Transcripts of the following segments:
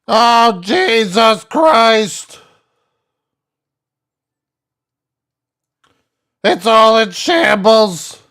Oh, Jesus Christ. It's all in shambles.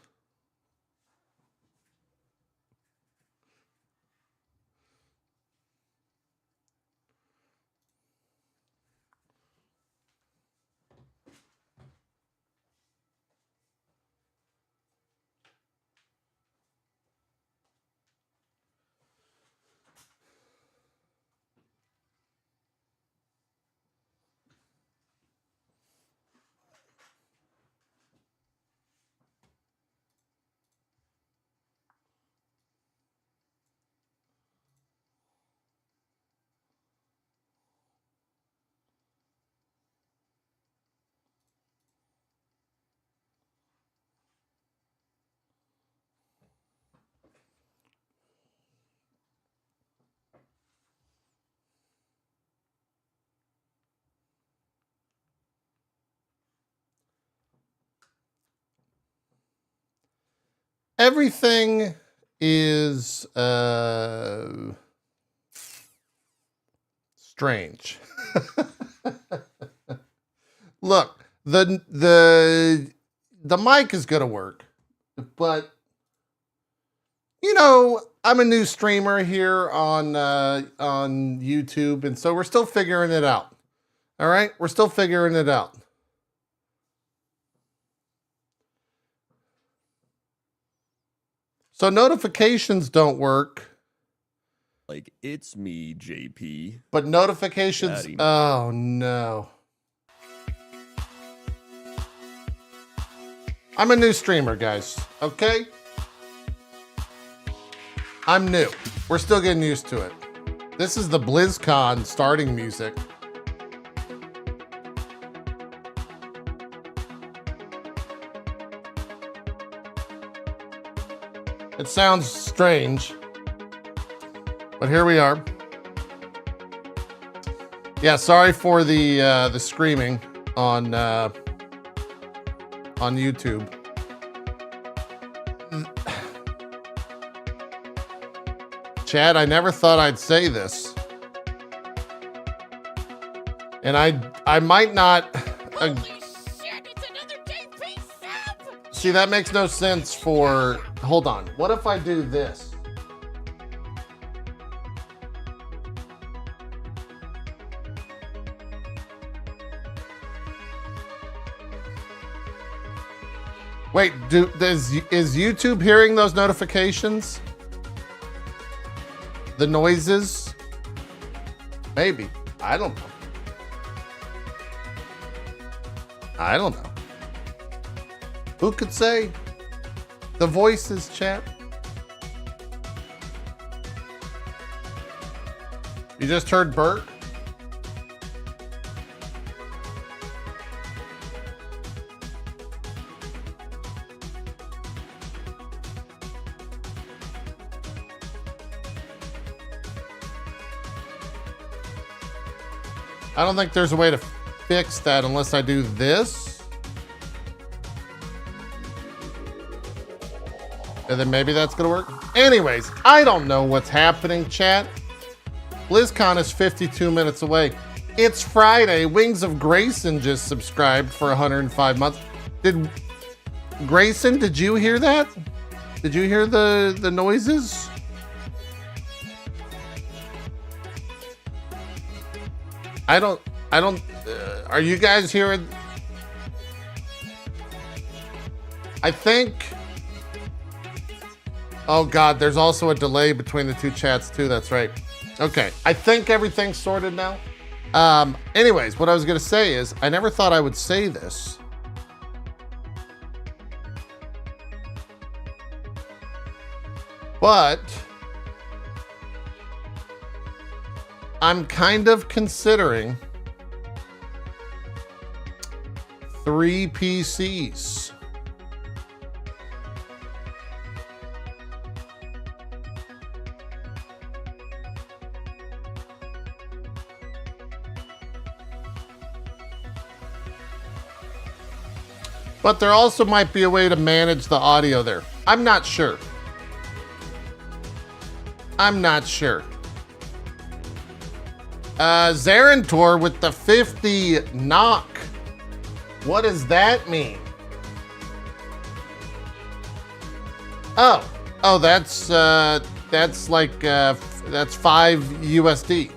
Everything is strange. Look, the mic is gonna work, but you know, I'm a new streamer here on YouTube, and so we're still figuring it out. All right, we're still figuring it out. So notifications don't work. Like, it's me, JP. But notifications, Daddy. oh no. I'm a new streamer, guys, okay? I'm new. We're still getting used to it. This is the BlizzCon starting music. It sounds strange, but here we are. Yeah, sorry for the screaming on YouTube. Chad, I never thought I'd say this, and I might not. Holy shit! It's another JP sub. See, that makes no sense for. Hold on. What if I do this? Wait, is YouTube hearing those notifications? The noises? Maybe. I don't know. I don't know. Who could say? The voices, chat. You just heard Burke? I don't think there's a way to fix that unless I do this. And then maybe that's gonna work. Anyways, I don't know what's happening, chat. BlizzCon is 52 minutes away. It's Friday. Wings of Grayson just subscribed for 105 months. Grayson, did you hear that? Did you hear the noises? I don't, are you guys hearing? I think, oh God, there's also a delay between the two chats too, that's right. Okay, I think everything's sorted now. Anyways, what I was gonna say is, I never thought I would say this. But I'm kind of considering 3 PCs. But there also might be a way to manage the audio there. I'm not sure. I'm not sure. Zarentor with the 50 knock. What does that mean? Oh, that's like that's 5 USD.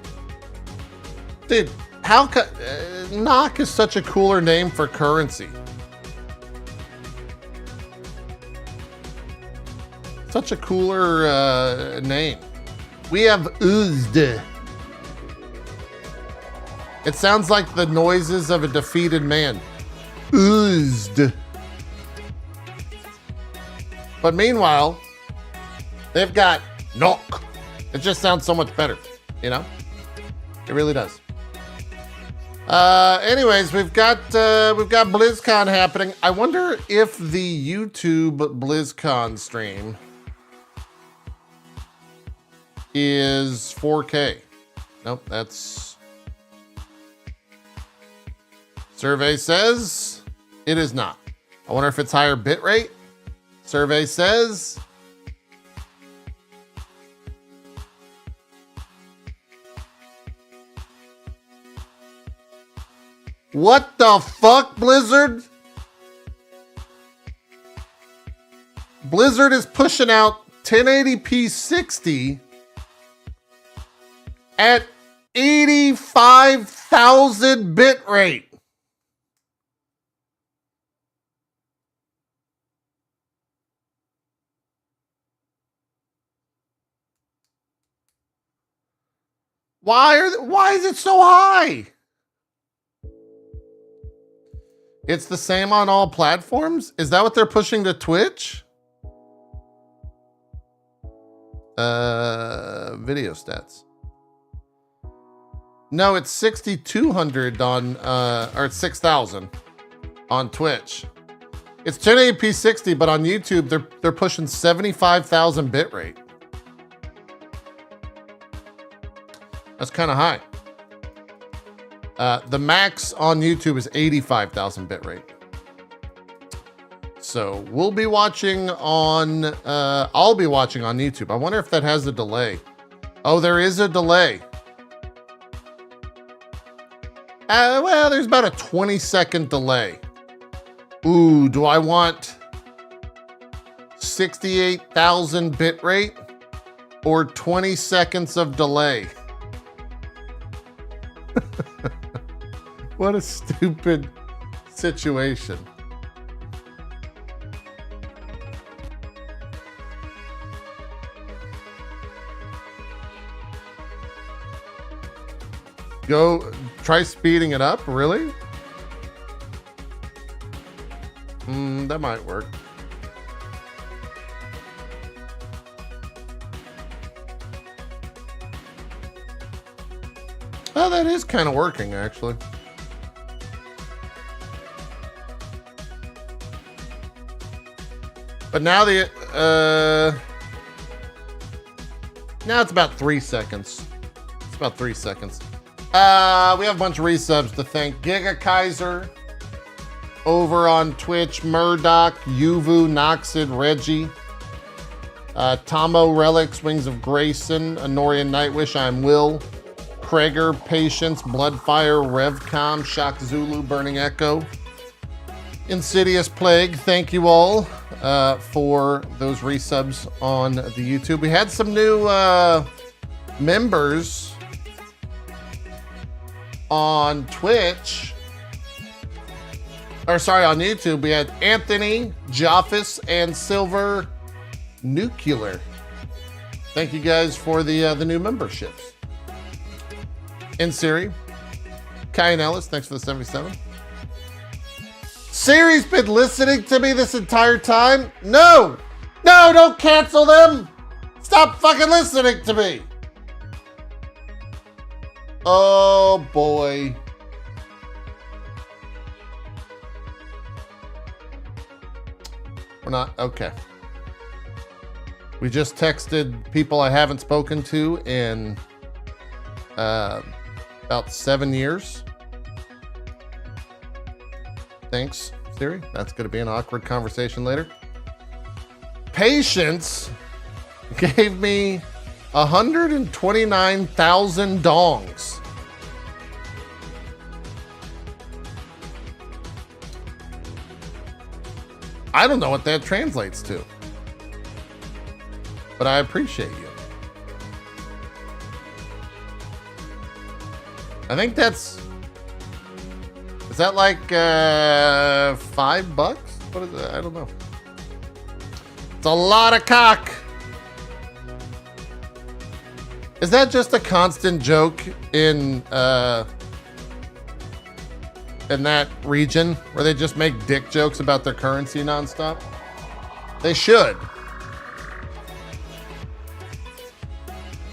Dude, how knock is such a cooler name for currency. Such a cooler name. We have Uzd. It sounds like the noises of a defeated man. Uzd. But meanwhile, they've got knock. It just sounds so much better, you know? It really does. Anyways, we've got BlizzCon happening. I wonder if the YouTube BlizzCon stream is 4K. Nope, that's... Survey says it is not. I wonder if it's higher bitrate. Survey says what the fuck, Blizzard? Blizzard is pushing out 1080p 60 at 85,000 bitrate. Why is it so high? It's the same on all platforms? Is that what they're pushing to Twitch? Video stats. No, it's 6,200 on, or it's 6,000 on Twitch. It's 1080p 60, but on YouTube, they're pushing 75,000 bitrate. That's kind of high. The max on YouTube is 85,000 bitrate. So we'll be watching on, I'll be watching on YouTube. I wonder if that has a delay. Oh, there is a delay. Well, there's about a 20-second delay. Ooh, do I want 68,000 bitrate or 20 seconds of delay? What a stupid situation. Go try speeding it up, really? That might work. Oh, that is kind of working, actually. But now now it's about 3 seconds. It's about 3 seconds. We have a bunch of resubs to thank. Giga Kaiser over on Twitch, Murdoch, Yuvu, Noxid, Reggie, Tomo Relics, Wings of Grayson, Honorian Nightwish, I'm Will, Krager, Patience, Bloodfire, Revcom, Shock Zulu, Burning Echo, Insidious Plague. Thank you all for those resubs on the YouTube. We had some new members on Twitch, or sorry, on YouTube. We had Anthony, Joffis, and Silver Nuclear. Thank you guys for the new memberships. In Siri, Kyan Ellis, thanks for the 77. Siri's been listening to me this entire time. No, don't cancel them. Stop fucking listening to me. Oh boy. We're not, okay. We just texted people I haven't spoken to in about 7 years. Thanks, Siri. That's going to be an awkward conversation later. Patience gave me 129,000 dongs. I don't know what that translates to. But I appreciate you. I think that's... Is that like $5? What is it? I don't know. It's a lot of cock. Is that just a constant joke in that region where they just make dick jokes about their currency nonstop? They should.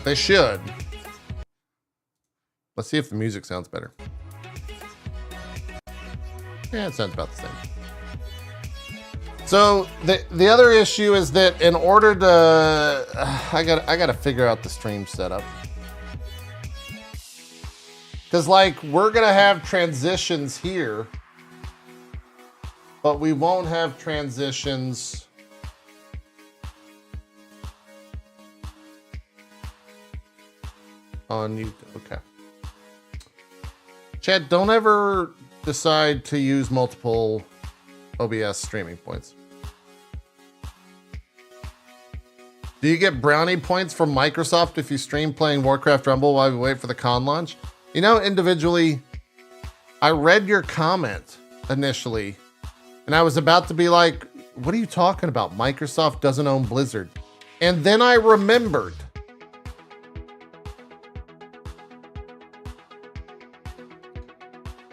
They should. Let's see if the music sounds better. Yeah, it sounds about the same. So the other issue is that in order to, I gotta figure out the stream setup. Cause like we're gonna have transitions here, but we won't have transitions on YouTube. Okay. Chad, don't ever decide to use multiple OBS streaming points. Do you get brownie points from Microsoft if you stream playing Warcraft Rumble while we wait for the con launch? You know, individually, I read your comment initially, and I was about to be like, what are you talking about? Microsoft doesn't own Blizzard. And then I remembered.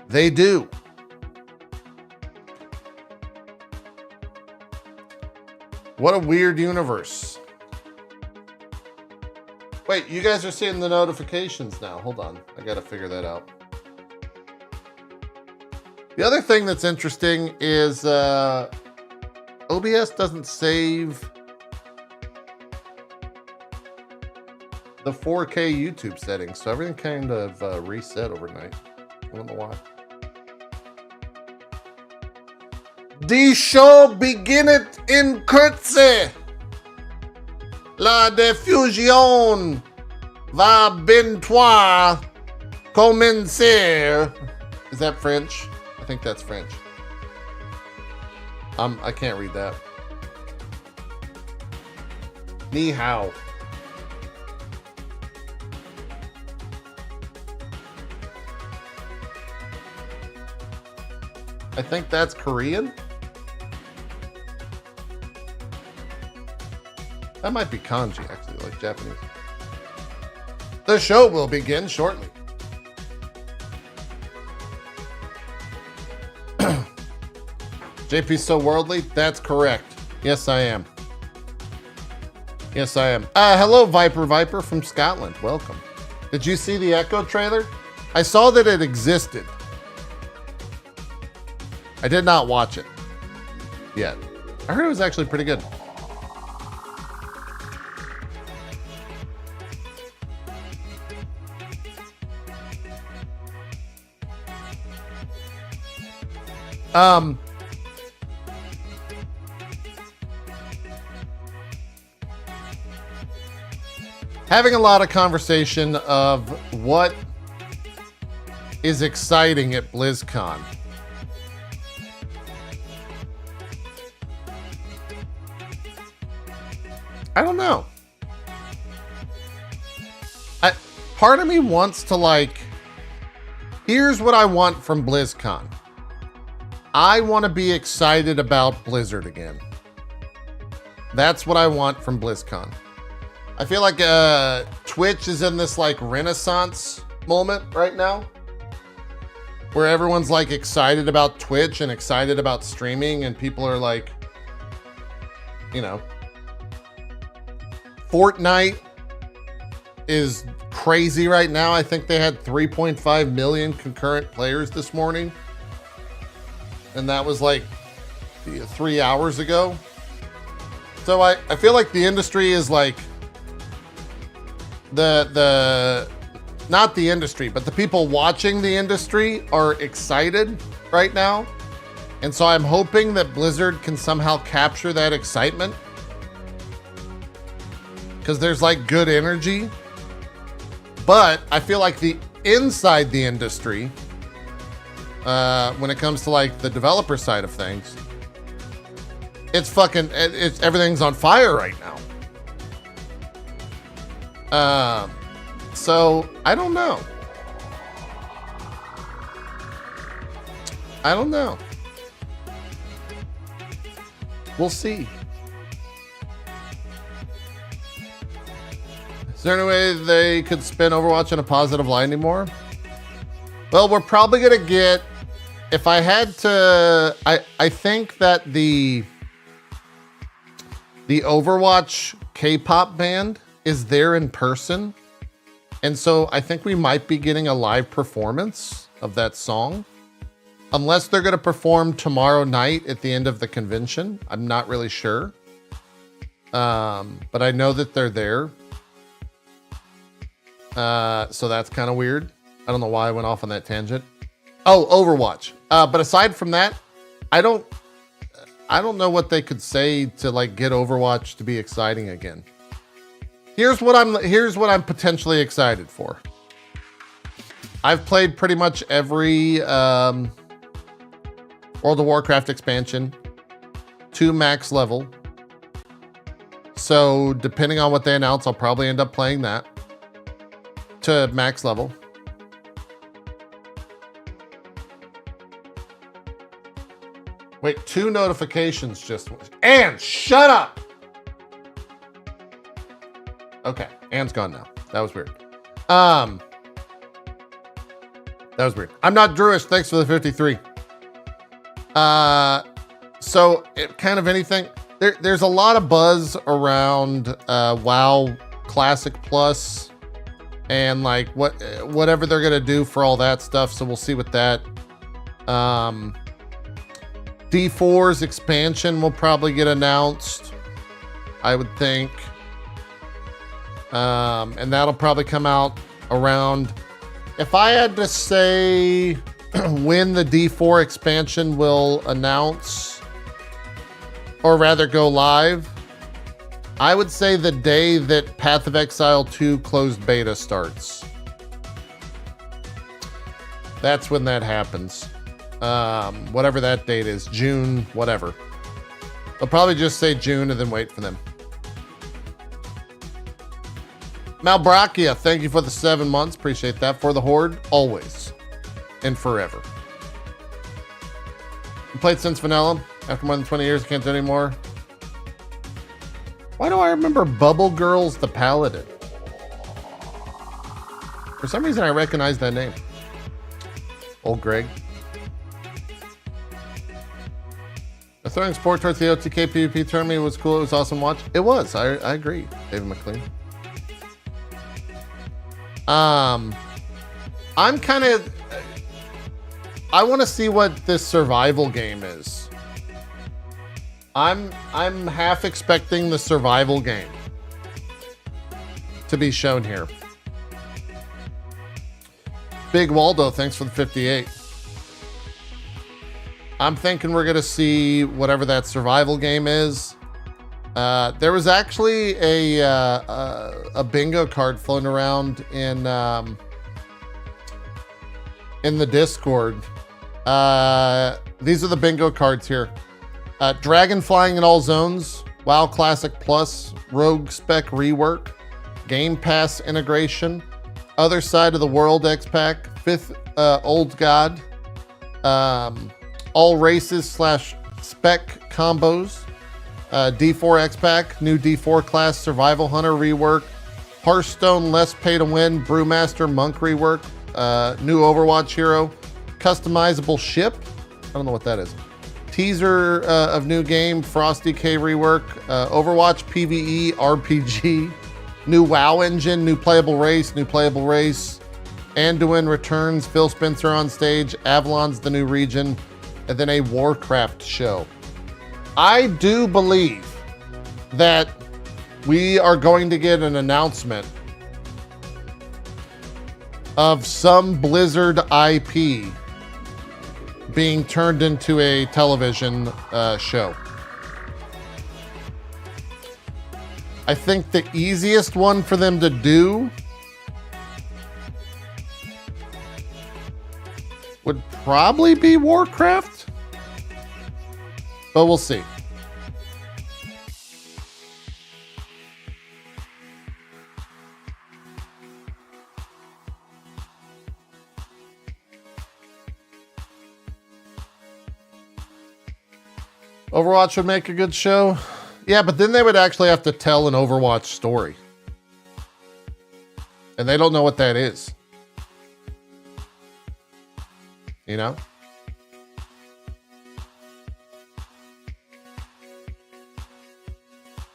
They do. What a weird universe. Wait, you guys are seeing the notifications now. Hold on. I gotta figure that out. The other thing that's interesting is OBS doesn't save the 4K YouTube settings, so everything kind of reset overnight. I don't know why. The show beginneth in courtesy. La diffusion va bientôt commencer. Is that French? I think that's French. I can't read that. Ni hao. I think that's Korean. That might be kanji, actually, like Japanese. The show will begin shortly. JP's so worldly? That's correct. Yes, I am. Yes, I am. Hello, Viper from Scotland. Welcome. Did you see the Echo trailer? I saw that it existed. I did not watch it yet. I heard it was actually pretty good. Having a lot of conversation of what is exciting at BlizzCon. I don't know. Part of me wants to like, here's what I want from BlizzCon. I want to be excited about Blizzard again. That's what I want from BlizzCon. I feel like Twitch is in this like renaissance moment right now, where everyone's like excited about Twitch and excited about streaming, and people are like, you know, Fortnite is crazy right now. I think they had 3.5 million concurrent players this morning. And that was like 3 hours ago. So I feel like the industry is like not the industry, but the people watching the industry are excited right now. And so I'm hoping that Blizzard can somehow capture that excitement, because there's like good energy. But I feel like the inside the industry, when it comes to like the developer side of things, it's fucking, everything's on fire right now. So I don't know. We'll see. Is there any way they could spin Overwatch in a positive light anymore? Well, we're probably gonna get, if I had to, I think that the Overwatch K-pop band is there in person. And so I think we might be getting a live performance of that song. Unless they're going to perform tomorrow night at the end of the convention. I'm not really sure. But I know that they're there. So that's kind of weird. I don't know why I went off on that tangent. Oh, Overwatch. But aside from that, I don't know what they could say to like get Overwatch to be exciting again. Here's what I'm potentially excited for. I've played pretty much every World of Warcraft expansion to max level. So depending on what they announce, I'll probably end up playing that to max level. Wait, 2 notifications just went. Anne, shut up! Okay, Anne's gone now. That was weird. That was weird. I'm not Druish. Thanks for the 53. So kind of anything. There's a lot of buzz around WoW Classic Plus and like whatever they're gonna do for all that stuff. So we'll see with that. D4's expansion will probably get announced, I would think. And that'll probably come out around, if I had to say when the D4 expansion will announce, or rather go live, I would say the day that Path of Exile 2 closed beta starts. That's when that happens. Whatever that date is, June, whatever. They'll probably just say June and then wait for them. Malbrachia, thank you for the 7 months. Appreciate that. For the Horde, always and forever. You played since vanilla. After more than 20 years, I can't do it anymore. Why do I remember Bubble Girls the Paladin? For some reason, I recognize that name. Old Greg. The throwing sport towards the OTK PvP tournament was cool. It was awesome to watch. It was. I agree, David McLean. I'm kind of, I want to see what this survival game is. I'm half expecting the survival game to be shown here. Big Waldo, thanks for the 58. I'm thinking we're gonna see whatever that survival game is. There was actually a bingo card floating around in the Discord. These are the bingo cards here. Dragon flying in all zones, WoW Classic Plus, Rogue Spec rework, Game Pass integration, Other Side of the World X-Pack, 5th Old God, all races / spec combos, D4 X-Pack, new D4 class Survival Hunter rework, Hearthstone Less Pay to Win Brewmaster Monk rework, new Overwatch hero, customizable ship. I don't know what that is. Teaser of new game, Frosty K rework, Overwatch PvE RPG, new WoW engine, new playable race, Anduin returns, Phil Spencer on stage, Avalon's the new region, and then a Warcraft show. I do believe that we are going to get an announcement of some Blizzard IP being turned into a television show. I think the easiest one for them to do would probably be Warcraft, but we'll see. Overwatch would make a good show. Yeah, but then they would actually have to tell an Overwatch story. And they don't know what that is. You know?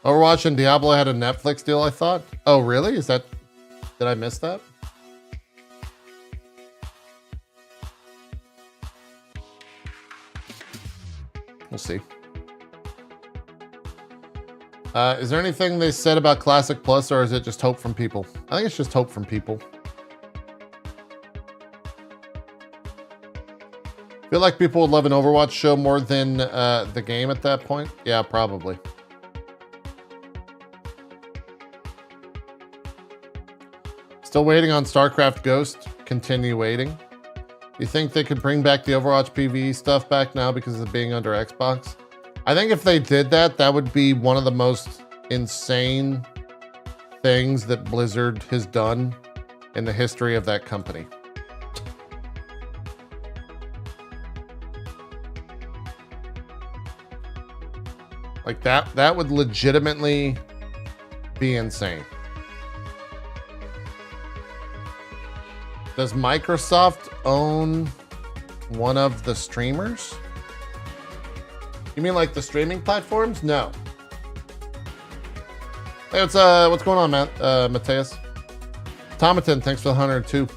Overwatch and Diablo had a Netflix deal, I thought. Oh, really? Is that... Did I miss that? We'll see. Is there anything they said about Classic Plus, or is it just hope from people? I think it's just hope from people. Feel like people would love an Overwatch show more than the game at that point? Yeah, probably. Still waiting on StarCraft Ghost. Continue waiting. You think they could bring back the Overwatch PvE stuff back now because of being under Xbox? I think if they did that, that would be one of the most insane things that Blizzard has done in the history of that company. Like that would legitimately be insane. Does Microsoft own one of the streamers? You mean like the streaming platforms? No. Hey, what's going on, Mateus? Tomatin, thanks for the 102.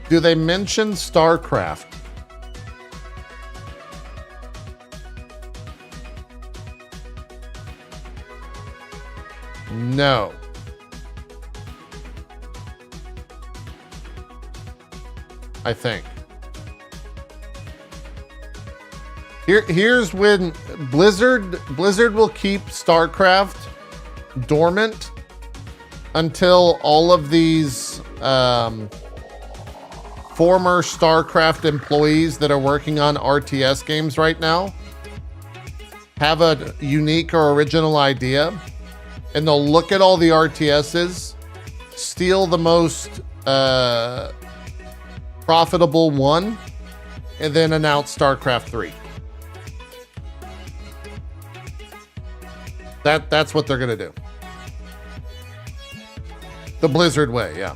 Do they mention StarCraft? No. I think. Here's when Blizzard will keep StarCraft dormant until all of these former StarCraft employees that are working on RTS games right now have a unique or original idea, and they'll look at all the RTSs, steal the most profitable one, and then announce StarCraft 3. That's what they're gonna do. The Blizzard way, yeah.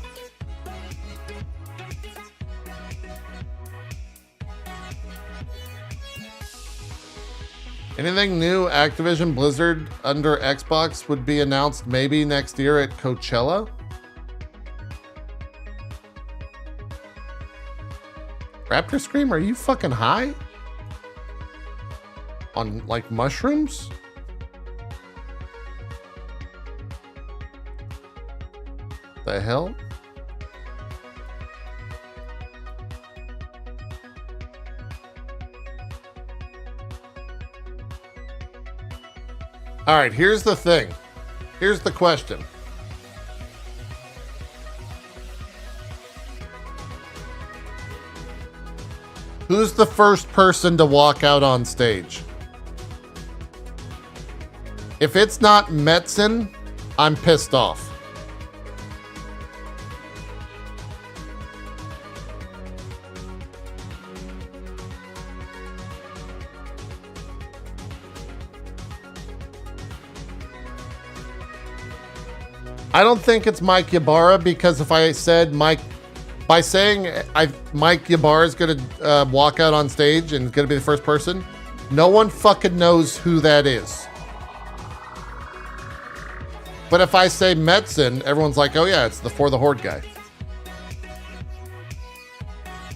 Anything new Activision Blizzard under Xbox would be announced maybe next year at Coachella? Raptor Scream, are you fucking high? On like mushrooms? The hell? All right, here's the thing. Here's the question. Who's the first person to walk out on stage? If it's not Metzen, I'm pissed off. I don't think it's Mike Ybarra, because if I said Mike, by saying Mike Ybarra is going to walk out on stage and is going to be the first person, no one fucking knows who that is. But if I say Metzen, everyone's like, oh yeah, it's the For the Horde guy.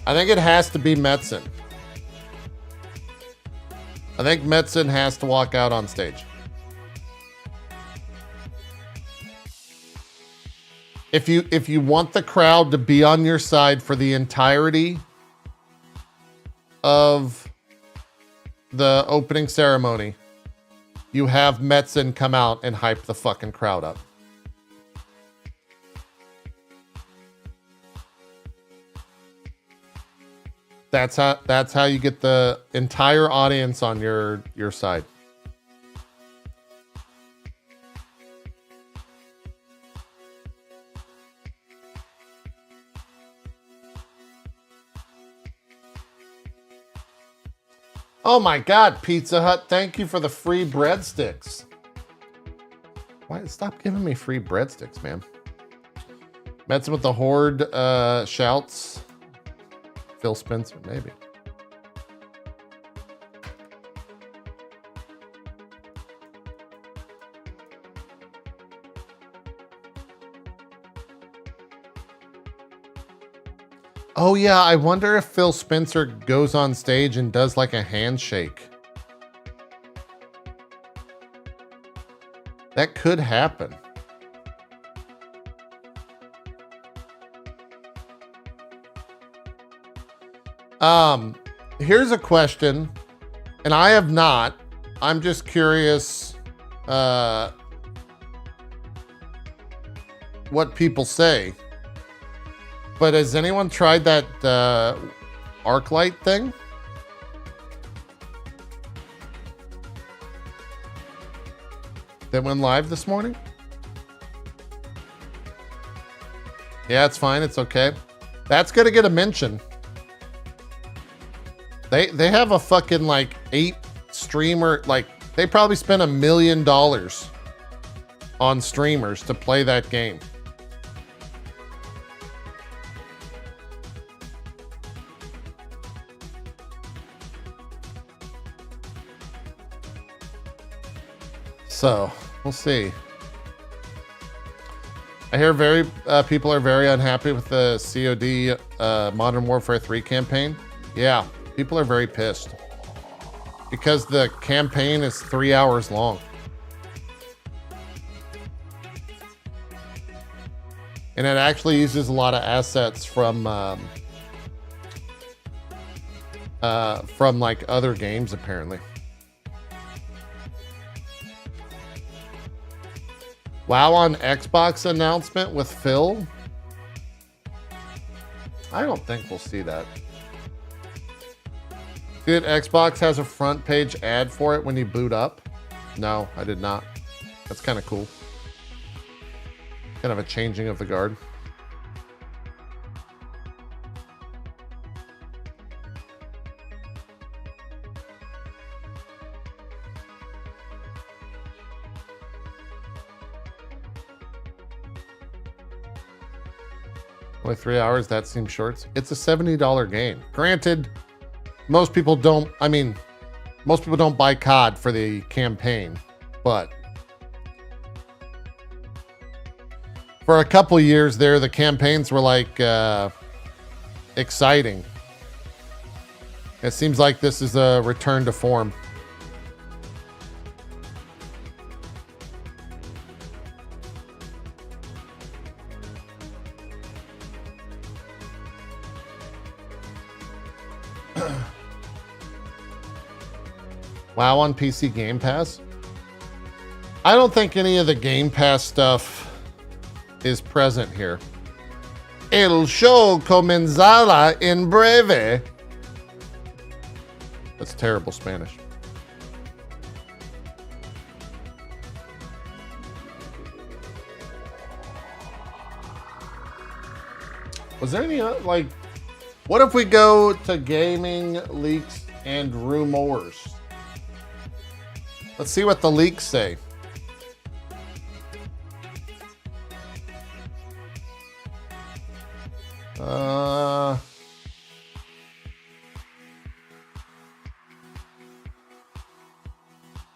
I think it has to be Metzen. I think Metzen has to walk out on stage. If you want the crowd to be on your side for the entirety of the opening ceremony, you have Metzen come out and hype the fucking crowd up. That's how you get the entire audience on your side. Oh my God, Pizza Hut, thank you for the free breadsticks. Why? Stop giving me free breadsticks, man. Met with the Horde shouts. Phil Spencer, maybe. Oh yeah, I wonder if Phil Spencer goes on stage and does like a handshake. That could happen. Here's a question, and I have not. I'm just curious what people say. But has anyone tried that arc light thing? That went live this morning? Yeah, it's fine. It's okay. That's gonna get a mention. They have a fucking like 8 streamer, like they probably spent $1 million on streamers to play that game. So we'll see. I hear people are very unhappy with the COD Modern Warfare 3 campaign. Yeah, people are very pissed because the campaign is 3 hours long. And it actually uses a lot of assets from like other games apparently. WoW on Xbox announcement with Phil? I don't think we'll see that. Dude, Xbox has a front page ad for it when you boot up? No, I did not. That's kind of cool. Kind of a changing of the guard. Only 3 hours, that seems short. It's a $70 game. Granted, most people don't buy COD for the campaign, but for a couple years there, the campaigns were like exciting. It seems like this is a return to form. WoW on PC Game Pass? I don't think any of the Game Pass stuff is present here. El show comenzará en breve. That's terrible Spanish. Was there any like, what if we go to gaming leaks and rumors? Let's see what the leaks say.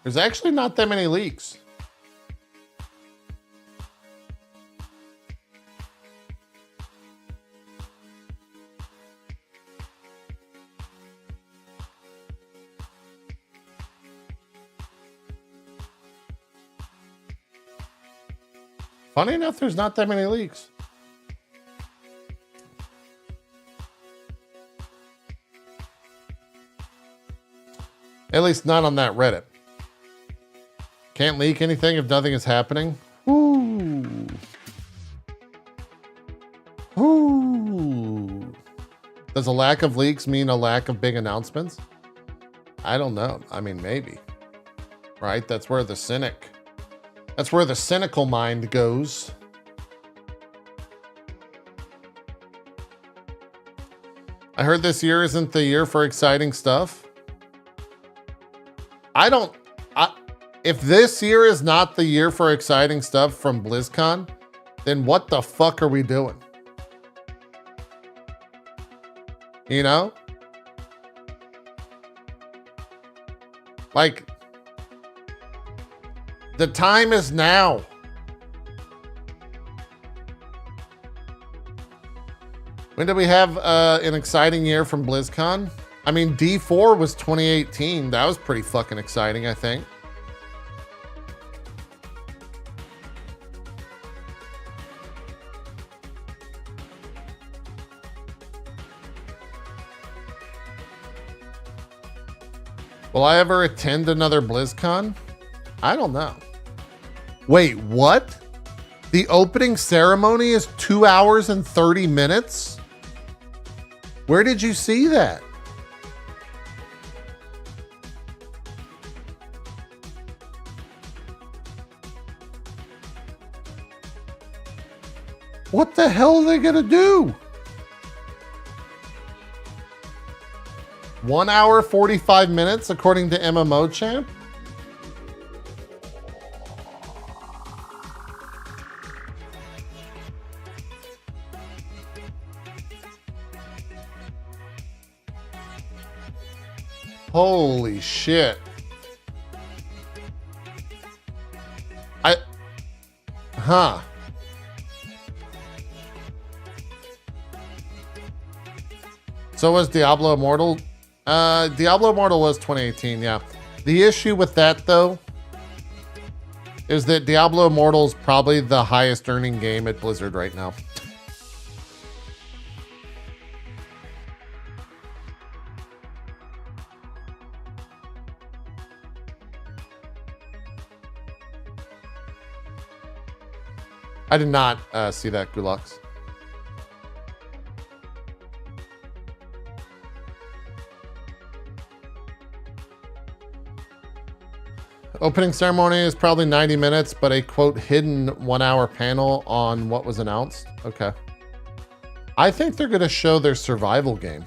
There's actually not that many leaks. Funny enough, there's not that many leaks. At least not on that Reddit. Can't leak anything if nothing is happening. Ooh. Ooh. Does a lack of leaks mean a lack of big announcements? I don't know. I mean, maybe. Right? That's where the cynical mind goes. I heard this year isn't the year for exciting stuff. I don't. If this year is not the year for exciting stuff from BlizzCon, then what the fuck are we doing? You know? Like, the time is now. When did we have an exciting year from BlizzCon? I mean, D4 was 2018. That was pretty fucking exciting, I think. Will I ever attend another BlizzCon? I don't know. Wait, what? The opening ceremony is 2 hours and 30 minutes? Where did you see that? What the hell are they gonna do? 1 hour, 45 minutes, according to MMO Champ? Holy shit. Huh. So was Diablo Immortal? Diablo Immortal was 2018, yeah. The issue with that, though, is that Diablo Immortal is probably the highest earning game at Blizzard right now. I did not see that, Gulux. Opening ceremony is probably 90 minutes, but a quote hidden 1 hour panel on what was announced. Okay. I think they're going to show their survival game.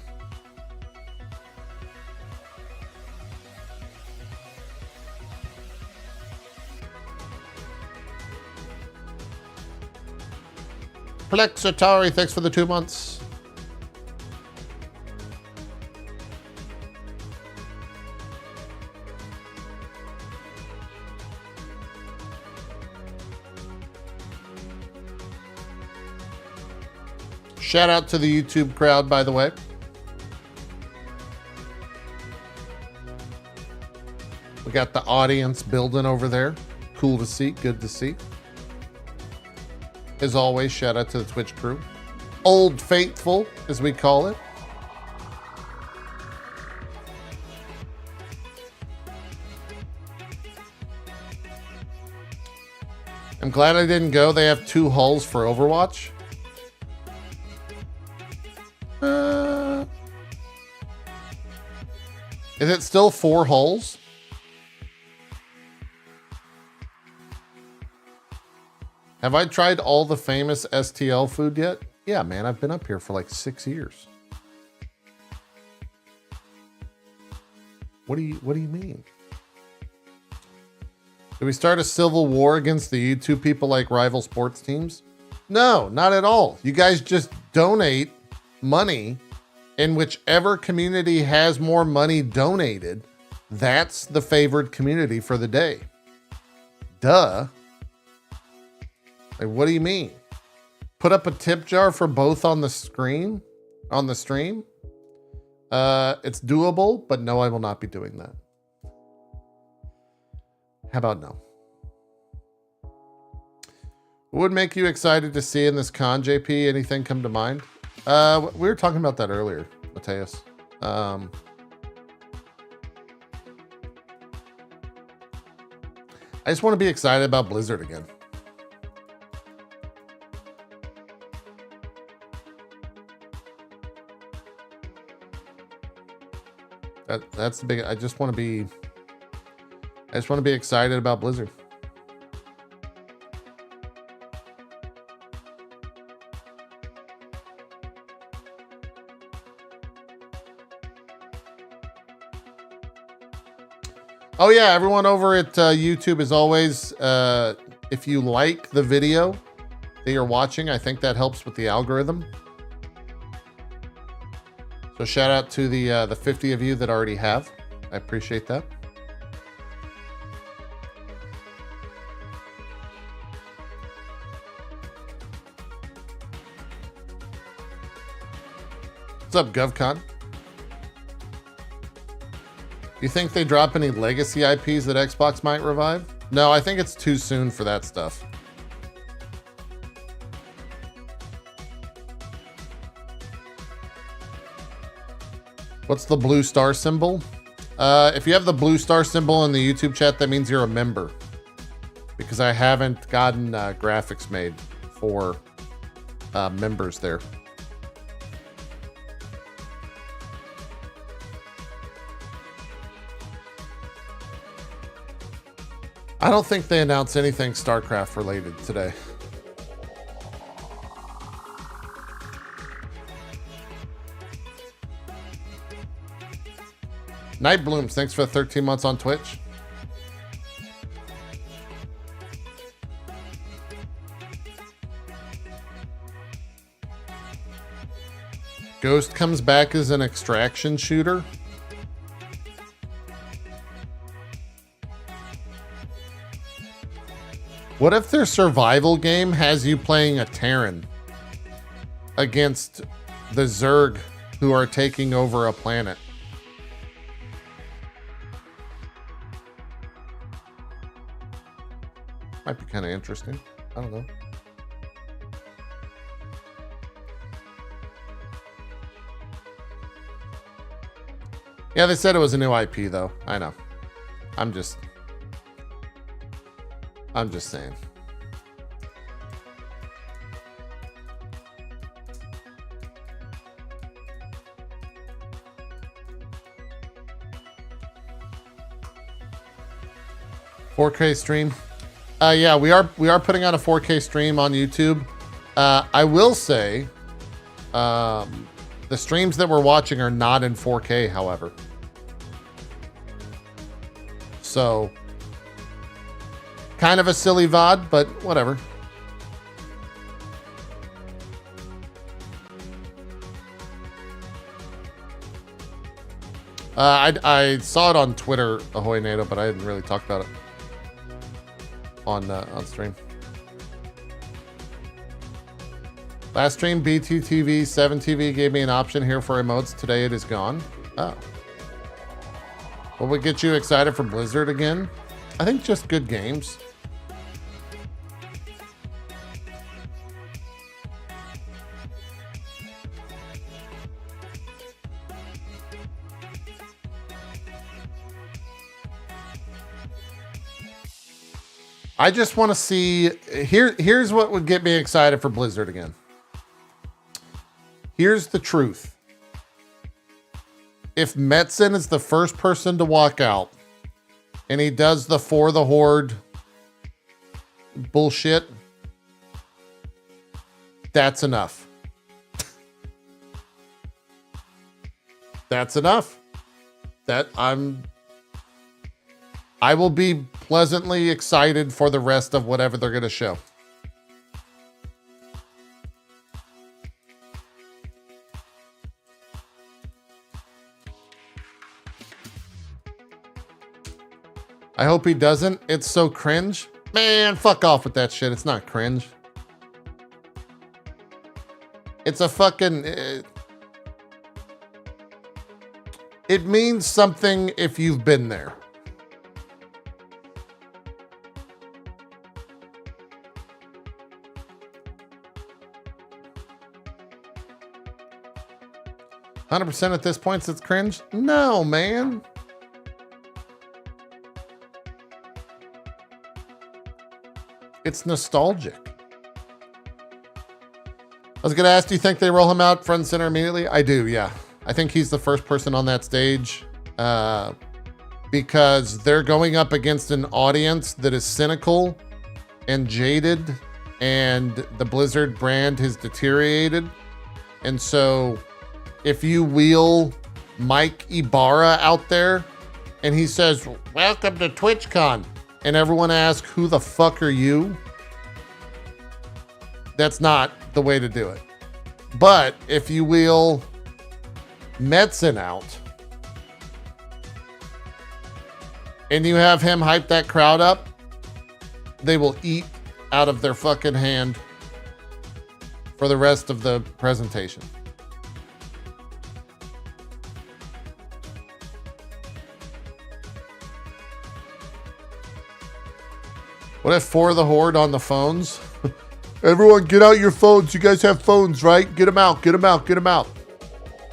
Plex Atari, thanks for the 2 months. Shout out to the YouTube crowd, by the way. We got the audience building over there. Cool to see, good to see. As always, shout out to the Twitch crew. Old Faithful, as we call it. I'm glad I didn't go. They have 2 hulls for Overwatch. Is it still 4 hulls? Have I tried all the famous STL food yet? Yeah, man, I've been up here for like 6 years. What do you mean? Do we start a civil war against the YouTube people like rival sports teams? No, not at all. You guys just donate money, and whichever community has more money donated, that's the favored community for the day. Duh. Like, what do you mean? Put up a tip jar for both on the screen, on the stream? It's doable, but no, I will not be doing that. How about no? What would make you excited to see in this con, JP? Anything come to mind? We were talking about that earlier, Mateus. I just want to be excited about Blizzard again. That's the big. I just want to be excited about Blizzard. Oh yeah, everyone over at YouTube, as always, if you like the video that you're watching, I think that helps with the algorithm. So shout out to the 50 of you that already have. I appreciate that. What's up, GovCon? You think they drop any legacy IPs that Xbox might revive? No, I think it's too soon for that stuff. What's the blue star symbol? If you have the blue star symbol in the YouTube chat, that means you're a member. Because I haven't gotten graphics made for members there. I don't think they announced anything StarCraft related today. Night Blooms, thanks for the 13 months on Twitch. Ghost comes back as an extraction shooter. What if their survival game has you playing a Terran against the Zerg who are taking over a planet? Might be kind of interesting. I don't know. Yeah, they said it was a new IP though. I know. I'm just saying. $4K stream. Yeah, we are putting out a 4K stream on YouTube. I will say, the streams that we're watching are not in 4K, however. So, kind of a silly VOD, but whatever. I saw it on Twitter, Ahoy NATO, but I didn't really talk about it on stream. Last stream, BTTV, 7TV gave me an option here for emotes. Today it is gone. Oh. What would get you excited for Blizzard again? I think just good games. I just want to see here's what would get me excited for Blizzard again. Here's the truth. If Metzen is the first person to walk out and he does the For the Horde bullshit, that's enough. That's enough. I will be pleasantly excited for the rest of whatever they're going to show. I hope he doesn't. It's so cringe. Man, fuck off with that shit. It's not cringe. It's a fucking... it means something if you've been there. %, at this point, it's cringe? No, man. It's nostalgic. I was going to ask, do you think they roll him out front and center immediately? I do, yeah. I think he's the first person on that stage because they're going up against an audience that is cynical and jaded, and the Blizzard brand has deteriorated. And so if you wheel Mike Ibarra out there and he says, "Welcome to TwitchCon," and everyone asks, "Who the fuck are you?" That's not the way to do it. But if you wheel Metzen out and you have him hype that crowd up, they will eat out of their fucking hand for the rest of the presentation. What if for the horde on the phones? Everyone get out your phones. You guys have phones, right? Get them out, get them out, get them out.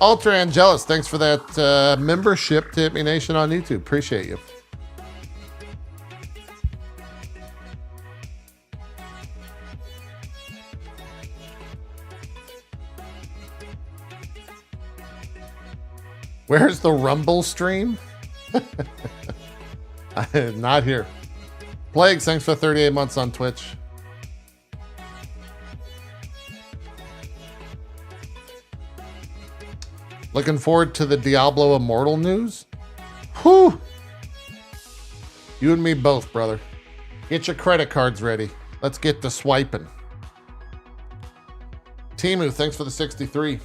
Ultra Angelus, thanks for that membership to Hit Me Nation on YouTube. Appreciate you. Where's the Rumble stream? Not here. Plagues, thanks for 38 months on Twitch. Looking forward to the Diablo Immortal news. Whew. You and me both, brother. Get your credit cards ready. Let's get to swiping. Timu, thanks for the 63.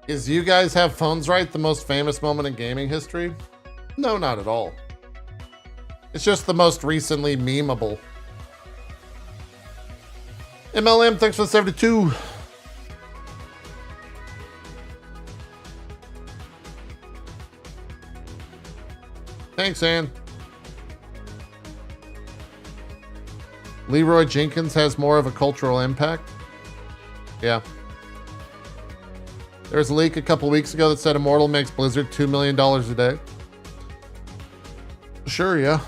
Is "you guys have phones right" the most famous moment in gaming history? No, not at all. It's just the most recently memeable. MLM, thanks for the 72. Thanks, Ann. Leroy Jenkins has more of a cultural impact. Yeah. There was a leak a couple weeks ago that said Immortal makes Blizzard $2 million a day. Sure, yeah.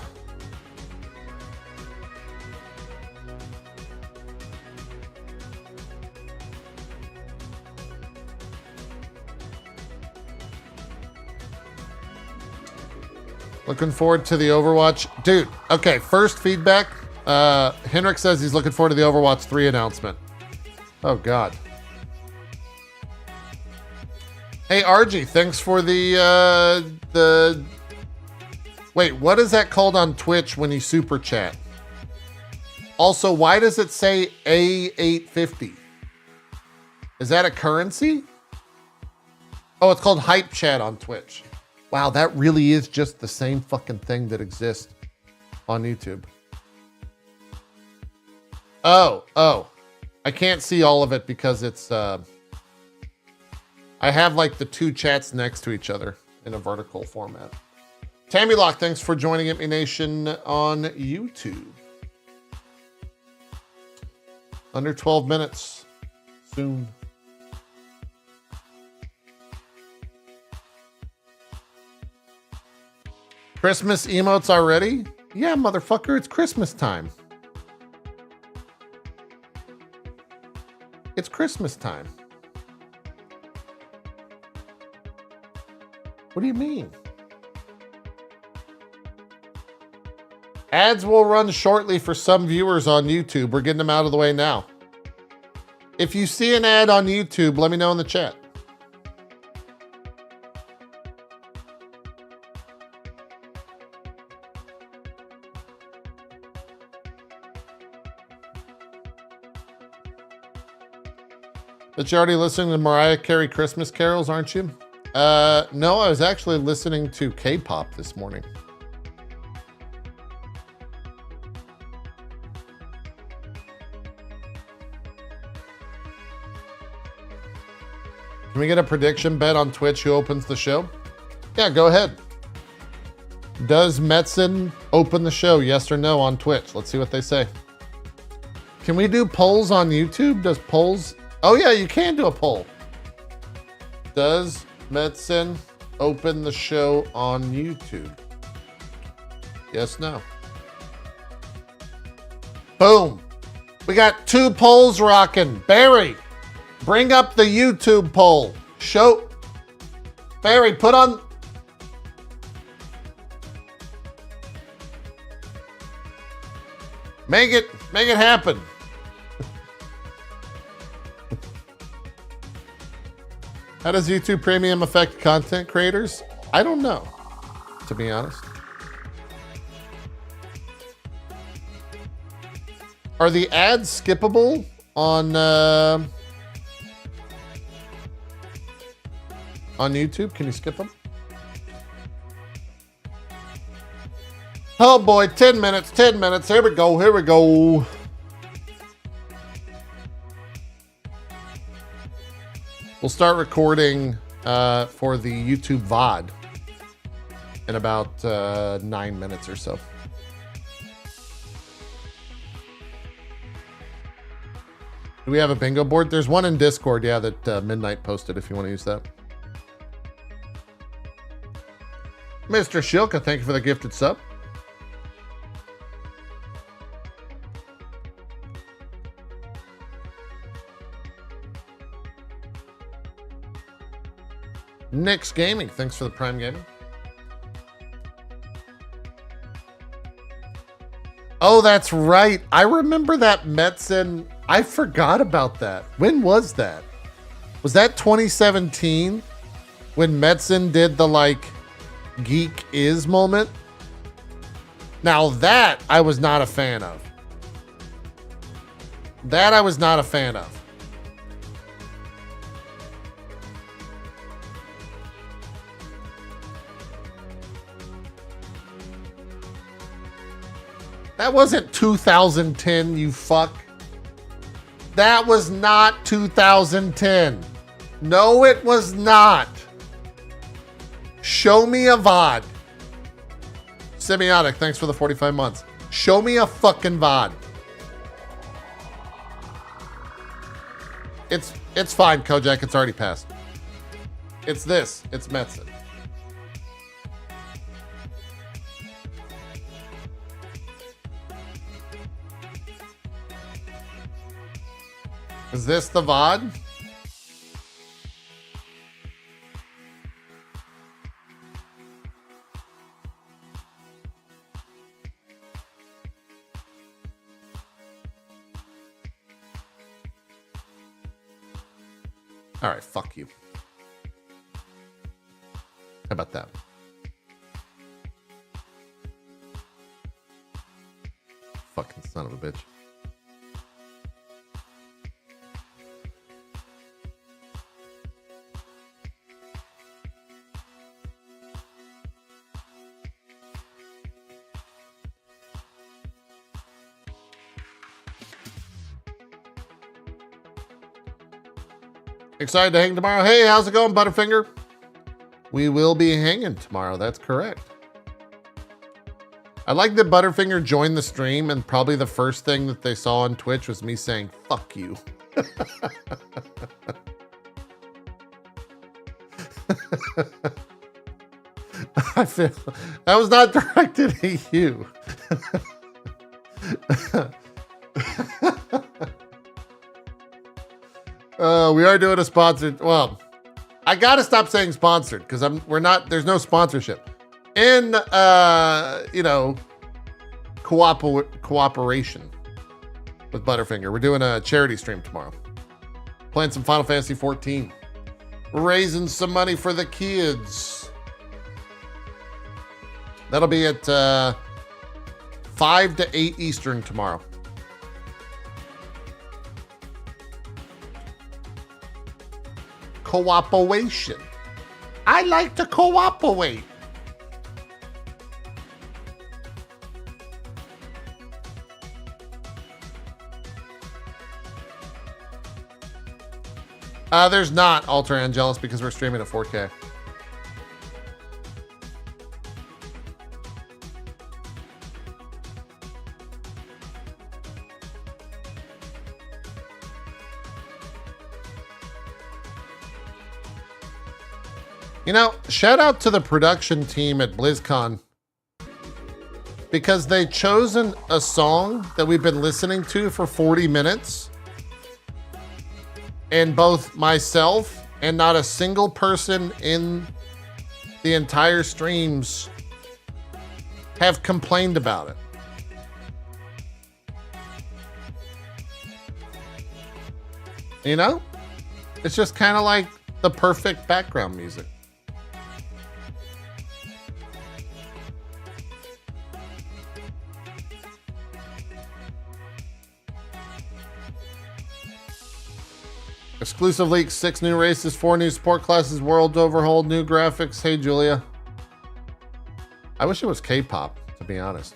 Looking forward to the Overwatch. Dude, okay, first feedback. Henrik says he's looking forward to the Overwatch 3 announcement. Oh, God. Hey, RG, thanks for the... Wait, what is that called on Twitch when you super chat? Also, why does it say A850? Is that a currency? Oh, it's called Hype Chat on Twitch. Wow, that really is just the same fucking thing that exists on YouTube. Oh. I can't see all of it because it's... I have like the two chats next to each other in a vertical format. Tammy Lock, thanks for joining Hit Me Nation on YouTube. Under 12 minutes soon. Christmas emotes already? Yeah, motherfucker, it's Christmas time. It's Christmas time. What do you mean? Ads will run shortly for some viewers on YouTube. We're getting them out of the way now. If you see an ad on YouTube, let me know in the chat. But you're already listening to Mariah Carey Christmas carols, aren't you? No, I was actually listening to K-pop this morning. Can we get a prediction bet on Twitch who opens the show? Yeah, go ahead. Does Metzen open the show, yes or no, on Twitch? Let's see what they say. Can we do polls on YouTube? Does polls... Oh yeah, you can do a poll. Does Metzen open the show on YouTube? Yes, no. Boom. We got 2 polls rocking. Barry, bring up the YouTube poll. Show Barry, put on... Make it happen. How does YouTube Premium affect content creators? I don't know, to be honest. Are the ads skippable on YouTube? Can you skip them? Oh boy, 10 minutes, 10 minutes. Here we go, here we go. We'll start recording for the YouTube VOD in about 9 minutes or so. Do we have a bingo board? There's one in Discord, yeah, that Midnight posted if you want to use that. Mr. Shilka, thank you for the gifted sub. Nick's Gaming, thanks for the Prime Gaming. Oh, that's right. I remember that Metzen. I forgot about that. When was that? Was that 2017 when Metzen did the like geek is moment? Now that I was not a fan of. That I was not a fan of. That wasn't 2010, you fuck. That was not 2010. No, it was not. Show me a VOD. Semiotic, thanks for the 45 months. Show me a fucking VOD. It's fine, Kojak, it's already passed. It's this, it's Metzen. Is this the VOD? All right, fuck you. How about that? Fucking son of a bitch. Excited to hang tomorrow. Hey, how's it going, Butterfinger? We will be hanging tomorrow. That's correct. I like that Butterfinger joined the stream and probably the first thing that they saw on Twitch was me saying, fuck you. I feel that was not directed at you. We are doing a sponsored. Well, I gotta stop saying sponsored because there's no sponsorship. In cooperation with Butterfinger. We're doing a charity stream tomorrow. Playing some Final Fantasy 14. Raising some money for the kids. That'll be at 5 to 8 Eastern tomorrow. Cooperation. I like to cooperate. There's not Ultra Angelus because we're streaming at 4K. You know, shout out to the production team at BlizzCon because they chosen a song that we've been listening to for 40 minutes. And both myself and not a single person in the entire streams have complained about it. You know? It's just kind of like the perfect background music. Exclusive leaks, 6 new races, 4 new sport classes, world overhaul, new graphics. Hey, Julia. I wish it was K-pop, to be honest.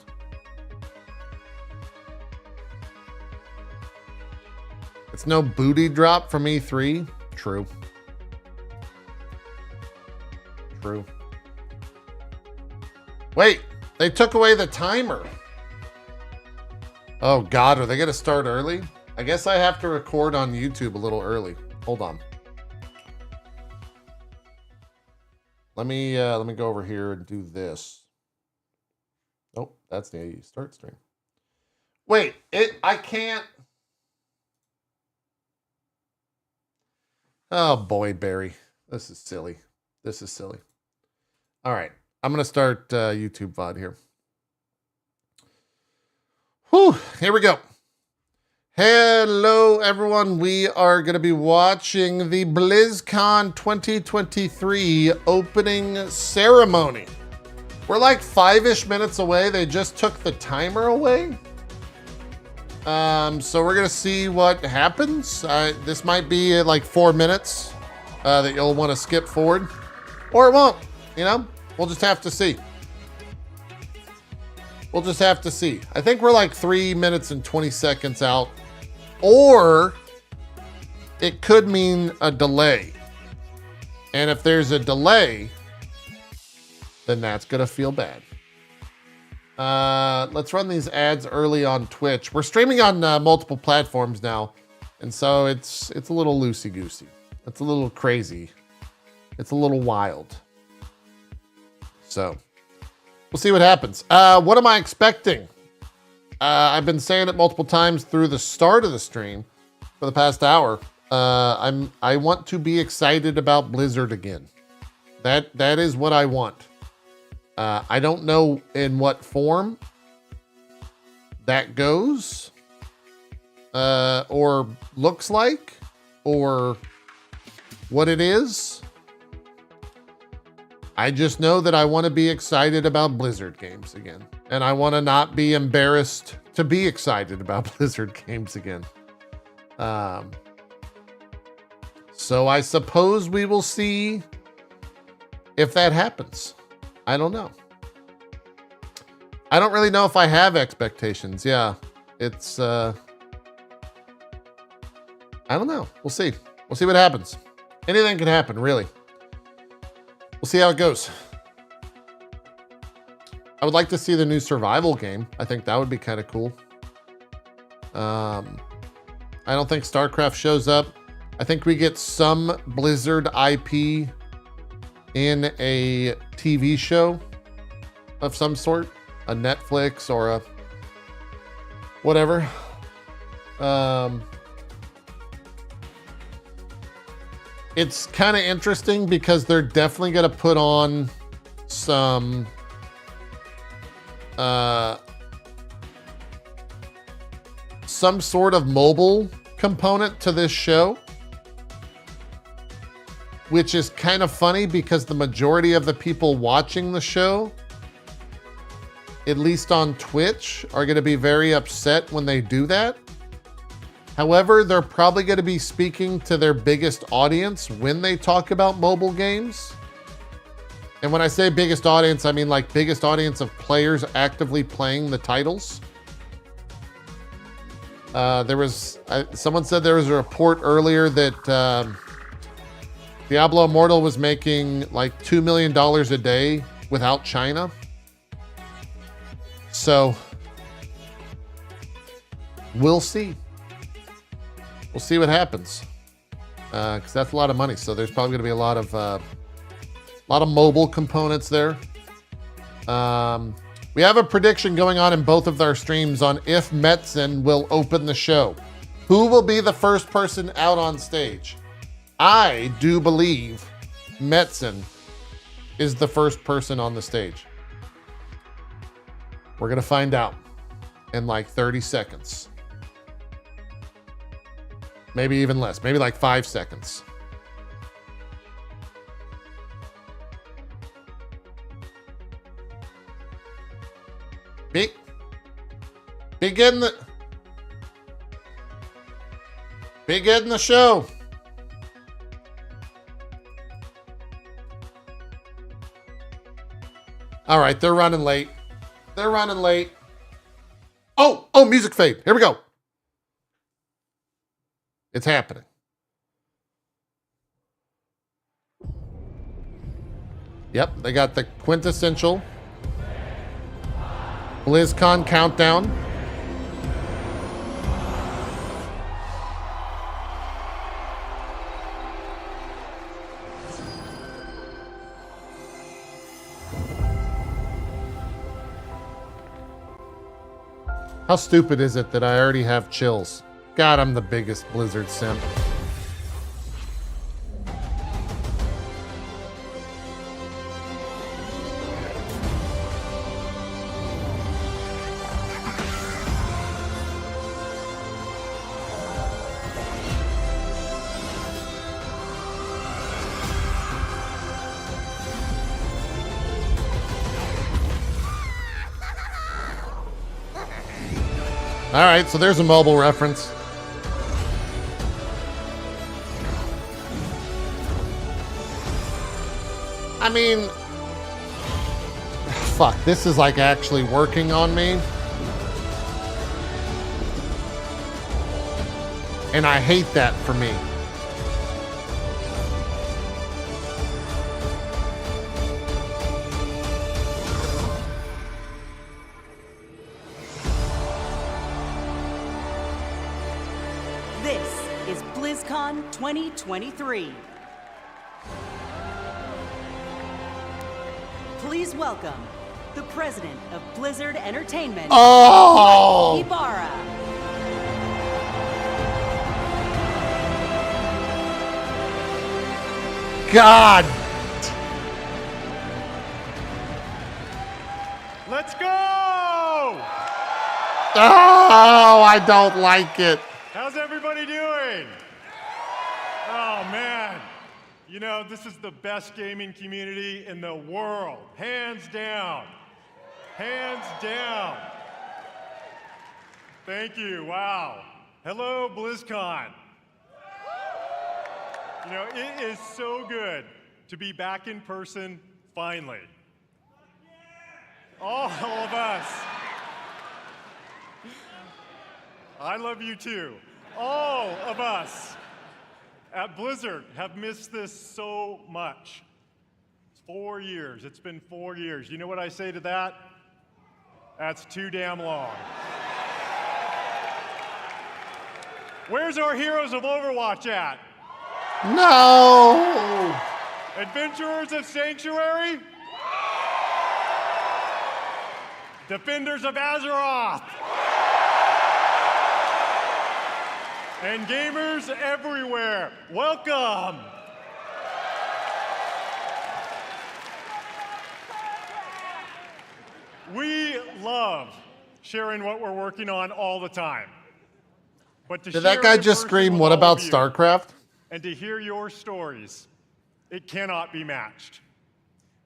It's no booty drop from E3. True. True. Wait, they took away the timer. Oh God, are they gonna start early? I guess I have to record on YouTube a little early. Hold on. Let me go over here and do this. Oh, that's the start stream. Wait, I can't. Oh boy, Barry. This is silly. This is silly. All right. I'm going to start YouTube VOD here. Whew, here we go. Hello, everyone. We are going to be watching the BlizzCon 2023 opening ceremony. We're like 5-ish minutes away. They just took the timer away. So we're going to see what happens. This might be like 4 minutes that you'll want to skip forward. Or it won't, you know? We'll just have to see. We'll just have to see. I think we're like 3 minutes and 20 seconds out. Or it could mean a delay. And if there's a delay, then that's going to feel bad. Let's run these ads early on Twitch. We're streaming on multiple platforms now. And so it's a little loosey-goosey. It's a little crazy. It's a little wild. So we'll see what happens. What am I expecting? I've been saying it multiple times through the start of the stream for the past hour. I want to be excited about Blizzard again. That is what I want. I don't know in what form that goes, or looks like, or what it is. I just know that I want to be excited about Blizzard games again. And I want to not be embarrassed to be excited about Blizzard games again. So I suppose we will see if that happens. I don't know. I don't really know if I have expectations. Yeah, it's, I don't know. We'll see. We'll see what happens. Anything can happen, really. We'll see how it goes. I would like to see the new survival game. I think that would be kind of cool. I don't think StarCraft shows up. I think we get some Blizzard IP in a TV show of some sort, a Netflix or a whatever. It's kind of interesting because they're definitely going to put on some sort of mobile component to this show, which is kind of funny because the majority of the people watching the show, at least on Twitch, are going to be very upset when they do that. However, they're probably going to be speaking to their biggest audience when they talk about mobile games. And when I say biggest audience, I mean like biggest audience of players actively playing the titles. Someone said there was a report earlier that Diablo Immortal was making like $2 million a day without China. So we'll see. We'll see what happens, because that's a lot of money. So there's probably going to be a lot of mobile components there. We have a prediction going on in both of our streams on if Metzen will open the show. Who will be the first person out on stage? I do believe Metzen is the first person on the stage? We're going to find out in like 30 seconds. Maybe even less. Maybe like 5 seconds. Begin the show. All right, they're running late. They're running late. Oh, music fade. Here we go. It's happening. Yep, they got the quintessential BlizzCon countdown. How stupid is it that I already have chills? God, I'm the biggest Blizzard simp. All right, so there's a mobile reference. I mean, fuck, this is like actually working on me. And I hate that for me. This is BlizzCon 2023. Please welcome the president of Blizzard Entertainment, Oh! Ibarra. God! Let's go! Oh, I don't like it. How's everybody doing? Oh man, you know, this is the best gaming community in the world, hands down. Hands down. Thank you, wow. Hello, BlizzCon. You know, it is so good to be back in person, finally. All of us. I love you too. All of us at Blizzard have missed this so much. It's 4 years. It's been 4 years. You know what I say to that? That's too damn long. Where's our heroes of Overwatch at? No! Adventurers of Sanctuary? Defenders of Azeroth? And gamers everywhere, welcome! We love sharing what we're working on all the time. But to Did that share guy it in just person scream, with what all about of you StarCraft? and to hear your stories, it cannot be matched.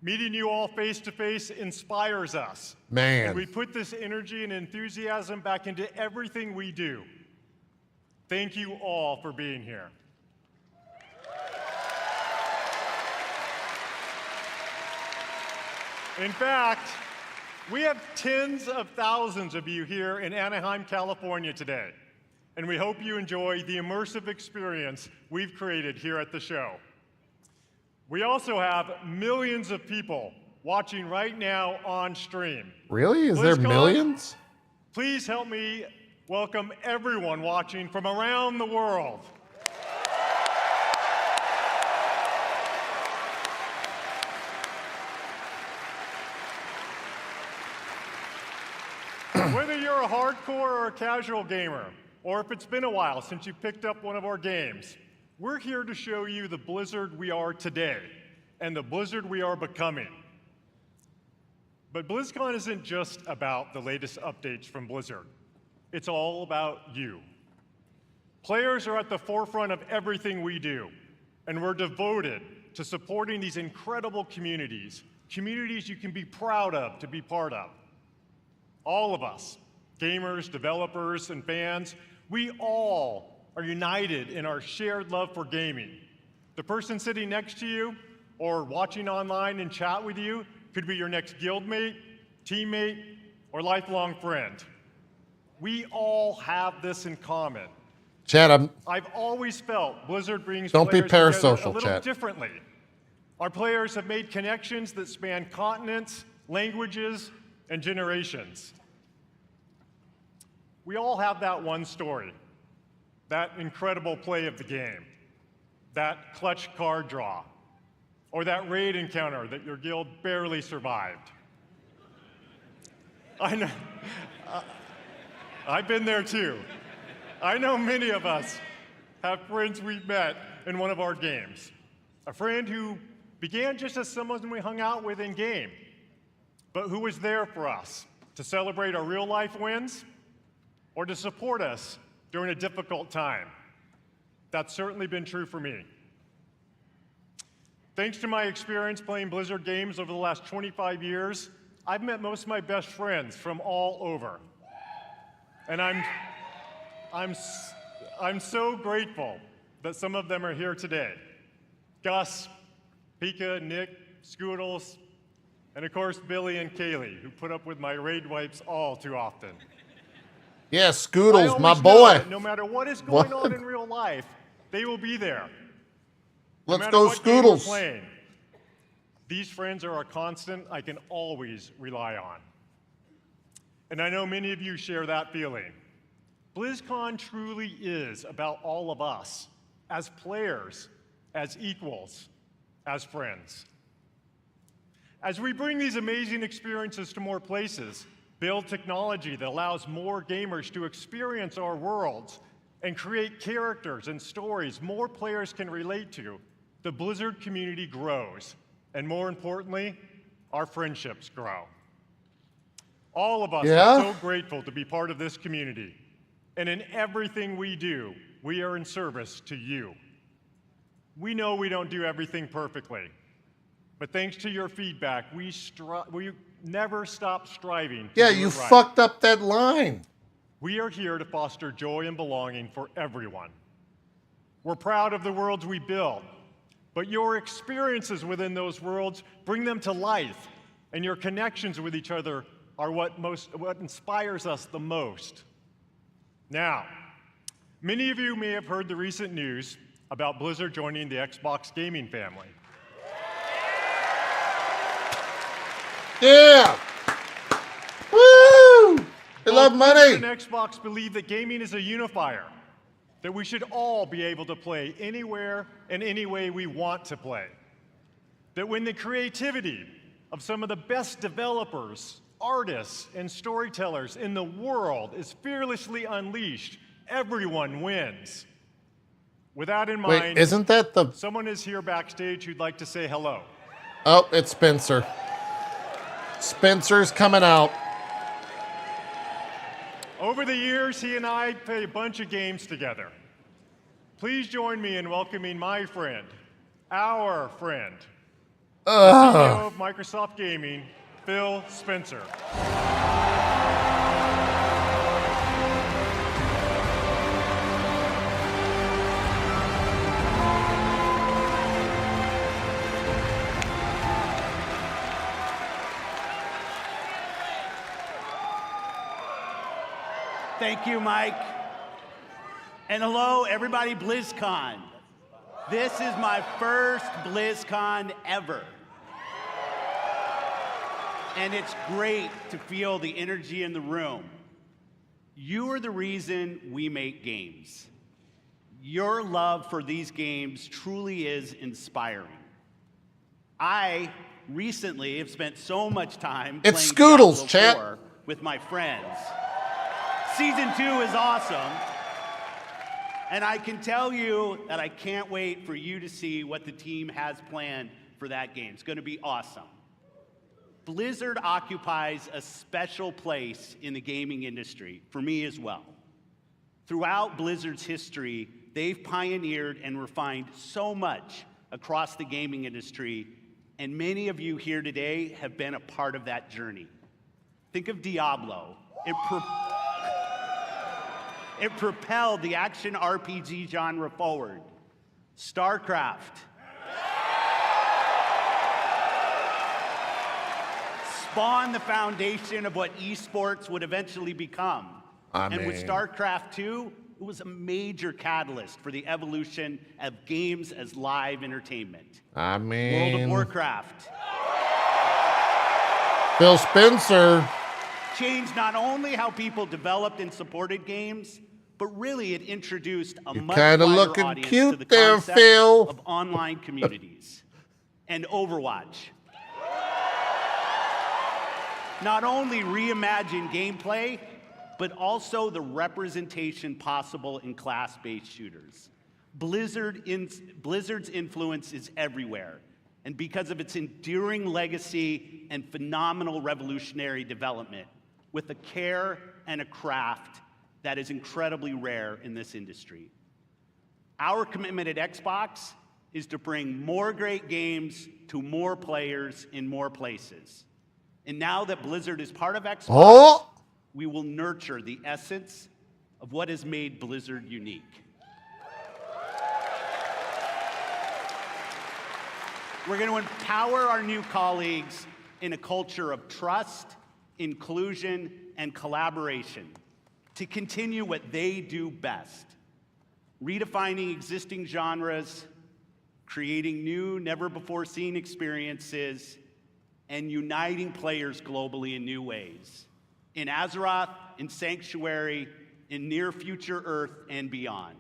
Meeting you all face to face inspires us. And we Man. put this energy and enthusiasm back into everything we do. Thank you all for being here. In fact, we have tens of thousands of you here in Anaheim, California today, and we hope you enjoy the immersive experience we've created here at the show. We also have millions of people watching right now on stream. Really? Is there BlizzCon, millions? Please help me welcome everyone watching from around the world. Whether you're a hardcore or a casual gamer, or if it's been a while since you picked up one of our games, we're here to show you the Blizzard we are today. and the Blizzard we are becoming. But BlizzCon isn't just about the latest updates from Blizzard. It's all about you. Players are at the forefront of everything we do, and we're devoted to supporting these incredible communities, communities you can be proud of to be part of. All of us, gamers, developers, and fans, we all are united in our shared love for gaming. The person sitting next to you or watching online and chat with you could be your next guildmate, teammate, or lifelong friend. We all have this in common. Chad, I've always felt Blizzard brings don't be players together parasocial, a little Chad. differently. Our players have made connections that span continents, languages, and generations. We all have that one story, that incredible play of the game, that clutch card draw, or that raid encounter that your guild barely survived. I know, I've been there too. I know many of us have friends we've met in one of our games. A friend who began just as someone we hung out with in game, but who was there for us to celebrate our real life wins or to support us during a difficult time. That's certainly been true for me. Thanks to my experience playing Blizzard games over the last 25 years, I've met most of my best friends from all over. And I'm so grateful that some of them are here today. Gus, Pika, Nick, Scoodles, and of course Billy and Kaylee, who put up with my raid wipes all too often. Yeah, I Scoodles, always my know boy. that no matter what is going What? on in real life, they will be there. No Let's matter go, what game we're Scoodles. playing. These friends are a constant I can always rely on. And I know many of you share that feeling. BlizzCon truly is about all of us, as players, as equals, as friends. As we bring these amazing experiences to more places, build technology that allows more gamers to experience our worlds, and create characters and stories more players can relate to, the Blizzard community grows. And more importantly, our friendships grow. All of us are so grateful to be part of this community. And in everything we do, we are in service to you. We know we don't do everything perfectly, but thanks to your feedback, we never stop striving to Yeah, do you it right. fucked up that line. We are here to foster joy and belonging for everyone. We're proud of the worlds we build, but your experiences within those worlds bring them to life, and your connections with each other are what inspires us the most. Now, many of you may have heard the recent news about Blizzard joining the Xbox gaming family. Yeah. Woo! They love money. Blizzard and Xbox believe that gaming is a unifier, that we should all be able to play anywhere and any way we want to play. That when the creativity of some of the best developers, artists, and storytellers in the world is fearlessly unleashed, everyone wins. With that in mind, Wait, isn't that the... someone is here backstage who'd like to say hello. Oh, it's Spencer. Spencer's coming out. Over the years, he and I played a bunch of games together. Please join me in welcoming my friend, our friend, the CEO of Microsoft Gaming, Phil Spencer. Thank you, Mike. And hello, everybody, BlizzCon. This is my first BlizzCon ever. And it's great to feel the energy in the room. You are the reason we make games. Your love for these games truly is inspiring. I recently have spent so much time It's playing Scoodles, Diablo chat. 4 with my friends. Season 2 is awesome. And I can tell you that I can't wait for you to see what the team has planned for that game. It's going to be awesome. Blizzard occupies a special place in the gaming industry, for me as well. Throughout Blizzard's history, they've pioneered and refined so much across the gaming industry, and many of you here today have been a part of that journey. Think of Diablo. It propelled the action RPG genre forward. StarCraft spawned the foundation of what esports would eventually become. And with StarCraft 2, it was a major catalyst for the evolution of games as live entertainment. World of Warcraft Phil Spencer changed not only how people developed and supported games, but really it introduced a much kinda wider looking audience cute to the there, concept Phil. of online communities. And Overwatch not only reimagined gameplay, but also the representation possible in class-based shooters. Blizzard's influence is everywhere, and because of its enduring legacy and phenomenal revolutionary development, with a care and a craft that is incredibly rare in this industry. Our commitment at Xbox is to bring more great games to more players in more places. And now that Blizzard is part of Xbox, we will nurture the essence of what has made Blizzard unique. We're going to empower our new colleagues in a culture of trust, inclusion, and collaboration to continue what they do best, redefining existing genres, creating new, never-before-seen experiences, and uniting players globally in new ways, in Azeroth, in Sanctuary, in near-future Earth, and beyond.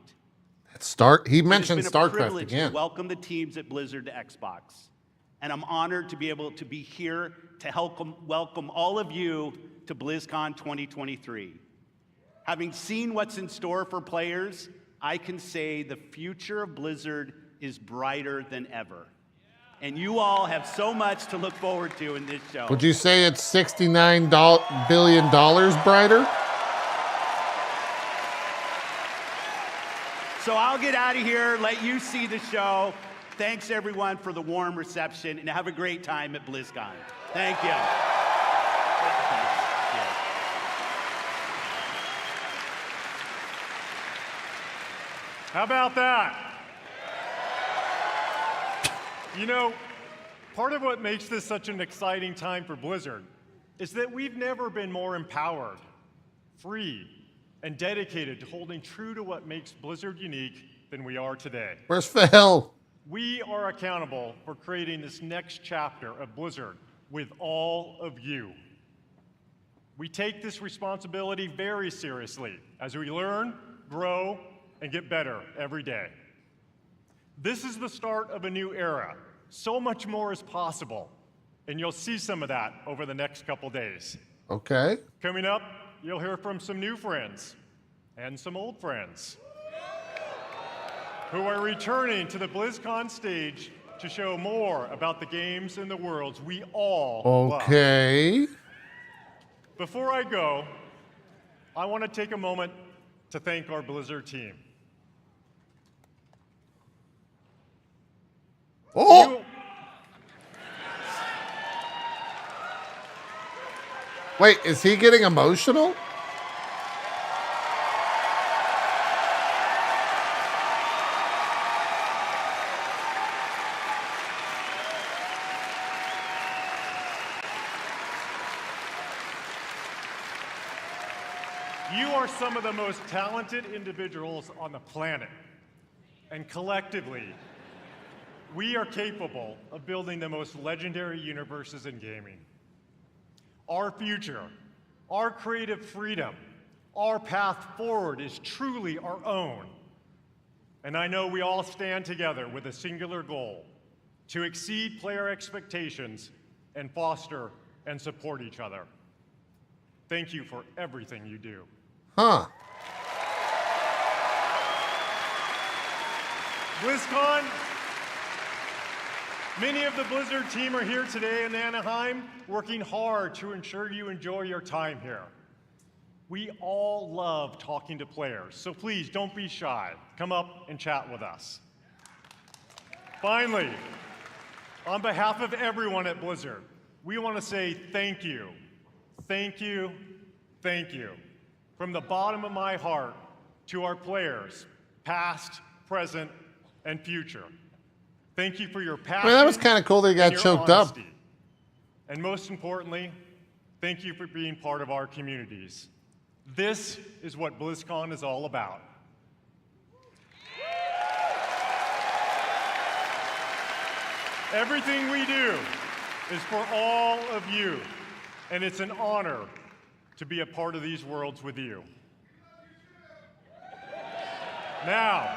He mentioned It's been a StarCraft privilege again. to welcome the teams at Blizzard to Xbox, and I'm honored to be able to be here to help welcome all of you to BlizzCon 2023. Having seen what's in store for players, I can say the future of Blizzard is brighter than ever. And you all have so much to look forward to in this show. Would you say it's $69 billion brighter? So I'll get out of here, let you see the show. Thanks everyone for the warm reception, and have a great time at BlizzCon. Thank you. How about that? You know, part of what makes this such an exciting time for Blizzard is that we've never been more empowered, free, and dedicated to holding true to what makes Blizzard unique than we are today. Where's Phil? We are accountable for creating this next chapter of Blizzard with all of you. We take this responsibility very seriously as we learn, grow, and get better every day. This is the start of a new era. So much more is possible, and you'll see some of that over the next couple days. Okay. Coming up, you'll hear from some new friends and some old friends who are returning to the BlizzCon stage to show more about the games and the worlds we all love. Okay. Before I go, I want to take a moment to thank our Blizzard team. Oh! Wait, is he getting emotional? You are some of the most talented individuals on the planet, and collectively, we are capable of building the most legendary universes in gaming. Our future, our creative freedom, our path forward is truly our own. And I know we all stand together with a singular goal: to exceed player expectations and foster and support each other. Thank you for everything you do. Huh. Many of the Blizzard team are here today in Anaheim, working hard to ensure you enjoy your time here. We all love talking to players, so please don't be shy. Come up and chat with us. Finally, on behalf of everyone at Blizzard, we want to say thank you, thank you, thank you, from the bottom of my heart to our players, past, present, and future. Thank you for your passion. I mean, that was kind of cool that he got and your choked honesty. up. And most importantly, thank you for being part of our communities. This is what BlizzCon is all about. Everything we do is for all of you, and it's an honor to be a part of these worlds with you. Now,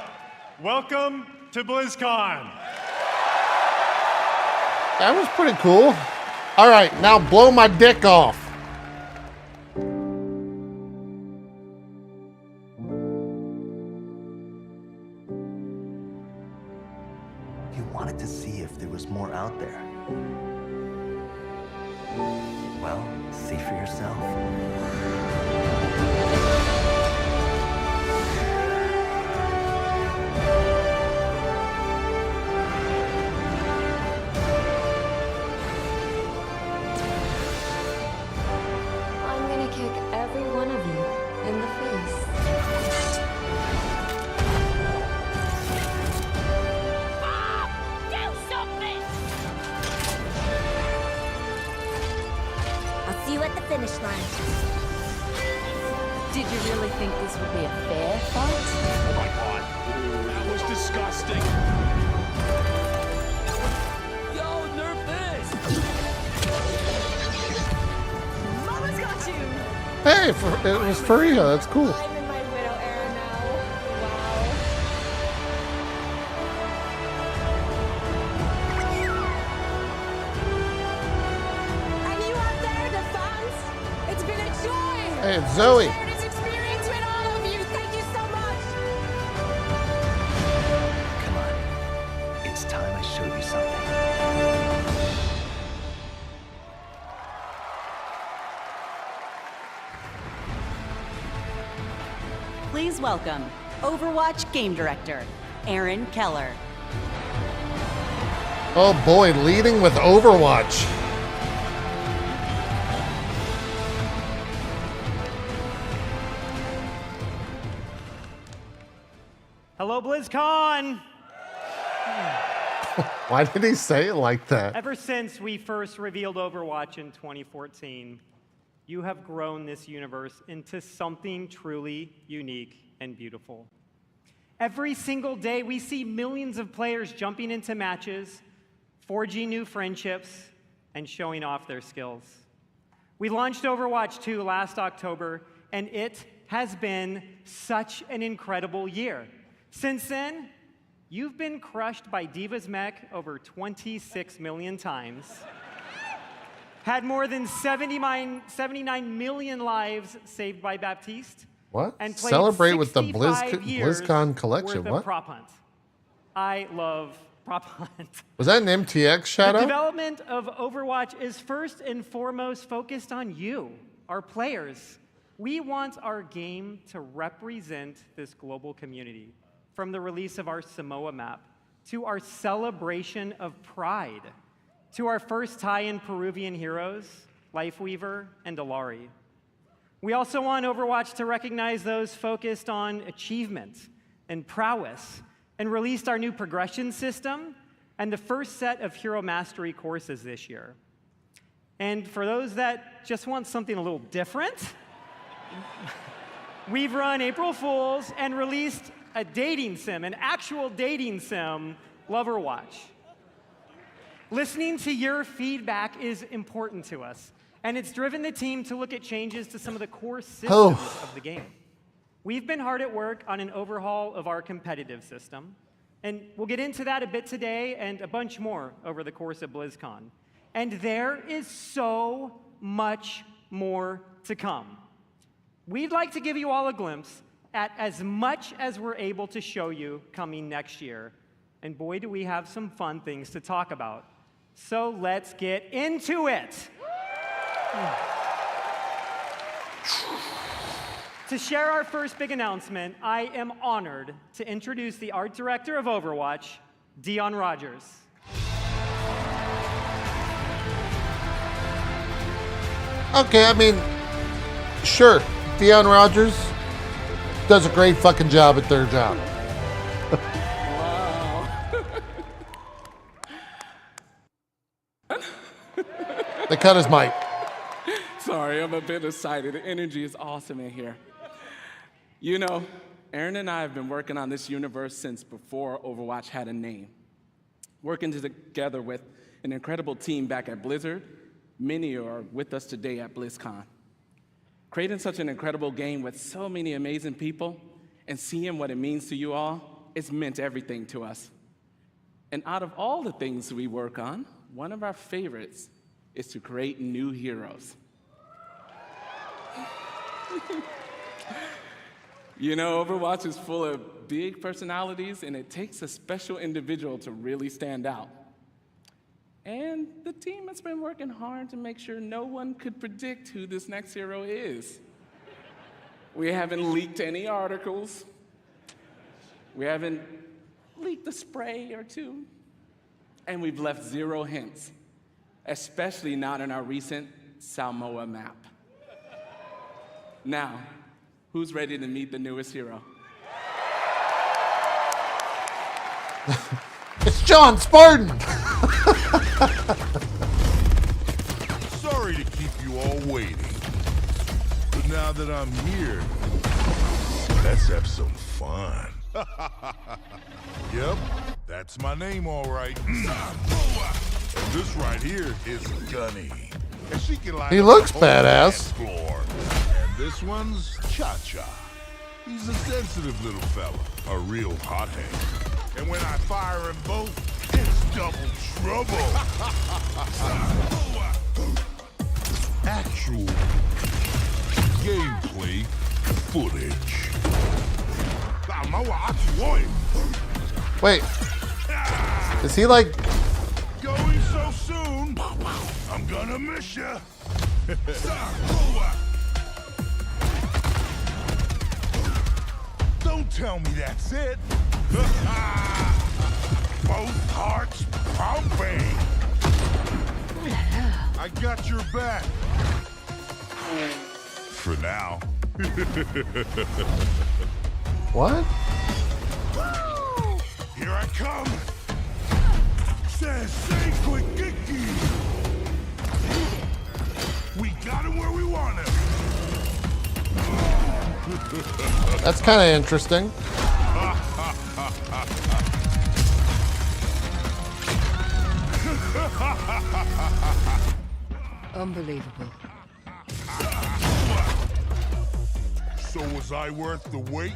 welcome to BlizzCon. That was pretty cool. All right, now blow my dick off. You wanted to see if there was more out there. Well, see for yourself. I'm gonna kick every one of you in the face. Bob, do something! I'll see you at the finish line. Did you really think this would be a fair fight? Oh my god. That was disgusting. Yo, nerf this! Mama's got you! Hey, it was Faria. That's cool. I'm in my widow era now. Wow. And you out there, the fans, it's been a joy. Hey, it's Zoe. Share this experience with all of you. Thank you so much. Come on. It's time I showed you something. Please welcome Overwatch Game Director, Aaron Keller. Oh boy, leading with Overwatch. Hello, BlizzCon! Why did he say it like that? Ever since we first revealed Overwatch in 2014, you have grown this universe into something truly unique and beautiful. Every single day, we see millions of players jumping into matches, forging new friendships, and showing off their skills. We launched Overwatch 2 last October, and it has been such an incredible year. Since then, you've been crushed by Diva's mech over 26 million times, had more than 79 million lives saved by Baptiste, What? and played Celebrate with the 65 years BlizzCon collection. worth of What? prop hunt. I love prop hunt. Was that an MTX The shout out? development of Overwatch is first and foremost focused on you, our players. We want our game to represent this global community, from the release of our Samoa map, to our celebration of Pride, to our first tie-in Peruvian heroes, Lifeweaver and Alari. We also want Overwatch to recognize those focused on achievement and prowess, and released our new progression system and the first set of Hero Mastery courses this year. And for those that just want something a little different, we've run April Fools and released a dating sim, an actual dating sim, Loverwatch. Listening to your feedback is important to us, and it's driven the team to look at changes to some of the core systems of the game. We've been hard at work on an overhaul of our competitive system, and we'll get into that a bit today and a bunch more over the course of BlizzCon. And there is so much more to come. We'd like to give you all a glimpse at as much as we're able to show you coming next year. And boy, do we have some fun things to talk about. So let's get into it. To share our first big announcement, I am honored to introduce the art director of Overwatch, Dion Rogers. Okay, I mean, sure, Dion Rogers does a great fucking job at their job. They cut his mic. Sorry, I'm a bit excited. The energy is awesome in here. You know, Aaron and I have been working on this universe since before Overwatch had a name. Working together with an incredible team back at Blizzard. Many are with us today at BlizzCon. Creating such an incredible game with so many amazing people and seeing what it means to you all, it's meant everything to us. And out of all the things we work on, one of our favorites is to create new heroes. You know, Overwatch is full of big personalities, and it takes a special individual to really stand out. And the team has been working hard to make sure no one could predict who this next hero is. We haven't leaked any articles. We haven't leaked a spray or two. And we've left 0 hints, especially not in our recent Samoa map. Now, who's ready to meet the newest hero? It's John Spartan. Sorry to keep you all waiting, but now that I'm here, let's have some fun. Yep, that's my name, all right. And this right here is Gunny. And she can light He up looks the whole badass. dance floor. And this one's Cha-Cha. He's a sensitive little fella, a real hothead. And when I fire them both, it's double trouble. Actual gameplay footage. Wait, is he like? Going so soon, I'm gonna miss ya. Don't tell me that's it. Both hearts pumping. I got your back. For now. What? Here I come. Sensei Quickiki. We got him where we want him. That's kind of interesting. Unbelievable. So was I worth the wait?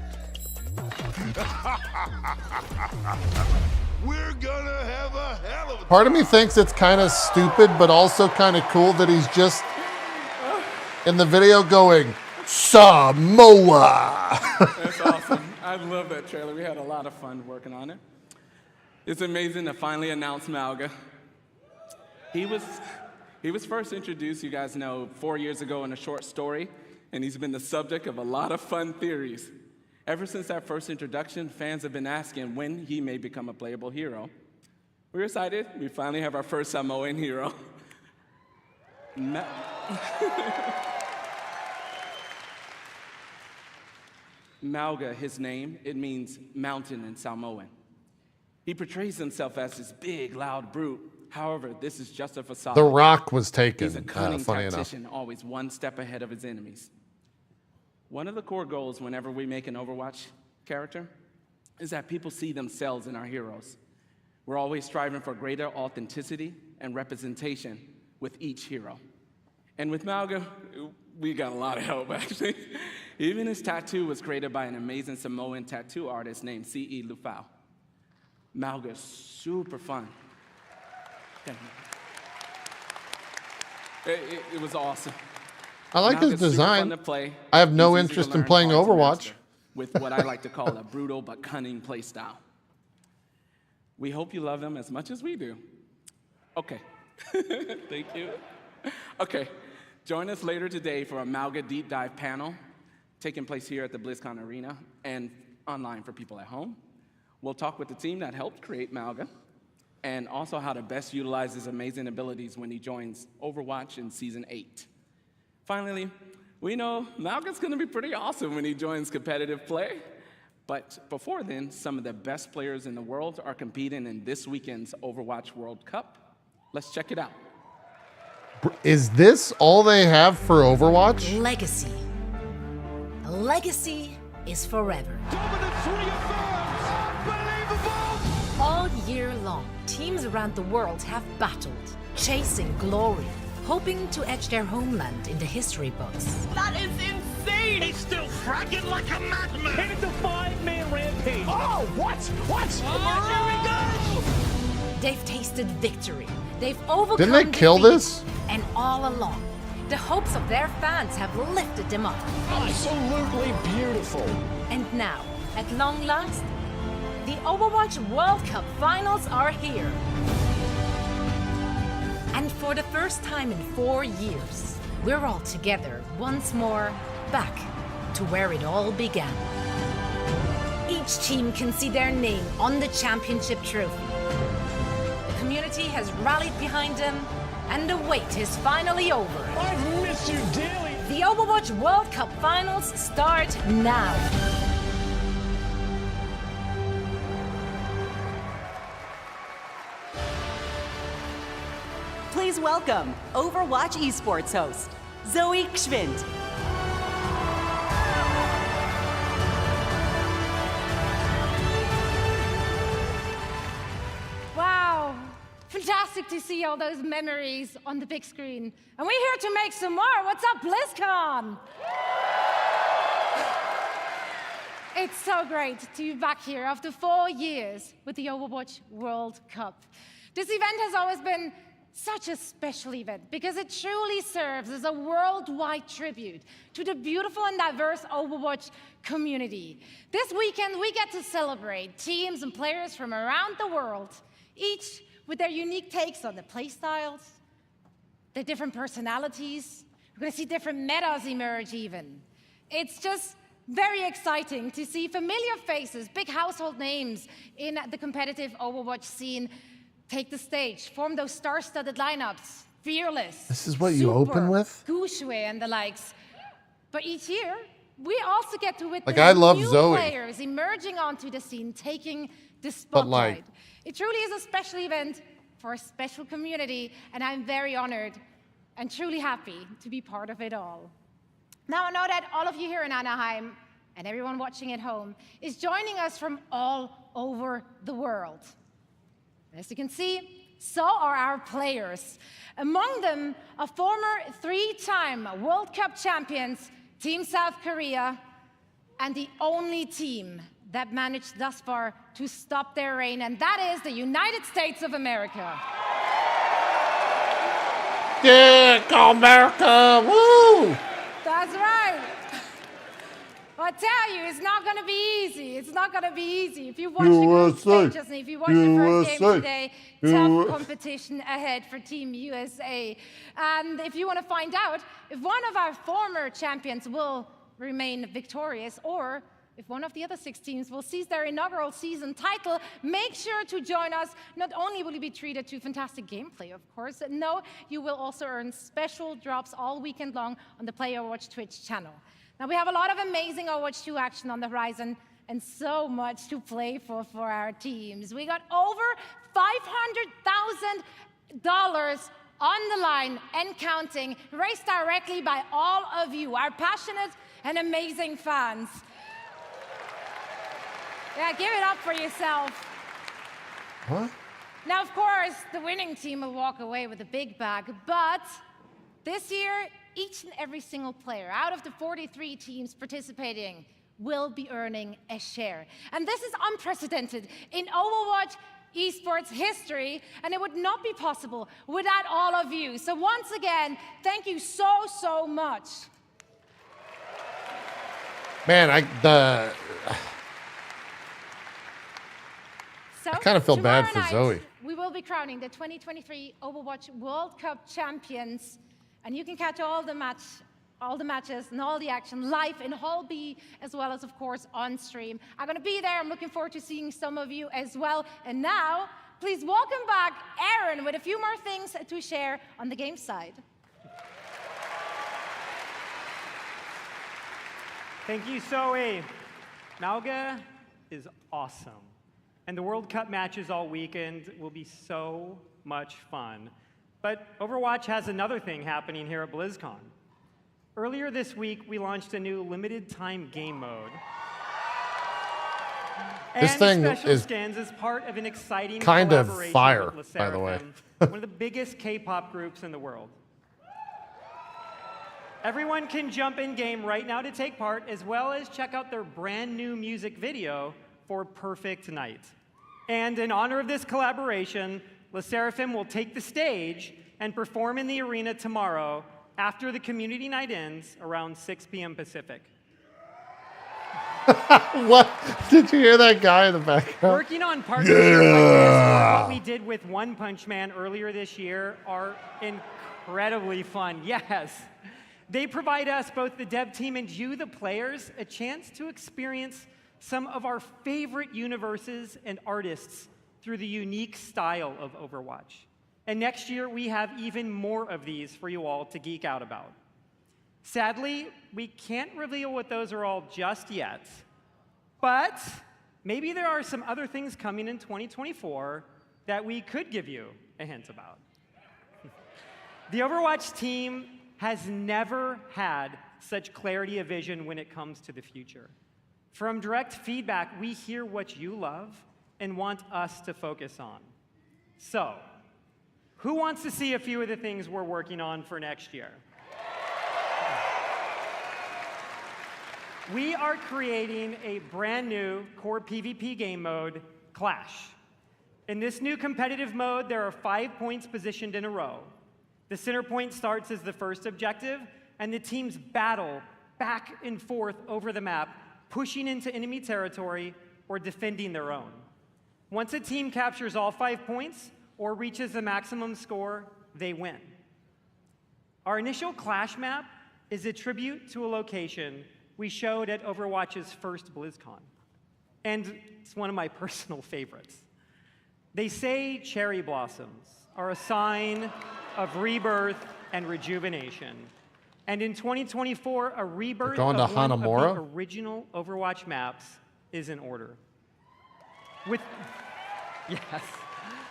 We're gonna have a hell of a Part of me thinks it's kind of stupid, but also kind of cool that he's just in the video going, Samoa. That's awesome. I love that trailer. We had a lot of fun working on it. It's amazing to finally announce Mauga. He was first introduced, you guys know, 4 years ago in a short story, and he's been the subject of a lot of fun theories. Ever since that first introduction, fans have been asking when he may become a playable hero. We're excited. We finally have our first Samoan hero. Mauga, his name, it means mountain in Samoan. He portrays himself as this big, loud brute. However, this is just a facade. The Rock was taken. He's a cunning Funny tactician, enough. always one step ahead of his enemies. One of the core goals whenever we make an Overwatch character is that people see themselves in our heroes. We're always striving for greater authenticity and representation with each hero. And with Mauga, we got a lot of help, actually. Even his tattoo was created by an amazing Samoan tattoo artist named C.E. Lufau. Mauga's super fun. It was awesome. I like his Mauga's super design. fun to play. I have no He's easy to interest in learn, playing hard to Overwatch. master, with what I like to call a brutal but cunning play style. We hope you love them as much as we do. Okay. Thank you. Okay. Join us later today for a Mauga Deep Dive panel taking place here at the BlizzCon Arena and online for people at home. We'll talk with the team that helped create Mauga and also how to best utilize his amazing abilities when he joins Overwatch in Season 8. Finally, we know Mauga's going to be pretty awesome when he joins competitive play. But before then, some of the best players in the world are competing in this weekend's Overwatch World Cup. Let's check it out. Is this all they have for Overwatch? Legacy. A legacy is forever. Dominance reaffirms! Unbelievable! All year long, teams around the world have battled, chasing glory, hoping to etch their homeland in the history books. That is insane! He's still fragging like a madman! And it's a 5-man rampage! Oh, what? What? Oh, here we go! They've tasted victory. They've overcome Didn't they kill defeat, this? And all along, the hopes of their fans have lifted them up. Absolutely beautiful! And now, at long last, the Overwatch World Cup finals are here. And for the first time in 4 years, we're all together once more, back to where it all began. Each team can see their name on the championship trophy. The community has rallied behind them, and the wait is finally over. I've missed you dearly! The Overwatch World Cup finals start now. Please welcome Overwatch esports host, Zoe Gschwind. Wow, fantastic to see all those memories on the big screen. And we're here to make some more. What's up, BlizzCon? It's so great to be back here after 4 years with the Overwatch World Cup. This event has always been such a special event because it truly serves as a worldwide tribute to the beautiful and diverse Overwatch community. This weekend, we get to celebrate teams and players from around the world, each with their unique takes on the playstyles, their different personalities. We're going to see different metas emerge even. It's just very exciting to see familiar faces, big household names in the competitive Overwatch scene take the stage, form those star-studded lineups, Fearless. This is what you open with? Gushue and the likes. But each year, we also get to witness I love new Zoe. players emerging onto the scene, taking the But, spotlight. It truly is a special event for a special community, and I'm very honored and truly happy to be part of it all. Now, I know that all of you here in Anaheim and everyone watching at home is joining us from all over the world. As you can see, so are our players. Among them, a former 3-time World Cup champions, Team South Korea, and the only team that managed thus far to stop their reign, and that is the United States of America. Yeah, go America! Woo! That's right. Well, I tell you, it's not going to be easy. It's not going to be easy. If you watch the group stages and if you watch the first game today, tough competition ahead for Team USA. And if you want to find out if one of our former champions will remain victorious or if one of the other 6 teams will seize their inaugural season title, make sure to join us. Not only will you be treated to fantastic gameplay, of course, no, you will also earn special drops all weekend long on the Play Overwatch Twitch channel. Now, we have a lot of amazing Overwatch 2 action on the horizon and so much to play for our teams. We got over $500,000 on the line and counting, raised directly by all of you, our passionate and amazing fans. Yeah, give it up for yourself. Huh? Now, of course, the winning team will walk away with a big bag, but this year, each and every single player out of the 43 teams participating will be earning a share. And this is unprecedented in Overwatch esports history, and it would not be possible without all of you. So once again, thank you so much. Man, So, I kind of feel bad for tomorrow Zoe. night, we will be crowning the 2023 Overwatch World Cup champions, and you can catch all the matches and all the action live in Hall B, as well as, of course, on stream. I'm going to be there. I'm looking forward to seeing some of you as well. And now, please welcome back Aaron with a few more things to share on the game side. Thank you, Zoe. Mauga is awesome. And the World Cup matches all weekend will be so much fun. But Overwatch has another thing happening here at BlizzCon. Earlier this week, we launched a new limited time game mode. This and thing special is skins as part of an exciting kind of collaboration fire, with by the way. one of the biggest K-pop groups in the world. Everyone can jump in game right now to take part, as well as check out their brand new music video for Perfect Night. And in honor of this collaboration, LeSseraphim will take the stage and perform in the arena tomorrow after the community night ends around 6 p.m. Pacific. What? Did you hear that guy in the background? Working on partnerships like this, or what we did with One Punch Man earlier this year, are incredibly fun. Yes. They provide us, both the dev team and you, the players, a chance to experience some of our favorite universes and artists through the unique style of Overwatch. And next year, we have even more of these for you all to geek out about. Sadly, we can't reveal what those are all just yet, but maybe there are some other things coming in 2024 that we could give you a hint about. The Overwatch team has never had such clarity of vision when it comes to the future. From direct feedback, we hear what you love and want us to focus on. So, who wants to see a few of the things we're working on for next year? We are creating a brand new core PvP game mode, Clash. In this new competitive mode, there are 5 points positioned in a row. The center point starts as the first objective, and the teams battle back and forth over the map, pushing into enemy territory or defending their own. Once a team captures all 5 points or reaches the maximum score, they win. Our initial Clash map is a tribute to a location we showed at Overwatch's first BlizzCon. And it's one of my personal favorites. They say cherry blossoms are a sign of rebirth and rejuvenation. And in 2024, a rebirth of one of the original Overwatch maps is in order. Yes.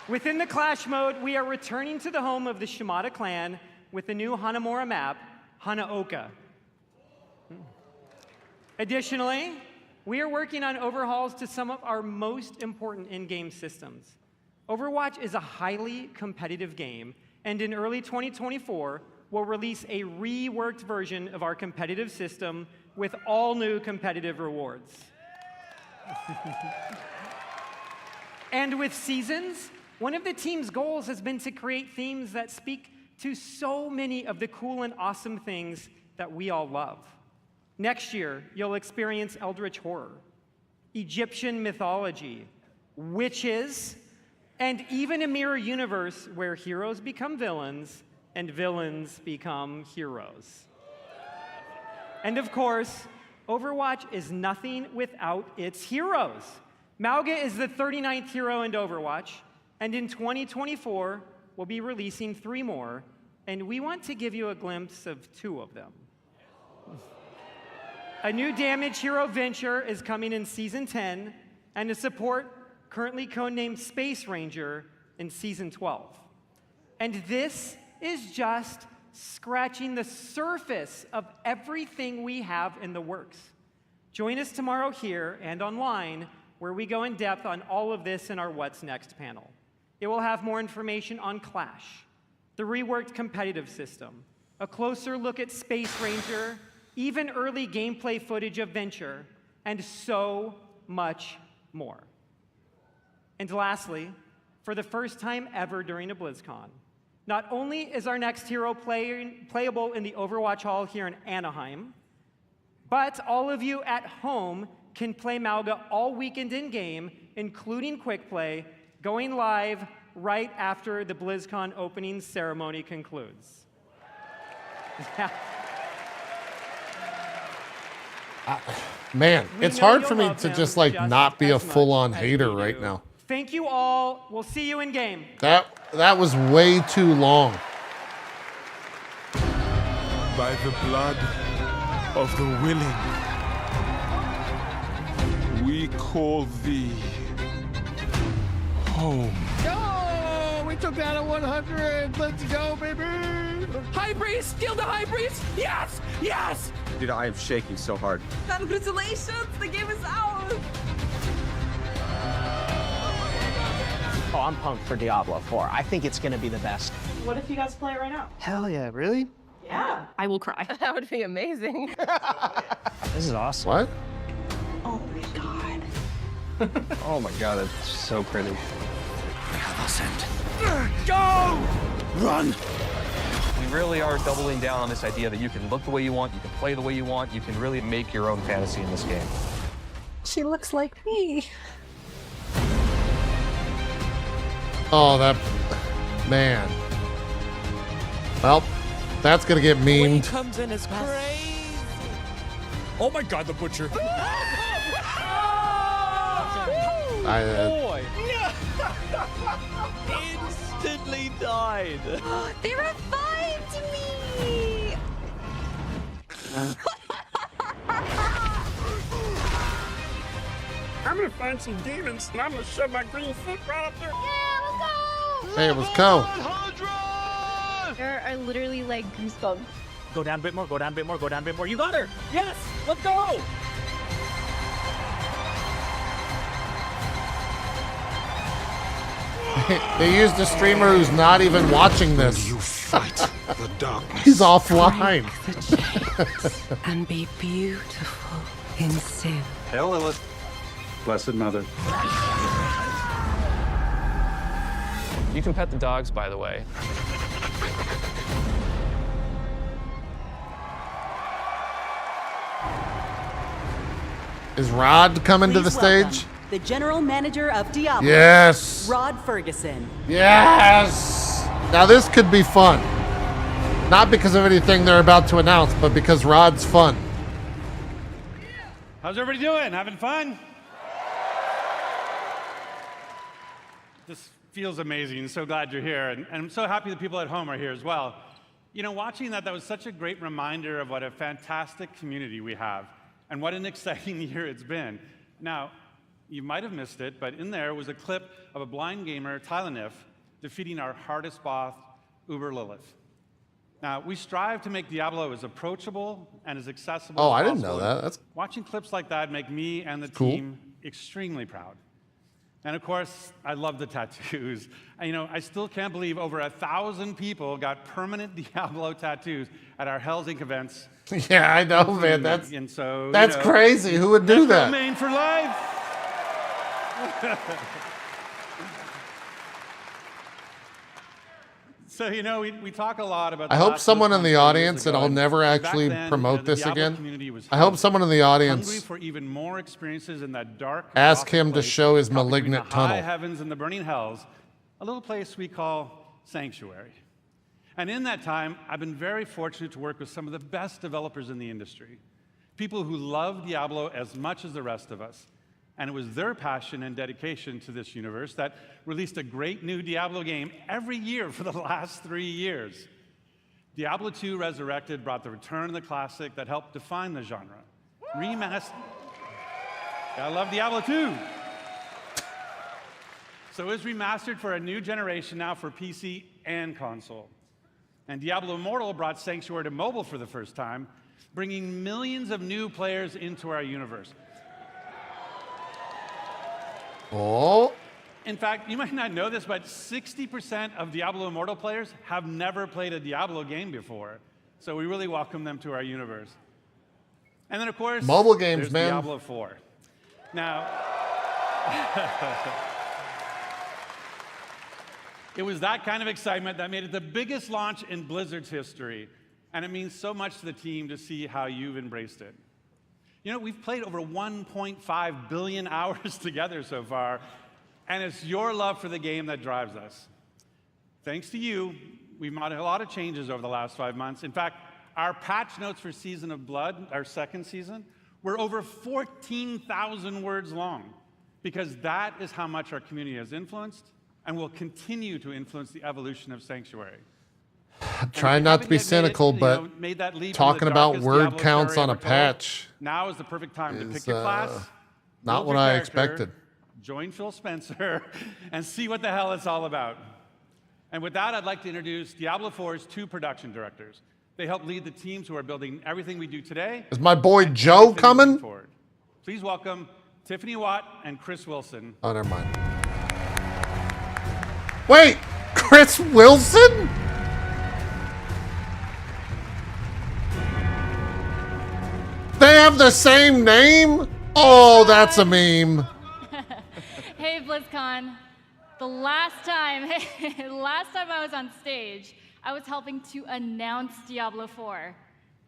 Within the Clash mode, we are returning to the home of the Shimada clan with the new Hanamura map, Hanaoka. Additionally, we are working on overhauls to some of our most important in-game systems. Overwatch is a highly competitive game, and in early 2024, we'll release a reworked version of our competitive system with all new competitive rewards. And with Seasons, one of the team's goals has been to create themes that speak to so many of the cool and awesome things that we all love. Next year, you'll experience Eldritch Horror, Egyptian mythology, witches, and even a mirror universe where heroes become villains and villains become heroes. And of course, Overwatch is nothing without its heroes. Mauga is the 39th hero in Overwatch, and in 2024, we'll be releasing 3 more, and we want to give you a glimpse of 2 of them. A new damage hero, Venture, is coming in Season 10, and a support currently codenamed Space Ranger in Season 12. And this is just scratching the surface of everything we have in the works. Join us tomorrow here and online, where we go in depth on all of this in our What's Next panel. It will have more information on Clash, the reworked competitive system, a closer look at Space Ranger, even early gameplay footage of Venture, and so much more. And lastly, for the first time ever during a BlizzCon, not only is our next hero playable in the Overwatch Hall here in Anaheim, but all of you at home can play Mauga all weekend in-game including quick play, going live right after the BlizzCon opening ceremony concludes. Man, We it's know hard you'll for me love to him just like just not be a as much full-on as hater we right do. now. Thank you all. We'll see you in game. That was way too long. By the blood of the willing, we call thee home. Go! We took that at 100. Let's go, baby. High Priest! Steal the High Priest! Yes! Yes! Dude, I am shaking so hard. Congratulations! The game is out! Oh, I'm pumped for Diablo 4. I think it's gonna be the best. What if you guys play it right now? Hell yeah, really? Yeah. I will cry. That would be amazing. This is awesome. What? Oh my god. Oh my god, that's so pretty. Go! Run! We really are doubling down on this idea that you can look the way you want, you can play the way you want, you can really make your own fantasy in this game. She looks like me. Oh, that man. Well, that's gonna get memed. Comes in as crazy. Oh my god, the butcher. Boy. Instantly died. They revived me! I'm gonna find some demons and I'm gonna shove my green foot right up there. Hey, let's go. There are literally like goosebumps. Go down a bit more, go down a bit more, go down a bit more. You got her! Yes! Let's go! They used a streamer who's not even watching this. You fight the darkness. He's offline. And be beautiful in sin. Hail Lilith. Blessed Mother. You can pet the dogs, by the way. Is Rod coming to the Please welcome stage? the general manager of Diablo. Yes. Rod Ferguson. Yes. Now this could be fun. Not because of anything they're about to announce, but because Rod's fun. How's everybody doing? Having fun? This feels amazing. So glad you're here. And I'm so happy the people at home are here as well. You know, watching that was such a great reminder of what a fantastic community we have and what an exciting year it's been. Now, you might have missed it, but in there was a clip of a blind gamer, Tylanif, defeating our hardest boss, Uber Lilith. Now, we strive to make Diablo as approachable and as accessible as Oh, I possible. didn't know that. That's Watching clips like that make me and the cool. team extremely proud. And of course, I love the tattoos. You know, I still can't believe over 1,000 people got permanent Diablo tattoos at our Hell's Inc. events. Yeah, I know, man. That's And so, that's you know, crazy. Who would do that? Main for life. So, you know, we talk a lot about. I the hope last someone in BlizzCon the 2 years audience, and ago, I'll never back actually then, promote the this Diablo again. community was I hope hungry. someone in the Hungry audience for even more experiences in that dark. ask awful him to place show his caught between malignant the high tunnel. heavens and the burning hells, a little place we call Sanctuary. And in that time, I've been very fortunate to work with some of the best developers in the industry, people who love Diablo as much as the rest of us. And it was their passion and dedication to this universe that released a great new Diablo game every year for the last 3 years. Diablo 2 Resurrected brought the return of the classic that helped define the genre. Remastered. I love Diablo 2. So it was remastered for a new generation now for PC and console. And Diablo Immortal brought Sanctuary to mobile for the first time, bringing millions of new players into our universe. Oh. In fact, you might not know this, but 60% of Diablo Immortal players have never played a Diablo game before. So we really welcome them to our universe. And then, of course, Mobile games, there's man. Diablo 4. Now, it was that kind of excitement that made it the biggest launch in Blizzard's history. And it means so much to the team to see how you've embraced it. You know, we've played over 1.5 billion hours together so far, and it's your love for the game that drives us. Thanks to you, we've made a lot of changes over the last 5 months. In fact, our patch notes for Season of Blood, our second season, were over 14,000 words long, because that is how much our community has influenced and will continue to influence the evolution of Sanctuary. I'm trying not to be cynical, but talking about word counts on a patch now is the perfect time to pick your class, not build what your I character, expected. join Phil Spencer, and see what the hell it's all about. And with that, I'd like to introduce Diablo 4's 2 production directors. They help lead the teams who are building everything we do today. Is my boy Joe coming? Forward. Please welcome Tiffany Watt and Chris Wilson. Oh, never mind. Wait, Chris Wilson? They have the same name? Oh, that's a meme. Hey, BlizzCon. The last time I was on stage, I was helping to announce Diablo 4.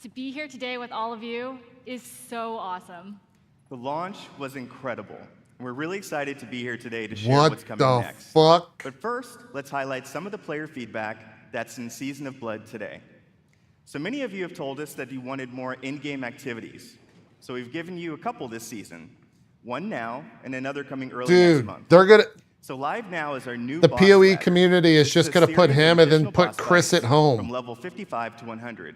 To be here today with all of you is so awesome. The launch was incredible. We're really excited to be here today to share what's coming What next. the fuck? But first, let's highlight some of the player feedback that's in Season of Blood today. So many of you have told us that you wanted more in-game activities. So we've given you a couple this season. One now, and another coming early next month. Dude, they're gonna... So live now is our new The boss PoE ladder. community is just It's a gonna put series of him and then additional put boss Chris fights at home. From level 55 to 100.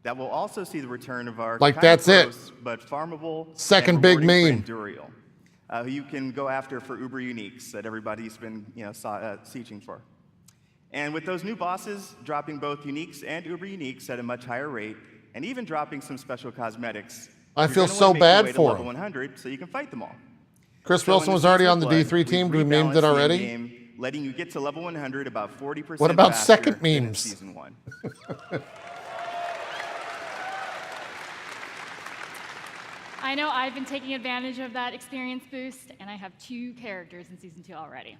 That will also see the return of our Like, kind of that's it. gross but farmable Second and big rewarding meme. friend Duriel, who you can go after for Uber Uniques that everybody's been sieging for. And with those new bosses dropping both Uniques and Uber Uniques at a much higher rate, and even dropping some special cosmetics, I you're feel gonna so wanna make your bad way to for level him. 100 so you can fight them all. Chris So in Wilson the was already Season on of the Blood, D3 team. we've Do we memed rebalanced it the already? in-game, letting you get to level 100 about 40% What about faster second than in memes? Season 1. I know I've been taking advantage of that experience boost, and I have 2 characters in Season 2 already.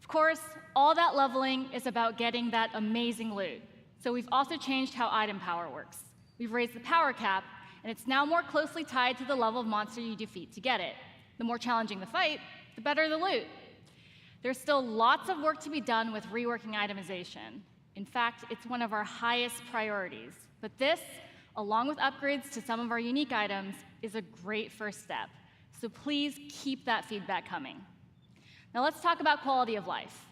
Of course, all that leveling is about getting that amazing loot. So we've also changed how item power works. We've raised the power cap, and it's now more closely tied to the level of monster you defeat to get it. The more challenging the fight, the better the loot. There's still lots of work to be done with reworking itemization. In fact, it's one of our highest priorities. But this, along with upgrades to some of our unique items, is a great first step. So please keep that feedback coming. Now let's talk about quality of life.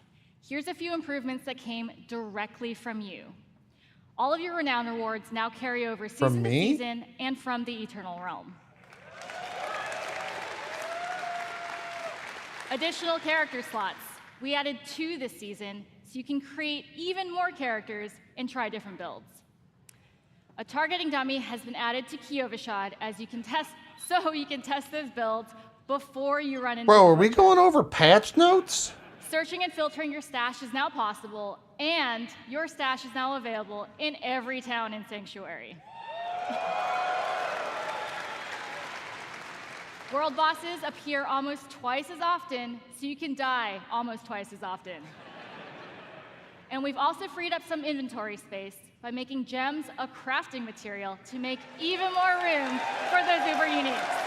Here's a few improvements that came directly from you. All of your renown rewards now carry over season to season and from the Eternal Realm. Additional character slots. We added 2 this season, so you can create even more characters and try different builds. A targeting dummy has been added to Kiovishad as you can test those builds before you run into Bro, are we going over patch notes? Searching and filtering your stash is now possible, and your stash is now available in every town in Sanctuary. World bosses appear almost twice as often, so you can die almost twice as often. And we've also freed up some inventory space by making gems a crafting material to make even more room for those Uber Uniques.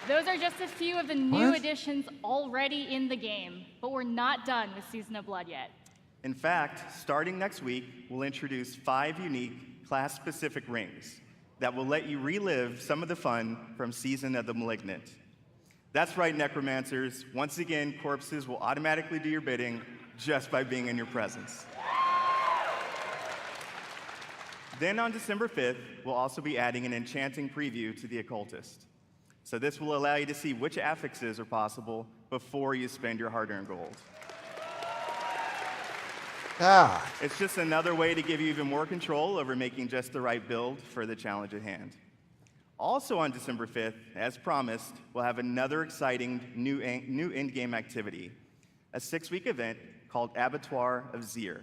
Those are just a few of the new additions already in the game, but we're not done with Season of Blood yet. In fact, starting next week, we'll introduce 5 unique class-specific rings that will let you relive some of the fun from Season of the Malignant. That's right, Necromancers. Once again, corpses will automatically do your bidding just by being in your presence. Then on December 5th, we'll also be adding an enchanting preview to the Occultist. So this will allow you to see which affixes are possible before you spend your hard-earned gold. It's just another way to give you even more control over making just the right build for the challenge at hand. Also on December 5th, as promised, we'll have another exciting new in-game activity, a 6-week event called Abattoir of Zir.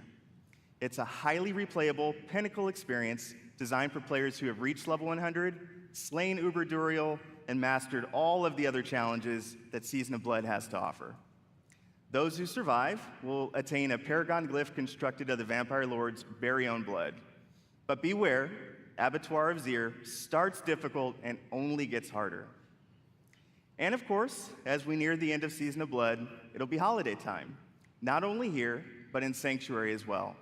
It's a highly replayable pinnacle experience designed for players who have reached level 100, slain Uber Duriel, and mastered all of the other challenges that Season of Blood has to offer. Those who survive will attain a paragon glyph constructed of the Vampire Lord's very own blood. But beware, Abattoir of Zir, starts difficult and only gets harder. And of course, as we near the end of Season of Blood, it'll be holiday time, not only here, but in Sanctuary as well.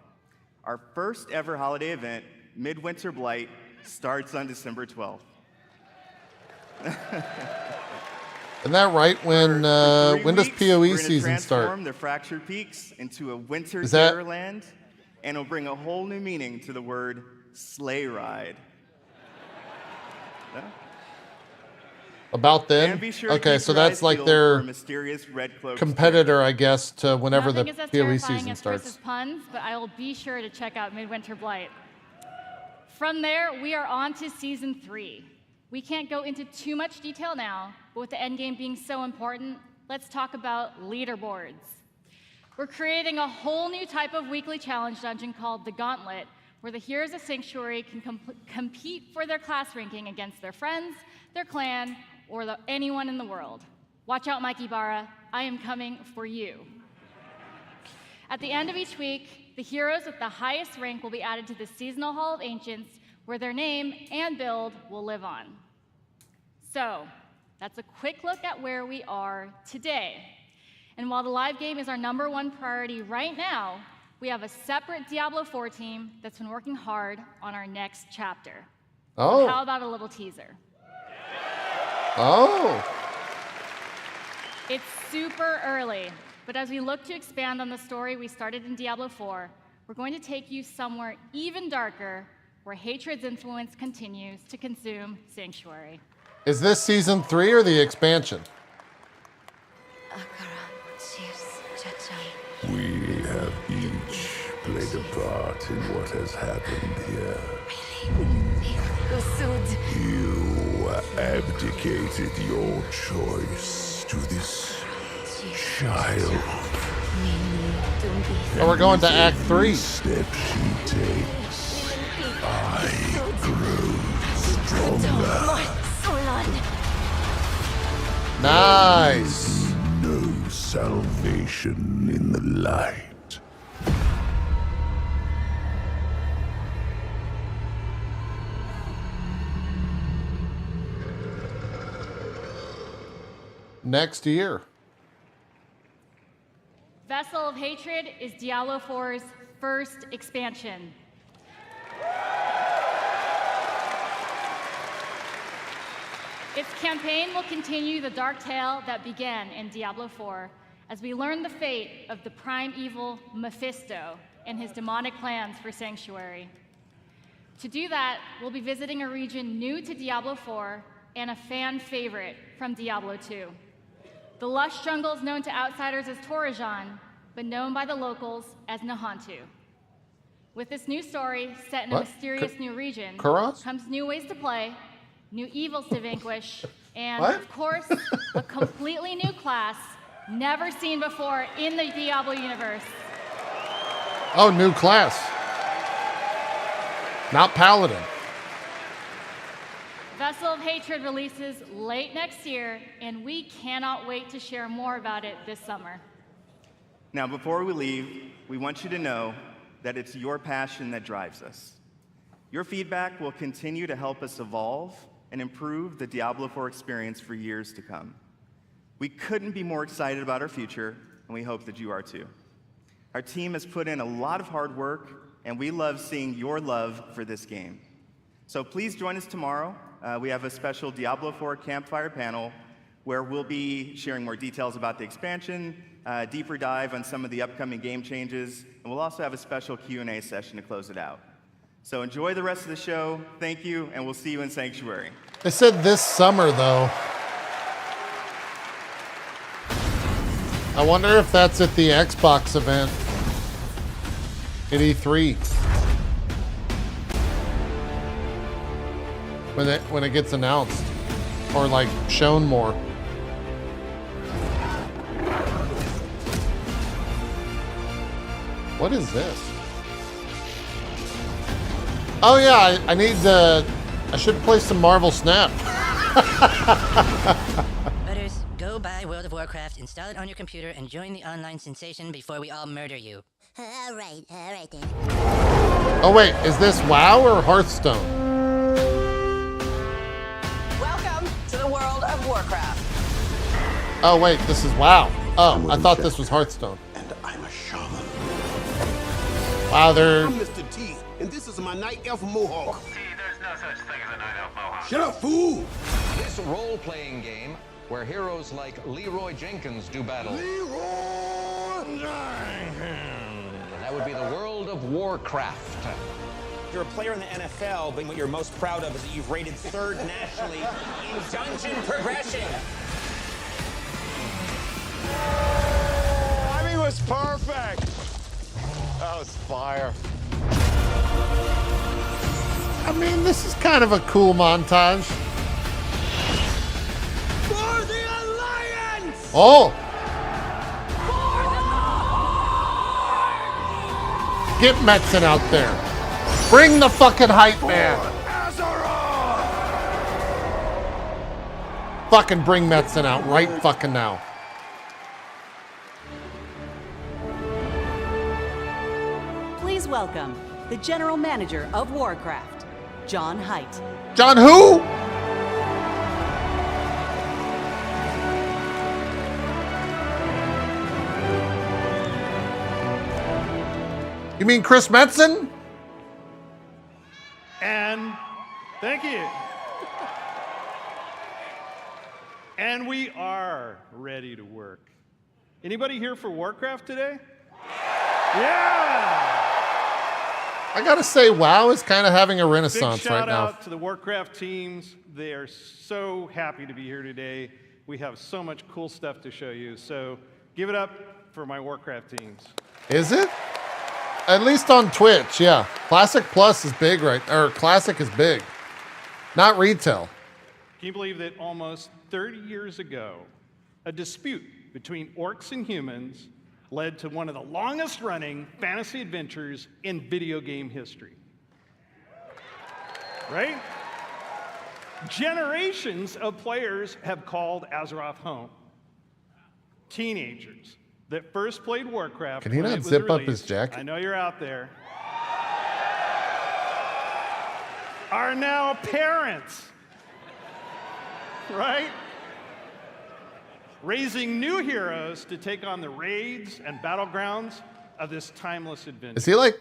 Our first ever holiday event, Midwinter Blight, starts on December 12th. Isn't that right? When does PoE season start? Transform the Fractured Peaks into a winter Is that- terrorland, and it'll bring a whole new meaning to the word sleigh ride. Yeah. About then? And be sure to Okay, keep so your that's eyes like peeled their for a mysterious red cloak competitor, I guess, to whenever Nothing the is as PoE terrifying season as starts. Chris's puns, but I will be sure to check out Midwinter Blight. From there, we are on to Season 3. We can't go into too much detail now, but with the endgame being so important, let's talk about leaderboards. We're creating a whole new type of weekly challenge dungeon called the Gauntlet, where the heroes of Sanctuary can compete for their class ranking against their friends, their clan, or anyone in the world. Watch out, Mike Ibarra, I am coming for you. At the end of each week, the heroes with the highest rank will be added to the Seasonal Hall of Ancients, where their name and build will live on. So, that's a quick look at where we are today. And while the live game is our #1 priority right now, we have a separate Diablo 4 team that's been working hard on our next chapter. Oh. So how about a little teaser? Oh. It's super early, but as we look to expand on the story we started in Diablo 4, we're going to take you somewhere even darker, where hatred's influence continues to consume Sanctuary. Is this season 3 or the expansion? We have each played a part in what has happened here. You abdicated your choice to this child. Oh, we're going to Act 3. Step she takes, I grow stronger. Nice. No salvation in the light. Next year. Vessel of Hatred is Diablo 4's first expansion. Its campaign will continue the dark tale that began in Diablo 4 as we learn the fate of the primeval Mephisto and his demonic plans for Sanctuary. To do that, we'll be visiting a region new to Diablo 4 and a fan favorite from Diablo 2. The lush jungles known to outsiders as Torajan, but known by the locals as Nahantu. With this new story set in a mysterious new region, comes new ways to play, new evils to vanquish, and of course, a completely new class never seen before in the Diablo universe. Oh, new class. Not Paladin. Vessel of Hatred releases late next year, and we cannot wait to share more about it this summer. Now, before we leave, we want you to know that it's your passion that drives us. Your feedback will continue to help us evolve and improve the Diablo 4 experience for years to come. We couldn't be more excited about our future, and we hope that you are too. Our team has put in a lot of hard work, and we love seeing your love for this game. So please join us tomorrow. We have a special Diablo 4 campfire panel where we'll be sharing more details about the expansion, deeper dive on some of the upcoming game changes, and we'll also have a special Q&A session to close it out. So enjoy the rest of the show. Thank you, and we'll see you in Sanctuary. They said this summer, though. I wonder if that's at the Xbox event at E3. When it gets announced or like shown more. What is this? Oh yeah, I should play some Marvel Snap. Butters, go buy World of Warcraft, install it on your computer, and join the online sensation before we all murder you. All right then. Oh wait, is this WoW or Hearthstone? Welcome to the world of Warcraft. Oh wait, this is WoW. Oh, I thought this was Hearthstone. And I'm a shaman. Wow, they're... I'm Mr. Tease, and this is my night elf mohawk. There's no such thing as a night elf mohawk. Shut up, fool! This role-playing game where heroes like Leroy Jenkins do battle. That would be the world of Warcraft. You're a player in the NFL, but what you're most proud of is that you've rated 3rd nationally in dungeon progression. Timing was perfect. That was fire. I mean, this is kind of a cool montage. For the Alliance! Oh! Get Metzen out there. Bring the fucking hype man. Fucking bring Metzen out right fucking now. Please welcome the General Manager of Warcraft, John Haidt. John who? You mean Chris Metzen? And thank you. And we are ready to work. Anybody here for Warcraft today? Yeah! I gotta say, WoW is kind of having a Big renaissance shout right now. out to the Warcraft teams. They are so happy to be here today. We have so much cool stuff to show you. So give it up for my Warcraft teams. Is it? At least on Twitch, yeah. Classic Plus is big, right? Or Classic is big. Not retail. Can you believe that almost 30 years ago, a dispute between orcs and humans led to one of the longest running fantasy adventures in video game history? Right? Generations of players have called Azeroth home. Teenagers that first played Warcraft. Can he when not it was zip up released, his jacket? I know you're out there. Are now parents. Right? Raising new heroes to take on the raids and battlegrounds of this timeless adventure. Is he like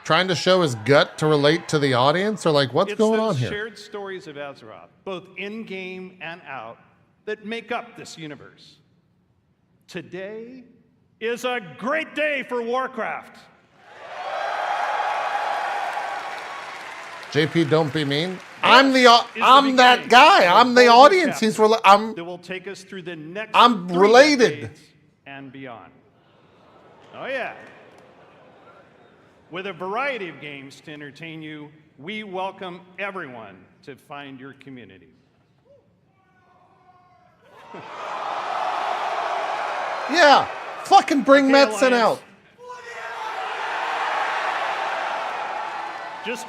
trying to show his gut to relate to the audience, or like what's going on It's here? those shared stories of Azeroth, both in-game and out, that make up this universe. Today is a great day for Warcraft. JP, don't be mean. This I'm is that beginning guy. of I'm the golden audience. chapter I'm that will take us through the next I'm 3 related. decades and beyond. Oh yeah. With a variety of games to entertain you, we welcome everyone to find your community. Yeah, fucking bring Okay, Metzen Alliance. out.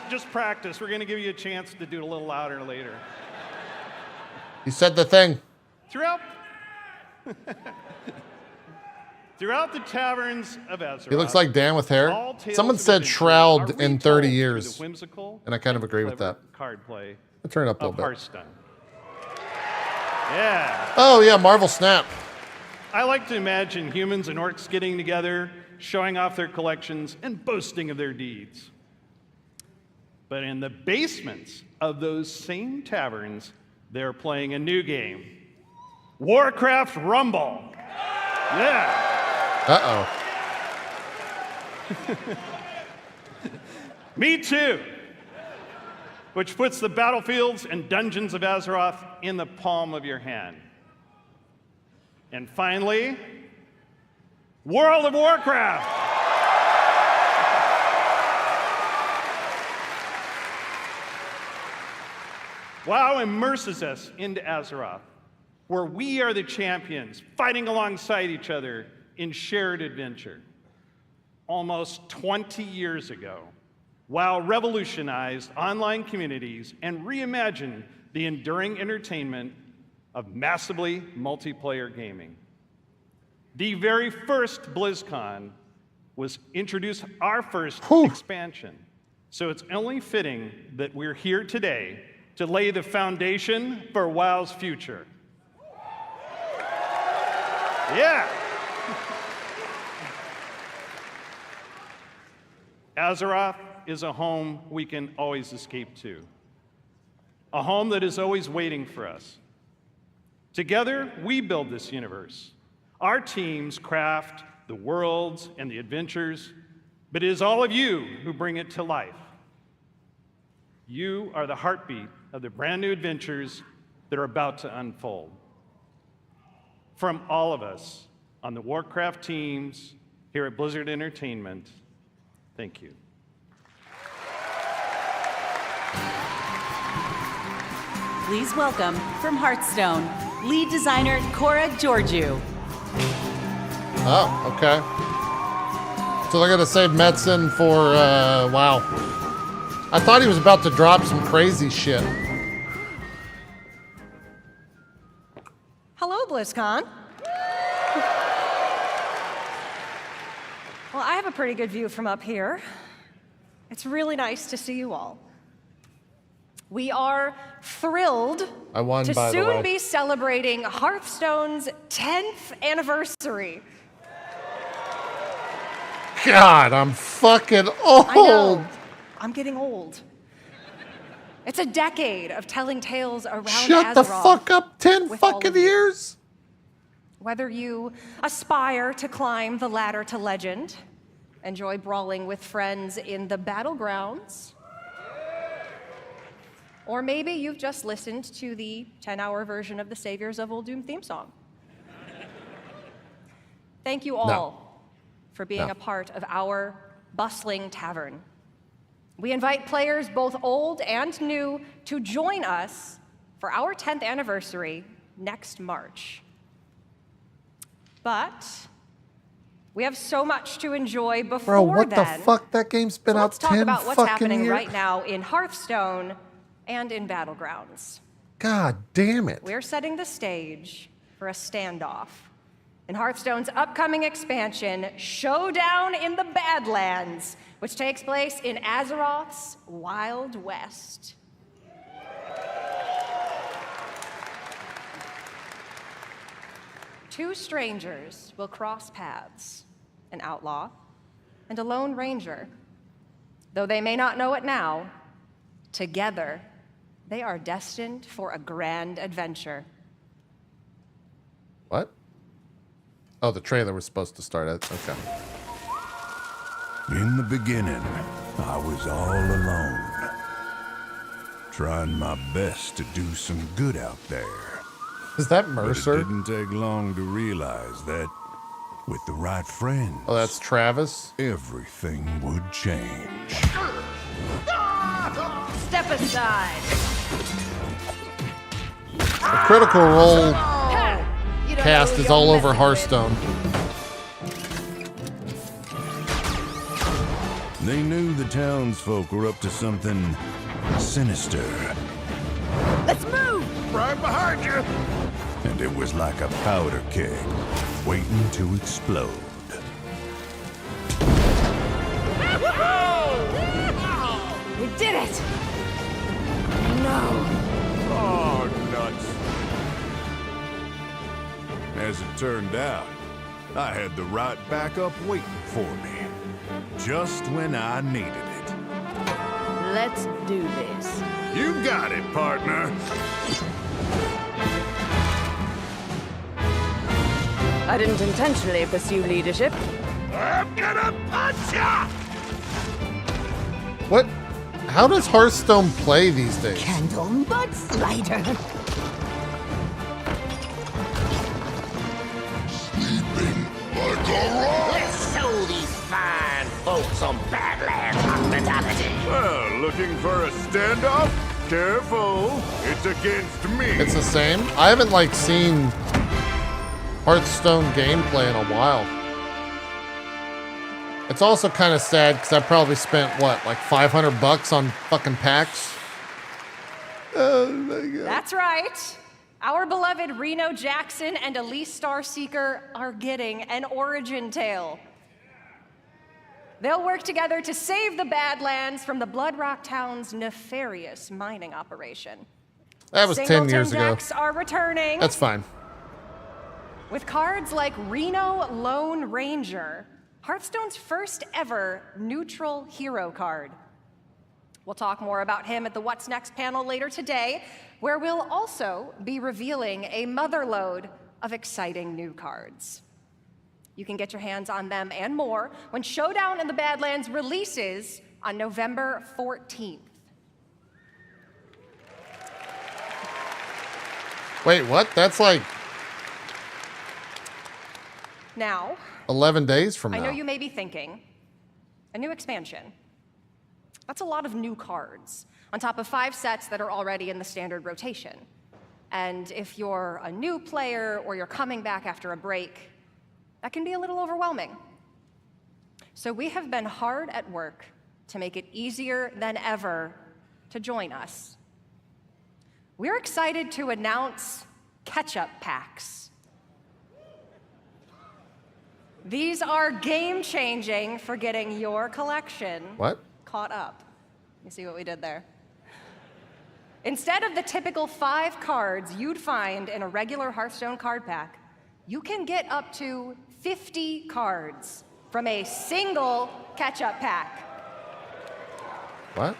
Just practice. We're going to give you a chance to do it a little louder later. You said the thing. Throughout the taverns of Azeroth, He looks like Dan with hair. all tales Someone of said adventure Shroud are in retold 30 through years. the whimsical And I kind of and agree with clever that. card play I'll turn it up a of little bit. Hearthstone. Yeah. Oh yeah, Marvel Snap. I like to imagine humans and orcs getting together, showing off their collections, and boasting of their deeds. But in the basements of those same taverns, they're playing a new game, Warcraft Rumble. Yeah. Uh-oh. Me too. Which puts the battlefields and dungeons of Azeroth in the palm of your hand. And finally, World of Warcraft. WoW immerses us into Azeroth, where we are the champions, fighting alongside each other in shared adventure. Almost 20 years ago, WoW revolutionized online communities and reimagined the enduring entertainment of massively multiplayer gaming. The very first BlizzCon was introduce our first expansion. So it's only fitting that we're here today to lay the foundation for WoW's future. Yeah. Azeroth is a home we can always escape to. A home that is always waiting for us. Together, we build this universe. Our teams craft the worlds and the adventures, but it is all of you who bring it to life. You are the heartbeat of the brand new adventures that are about to unfold. From all of us on the Warcraft teams here at Blizzard Entertainment, thank you. Please welcome, from Hearthstone, lead designer Cora Georgiou. Oh, okay. So they're gonna save Metzen for, wow. I thought he was about to drop some crazy shit. Hello, BlizzCon. Well, I have a pretty good view from up here. It's really nice to see you all. We are thrilled I won, to by the way. soon be celebrating Hearthstone's 10th anniversary. God, I'm fucking old. I know. I'm getting old. It's a decade of telling tales around Shut the Azeroth fuck up, 10 with all fucking of you. years? Whether you aspire to climb the ladder to legend, enjoy brawling with friends in the battlegrounds, or maybe you've just listened to the 10-hour version of the Saviors of Uldum theme song. Thank you all for being a part of our bustling tavern. We invite players both old and new to join us for our 10th anniversary next March. But we have so much to enjoy before Bro, what then. the fuck? That game's been So out let's talk 10 about what's fucking happening years? right now in Hearthstone and in Battlegrounds. God damn it. We're setting the stage for a standoff in Hearthstone's upcoming expansion, Showdown in the Badlands, which takes place in Azeroth's Wild West. Two strangers will cross paths, an outlaw and a lone ranger. Though they may not know it now, together they are destined for a grand adventure. What? Oh, the trailer was supposed to start at, okay. In the beginning, I was all alone, trying my best to do some good out there. Is that But Mercer? it didn't take long to realize that with the right friends, Oh, that's Travis? everything would change. Step aside. The Critical Role You don't cast know who is you're all over messing Hearthstone. They knew the townsfolk were up to something sinister. Let's move! Right behind you! And it was like a powder keg waiting to explode. We did it! No. Oh, nuts. As it turned out, I had the right backup waiting for me. Just when I needed it. Let's do this. You got it, partner. I didn't intentionally pursue leadership. I'm gonna punch ya! What? How does Hearthstone play these days? Candle butt slider. Sleeping like a rock. Let's show these fine folks some Badlands hospitality. Well, looking for a standoff? Careful, it's against me. It's the same? I haven't, like, seen Hearthstone gameplay in a while. It's also kind of sad because I probably spent, what, like $500 on fucking packs? Oh my god. That's right. Our beloved Reno Jackson and Elise Starseeker are getting an origin tale. They'll work together to save the Badlands from the Bloodrock Town's nefarious mining operation. That was 10 years ago. Decks are returning. That's fine. With cards like Reno Lone Ranger, Hearthstone's first ever neutral hero card. We'll talk more about him at the What's Next panel later today, where we'll also be revealing a motherlode of exciting new cards. You can get your hands on them and more when Showdown in the Badlands releases on November 14th. Wait, what? That's like Now, 11 days from I now. know you may be thinking, a new expansion. That's a lot of new cards, on top of 5 sets that are already in the standard rotation. And if you're a new player or you're coming back after a break, that can be a little overwhelming. So we have been hard at work to make it easier than ever to join us. We're excited to announce catch-up packs. These are game-changing for getting your collection caught up. You see what we did there? Instead of the typical 5 cards you'd find in a regular Hearthstone card pack, you can get up to 50 cards from a single catch-up pack. What?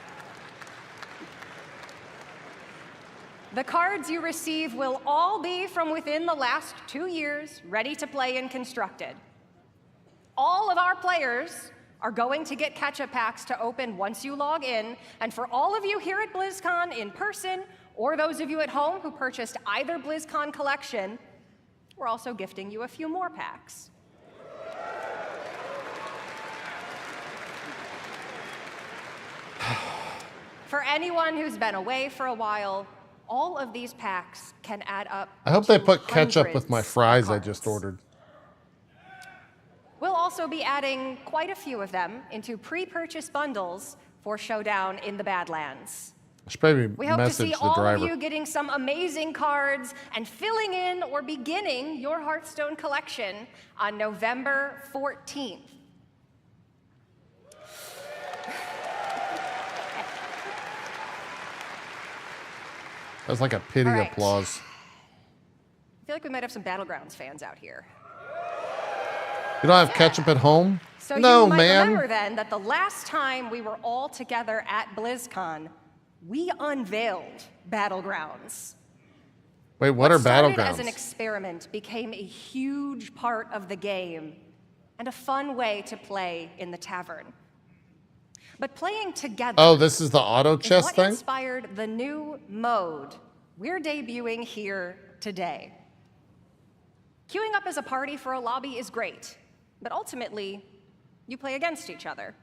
The cards you receive will all be from within the last 2 years, ready to play and constructed. All of our players are going to get catch-up packs to open once you log in, and for all of you here at BlizzCon in person, or those of you at home who purchased either BlizzCon collection, we're also gifting you a few more packs. For anyone who's been away for a while, all of these packs can add up. I hope they to put ketchup with my hundreds of fries I cards. just ordered. We'll also be adding quite a few of them into pre-purchase bundles for Showdown in the Badlands. I should probably We hope to message see the all of driver. you getting some amazing cards and filling in or beginning your Hearthstone collection on November 14th. That was like a pity All right. applause. I feel like we might have some Battlegrounds fans out here. You don't have ketchup at home? So No, you might man. remember then that the last time we were all together at BlizzCon, we unveiled Battlegrounds. Wait, what are started battlegrounds? as an experiment became a huge part of the game and a fun way to play in the tavern. But playing together Oh, this is the auto is chess what thing? inspired the new mode we're debuting here today. Queuing up as a party for a lobby is great, but ultimately, you play against each other.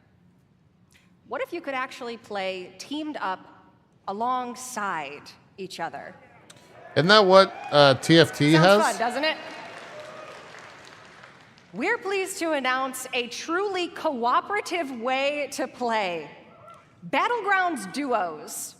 What if you could actually play teamed up alongside each other? Isn't that what TFT Sounds has? fun, doesn't it? We're pleased to announce a truly cooperative way to play. Battlegrounds Duos.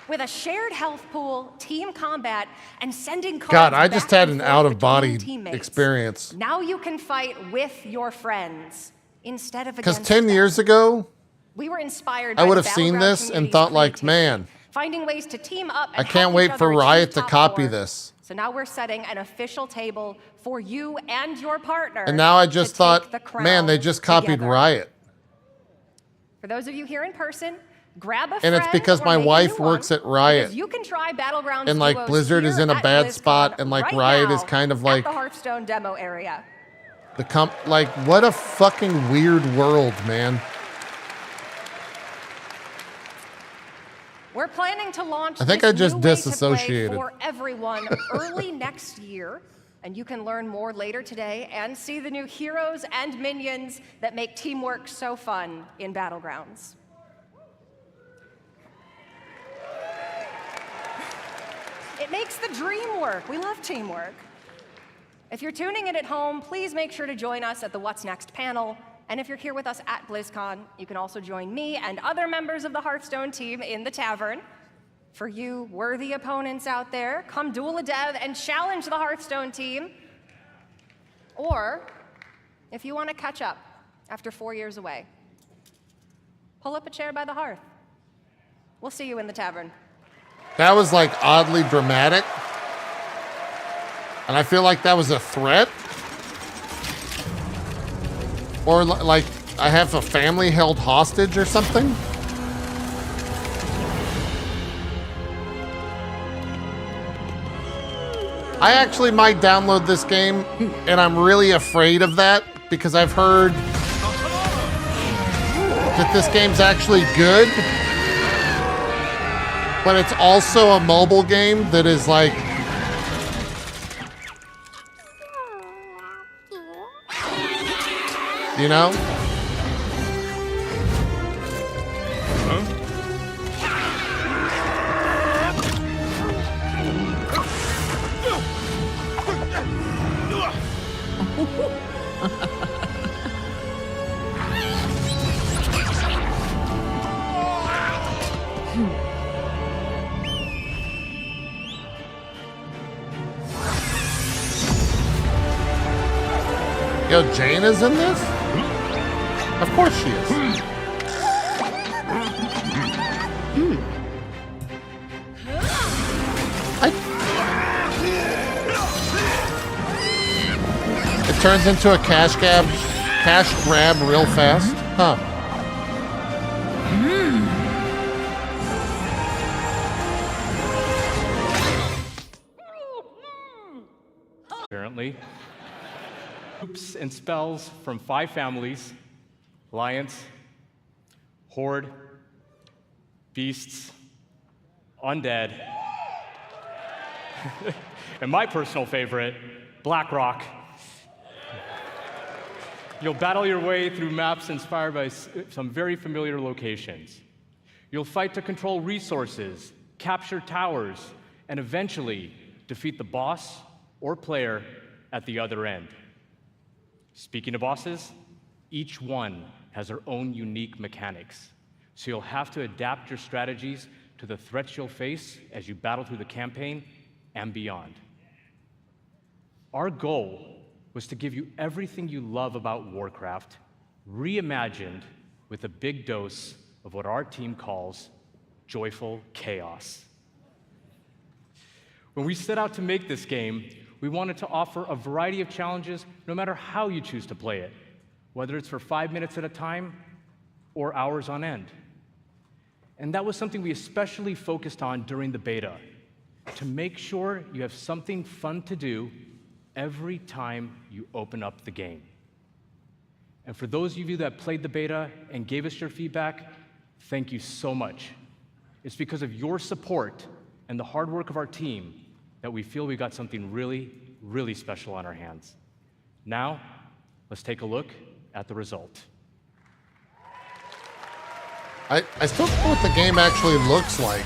With a shared health pool, team combat, and sending cards God, I just back had and an forth out-of-body between teammates. experience. Now you can fight with your friends instead of Because against 10 them. years ago, We were inspired I by would the have seen Battleground this and community's thought like, creativity, man, finding ways to team up and I can't help wait each for other achieve Riot to top copy four. this. So now we're setting an official table for you and your partner. And now I just to thought, take the crown man, they just copied together. Riot. For those of you here in person, grab a And it's friend because or my make a wife new works one, at Riot. because you can try Battlegrounds And like Duos Blizzard is here in a at bad BlizzCon spot, and like right Riot now is kind of at like the Hearthstone demo area. like what a fucking weird world, man. We're planning to launch I think this I just new way to play disassociated. for everyone early next year, and you can learn more later today and see the new heroes and minions that make teamwork so fun in Battlegrounds. It makes the dream work. We love teamwork. If you're tuning in at home, please make sure to join us at the What's Next panel. And if you're here with us at BlizzCon, you can also join me and other members of the Hearthstone team in the tavern. For you worthy opponents out there, come duel a dev and challenge the Hearthstone team. Or, if you want to catch up after 4 years away, pull up a chair by the hearth. We'll see you in the tavern. That was like oddly dramatic. And I feel like that was a threat. Or like I have a family held hostage or something. I actually might download this game, and I'm really afraid of that because I've heard that this game's actually good, but it's also a mobile game that is like, you know? Yo, Jane is in this? Of course she is. It turns into a cash grab real fast? Huh. Apparently. Groups and spells from 5 families: Alliance, Horde, Beasts, Undead, and my personal favorite, Blackrock. You'll battle your way through maps inspired by some very familiar locations. You'll fight to control resources, capture towers, and eventually defeat the boss or player at the other end. Speaking of bosses, each one has their own unique mechanics, so you'll have to adapt your strategies to the threats you'll face as you battle through the campaign and beyond. Our goal was to give you everything you love about Warcraft, reimagined with a big dose of what our team calls joyful chaos. When we set out to make this game, we wanted to offer a variety of challenges no matter how you choose to play it, whether it's for 5 minutes at a time or hours on end. And that was something we especially focused on during the beta, to make sure you have something fun to do every time you open up the game. And for those of you that played the beta and gave us your feedback, thank you so much. It's because of your support and the hard work of our team that we feel we got something really, really special on our hands. Now, let's take a look at the result. I still don't know what the game actually looks like.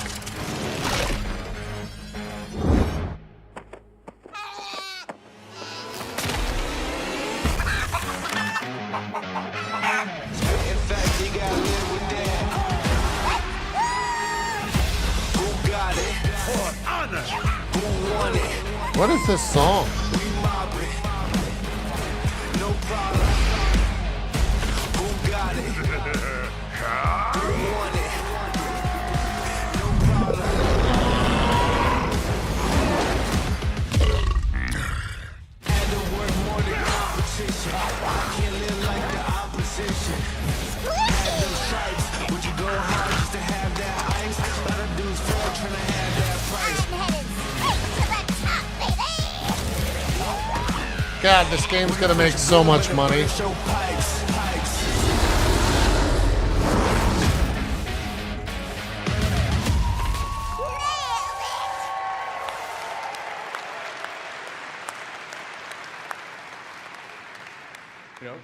What is this song? God, this game's gonna make so much money. You know,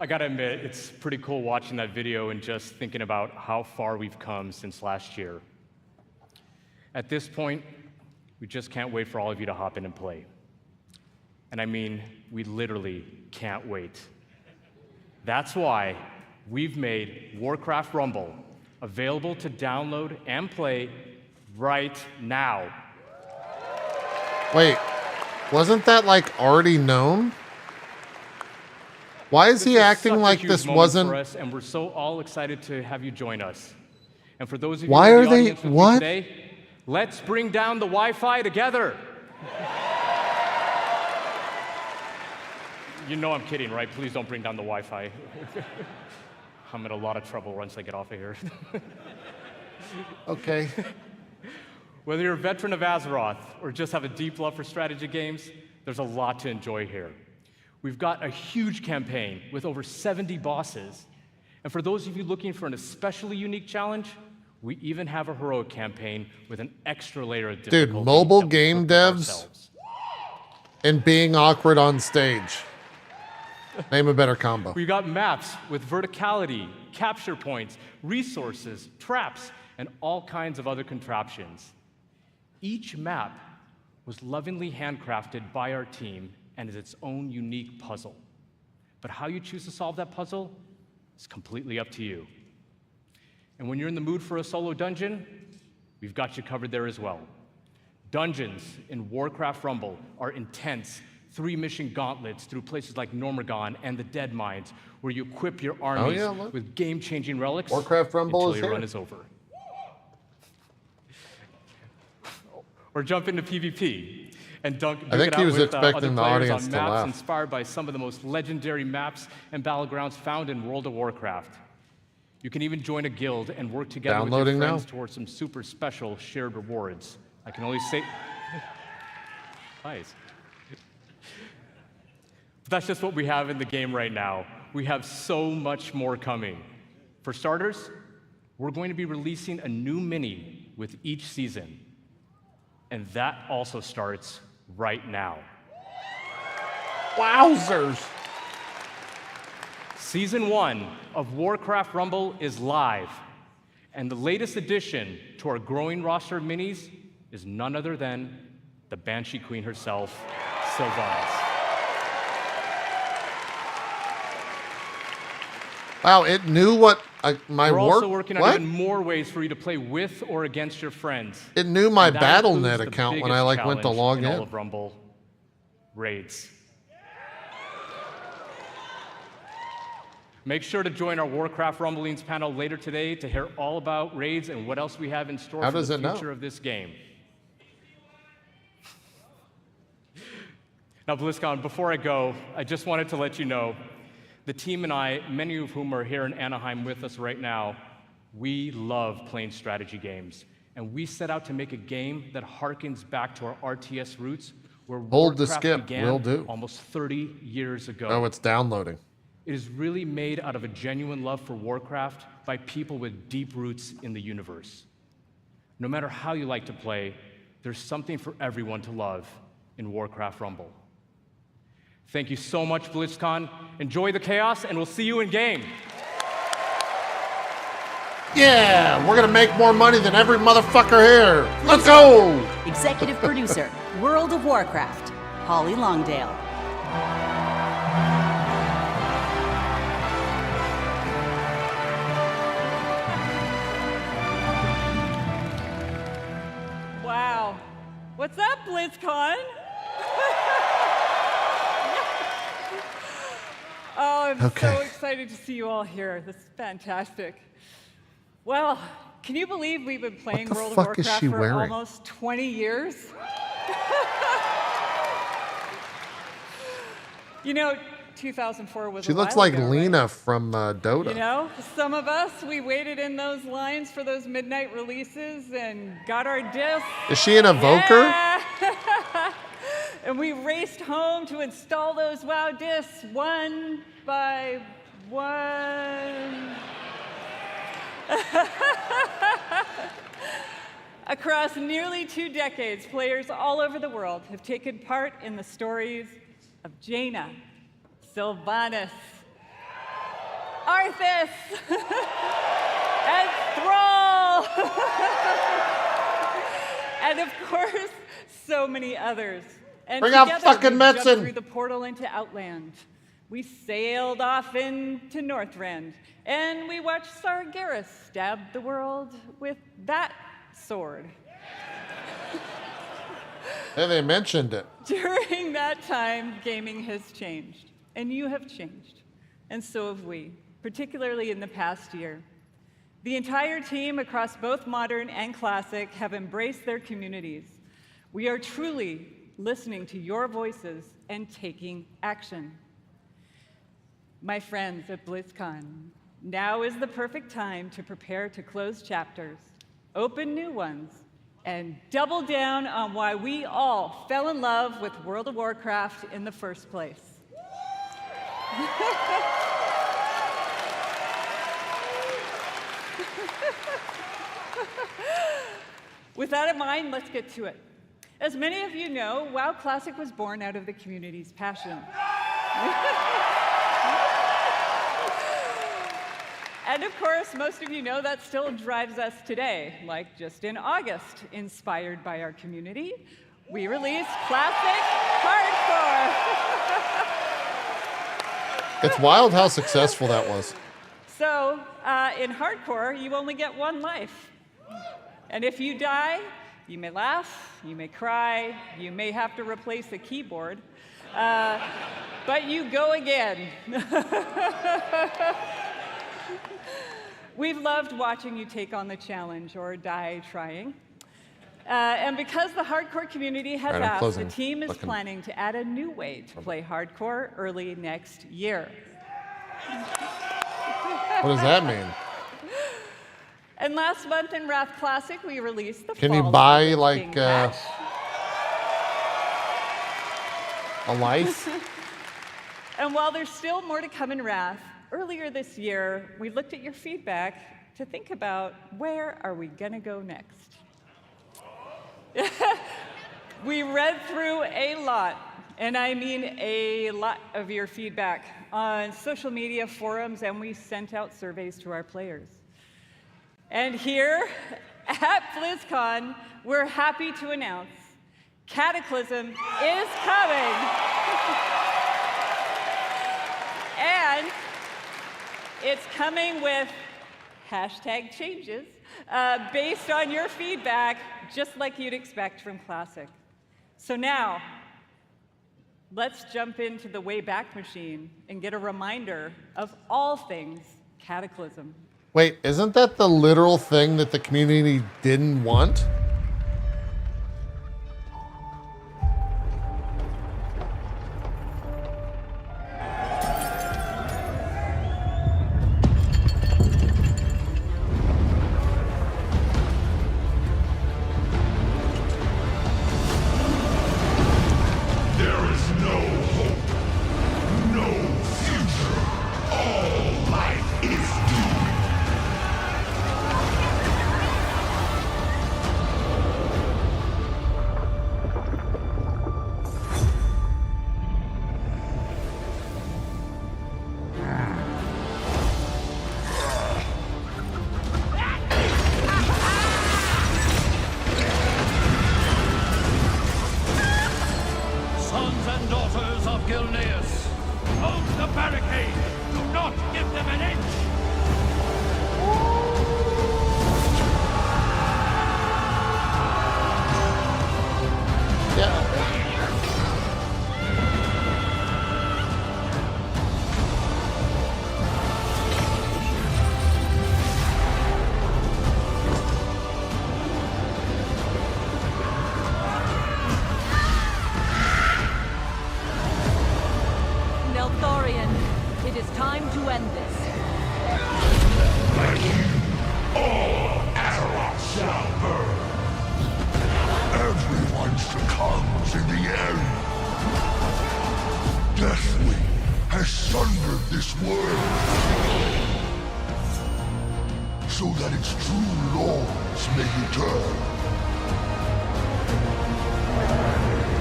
I gotta admit, it's pretty cool watching that video and just thinking about how far we've come since last year. At this point, we just can't wait for all of you to hop in and play. And I mean, we literally can't wait. That's why we've made Warcraft Rumble available to download and play right now. Wait, wasn't that like already known? Why is he acting like this wasn't? For us, and we're so all excited to have you join us. And for those of you Why in are the they? audience with me What? today, let's bring down the Wi-Fi together. You know I'm kidding, right? Please don't bring down the Wi-Fi. I'm in a lot of trouble once I get off of here. Okay. Whether you're a veteran of Azeroth or just have a deep love for strategy games, there's a lot to enjoy here. We've got a huge campaign with over 70 bosses. And for those of you looking for an especially unique challenge, we even have a heroic campaign with an extra layer of difficulty. Dude, mobile game devs and being awkward on stage. Name a better combo. We've got maps with verticality, capture points, resources, traps, and all kinds of other contraptions. Each map was lovingly handcrafted by our team and is its own unique puzzle. But how you choose to solve that puzzle is completely up to you. And when you're in the mood for a solo dungeon, we've got you covered there as well. Dungeons in Warcraft Rumble are intense, 3-mission gauntlets through places like Normagon and the Dead Mines, where you equip your armies with game-changing relics Warcraft Rumble until is your here. run is over. Or jump into PvP and duke I think it he out was with expecting other the players audience on to maps laugh. inspired by some of the most legendary maps and battlegrounds found in World of Warcraft. You can even join a guild and work together with Downloading your friends now? towards some super special shared rewards. I can only say... Nice. But that's just what we have in the game right now. We have so much more coming. For starters, we're going to be releasing a new mini with each season. And that also starts right now. Wowzers! Season 1 of Warcraft Rumble is live. And the latest addition to our growing roster of minis is none other than the Banshee Queen herself, Sylvanas. Wow, it knew what my We're work. also working on What? even more ways for you to play with or against your friends. It knew my And that Battle.net includes the account when I biggest went to challenge log in in. all of Rumble, raids. Make sure to join our Warcraft Rumblings panel later today to hear all about raids and what else we have in store How for does the it know? future of this game. Now, BlizzCon, before I go, I just wanted to let you know the team and I, many of whom are here in Anaheim with us right now, we love playing strategy games. And we set out to make a game that harkens back to our RTS roots, where Hold the Warcraft skip, began will do. almost 30 years ago. Oh, it's downloading. It is really made out of a genuine love for Warcraft by people with deep roots in the universe. No matter how you like to play, there's something for everyone to love in Warcraft Rumble. Thank you so much, BlizzCon. Enjoy the chaos, and we'll see you in game. Yeah, we're gonna make more money than every motherfucker here. Let's go! Executive producer, World of Warcraft, Holly Longdale. Wow. What's up, BlizzCon? Oh, I'm so excited to see you all here. This is fantastic. Well, can you believe we've been playing World of fuck is Warcraft she for wearing? almost 20 years? You know, 2004 was She a looks while like ago, right? Lena from Dota. You know, some of us, we waited in those lines for those midnight releases and got our discs. Is she an evoker? Yeah. And we raced home to install those WoW discs one by one. Across nearly 2 decades, players all over the world have taken part in the stories of Jaina, Sylvanas, Arthas, and Thrall, and of course, so many others. And Bring out together fucking we jumped Metzen. through the portal into Outland. We sailed off into Northrend, and we watched Sargeras stab the world with that sword. And they mentioned it. During that time, gaming has changed, and you have changed, and so have we, particularly in the past year. The entire team across both Modern and Classic have embraced their communities. We are truly listening to your voices and taking action. My friends at BlizzCon, now is the perfect time to prepare to close chapters, open new ones, and double down on why we all fell in love with World of Warcraft in the first place. With that in mind, let's get to it. As many of you know, WoW Classic was born out of the community's passion. And of course, most of you know that still drives us today. Like just in August, inspired by our community, we released Classic Hardcore. It's wild how successful that was. So, in Hardcore, you only get one life. And if you die, you may laugh, you may cry, you may have to replace a keyboard, but you go again. We've loved watching you take on the challenge or die trying. And because the hardcore community has asked, the team is planning to add a new way to play hardcore early next year. What does that mean? And last month in Wrath Classic, we released the Can you Fall buy of the like King patch. a life? And while there's still more to come in Wrath, earlier this year, we looked at your feedback to think about where are we gonna go next. We read through a lot, and I mean a lot of your feedback on social media forums, and we sent out surveys to our players. And here at BlizzCon, we're happy to announce Cataclysm is coming. And it's coming with hashtag changes based on your feedback, just like you'd expect from Classic. So now, let's jump into the Wayback Machine and get a reminder of all things Cataclysm. Wait, isn't that the literal thing that the community didn't want?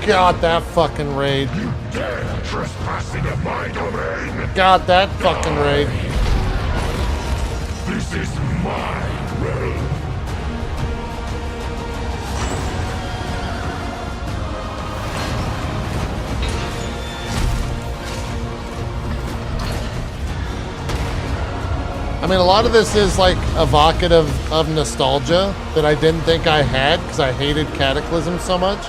God, that fucking raid. You dare trespass into my domain? God, that fucking raid. This is my realm. I mean, a lot of this is like evocative of nostalgia that I didn't think I had because I hated Cataclysm so much.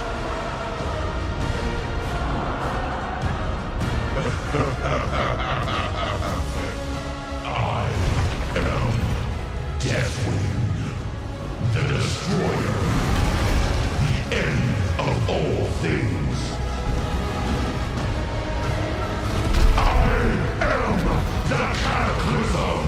I am Deathwing, the Destroyer, the end of all things. I am the Cataclysm.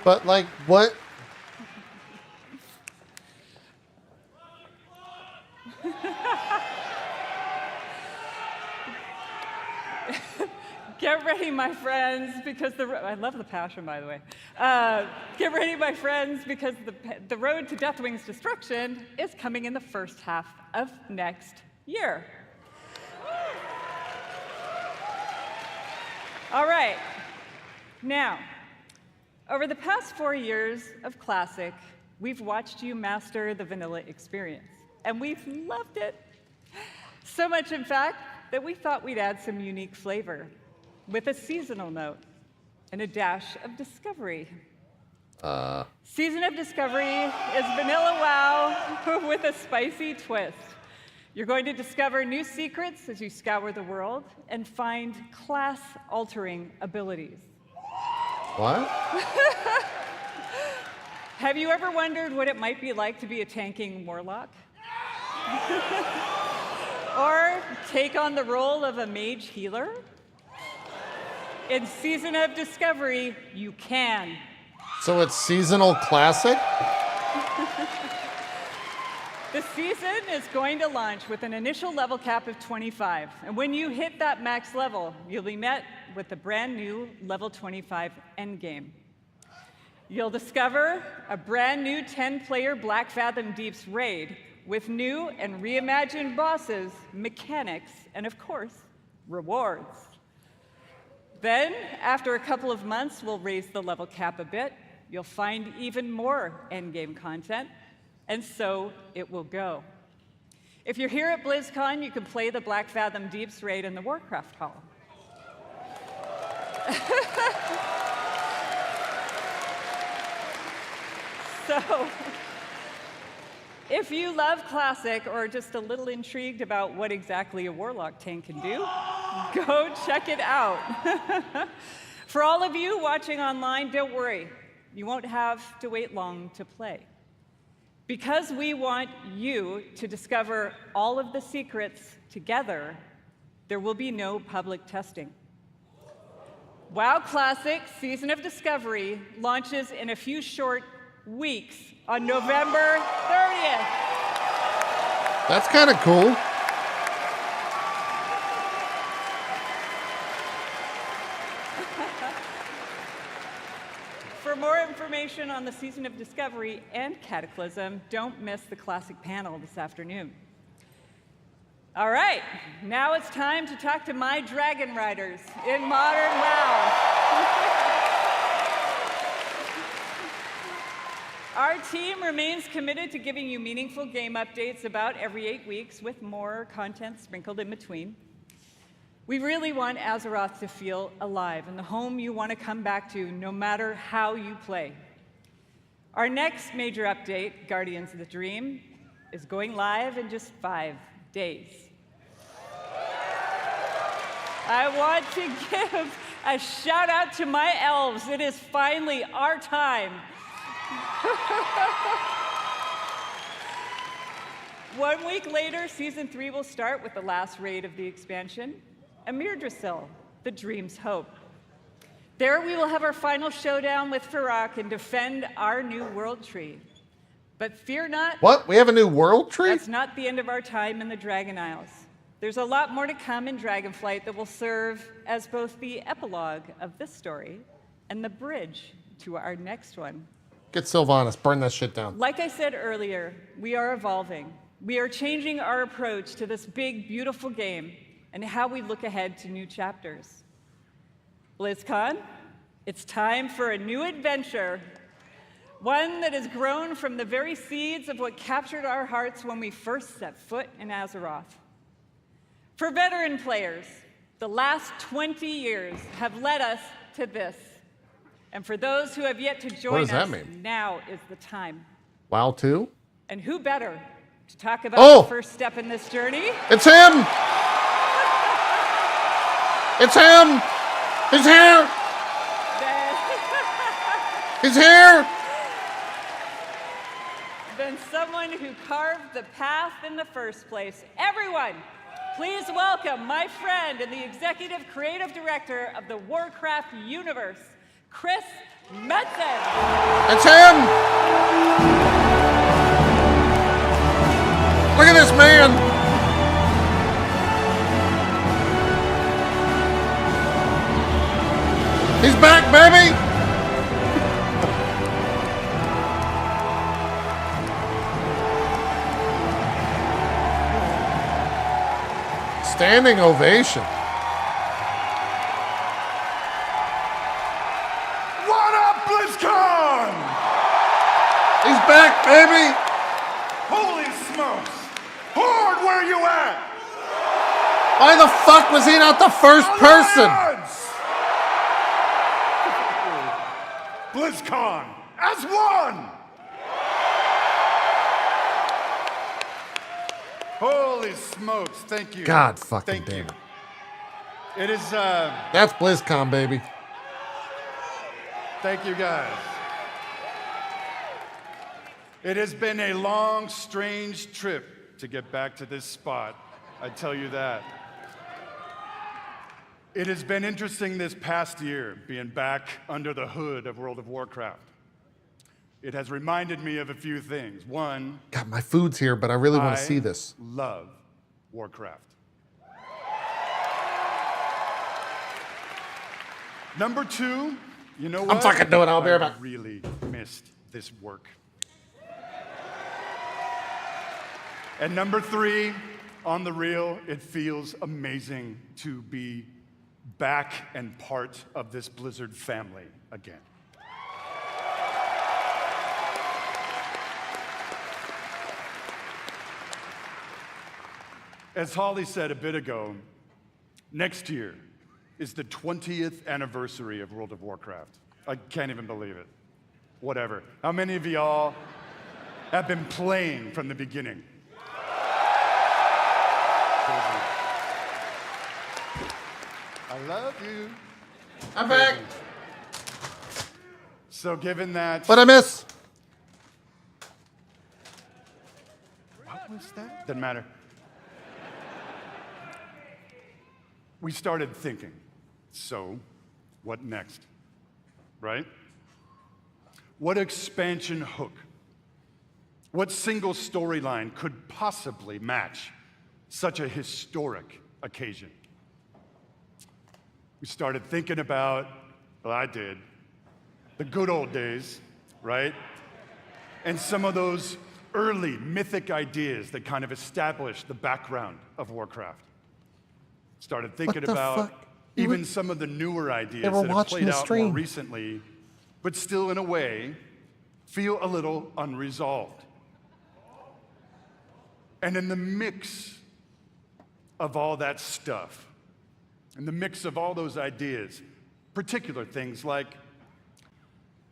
But like, what? Get ready, my friends, because I love the passion, by the way. Get ready, my friends, because the road to Deathwing's destruction is coming in the first half of next year. All right. Now, over the past 4 years of Classic, we've watched you master the vanilla experience, and we've loved it. So much, in fact, that we thought we'd add some unique flavor with a seasonal note and a dash of discovery. Season of Discovery is vanilla wow with a spicy twist. You're going to discover new secrets as you scour the world and find class-altering abilities. What? Have you ever wondered what it might be like to be a tanking warlock? Or take on the role of a mage healer? In Season of Discovery, you can. So it's seasonal classic? The season is going to launch with an initial level cap of 25. And when you hit that max level, you'll be met with the brand new level 25 endgame. You'll discover a brand new 10-player Black Fathom Deeps raid with new and reimagined bosses, mechanics, and of course, rewards. Then, after a couple of months, we'll raise the level cap a bit. You'll find even more endgame content, and so it will go. If you're here at BlizzCon, you can play the Black Fathom Deeps raid in the Warcraft Hall. So, if you love Classic or just a little intrigued about what exactly a Warlock tank can do, go check it out. For all of you watching online, don't worry. You won't have to wait long to play. Because we want you to discover all of the secrets together, there will be no public testing. WoW Classic Season of Discovery launches in a few short weeks on November 30th. That's kind of cool. For more information on the Season of Discovery and Cataclysm, don't miss the Classic panel this afternoon. All right, now it's time to talk to my Dragon Riders in Modern WoW. Our team remains committed to giving you meaningful game updates about every 8 weeks with more content sprinkled in between. We really want Azeroth to feel alive and the home you want to come back to no matter how you play. Our next major update, Guardians of the Dream, is going live in just 5 days. I want to give a shout out to my elves. It is finally our time. 1 week later, Season 3 will start with the last raid of the expansion, Amirdrasil, the Dream's Hope. There we will have our final showdown with Farak and defend our new world tree. But fear not. What? We have a new world tree? That's not the end of our time in the Dragon Isles. There's a lot more to come in Dragonflight that will serve as both the epilogue of this story and the bridge to our next one. Get Sylvanas, burn that shit down. Like I said earlier, we are evolving. We are changing our approach to this big, beautiful game and how we look ahead to new chapters. BlizzCon, It's time for a new adventure, one that has grown from the very seeds of what captured our hearts when we first set foot in Azeroth. For veteran players, the last 20 years have led us to this. And for those who have yet to join does that us, mean? now is the time. WoW 2? And who better to talk about the first step in this journey? It's him! It's him! He's here! He's here! Than someone who carved the path in the first place. Everyone, please welcome my friend and the executive creative director of the Warcraft universe, Chris Metzen. It's him! Look at this man! He's back, baby! Standing ovation. What up, BlizzCon? He's back, baby! Holy smokes! Horde, where you at? Why the fuck was he not the first person? BlizzCon as one! Holy smokes, thank you. God fucking Thank damn you. it. It is, That's BlizzCon, baby. thank you guys. It has been a long, strange trip to get back to this spot. I tell you that. It has been interesting this past year being back under the hood of World of Warcraft. It has reminded me of a few things. One, God, my food's here, but I really want to see this. love Warcraft. Number two, you know what? I'm fucking doing it. I'll be right back. I really missed this work. And number three, on the real, it feels amazing to be back and part of this Blizzard family again. As Holly said a bit ago, next year is the 20th anniversary of World of Warcraft. I can't even believe it. Whatever. How many of y'all have been playing from the beginning? I love you. I'm back. So given that... What'd I miss? What was that? Doesn't matter. We started thinking, so what next? Right? What expansion hook? What single storyline could possibly match such a historic occasion? We started thinking about, well, I did, the good old days, right? And some of those early mythic ideas that kind of established the background of Warcraft. Started thinking about even some of the newer ideas that have played out more recently, but still in a way feel a little unresolved. And in the mix of all that stuff, in the mix of all those ideas, particular things like,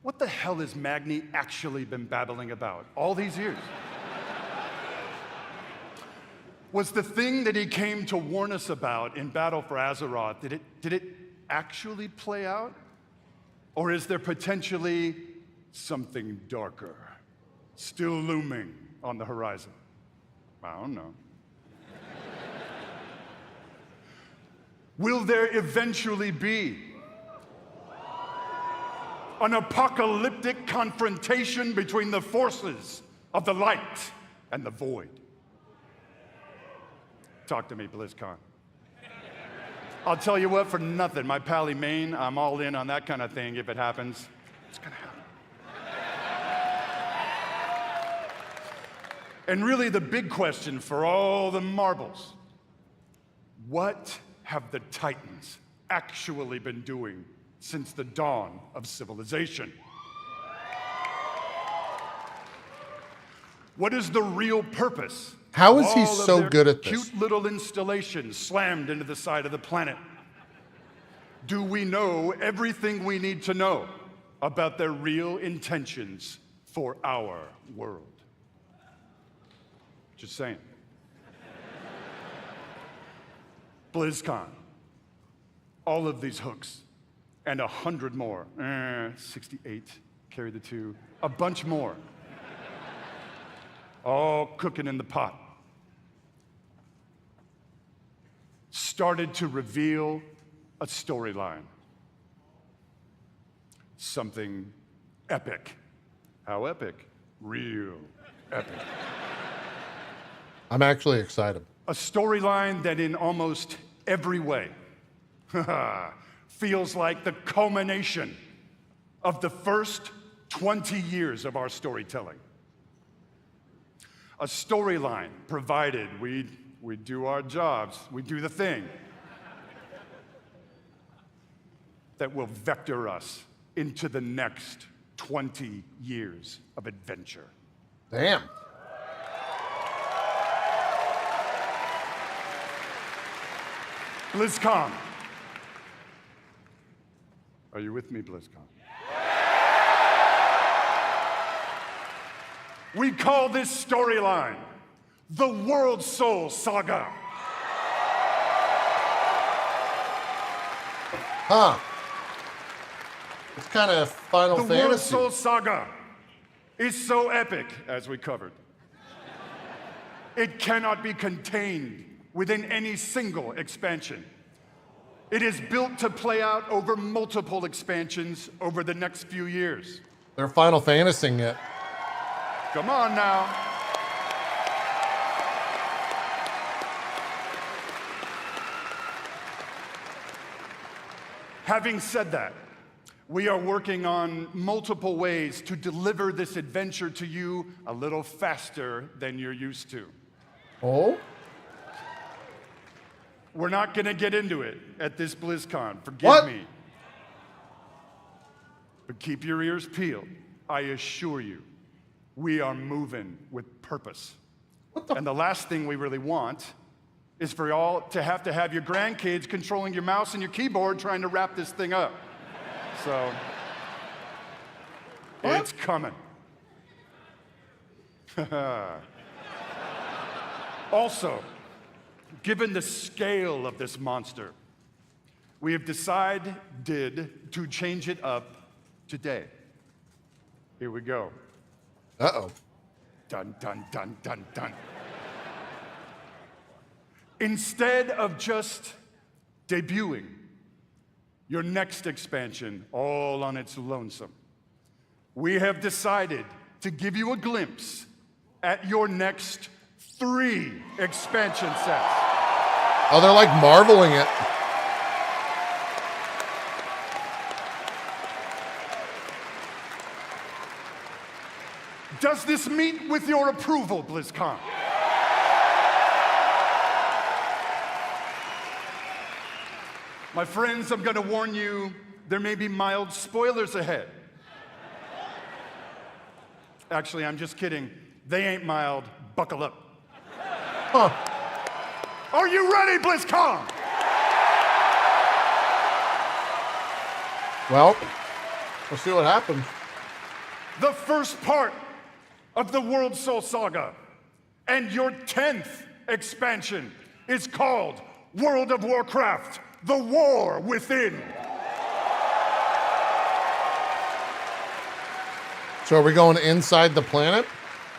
what the hell has Magni actually been babbling about all these years? Was the thing that he came to warn us about in Battle for Azeroth, did it actually play out? Or is there potentially something darker still looming on the horizon? I don't know. Will there eventually be an apocalyptic confrontation between the forces of the light and the void? Talk to me, BlizzCon. I'll tell you what, for nothing, my pally Maine, I'm all in on that kind of thing if it happens. It's gonna happen. And really the big question for all the marbles, what have the Titans actually been doing since the dawn of civilization. What is the real purpose? How is he of all of so their good at this? Cute little installations slammed into the side of the planet. Do we know everything we need to know about their real intentions for our world? Just saying. BlizzCon. All of these hooks and 100 more. 68, carry the 2. A bunch more. All cooking in the pot. Started to reveal a storyline. Something epic. How epic? Real epic. I'm actually excited. A storyline that in almost every way feels like the culmination of the first 20 years of our storytelling. A storyline provided we do our jobs, we do the thing that will vector us into the next 20 years of adventure. Damn. BlizzCon. Are you with me, BlizzCon? We call this storyline the World Soul Saga. Huh. It's kind of Final The World Fantasy. Soul Saga is so epic, as we covered. It cannot be contained within any single expansion. It is built to play out over multiple expansions over the next few years. They're Final Fantasying it. Come on now. Having said that, we are working on multiple ways to deliver this adventure to you a little faster than you're used to. Oh? We're not going to get into it at this BlizzCon. Forgive me. But keep your ears peeled. I assure you, we are moving with purpose. And the last thing we really want is for y'all to have your grandkids controlling your mouse and your keyboard trying to wrap this thing up. So, it's coming. Also, given the scale of this monster, we have decided to change it up today. Here we go. Uh-oh. Dun, dun, dun, dun, dun. Instead of just debuting your next expansion all on its lonesome, we have decided to give you a glimpse at your next 3 expansion sets. Oh, they're like marveling it. Does this meet with your approval, BlizzCon? My friends, I'm going to warn you, there may be mild spoilers ahead. Actually, I'm just kidding. They ain't mild. Buckle up. Huh. Are you ready, BlizzCon? Well, we'll see what happens. The first part of the World Soul Saga and your 10th expansion is called World of Warcraft, The War Within. So are we going inside the planet?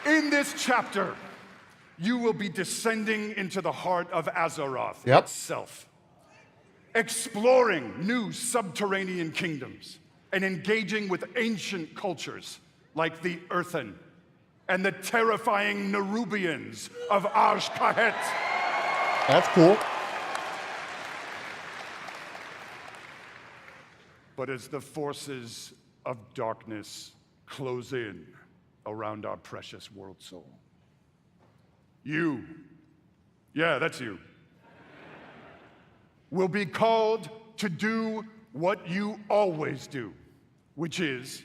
In this chapter, you will be descending into the heart of Azeroth itself, exploring new subterranean kingdoms and engaging with ancient cultures like the Earthen and the terrifying Nerubians of Azj-Kahet. That's cool. But as the forces of darkness close in around our precious world soul, you, yeah, that's you, will be called to do what you always do, which is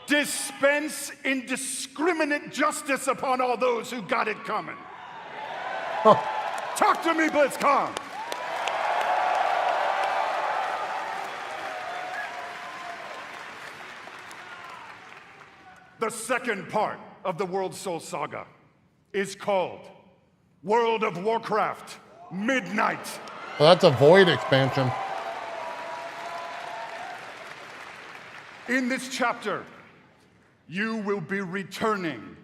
dispense indiscriminate justice upon all those who got it coming. Talk to me, BlizzCon. The second part of the World Soul Saga is called World of Warcraft Midnight. Well, that's a Void expansion. In this chapter, you will be returning,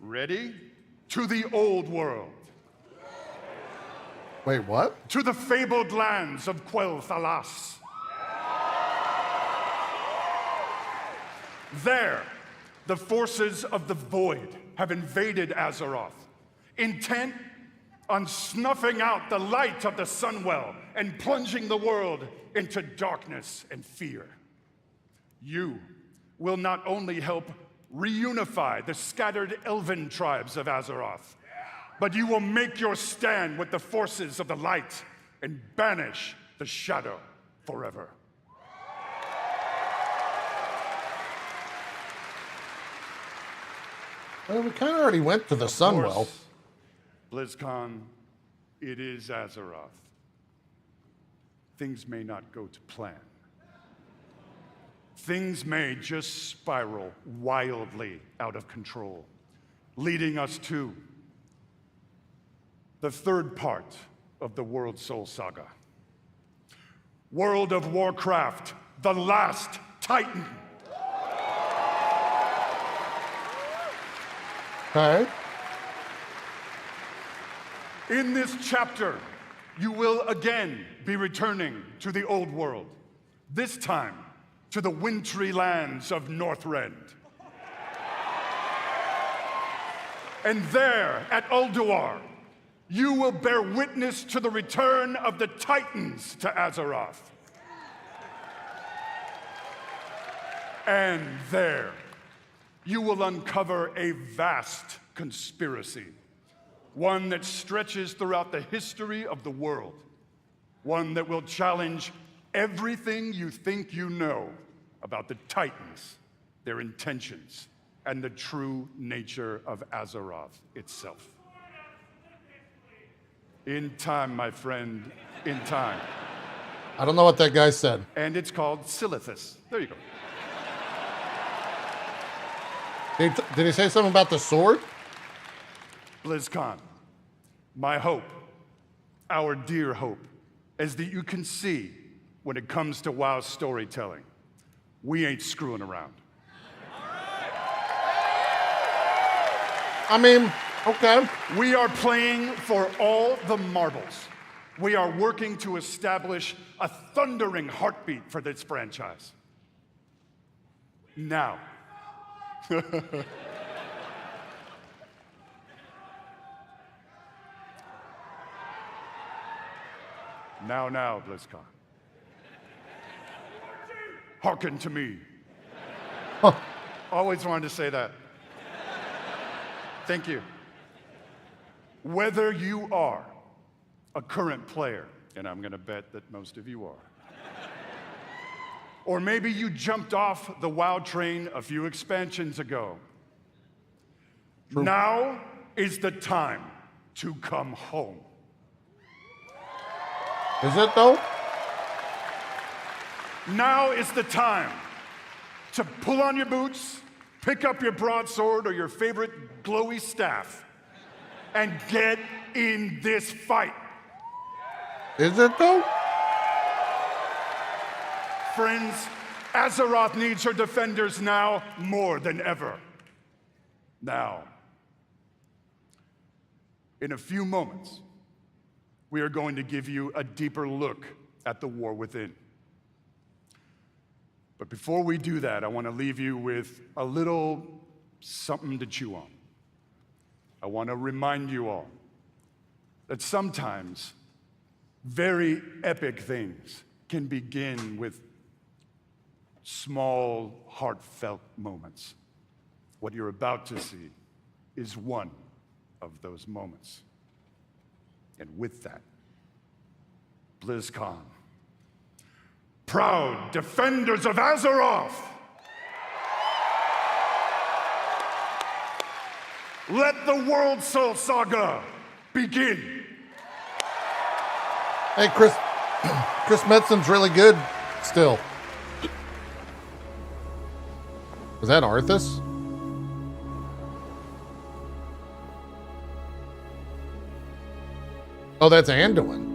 ready, to the old world. Wait, what? To the fabled lands of Quel'Thalas. There, the forces of the Void have invaded Azeroth, intent on snuffing out the light of the Sunwell and plunging the world into darkness and fear. You will not only help reunify the scattered elven tribes of Azeroth, but you will make your stand with the forces of the light and banish the shadow forever. Well, we kind of already went to the Sunwell. BlizzCon, it is Azeroth. Things may not go to plan. Things may just spiral wildly out of control, leading us to the third part of the World Soul Saga. World of Warcraft, the Last Titan. Okay. In this chapter, you will again be returning to the old world, this time to the wintry lands of Northrend. And there, at Ulduar, you will bear witness to the return of the Titans to Azeroth. And there, you will uncover a vast conspiracy, one that stretches throughout the history of the world, one that will challenge everything you think you know about the Titans, their intentions, and the true nature of Azeroth itself. In time, my friend, in time. I don't know what that guy said. And it's called Silithus. There you go. Did he say something about the sword? BlizzCon, my hope, our dear hope, is that you can see when it comes to WoW storytelling, we ain't screwing around. I mean, okay. We are playing for all the marbles. We are working to establish a thundering heartbeat for this franchise. Now. Now, BlizzCon. Hearken to me. Huh. Always wanted to say that. Thank you. Whether you are a current player, and I'm going to bet that most of you are, or maybe you jumped off the WoW train a few expansions ago, True. Now is the time to come home. Is it though? Now is the time to pull on your boots, pick up your broadsword or your favorite glowy staff, and get in this fight. Is it though? Friends, Azeroth needs her defenders now more than ever. Now, in a few moments, we are going to give you a deeper look at the war within. But before we do that, I want to leave you with a little something to chew on. I want to remind you all that sometimes very epic things can begin with small, heartfelt moments. What you're about to see is one of those moments. And with that, BlizzCon, proud defenders of Azeroth, let the World Soul Saga begin. Hey, Chris Metzen's really good still. Was that Arthas? Oh, that's Anduin.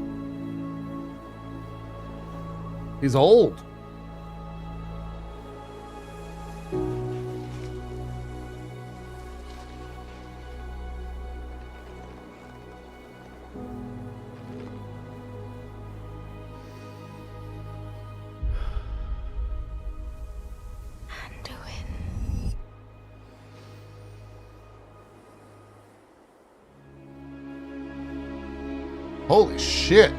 He's old. Holy shit.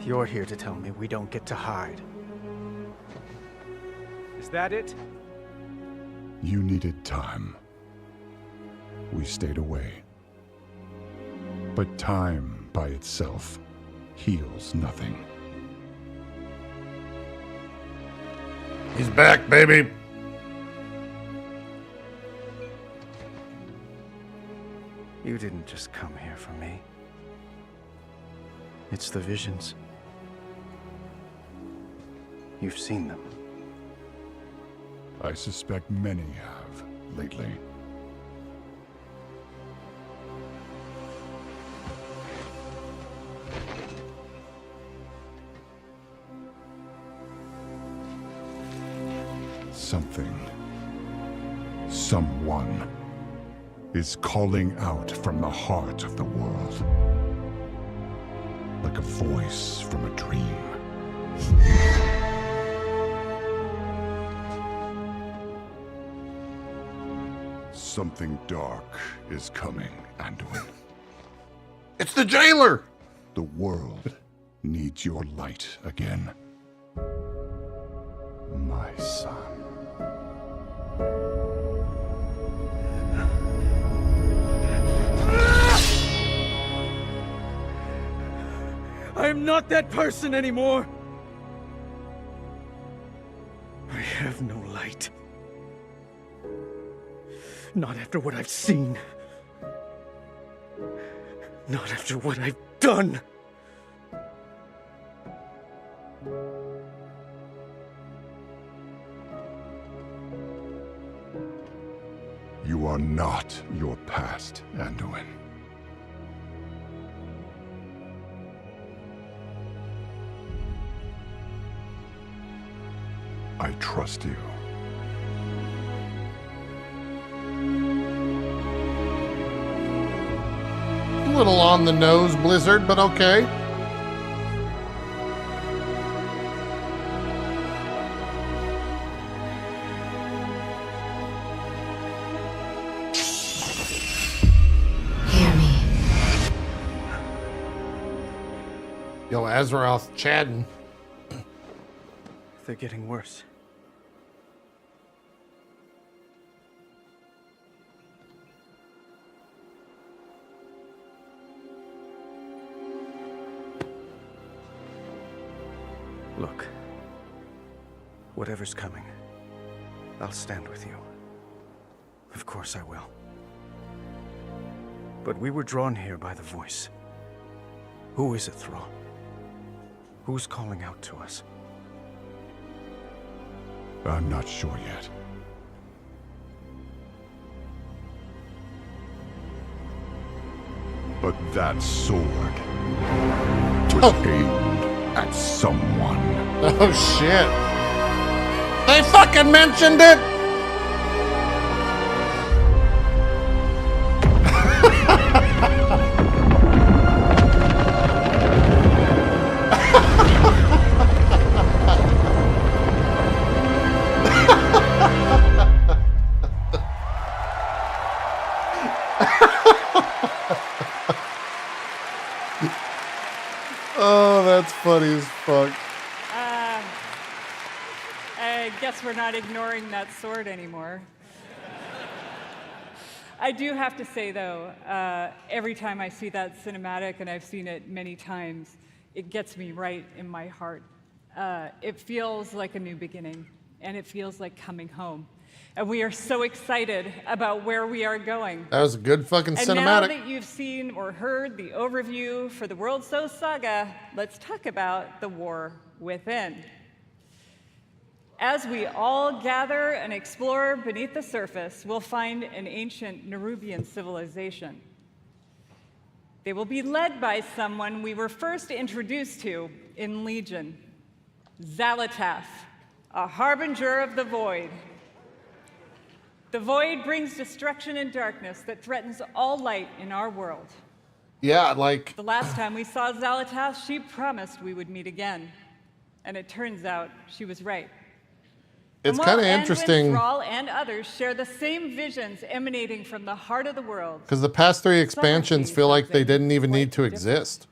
You're here to tell me we don't get to hide. Is that it? You needed time. We stayed away. But time by itself heals nothing. He's back, baby. You didn't just come here for me. It's the visions. You've seen them. I suspect many have lately. Something, someone, is calling out from the heart of the world. Like a voice from a dream. Something dark is coming, Anduin. It's the jailer! The world needs your light again. My son. I am not that person anymore. I have no light. Not after what I've seen. Not after what I've done. You are not your past, Anduin. I trust you. A little on the nose, Blizzard, but okay. Hear me. Yo, Azeroth chatting. They're getting worse. Look, whatever's coming, I'll stand with you. Of course I will. But we were drawn here by the voice. Who is it, Thrall? Who's calling out to us? I'm not sure yet. But that sword was aimed at someone. Oh shit. They fucking mentioned it! Oh, that's funny as fuck. I guess we're not ignoring that sword anymore. I do have to say, though, every time I see that cinematic, and I've seen it many times, it gets me right in my heart. It feels like a new beginning, and it feels like coming home. And we are so excited about where we are going. That was a good fucking And cinematic. now that you've seen or heard the overview for the World So Saga, let's talk about the war within. As we all gather and explore beneath the surface, we'll find an ancient Nerubian civilization. They will be led by someone we were first introduced to in Legion, Xal'atath, a harbinger of the Void. The Void brings destruction and darkness that threatens all light in our world. Yeah, like... The last time we saw Xal'atath, she promised we would meet again. And it turns out she was right. It's kind of interesting. Thrall and others share the same visions emanating from the heart of the world. Because the past 3 expansions feel like they didn't even need to exist.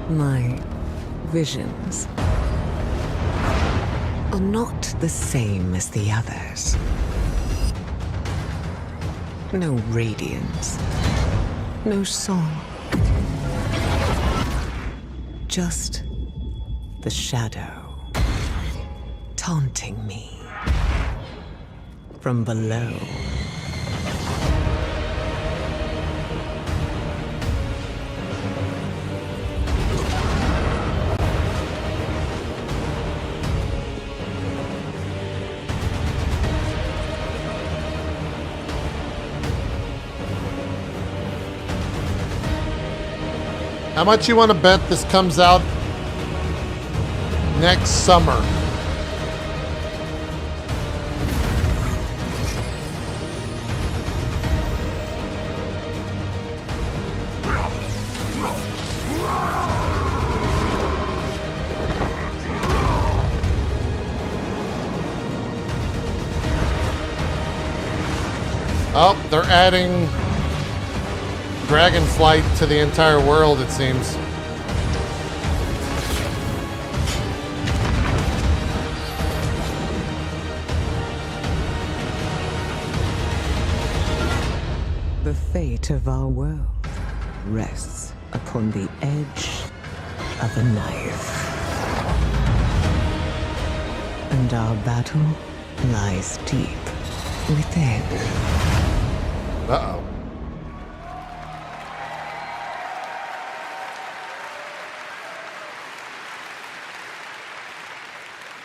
My visions are not the same as the others. No radiance, no song. Just the shadow taunting me from below. How much you want to bet this comes out next summer? Oh, they're adding Dragonflight to the entire world, it seems. The fate of our world rests upon the edge of a knife. And our battle lies deep within. Uh-oh.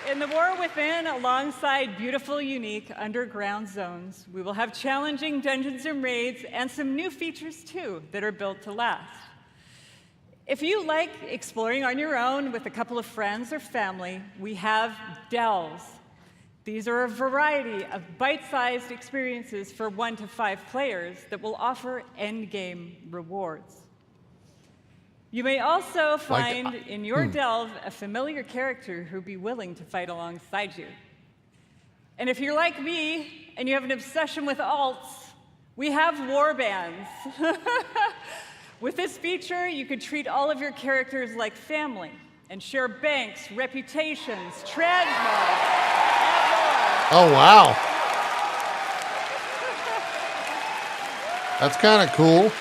In the War Within, alongside beautiful, unique underground zones, we will have challenging dungeons and raids and some new features, too, that are built to last. If you like exploring on your own with a couple of friends or family, we have delves. These are a variety of bite-sized experiences for 1 to 5 players that will offer endgame rewards. You may also find in your delve a familiar character who'd be willing to fight alongside you. And if you're like me and you have an obsession with alts, we have warbands. With this feature, you could treat all of your characters like family and share banks, reputations, transmogs, and more. Oh, wow. That's kind of cool.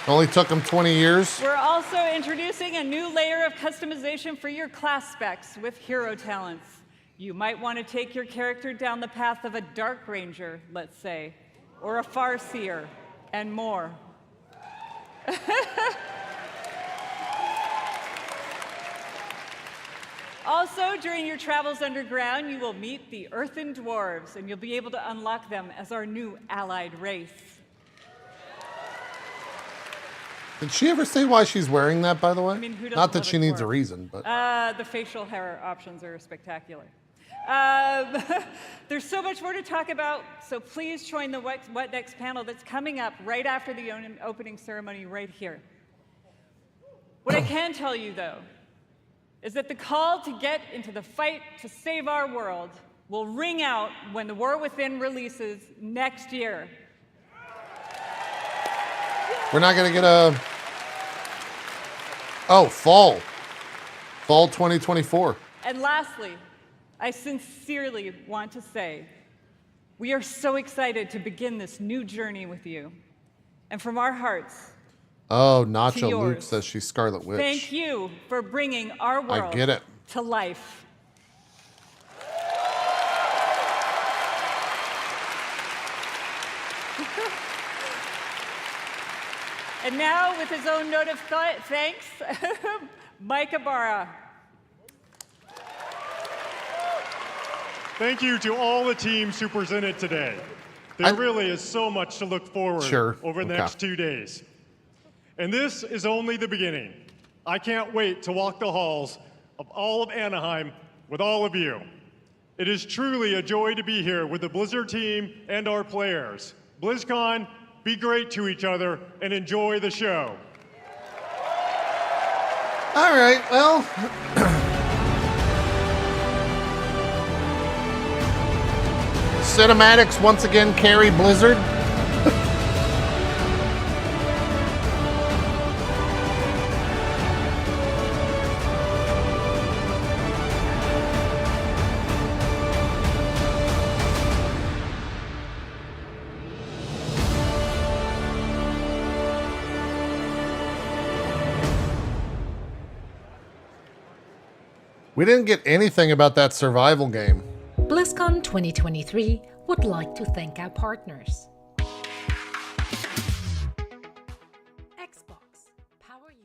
Only took them 20 years. We're also introducing a new layer of customization for your class specs with hero talents. You might want to take your character down the path of a Dark Ranger, let's say, or a Farseer, and more. Also, during your travels underground, you will meet the Earthen Dwarves, and you'll be able to unlock them as our new allied race. Did she ever say why she's wearing that, by the way? I mean, who doesn't Not that love she a needs a dwarf? reason, but... The facial hair options are spectacular. There's so much more to talk about, so please join the What Next panel that's coming up right after the opening ceremony right here. What I can tell you, though, is that the call to get into the fight to save our world will ring out when The War Within releases next year. We're not going to get a... Oh, fall. Fall 2024. And lastly, I sincerely want to say, we are so excited to begin this new journey with you. And from our hearts, Oh, to Nacho Luke yours, says she's Scarlet Witch. thank you for bringing our world get it. to life. And now, with his own note of thanks, Mike Ibarra. Thank you to all the teams who presented today. There really is so much to look forward over the next 2 days. And this is only the beginning. I can't wait to walk the halls of all of Anaheim with all of you. It is truly a joy to be here with the Blizzard team and our players. BlizzCon, be great to each other and enjoy the show. All right, well. Cinematics once again carry Blizzard. We didn't get anything about that survival game. BlizzCon 2023 would like to thank our partners.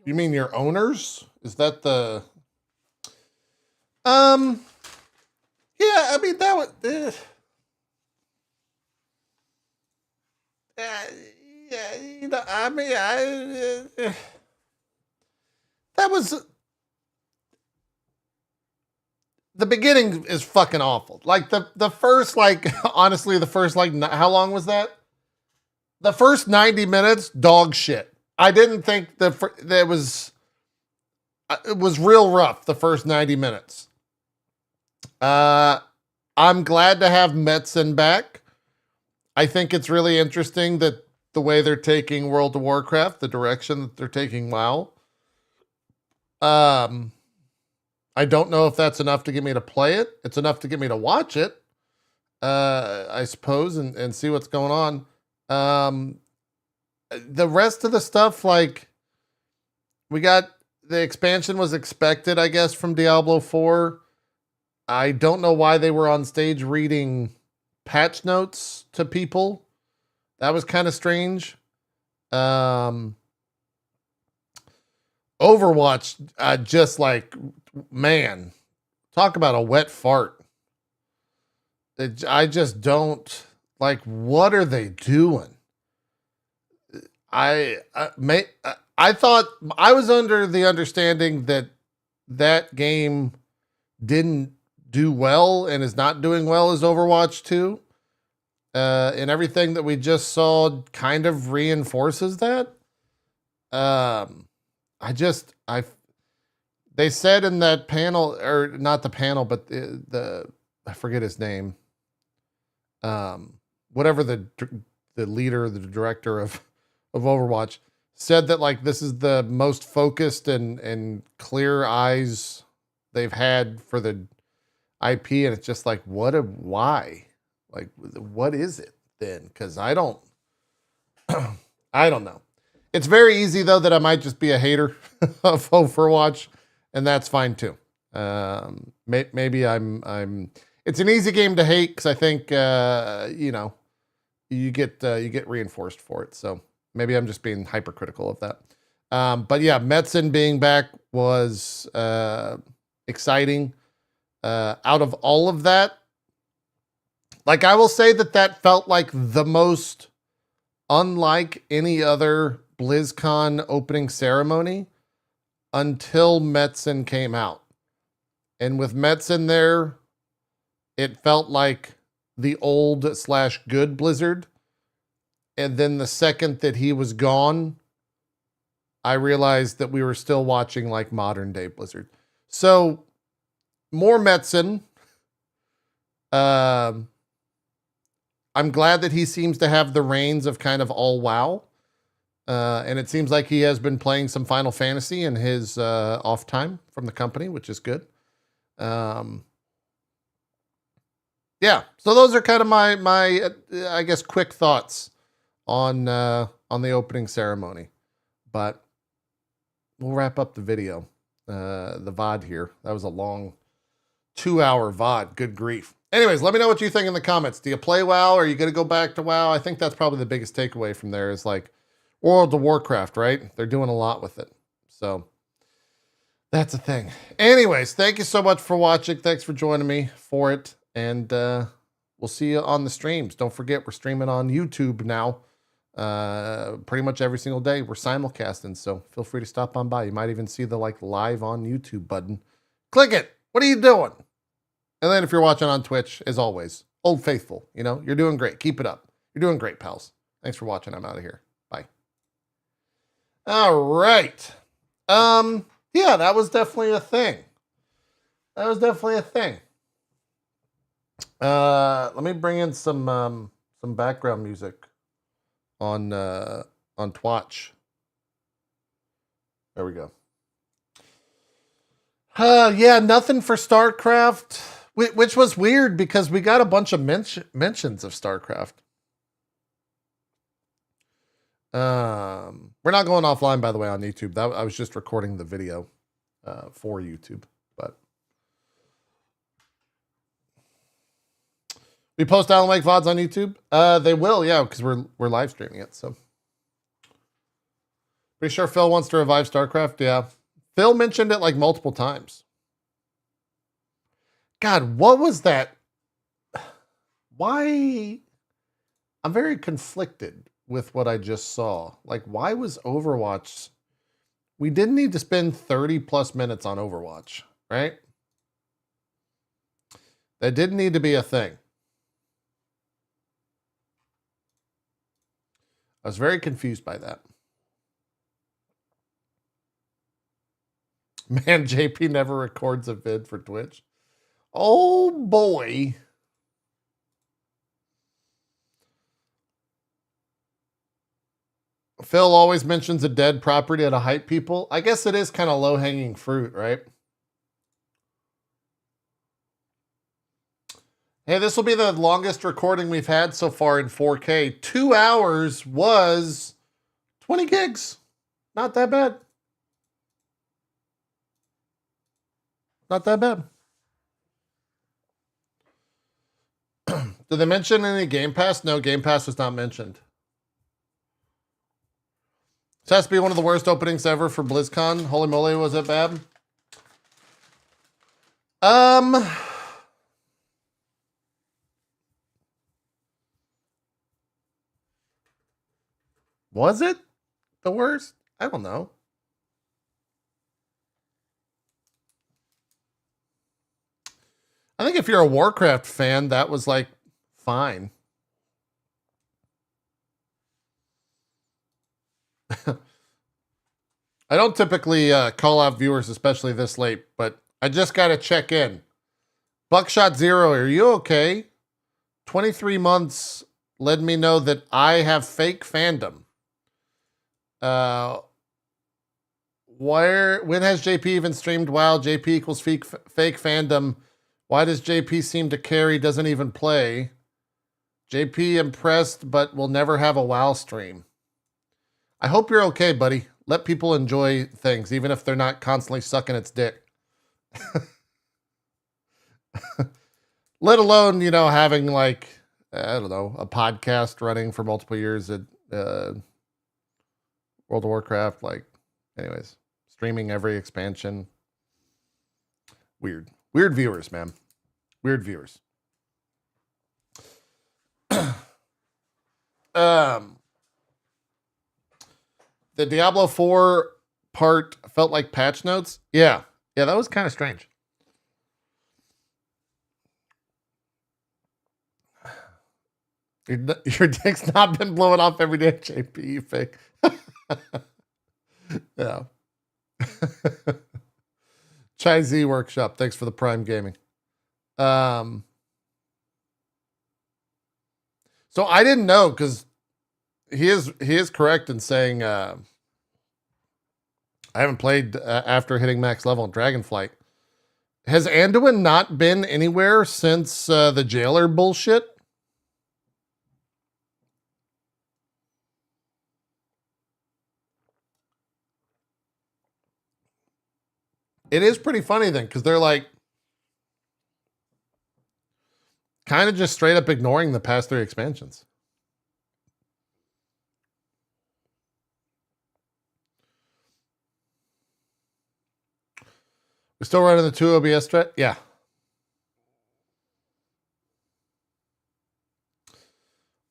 You mean your owners? Is that the... Yeah, I mean, that was... yeah, you know, I mean, that was... The beginning is fucking awful. Like, the first, like, honestly, the first, like, how long was that? The first 90 minutes, dog shit. I didn't think it was real rough, the first 90 minutes. I'm glad to have Metzen back. I think it's really interesting that the way they're taking World of Warcraft, the direction that they're taking WoW. I don't know if that's enough to get me to play it. It's enough to get me to watch it, I suppose, and see what's going on. The rest of the stuff, like, we got the expansion was expected, I guess, from Diablo 4. I don't know why they were on stage reading patch notes to people. That was kind of strange. Overwatch, just like, man, talk about a wet fart. I just don't, like, what are they doing? I thought I was under the understanding that that game didn't do well and is not doing well as Overwatch 2. And everything that we just saw kind of reinforces that. They said in that panel, or not the panel, but the I forget his name. Whatever the leader, the director of Overwatch said that, like, this is the most focused and clear eyes they've had for the IP, and it's just like, why? Like, what is it then? Because I don't know. It's very easy though that I might just be a hater of Overwatch, and that's fine too. Maybe I'm. It's an easy game to hate because I think you get reinforced for it. So maybe I'm just being hypercritical of that. But yeah, Metzen being back was exciting. Out of all of that, like, I will say that felt like the most unlike any other BlizzCon opening ceremony until Metzen came out. And with Metzen there, it felt like the old/good Blizzard. And then the second that he was gone, I realized that we were still watching like modern day Blizzard. So more Metzen. I'm glad that he seems to have the reins of kind of all WoW. And it seems like he has been playing some Final Fantasy in his off time from the company, which is good. Yeah, so those are kind of my I guess quick thoughts on the opening ceremony. But we'll wrap up the video, the VOD here. That was a long 2-hour VOD. Good grief. Anyways, let me know what you think in the comments. Do you play WoW? Are you going to go back to WoW? I think that's probably the biggest takeaway from there is like World of Warcraft, right? They're doing a lot with it. So that's a thing. Anyways, thank you so much for watching. Thanks for joining me for it. And we'll see you on the streams. Don't forget, we're streaming on YouTube now. Pretty much every single day. We're simulcasting, so feel free to stop on by. You might even see the live on YouTube button. Click it. What are you doing? And then if you're watching on Twitch, as always, Old Faithful, you're doing great. Keep it up. You're doing great, pals. Thanks for watching. I'm out of here. Bye. All right. Yeah, that was definitely a thing. Let me bring in some background music on Twitch. There we go. Yeah, nothing for StarCraft, which was weird because we got a bunch of mentions of StarCraft. We're not going offline, by the way, on YouTube. I was just recording the video for YouTube, but we post Alan Wake VODs on YouTube. They will, yeah, because we're live streaming it. So pretty sure Phil wants to revive StarCraft. Yeah, Phil mentioned it like multiple times. God, what was that? Why? I'm very conflicted with what I just saw. Like, why was Overwatch? We didn't need to spend 30 plus minutes on Overwatch, right? That didn't need to be a thing. I was very confused by that. Man, JP never records a vid for Twitch. Oh boy. Phil always mentions a dead property to hype people. I guess it is kind of low-hanging fruit, right? Hey, this will be the longest recording we've had so far in 4K. 2 hours was 20 gigs. Not that bad. Not that bad. Did they mention any Game Pass? No, Game Pass was not mentioned. This has to be one of the worst openings ever for BlizzCon. Holy moly, was it bad? Was it the worst? I don't know. I think if you're a Warcraft fan, that was like fine. I don't typically call out viewers, especially this late, but I just got to check in. Buckshot Zero, are you okay? 23 months let me know that I have fake fandom. When has JP even streamed WoW? JP equals fake fandom. Why does JP seem to carry, doesn't even play? JP impressed, but will never have a WoW stream. I hope you're okay, buddy. Let people enjoy things, even if they're not constantly sucking its dick. Let alone, having like, I don't know, a podcast running for multiple years at World of Warcraft. Like, anyways, streaming every expansion. Weird viewers, man. Weird viewers. The Diablo 4 part felt like patch notes. Yeah, that was kind of strange. Your dick's not been blowing off every day, JP, you fake. Yeah. Chai Z Workshop, thanks for the Prime Gaming. So I didn't know because he is correct in saying I haven't played after hitting max level in Dragonflight. Has Anduin not been anywhere since the jailer bullshit? It is pretty funny then, because they're like kind of just straight up ignoring the past 3 expansions. We're still running the 2 OBS threat? Yeah.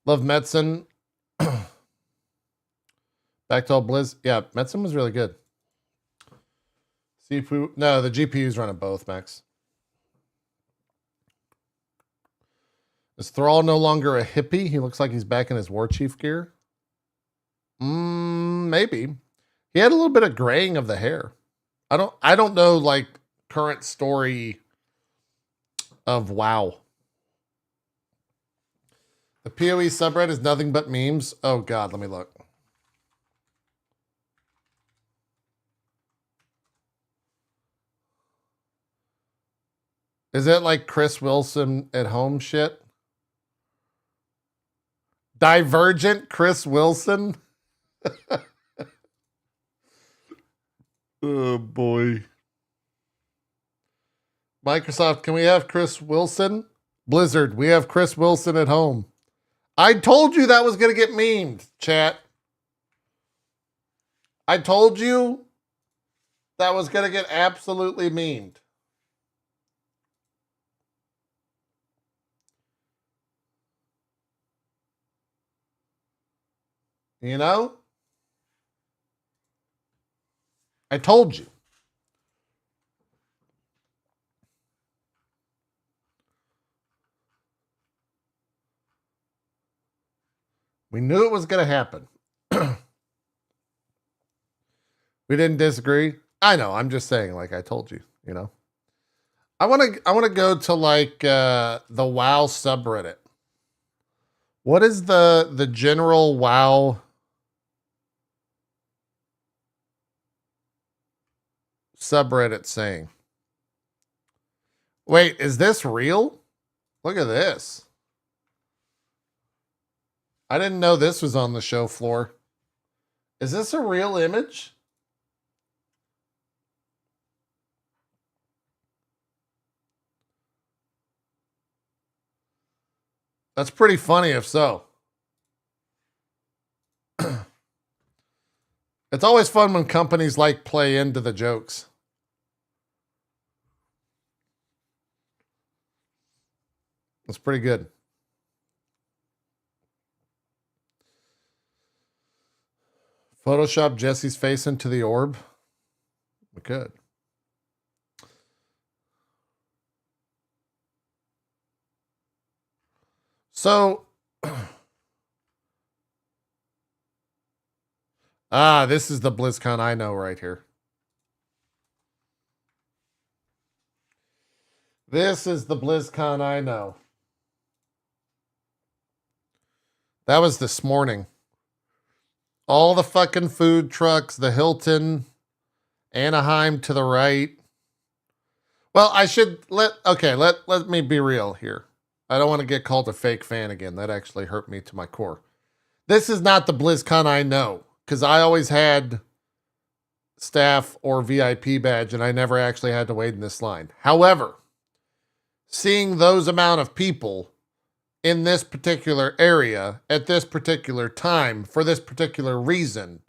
Love Medicine. Back to all Blizz. Yeah, Medicine was really good. CPU. No, the GPU's running both, Max. Is Thrall no longer a hippie? He looks like he's back in his war chief gear. Maybe. He had a little bit of graying of the hair. I don't know like current story of WoW. The PoE subreddit is nothing but memes. Oh God, let me look. Is it like Chris Wilson at home shit? Divergent Chris Wilson? Oh boy. Microsoft, can we have Chris Wilson? Blizzard, we have Chris Wilson at home. I told you that was going to get memed, chat. I told you that was going to get absolutely memed. You know? I told you. We knew it was going to happen. We didn't disagree. I know. I'm just saying, like I told you, you know. I want to go to like the WoW subreddit. What is the general WoW subreddit saying? Wait, is this real? Look at this. I didn't know this was on the show floor. Is this a real image? That's pretty funny if so. It's always fun when companies like play into the jokes. That's pretty good. Photoshop Jesse's face into the orb. We could. So, this is the BlizzCon I know right here. This is the BlizzCon I know. That was this morning. All the fucking food trucks, the Hilton, Anaheim to the right. Well, I should let me be real here. I don't want to get called a fake fan again. That actually hurt me to my core. This is not the BlizzCon I know, because I always had staff or VIP badge and I never actually had to wait in this line. However, seeing those amount of people in this particular area at this particular time for this particular reason,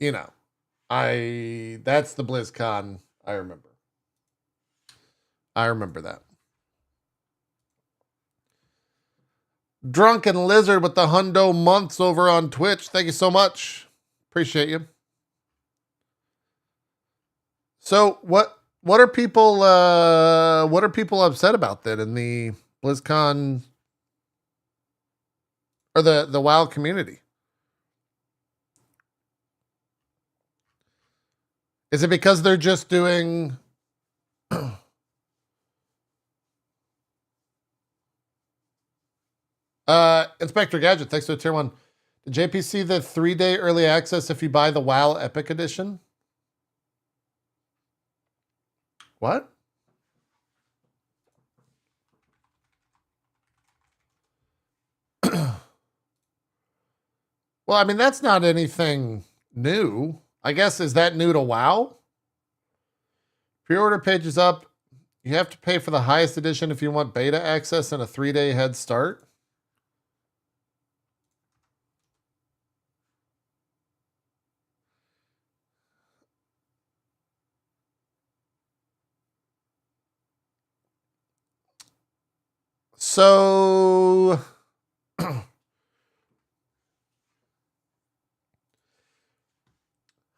you know, that's the BlizzCon I remember. I remember that. Drunken Lizard with the hundo months over on Twitch. Thank you so much. Appreciate you. So what are people upset about then in the BlizzCon or the WoW community? Is it because they're just doing Inspector Gadget, thanks to a tier 1. Did JP see the 3-day early access if you buy the WoW Epic Edition? What? Well, I mean, that's not anything new. I guess, is that new to WoW? Pre-order page is up. You have to pay for the highest edition if you want beta access and a 3-day head start. So,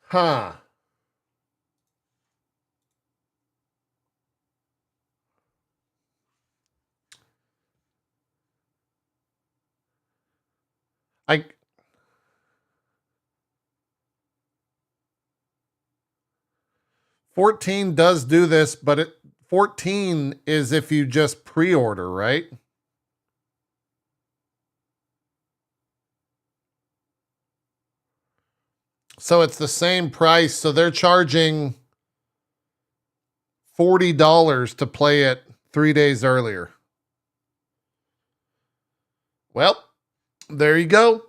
huh. I 14 does do this, but 14 is if you just pre-order, right? So it's the same price. So they're charging $40 to play it 3 days earlier. Well, there you go.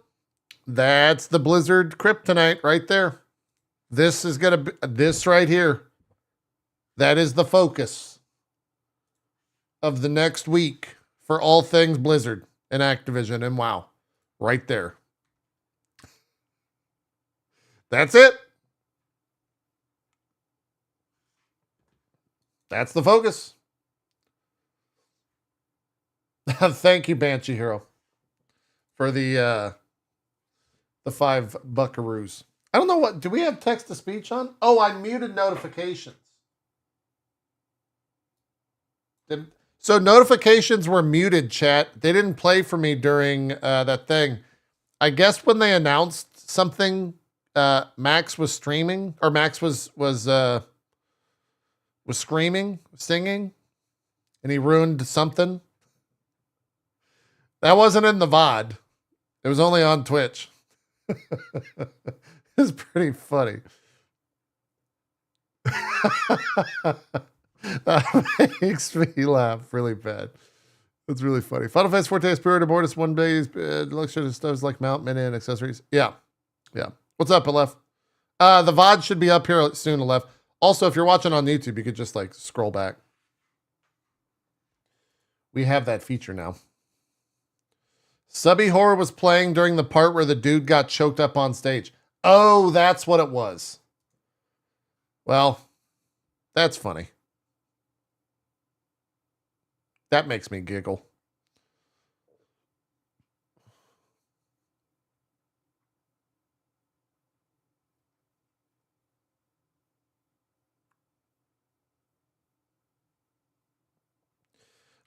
That's the Blizzard kryptonite right there. This is going to be this right here. That is the focus of the next week for all things Blizzard and Activision and WoW. Right there. That's it. That's the focus. Thank you, Banshee Hero, for the 5 buckaroos. I don't know what, do we have text to speech on? Oh, I muted notifications. So notifications were muted, chat. They didn't play for me during that thing. I guess when they announced something, Max was streaming, or Max was screaming, singing, and he ruined something. That wasn't in the VOD. It was only on Twitch. It's pretty funny. That makes me laugh really bad. It's really funny. Final Fantasy 14 Spirit Aboard is 1 day. Deluxe stuff like mount, mini, and accessories. Yeah. Yeah. What's up, Aleph? The VOD should be up here soon, Aleph. Also, if you're watching on YouTube, you could just like scroll back. We have that feature now. Subby Horror was playing during the part where the dude got choked up on stage. Oh, that's what it was. Well, that's funny. That makes me giggle.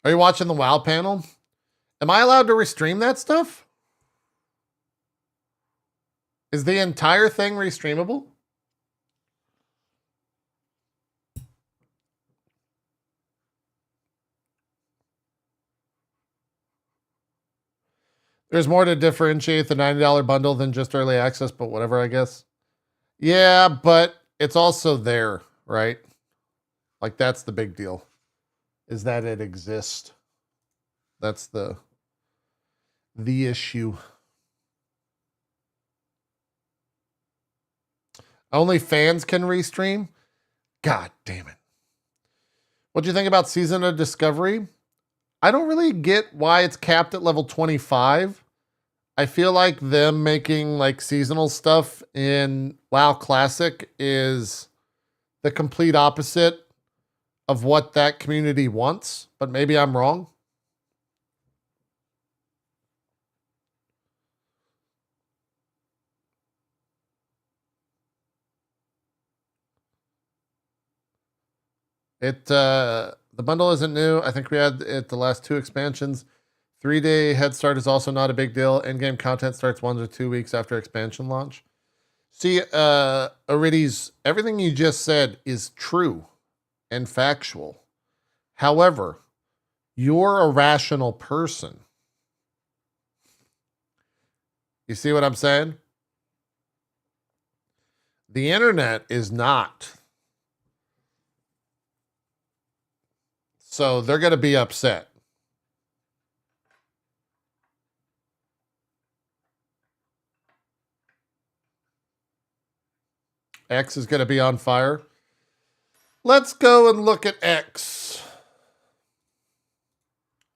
Are you watching the WoW panel? Am I allowed to restream that stuff? Is the entire thing restreamable? There's more to differentiate the $90 bundle than just early access, but whatever, I guess. Yeah, but it's also there, right? Like, that's the big deal, is that it exists. That's the issue. Only fans can restream? God damn it. What do you think about Season of Discovery? I don't really get why it's capped at level 25. I feel like them making like seasonal stuff in WoW Classic is the complete opposite of what that community wants, but maybe I'm wrong. The bundle isn't new. I think we had it the last 2 expansions. 3-day head start is also not a big deal. In-game content starts 1 to 2 weeks after expansion launch. See, Arides, everything you just said is true and factual. However, you're a rational person. You see what I'm saying? The internet is not. So they're going to be upset. X is going to be on fire. Let's go and look at X.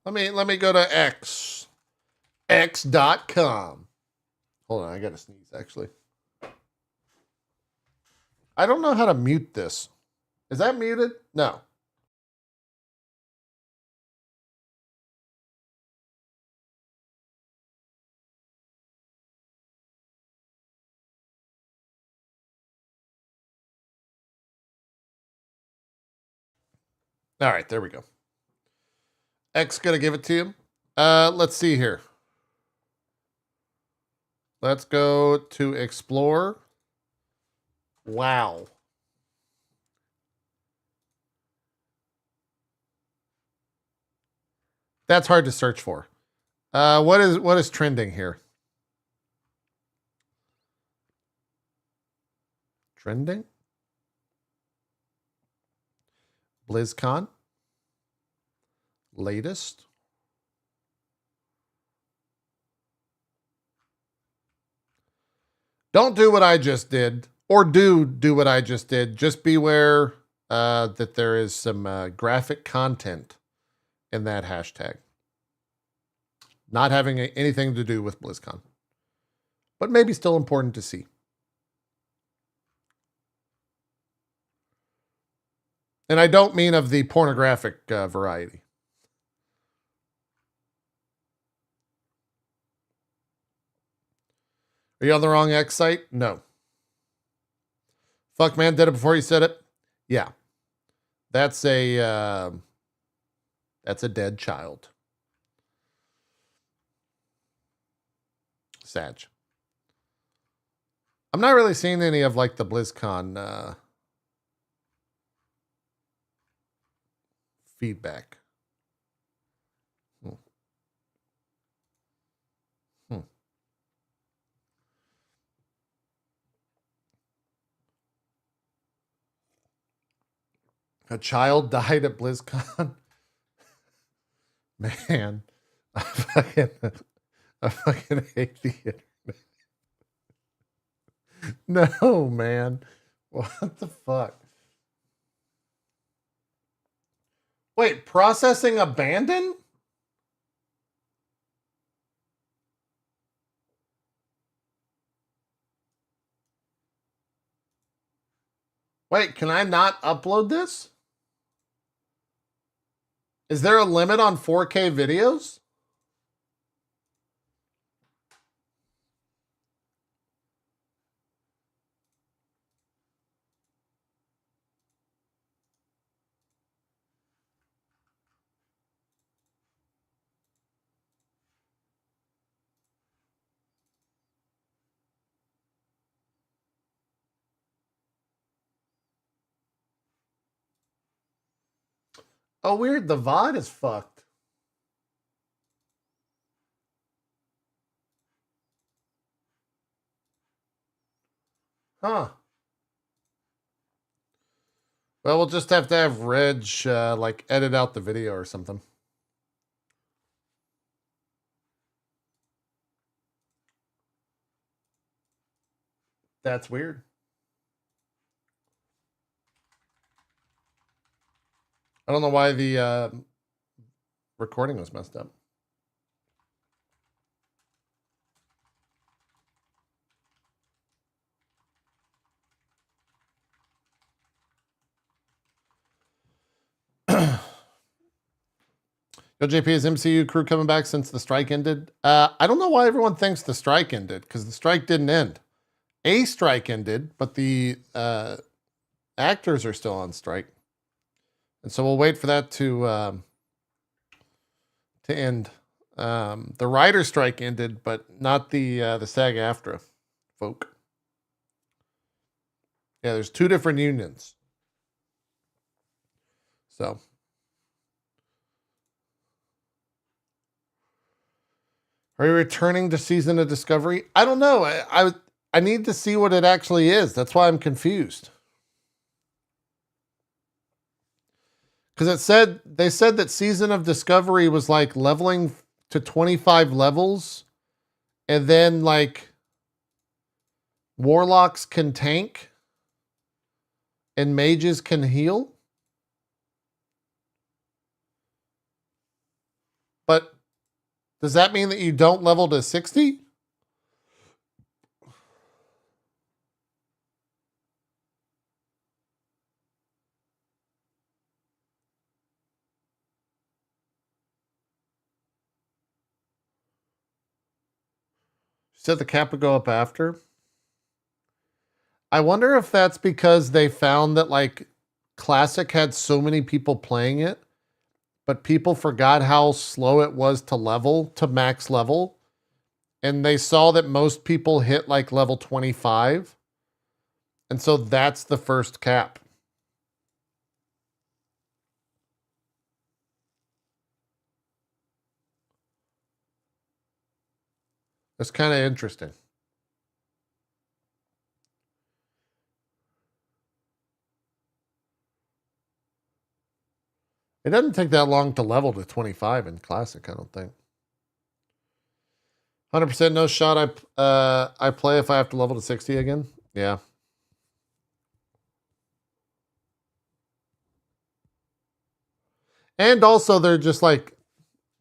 Let me go to X. X.com. Hold on, I got to sneeze actually. I don't know how to mute this. Is that muted? No. All right, there we go. X gonna give it to you. Let's see here. Let's go to explore. Wow. That's hard to search for. What is trending here? Trending? BlizzCon? Latest? Don't do what I just did, or do what I just did. Just beware that there is some graphic content in that hashtag. Not having anything to do with BlizzCon, but maybe still important to see. And I don't mean of the pornographic variety. Are you on the wrong X site? No. Fuck man, did it before you said it? Yeah. That's a dead child. Sag. I'm not really seeing any of like the BlizzCon feedback. A child died at BlizzCon. Man, I fucking hate the internet. No, man. What the fuck? Wait, processing abandoned? Wait, can I not upload this? Is there a limit on 4K videos? Oh, weird. The VOD is fucked. Huh. Well, we'll just have to have Reg, like, edit out the video or something. That's weird. I don't know why the recording was messed up. Yo, JP, is MCU crew coming back since the strike ended? I don't know why everyone thinks the strike ended, because the strike didn't end. A strike ended, but the actors are still on strike. And so we'll wait for that to end. The writer strike ended, but not the SAG-AFTRA folk. Yeah, there's two different unions. So. Are you returning to Season of Discovery? I don't know. I need to see what it actually is. That's why I'm confused. Because they said that Season of Discovery was like leveling to 25 levels, and then like warlocks can tank and mages can heal. But does that mean that you don't level to 60? Said the cap would go up after. I wonder if that's because they found that like Classic had so many people playing it, but people forgot how slow it was to level to max level. And they saw that most people hit like level 25. And so that's the first cap. That's kind of interesting. It doesn't take that long to level to 25 in Classic, I don't think. 100% no shot I play if I have to level to 60 again. Yeah. And also they're just like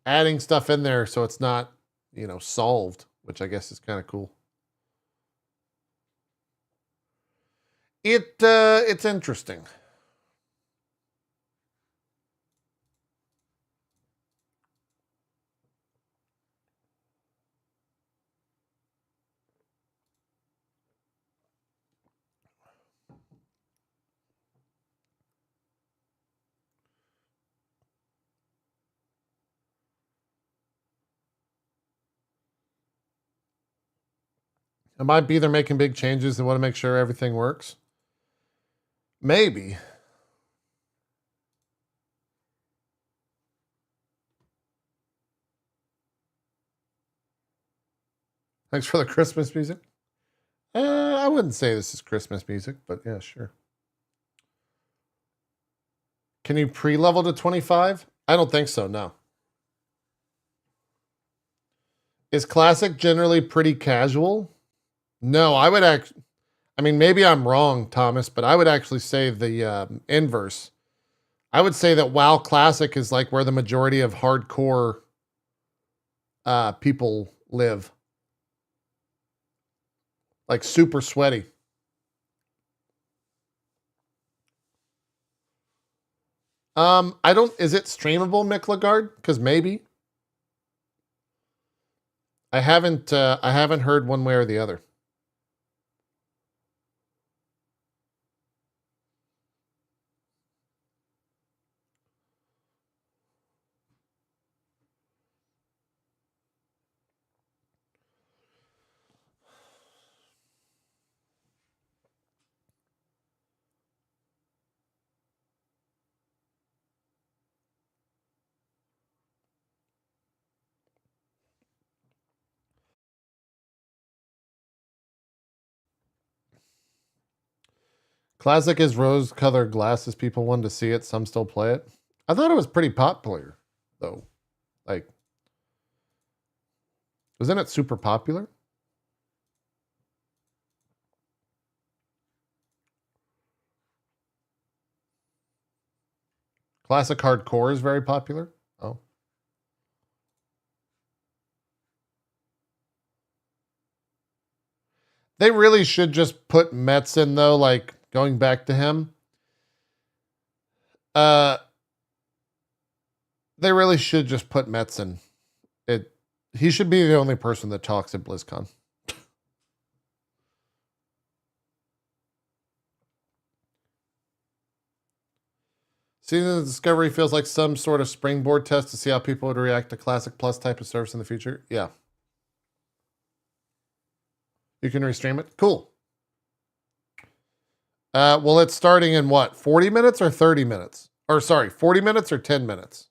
adding stuff in there so it's not, you know, solved, which I guess is kind of cool. It's interesting. It might be they're making big changes. They want to make sure everything works. Maybe. Thanks for the Christmas music. I wouldn't say this is Christmas music, but yeah, sure. Can you pre-level to 25? I don't think so, no. Is Classic generally pretty casual? No, I would I mean, maybe I'm wrong, Thomas, but I would actually say the inverse. I would say that WoW Classic is like where the majority of hardcore people live. Like super sweaty. Is it streamable, Mick Lagarde? Because maybe. I haven't heard one way or the other. Classic is rose-colored glasses. People wanted to see it. Some still play it. I thought it was pretty popular, though. Like, wasn't it super popular? Classic hardcore is very popular. Oh. They really should just put Metz in, though, like, going back to him. They really should just put Metz in. He should be the only person that talks at BlizzCon. Season of Discovery feels like some sort of springboard test to see how people would react to Classic Plus type of service in the future. Yeah. You can restream it? Cool. Well, it's starting in what? 40 minutes or 30 minutes? Or sorry, 40 minutes or 10 minutes?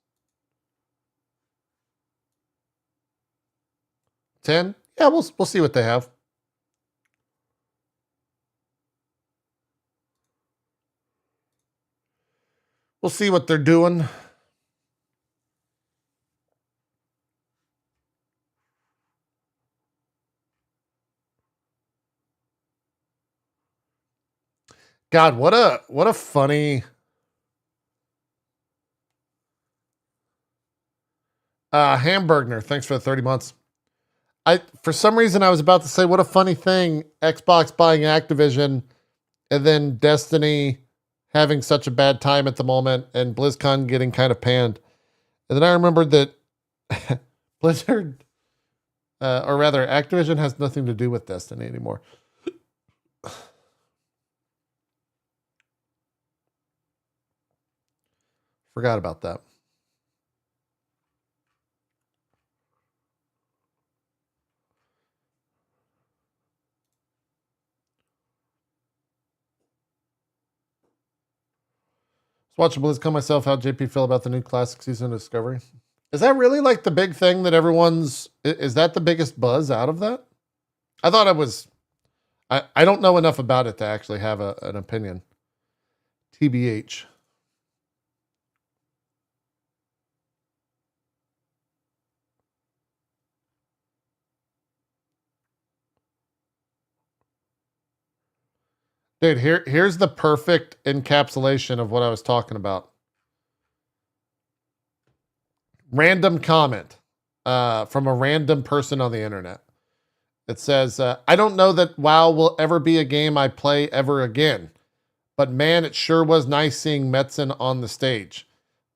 10? Yeah, we'll see what they have. We'll see what they're doing. God, what a funny Hamburgner. Thanks for the 30 months. For some reason I was about to say what a funny thing, Xbox buying Activision and then Destiny having such a bad time at the moment and BlizzCon getting kind of panned. And then I remembered that Blizzard, or rather Activision, has nothing to do with Destiny anymore. Forgot about that. Watching BlizzCon myself. How'd JP feel about the new classic season of Discovery? Is that really like the big thing that everyone's... Is that the biggest buzz out of that? I thought it was... I don't know enough about it to actually have an opinion. TBH. Dude, here's the perfect encapsulation of what I was talking about. Random comment from a random person on the internet. It says, I don't know that WoW will ever be a game I play ever again. But man, it sure was nice seeing Metzen on the stage.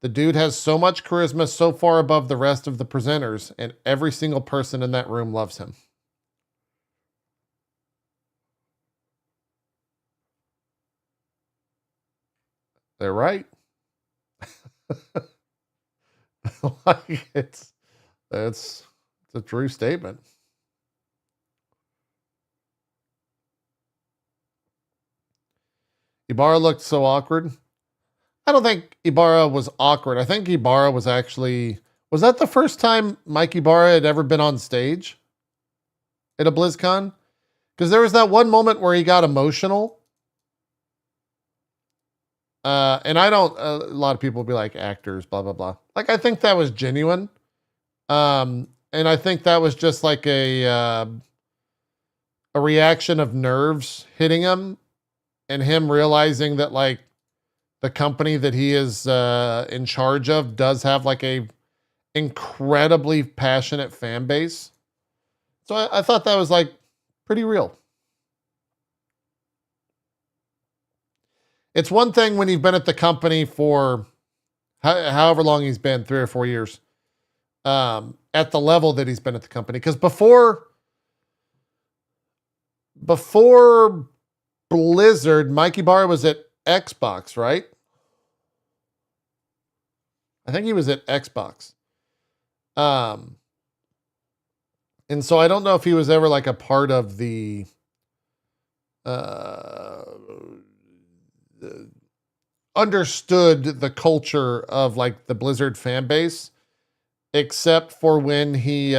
The dude has so much charisma, so far above the rest of the presenters, and every single person in that room loves him. They're right. Like it's a true statement. Ibarra looked so awkward. I don't think Ibarra was awkward. I think Ibarra was actually... Was that the first time Mike Ibarra had ever been on stage at a BlizzCon? Because there was that one moment where he got emotional. And I don't, a lot of people will be like actors, blah, blah, blah. Like, I think that was genuine. And I think that was just like a reaction of nerves hitting him and him realizing that like the company that he is in charge of does have like a incredibly passionate fan base. So I thought that was like pretty real. It's one thing when you've been at the company for however long he's been, 3 or 4 years, at the level that he's been at the company. Because before Blizzard, Mike Ibarra was at Xbox, right? I think he was at Xbox. And so I don't know if he was ever like a part of the understood the culture of like the Blizzard fan base, except for when he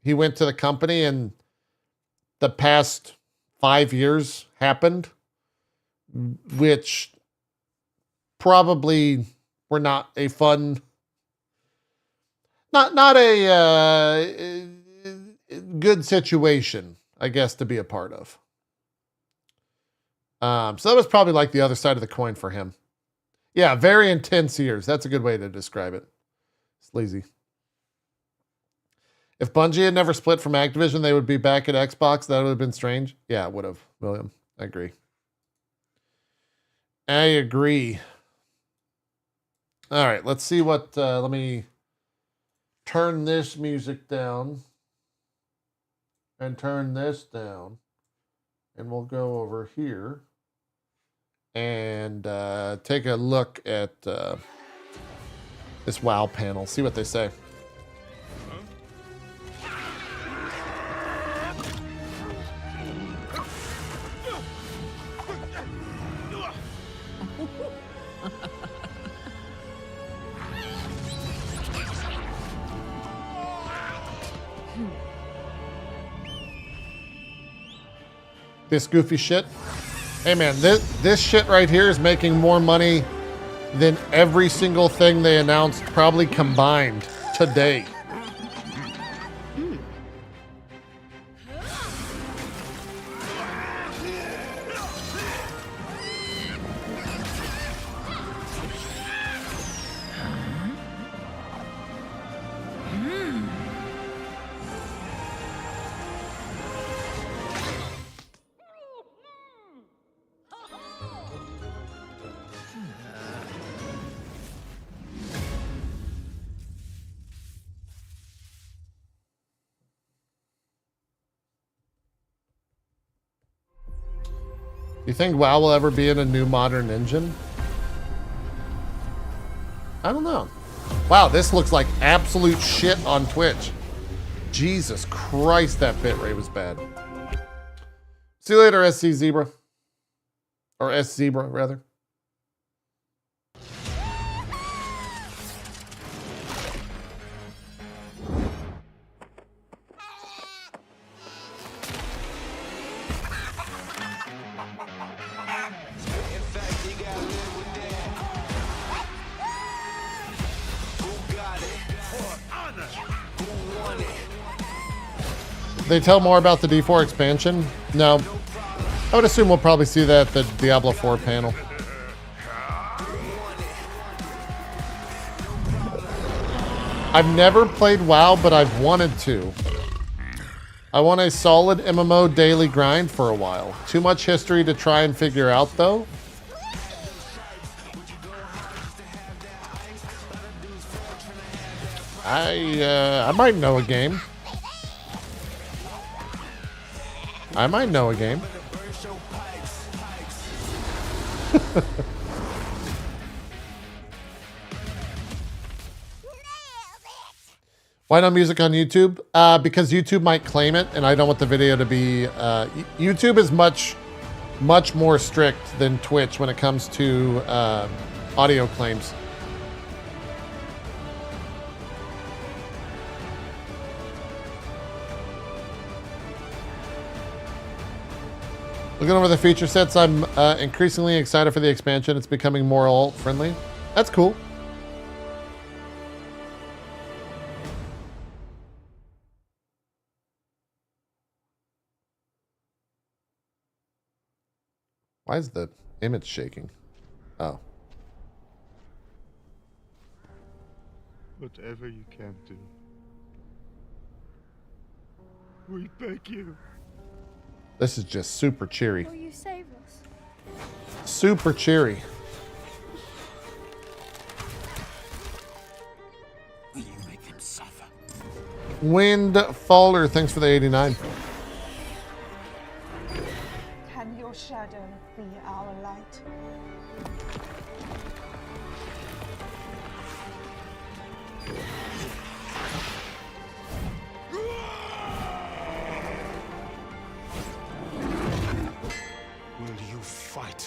went to the company and the past 5 years happened, which probably were not a fun, not a good situation, I guess, to be a part of. So that was probably like the other side of the coin for him. Yeah, very intense years. That's a good way to describe it. Sleazy. If Bungie had never split from Activision, they would be back at Xbox. That would have been strange. Yeah, it would have, William. I agree. I agree. All right, let's see what... let me turn this music down. And turn this down. And we'll go over here. And take a look at this WoW panel. See what they say. This goofy shit. Hey man, this shit right here is making more money than every single thing they announced probably combined today. You think WoW will ever be in a new modern engine? I don't know. Wow, this looks like absolute shit on Twitch. Jesus Christ, that bitrate was bad. See you later, SC Zebra. Or S Zebra, rather. They tell more about the D4 expansion? No. I would assume we'll probably see that at the Diablo 4 panel. I've never played WoW, but I've wanted to. I want a solid MMO daily grind for a while. Too much history to try and figure out, though. I might know a game. I might know a game. Why no music on YouTube? Because YouTube might claim it, and I don't want the video to be... YouTube is much more strict than Twitch when it comes to audio claims. Looking over the feature sets, I'm increasingly excited for the expansion. It's becoming more alt-friendly. That's cool. Why is the image shaking? Oh. Whatever you can do, we beg you. This is just super cheery. Will you save us? Super cheery. Will you make them suffer? Wind Faller, thanks for the 89. Can your shadow be our light?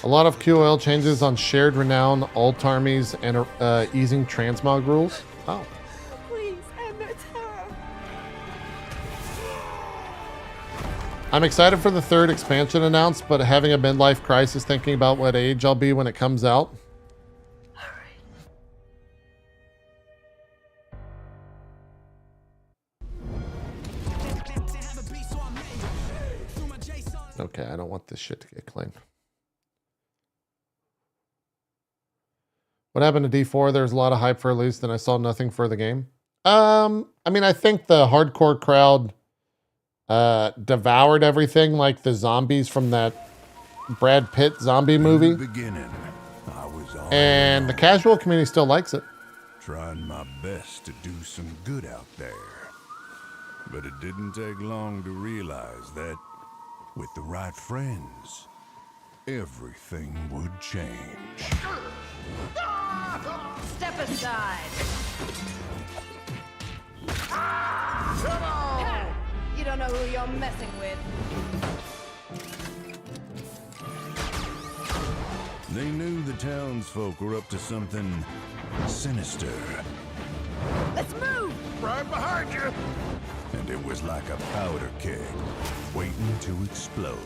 A lot of QOL changes on shared renown, alt armies, and easing transmog rules. Oh. Please end the terror. I'm excited for the third expansion announced, but having a midlife crisis thinking about what age I'll be when it comes out. Okay, I don't want this shit to get claimed. What happened to D4? There's a lot of hype for release, then I saw nothing for the game. I mean, I think the hardcore crowd devoured everything like the zombies from that Brad Pitt zombie movie. In the beginning, I was all and the casual community still likes it. trying my best to do some good out there. But it didn't take long to realize that with the right friends, everything would change. Step aside. You don't know who you're messing with. They knew the townsfolk were up to something sinister. Let's move! Right behind you! And it was like a powder keg waiting to explode.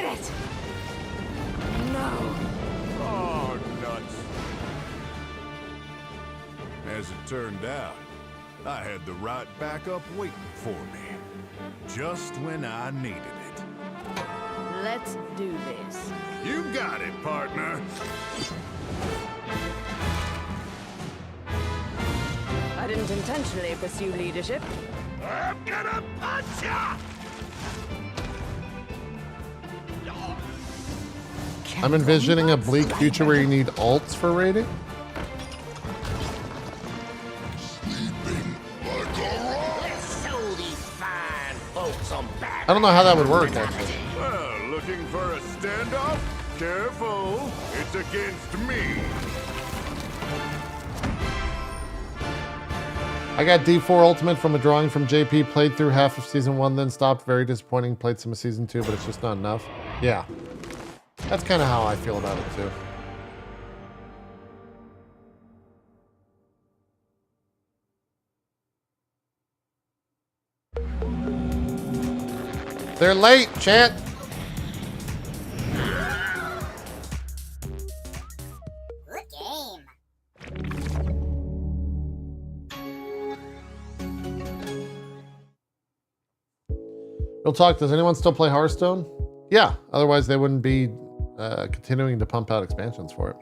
did it! No. Oh, nuts. As it turned out, I had the right backup waiting for me. Just when I needed it. Let's do this. You got it, partner. I didn't intentionally pursue leadership. I'm gonna punch ya! I'm envisioning a bleak future where you need alts for raiding. Let's show these fine folks some back. I don't know how that would work, actually. Well, looking for a standoff? Careful, it's against me. I got D4 Ultimate from a drawing from JP, played through half of Season 1, then stopped. Very disappointing. Played some of Season 2, but it's just not enough. Yeah. That's kind of how I feel about it, too. They're late, chat. Good game. Real talk, does anyone still play Hearthstone? Yeah, otherwise they wouldn't be continuing to pump out expansions for it.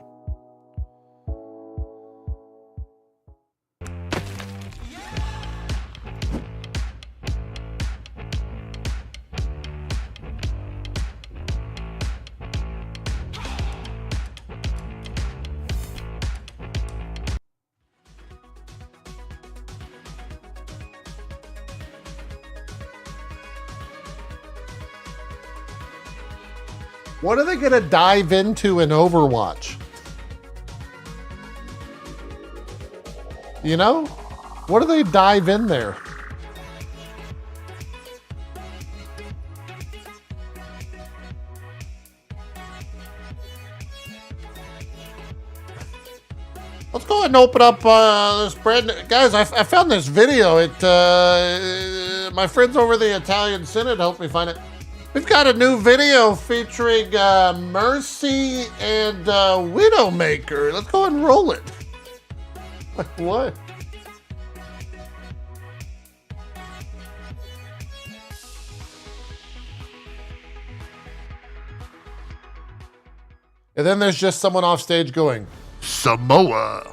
What are they going to dive into in Overwatch? You know? What do they dive in there? Let's go ahead and open up this brand. Guys, I found this video. My friends over the Italian Synod helped me find it. We've got a new video featuring Mercy and Widowmaker. Let's go ahead and roll it. Like what? And then there's just someone off stage going, Samoa.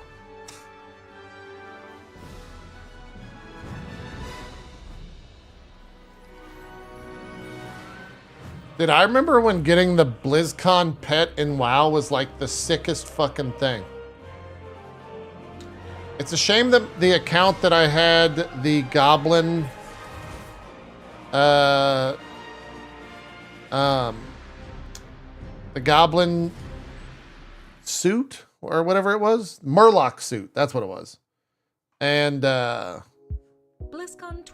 Dude, I remember when getting the BlizzCon pet in WoW was like the sickest fucking thing. It's a shame that the account that I had, the Goblin, the Goblin suit or whatever it was, Murloc suit. That's what it was. And I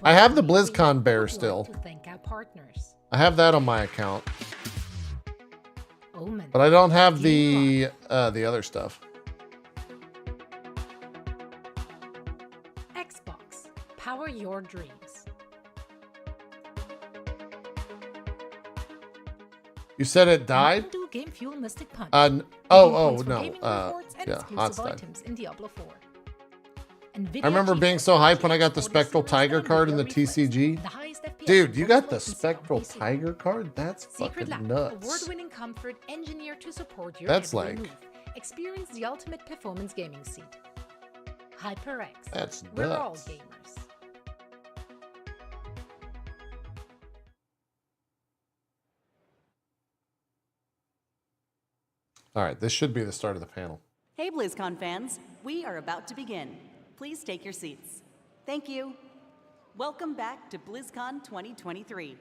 have the BlizzCon bear still. Thank our partners. I have that on my account, but I don't have the other stuff. Xbox, power your dreams. You said it died? Do Game Fuel Mystic Punch. No. Yeah, hot died. In Diablo 4. I remember being so hyped when I got the Spectral Tiger card in the TCG. Dude, you got the Spectral Tiger card? That's fucking nuts. Award-winning comfort engineered to support your That's every like... move. Experience the ultimate performance gaming seat. HyperX. That's We're all nuts. gamers. All right, this should be the start of the panel. Hey BlizzCon fans, we are about to begin. Please take your seats. Thank you. Welcome back to BlizzCon 2023.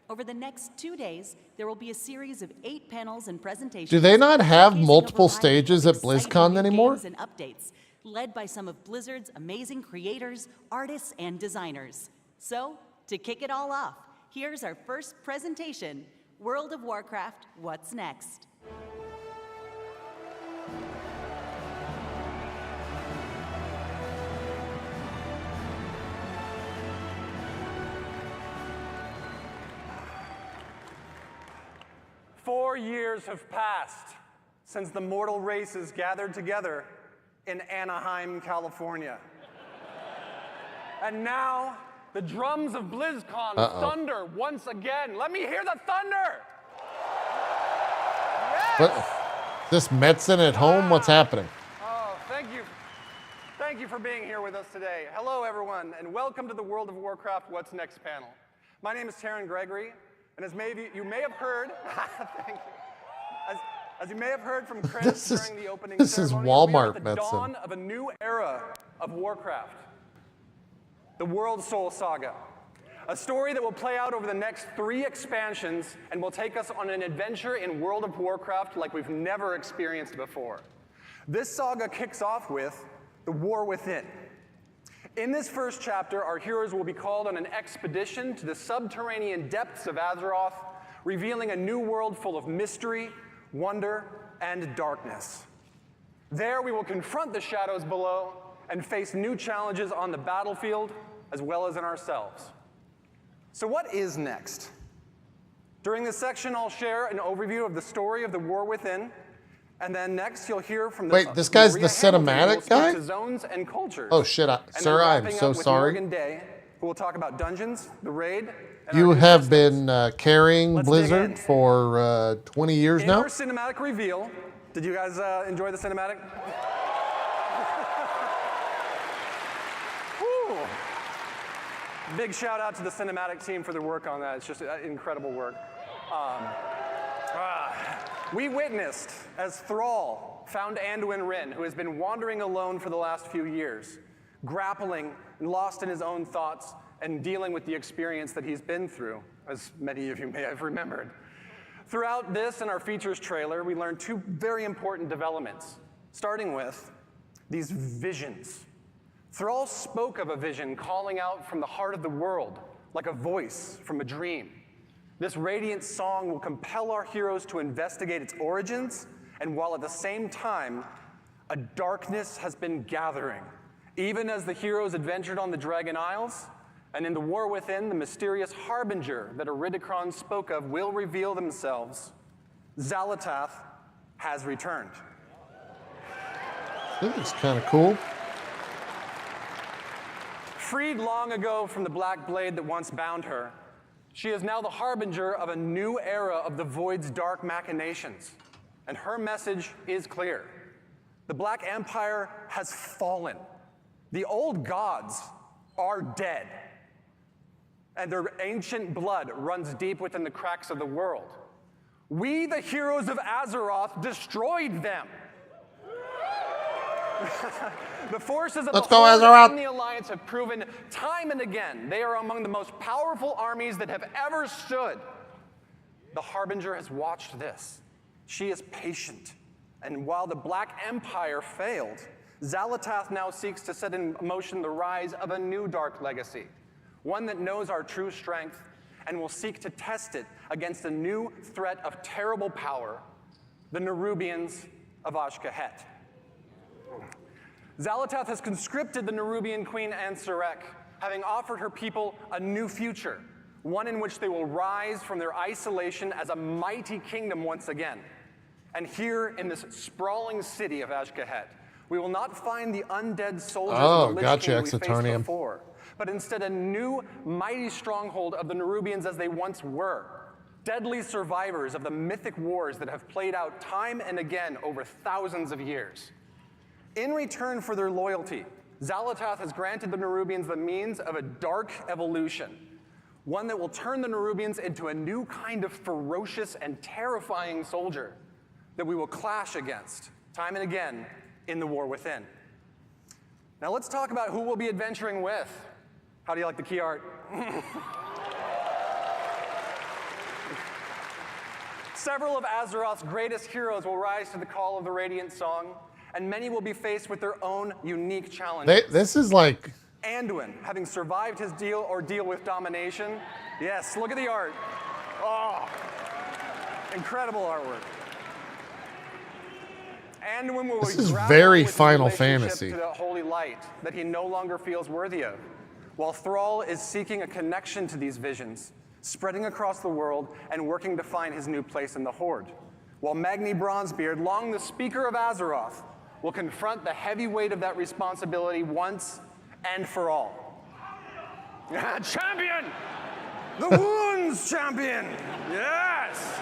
Over the next 2 days, there will be a series of 8 panels and presentations. Do they not have showcasing a multiple variety stages of at exciting BlizzCon new anymore? games and updates, led by some of Blizzard's amazing creators, artists, and designers. So, to kick it all off, here's our first presentation, World of Warcraft, What's Next? 4 years have passed since the mortal races gathered together in Anaheim, California. And now, the drums of BlizzCon thunder once again. Let me hear the thunder! Yes! What? This medicine at home? What's happening? Oh, thank you. Thank you for being here with us today. Hello, everyone, and welcome to the World of Warcraft What's Next panel. My name is Taryn Gregory, and as you may have heard, thank you. As you may have heard from Chris during the opening ceremony, we are Walmart at the medicine. dawn of a new era of Warcraft. The World Soul Saga. A story that will play out over the next 3 expansions and will take us on an adventure in World of Warcraft like we've never experienced before. This saga kicks off with the War Within. In this first chapter, our heroes will be called on an expedition to the subterranean depths of Azeroth, revealing a new world full of mystery, wonder, and darkness. There we will confront the shadows below and face new challenges on the battlefield as well as in ourselves. So what is next? During this section, I'll share an overview of the story of the War Within, and then next you'll hear from Wait, this guy's the cinematic guy? to zones and cultures. Oh shit, sir, I'm so sorry. Morgan Day, who will talk about dungeons, the raid, and You our new have been carrying Let's dig in. Blizzard for 20 years In now? our cinematic reveal, did you guys enjoy the cinematic? Whew. Big shout out to the cinematic team for their work on that. It's just incredible work. We witnessed as Thrall found Anduin Wrynn, who has been wandering alone for the last few years, grappling and lost in his own thoughts and dealing with the experience that he's been through, as many of you may have remembered. Throughout this and our features trailer, we learned 2 very important developments, starting with these visions. Thrall spoke of a vision calling out from the heart of the world, like a voice from a dream. This radiant song will compel our heroes to investigate its origins, and while at the same time, a darkness has been gathering. Even as the heroes adventured on the Dragon Isles, and in the War Within, the mysterious harbinger that Iridikron spoke of will reveal themselves. Xal'atath has returned. This is kind of cool. Freed long ago from the black blade that once bound her, she is now the harbinger of a new era of the Void's dark machinations. And her message is clear. The Black Empire has fallen. The old gods are dead. And their ancient blood runs deep within the cracks of the world. We, the heroes of Azeroth, destroyed them. The forces of Let's the go, Horde Azeroth. and the Alliance have proven time and again they are among the most powerful armies that have ever stood. The Harbinger has watched this. She is patient. And while the Black Empire failed, Xal'atath now seeks to set in motion the rise of a new dark legacy, one that knows our true strength and will seek to test it against a new threat of terrible power, the Nerubians of Ashkahet. Xal'atath has conscripted the Nerubian queen Ansarek, having offered her people a new future, one in which they will rise from their isolation as a mighty kingdom once again. And here in this sprawling city of Ashkahet, we will not find the undead soldiers of the Lich King we faced Exitonium. before, but instead a new mighty stronghold of the Nerubians as they once were, deadly survivors of the mythic wars that have played out time and again over thousands of years. In return for their loyalty, Xal'atath has granted the Nerubians the means of a dark evolution, one that will turn the Nerubians into a new kind of ferocious and terrifying soldier that we will clash against time and again in the War Within. Now let's talk about who we'll be adventuring with. How do you like the key art? Several of Azeroth's greatest heroes will rise to the call of the Radiant Song, and many will be faced with their own unique challenges. This is like... Anduin, having survived his ordeal with domination. Yes, look at the art. Oh, incredible artwork. Anduin will This be is grappled very with his Final relationship Fantasy. to the holy light that he no longer feels worthy of, while Thrall is seeking a connection to these visions, spreading across the world and working to find his new place in the Horde, while Magni Bronzebeard, long the Speaker of Azeroth, will confront the heavy weight of that responsibility once and for all. Champion! The Wounds Champion! Yes!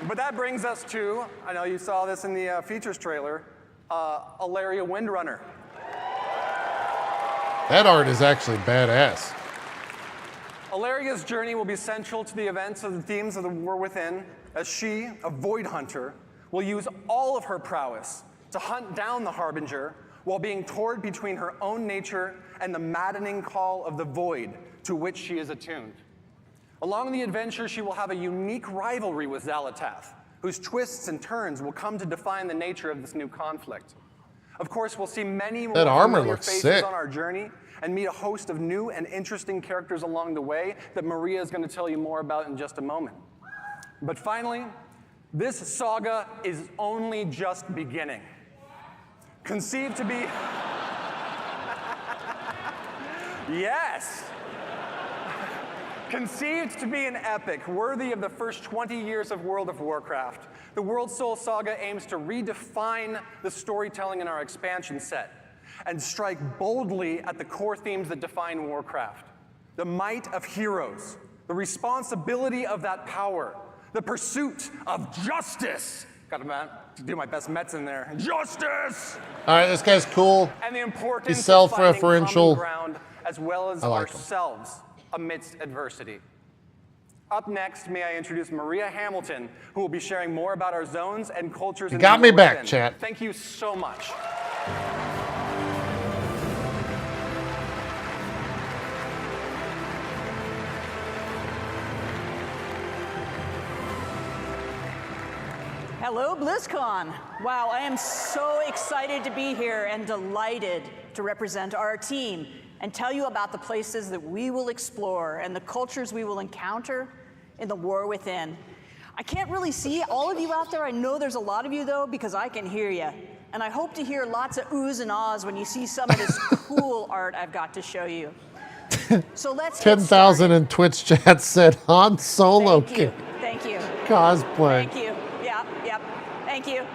But that brings us to, I know you saw this in the features trailer, Alaria Windrunner. That art is actually badass. Alaria's journey will be central to the events of the themes of the War Within, as she, a Void Hunter, will use all of her prowess to hunt down the Harbinger while being torn between her own nature and the maddening call of the Void to which she is attuned. Along the adventure, she will have a unique rivalry with Xalatath, whose twists and turns will come to define the nature of this new conflict. Of course, we'll see many more familiar faces on our journey and meet a host of new and interesting characters along the way that Maria is going to tell you more about in just a moment. But finally, this saga is only just beginning. Conceived to be... Yes! Conceived to be an epic worthy of the first 20 years of World of Warcraft, the World Soul Saga aims to redefine the storytelling in our expansion set and strike boldly at the core themes that define Warcraft. The might of heroes, the responsibility of that power, the pursuit of justice. Gotta do my best Mets in there. Justice! All right, this guy's cool. And the importance He's of finding self-referential. common ground as well as ourselves amidst adversity. Up next, may I introduce Maria Hamilton, who will be sharing more about our zones and cultures. You got me back, chat. Thank you so much. Hello, BlizzCon. Wow, I am so excited to be here and delighted to represent our team and tell you about the places that we will explore and the cultures we will encounter in the War Within. I can't really see all of you out there. I know there's a lot of you, though, because I can hear you. And I hope to hear lots of oohs and ahs when you see some of this cool art I've got to show you. So let's 10,000 in Twitch chat said Han Solo Thank you. cosplay. Thank you. Yep. Thank you.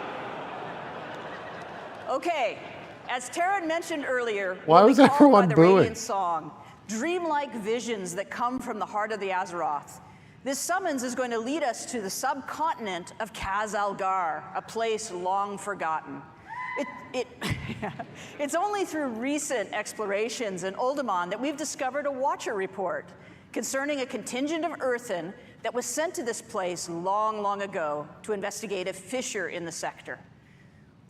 Okay. As Taryn mentioned earlier, Why was everyone by the booing? Radiant song, dreamlike visions that come from the heart of the Azeroth. This summons is going to lead us to the subcontinent of Khaz-Algar, a place long forgotten. It's only through recent explorations in Uldaman that we've discovered a Watcher report concerning a contingent of Earthen that was sent to this place long, long ago to investigate a fissure in the sector.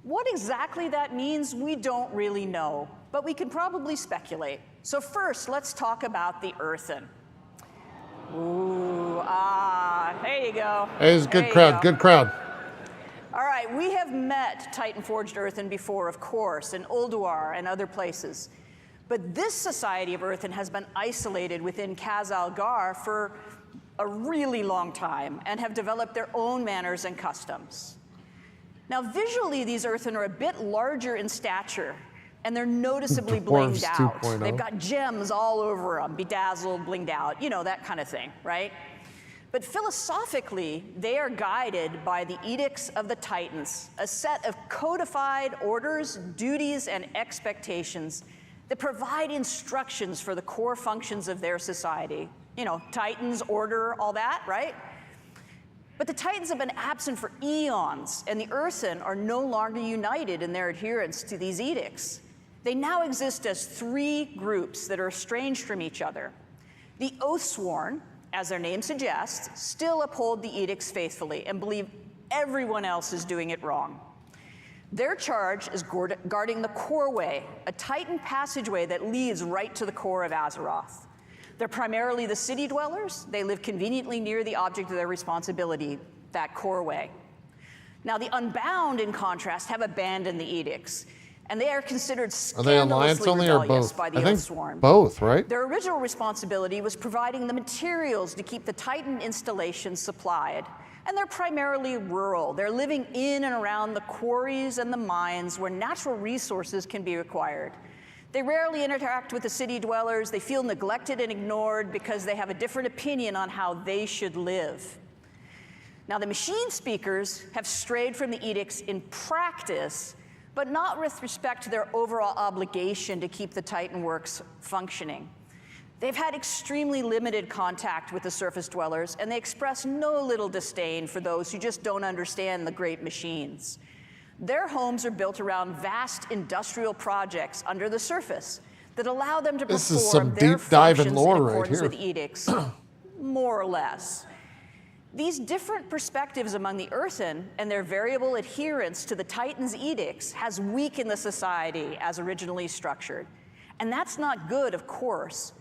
What exactly that means, we don't really know, but we can probably speculate. So first, let's talk about the Earthen. Ooh, there you go. Hey, it's a good crowd, good crowd. All right, we have met Titan-forged Earthen before, of course, in Ulduar and other places. But this society of Earthen has been isolated within Khaz-Algar for a really long time and have developed their own manners and customs. Now, visually, these Earthen are a bit larger in stature, and they're noticeably blinged out. 2.0. They've got gems all over them, bedazzled, blinged out, you know, that kind of thing, right? But philosophically, they are guided by the Edicts of the Titans, a set of codified orders, duties, and expectations that provide instructions for the core functions of their society. You know, Titans, order, all that, right? But the Titans have been absent for eons, and the Earthen are no longer united in their adherence to these edicts. They now exist as three groups that are estranged from each other. The Oathsworn, as their name suggests, still uphold the edicts faithfully and believe everyone else is doing it wrong. Their charge is guarding the Core Way, a Titan passageway that leads right to the core of Azeroth. They're primarily the city dwellers. They live conveniently near the object of their responsibility, that Core Way. Now, the Unbound, in contrast, have abandoned the edicts, and they are considered scandalously rebellious by the Oathsworn. Both, right? Their original responsibility was providing the materials to keep the Titan installations supplied, and they're primarily rural. They're living in and around the quarries and the mines where natural resources can be acquired. They rarely interact with the city dwellers. They feel neglected and ignored because they have a different opinion on how they should live. Now, the machine speakers have strayed from the edicts in practice, but not with respect to their overall obligation to keep the Titan works functioning. They've had extremely limited contact with the surface dwellers, and they express no little disdain for those who just don't understand the great machines. Their homes are built around vast industrial projects under the surface that allow them to This is perform some their deep dive in functions lore in right accordance here. with edicts, more or less. These different perspectives among the Earthen and their variable adherence to the Titan's edicts has weakened the society as originally structured. And that's not good, of course,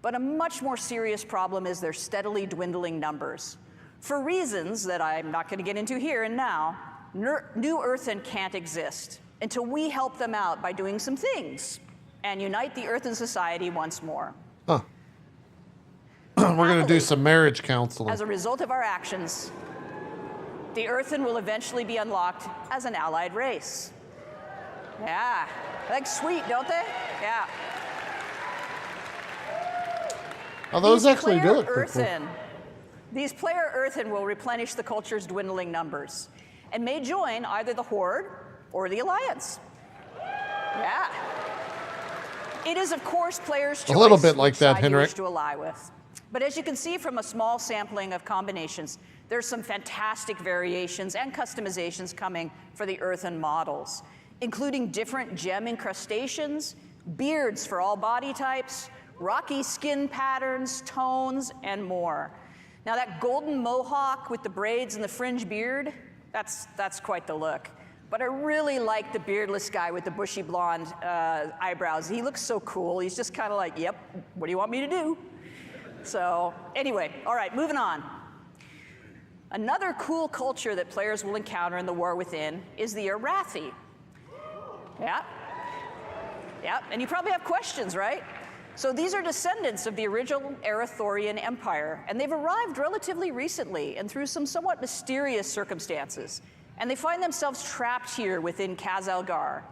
but a much more serious problem is their steadily dwindling numbers. For reasons that I'm not going to get into here and now, New Earthen can't exist until we help them out by doing some things and unite the Earthen society once more. Huh. We're going to do some marriage counseling. As a result of our actions, the Earthen will eventually be unlocked as an allied race. Yeah, like sweet, don't they? Yeah. Oh, those actually do look player pretty cool. Earthen, these player Earthen will replenish the culture's dwindling numbers and may join either the Horde or the Alliance. Yeah. It is, of course, players' choice A little bit like which that, side you Henrik. wish to ally with. But as you can see from a small sampling of combinations, there's some fantastic variations and customizations coming for the Earthen models, including different gem incrustations, beards for all body types, rocky skin patterns, tones, and more. Now that golden mohawk with the braids and the fringe beard, that's quite the look. But I really like the beardless guy with the bushy blonde eyebrows. He looks so cool. He's just kind of like, yep, what do you want me to do? So anyway, all right, moving on. Another cool culture that players will encounter in the War Within is the Arathi. Yeah. Yeah, and you probably have questions, right? So these are descendants of the original Arathorian Empire, and they've arrived relatively recently and through some somewhat mysterious circumstances. And they find themselves trapped here within Khaz-Algar.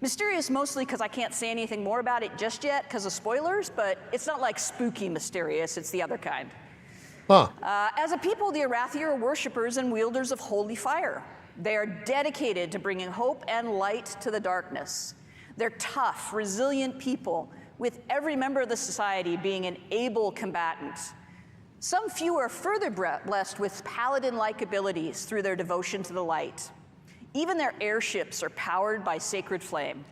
Mysterious mostly because I can't say anything more about it just yet because of spoilers, but it's not like spooky mysterious, it's the other kind. Huh. As a people, the Arathi are worshippers and wielders of holy fire. They are dedicated to bringing hope and light to the darkness. They're tough, resilient people, with every member of the society being an able combatant. Some few are further blessed with paladin-like abilities through their devotion to the light. Even their airships are powered by sacred flame.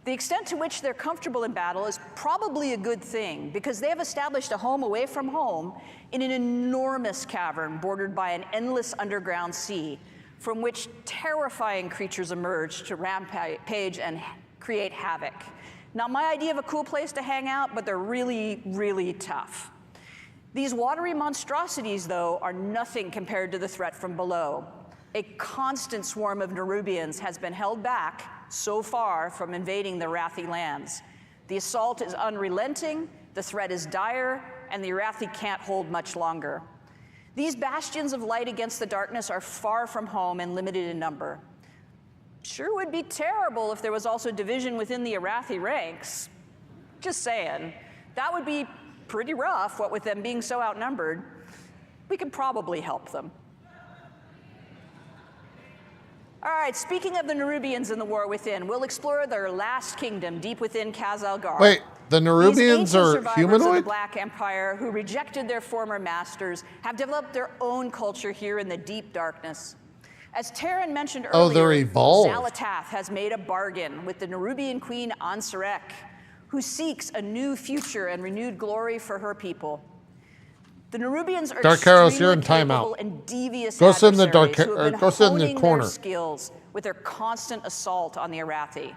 The extent to which they're comfortable in battle is probably a good thing because they have established a home away from home in an enormous cavern bordered by an endless underground sea from which terrifying creatures emerge to rampage and create havoc. Not my idea of a cool place to hang out, but they're really, really tough. These watery monstrosities, though, are nothing compared to the threat from below. A constant swarm of Nerubians has been held back so far from invading the Arathi lands. The assault is unrelenting, the threat is dire, and the Arathi can't hold much longer. These bastions of light against the darkness are far from home and limited in number. Sure would be terrible if there was also division within the Arathi ranks. Just saying. That would be pretty rough, what with them being so outnumbered. We could probably help them. All right, speaking of the Nerubians in the War Within, we'll explore their last kingdom deep within Khaz-Algar. Wait, the Nerubians are Of the humanoid? Black Empire who rejected their former masters have developed their own culture here in the deep darkness. As Taryn mentioned earlier, Oh, they're evolved. Zalatath has made a bargain with the Nerubian queen Ansarek, who seeks a new future and renewed glory for her people. The Nerubians are Dark Arrows, you're in extremely capable timeout. and devious Go sit in the dark- adversaries who have been go sit in the honing corner. their skills with their constant assault on the Arathi.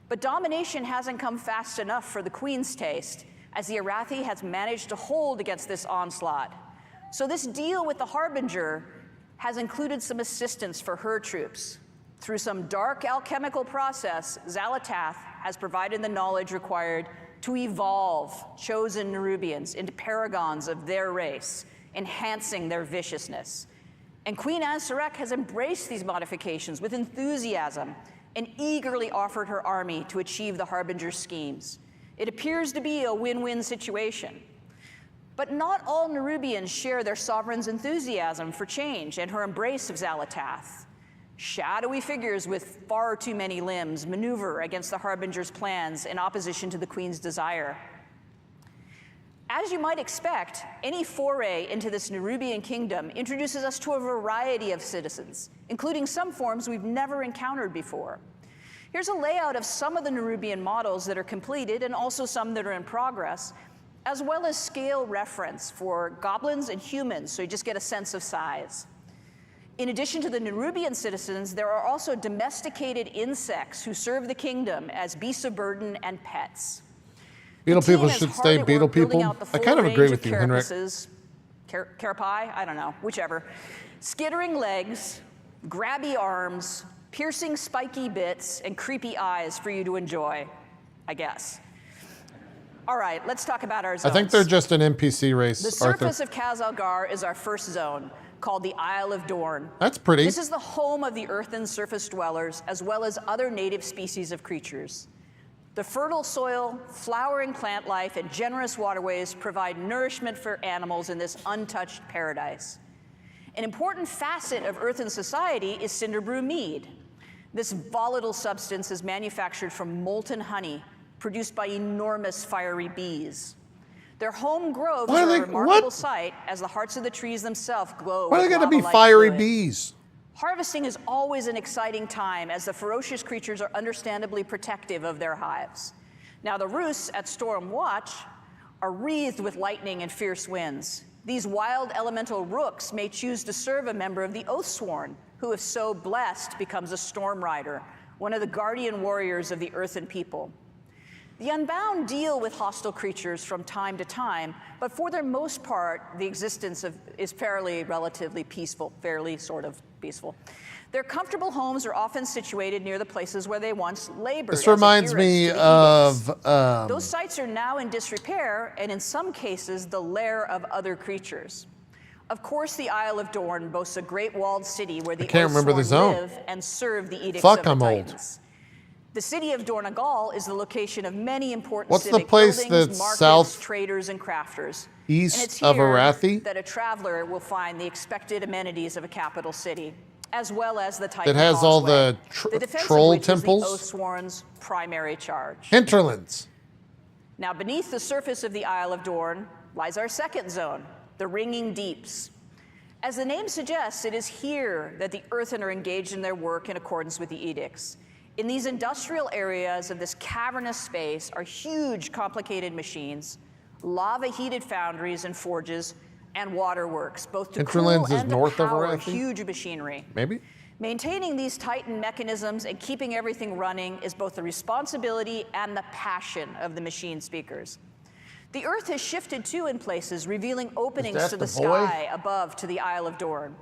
But domination hasn't come fast enough for the Queen's taste, as the Arathi has managed to hold against this onslaught. So this deal with the Harbinger has included some assistance for her troops. Through some dark alchemical process, Zalatath has provided the knowledge required to evolve chosen Nerubians into paragons of their race, enhancing their viciousness. And Queen Ansarek has embraced these modifications with enthusiasm, and eagerly offered her army to achieve the Harbinger's schemes. It appears to be a win-win situation. But not all Nerubians share their sovereign's enthusiasm for change and her embrace of Xalatath. Shadowy figures with far too many limbs maneuver against the Harbinger's plans in opposition to the Queen's desire. As you might expect, any foray into this Nerubian kingdom introduces us to a variety of citizens, including some forms we've never encountered before. Here's a layout of some of the Nerubian models that are completed and also some that are in progress, as well as scale reference for goblins and humans, so you just get a sense of size. In addition to the Nerubian citizens, there are also domesticated insects who serve the kingdom as beasts of burden and pets. Beetle people should stay beetle people. I kind of agree with you, Henrik. Carapace? I don't know, whichever. Skittering legs, grabby arms, piercing spiky bits, and creepy eyes for you to enjoy, I guess. All right, let's talk about our zones. I think they're just an NPC race, The surface of Khazalgar is our first zone, called the Isle of Dorn. That's pretty. This is the home of the earthen surface dwellers, as well as other native species of creatures. The fertile soil, flowering plant life, and generous waterways provide nourishment for animals in this untouched paradise. An important facet of earthen society is Cinderbrew mead. This volatile substance is manufactured from molten honey, produced by enormous fiery bees. Their home groves are a remarkable sight, as the hearts of the trees themselves glow. Why are they going to be fiery bees? Harvesting is always an exciting time, as the ferocious creatures are understandably protective of their hives. Now, the roosts at Storm Watch are wreathed with lightning and fierce winds. These wild elemental rooks may choose to serve a member of the Oathsworn, who, if so blessed, becomes a Storm Rider, one of the guardian warriors of the earthen people. The Unbound deal with hostile creatures from time to time, but for their most part, the existence is relatively peaceful, fairly sort of peaceful. Their comfortable homes are often situated near the places where they once labored. This reminds me of... Those sites are now in disrepair, and in some cases, the lair of other creatures. Of course, the Isle of Dorn boasts a great walled city where the Oathsworn live and serve the edicts of the Titans. The city of Dornagal is the location of many important civic buildings, markets, traders, and crafters. East and it's of here Arathi? that a traveler will find the expected amenities of a capital city, as well as the Titan That has all the defense troll of which temples? is the Oathsworn's primary charge. Hinterlands. Now, beneath the surface of the Isle of Dorn lies our second zone, the Ringing Deeps. As the name suggests, it is here that the Earthen are engaged in their work in accordance with the edicts. In these industrial areas of this cavernous space are huge, complicated machines, lava-heated foundries and forges, and waterworks, both to cool and to power huge machinery. Maybe? Maintaining these Titan mechanisms and keeping everything running is both the responsibility and the passion of the machine speakers. The Earth has shifted too in places, revealing openings to the sky above to the Isle of Dorn.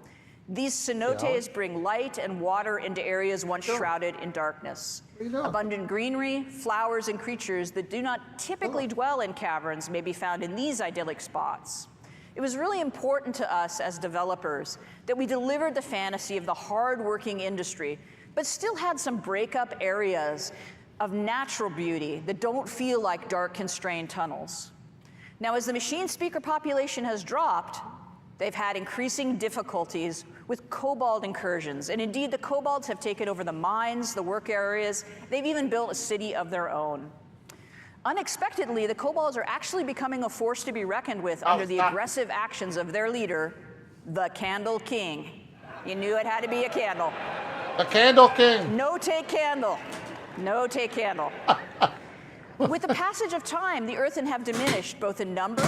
These cenotes bring light and water into areas once shrouded in darkness. Abundant greenery, flowers, and creatures that do not typically dwell in caverns may be found in these idyllic spots. It was really important to us as developers that we delivered the fantasy of the hard-working industry, but still had some break-up areas of natural beauty that don't feel like dark, constrained tunnels. Now, as the machine speaker population has dropped, they've had increasing difficulties with kobold incursions, and indeed the kobolds have taken over the mines, the work areas. They've even built a city of their own. Unexpectedly, the kobolds are actually becoming a force to be reckoned with under the aggressive actions of their leader, the Candle King. You knew it had to be a candle. The Candle King. No take candle. No take candle. With the passage of time, the Earthen have diminished both in number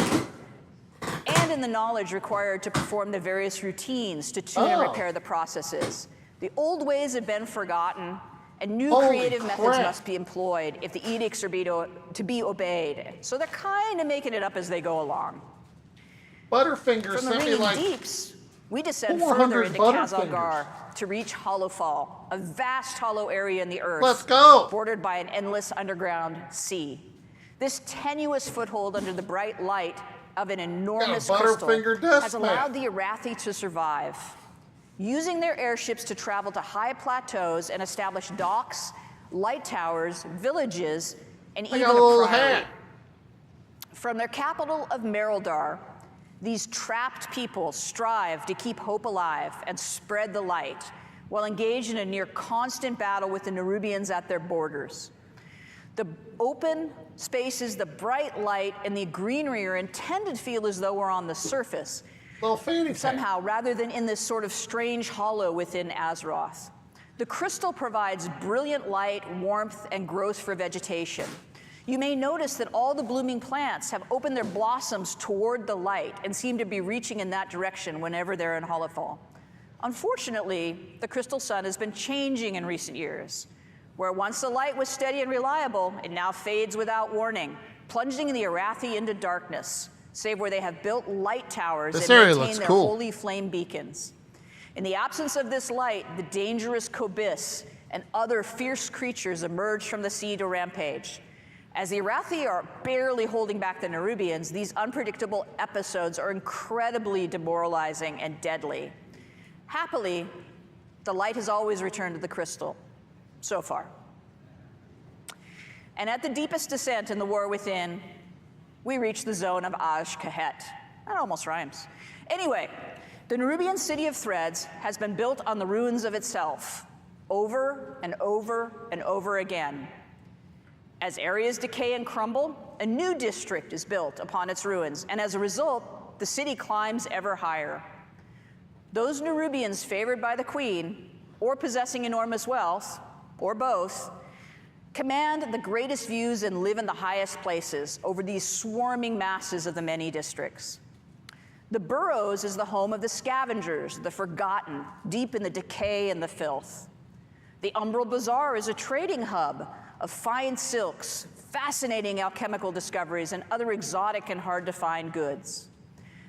and in the knowledge required to perform the various routines to tune and repair the processes. The old ways have been forgotten, and new creative methods must be employed if the edicts are to be obeyed. So they're kind of making it up as they go along. Butterfingers From the sent me Ringing like Deeps, we descend 400 further into Butterfingers. Khazalgar to reach Hollowfall, a vast hollow area in the earth. Let's go. Bordered by an endless underground sea. This tenuous foothold under the bright light of an enormous crystal has allowed the Arathi to survive. using their airships to travel to high plateaus and establish docks, light towers, villages, and even a priory. From their capital of Merildar, these trapped people strive to keep hope alive and spread the light, while engaged in a near constant battle with the Nerubians at their borders. The open spaces, the bright light, and the greenery are intended to feel as though we're on the surface, somehow, rather than in this sort of strange hollow within Azeroth. The crystal provides brilliant light, warmth, and growth for vegetation. You may notice that all the blooming plants have opened their blossoms toward the light and seem to be reaching in that direction whenever they're in Hollowfall. Unfortunately, the crystal sun has been changing in recent years. Where once the light was steady and reliable, it now fades without warning, plunging the Arathi into darkness, save where they have built light towers that maintain their holy flame beacons. In the absence of this light, the dangerous Kobis and other fierce creatures emerge from the sea to rampage. As the Arathi are barely holding back the Nerubians, these unpredictable episodes are incredibly demoralizing and deadly. Happily, the light has always returned to the crystal, so far. And at the deepest descent in the war within, we reach the zone of Azj-Kahet. That almost rhymes. Anyway, the Nerubian city of Threads has been built on the ruins of itself, over and over and over again. As areas decay and crumble, a new district is built upon its ruins, and as a result, the city climbs ever higher. Those Nerubians favored by the queen, or possessing enormous wealth, or both, command the greatest views and live in the highest places over these swarming masses of the many districts. The Burrows is the home of the scavengers, the forgotten, deep in the decay and the filth. The Umbral Bazaar is a trading hub of fine silks, fascinating alchemical discoveries, and other exotic and hard-to-find goods.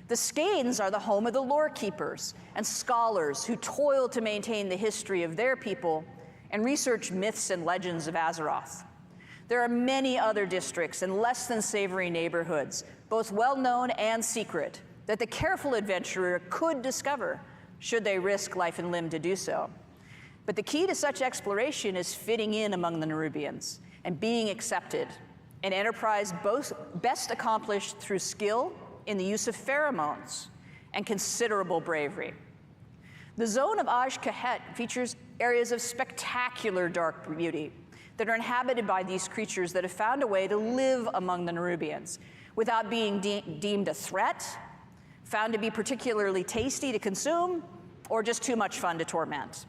The Skanes are the home of the lore keepers and scholars who toil to maintain the history of their people and research myths and legends of Azeroth. There are many other districts and less than savory neighborhoods, both well-known and secret, that the careful adventurer could discover should they risk life and limb to do so. But the key to such exploration is fitting in among the Nerubians and being accepted, an enterprise best accomplished through skill in the use of pheromones and considerable bravery. The zone of Azj-Kahet features areas of spectacular dark beauty that are inhabited by these creatures that have found a way to live among the Nerubians without being deemed a threat, found to be particularly tasty to consume, or just too much fun to torment.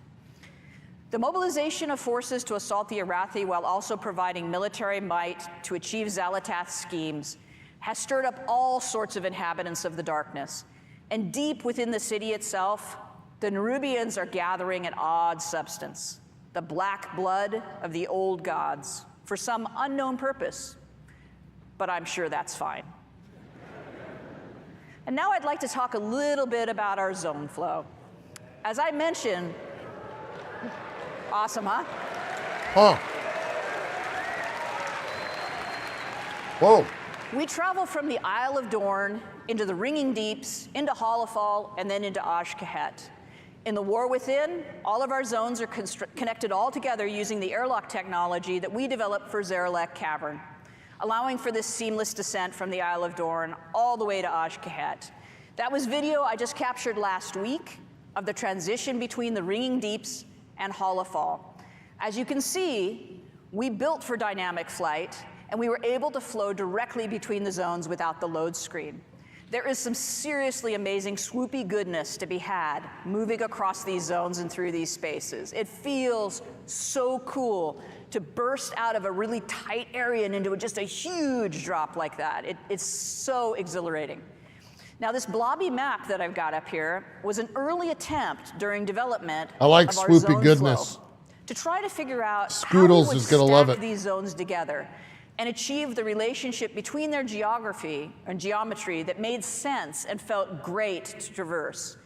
The mobilization of forces to assault the Arathi while also providing military might to achieve Xalatath's schemes has stirred up all sorts of inhabitants of the darkness. And deep within the city itself, the Nerubians are gathering an odd substance, the black blood of the old gods, for some unknown purpose. But I'm sure that's fine. And now I'd like to talk a little bit about our zone flow. As I mentioned, awesome, huh? Oh. Whoa. We travel from the Isle of Dorn into the Ringing Deeps, into Hollowfall, and then into Azj-Kahet. In the War Within, all of our zones are connected all together using the airlock technology that we developed for Zarelek Cavern, allowing for this seamless descent from the Isle of Dorn all the way to Azj-Kahet. That was video I just captured last week of the transition between the Ringing Deeps and Hollowfall. As you can see, we built for dynamic flight, and we were able to flow directly between the zones without the load screen. There is some seriously amazing swoopy goodness to be had moving across these zones and through these spaces. It feels so cool to burst out of a really tight area and into just a huge drop like that. It's so exhilarating. Now, this blobby map that I've got up here was an early attempt during development I like of our swoopy zone goodness. flow to try to figure out Scoodles how we would is gonna love stack it. these zones together and achieve the relationship between their geography and geometry that made sense and felt great to traverse.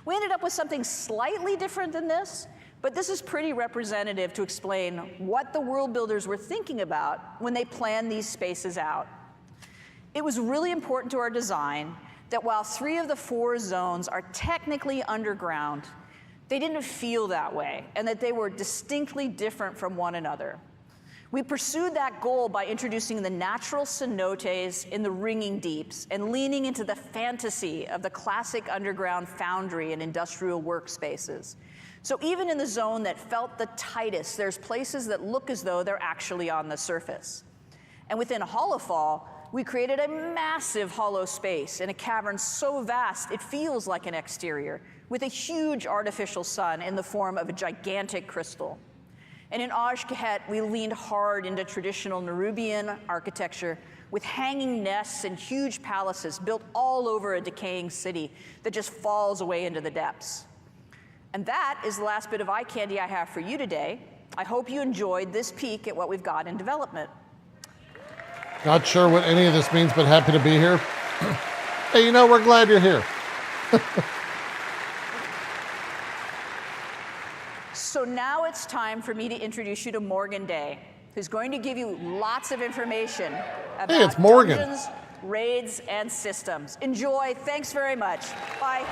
We ended up with something slightly different than this, but this is pretty representative to explain what the world builders were thinking about when they planned these spaces out. It was really important to our design that while 3 of the 4 zones are technically underground, They didn't feel that way, and that they were distinctly different from one another. We pursued that goal by introducing the natural cenotes in the ringing deeps and leaning into the fantasy of the classic underground foundry and industrial workspaces. So even in the zone that felt the tightest, there's places that look as though they're actually on the surface. And within Hollowfall, we created a massive hollow space in a cavern so vast it feels like an exterior, with a huge artificial sun in the form of a gigantic crystal. And in Aj-Kahet, we leaned hard into traditional Nerubian architecture with hanging nests and huge palaces built all over a decaying city that just falls away into the depths. And that is the last bit of eye candy I have for you today. I hope you enjoyed this peek at what we've got in development. Not sure what any of this means, but happy to be here. Hey, you know, we're glad you're here. So now it's time for me to introduce you to Morgan Day, who's going to give you lots of information about it's Morgan. dungeons, raids, and systems. Enjoy. Thanks very much. Bye.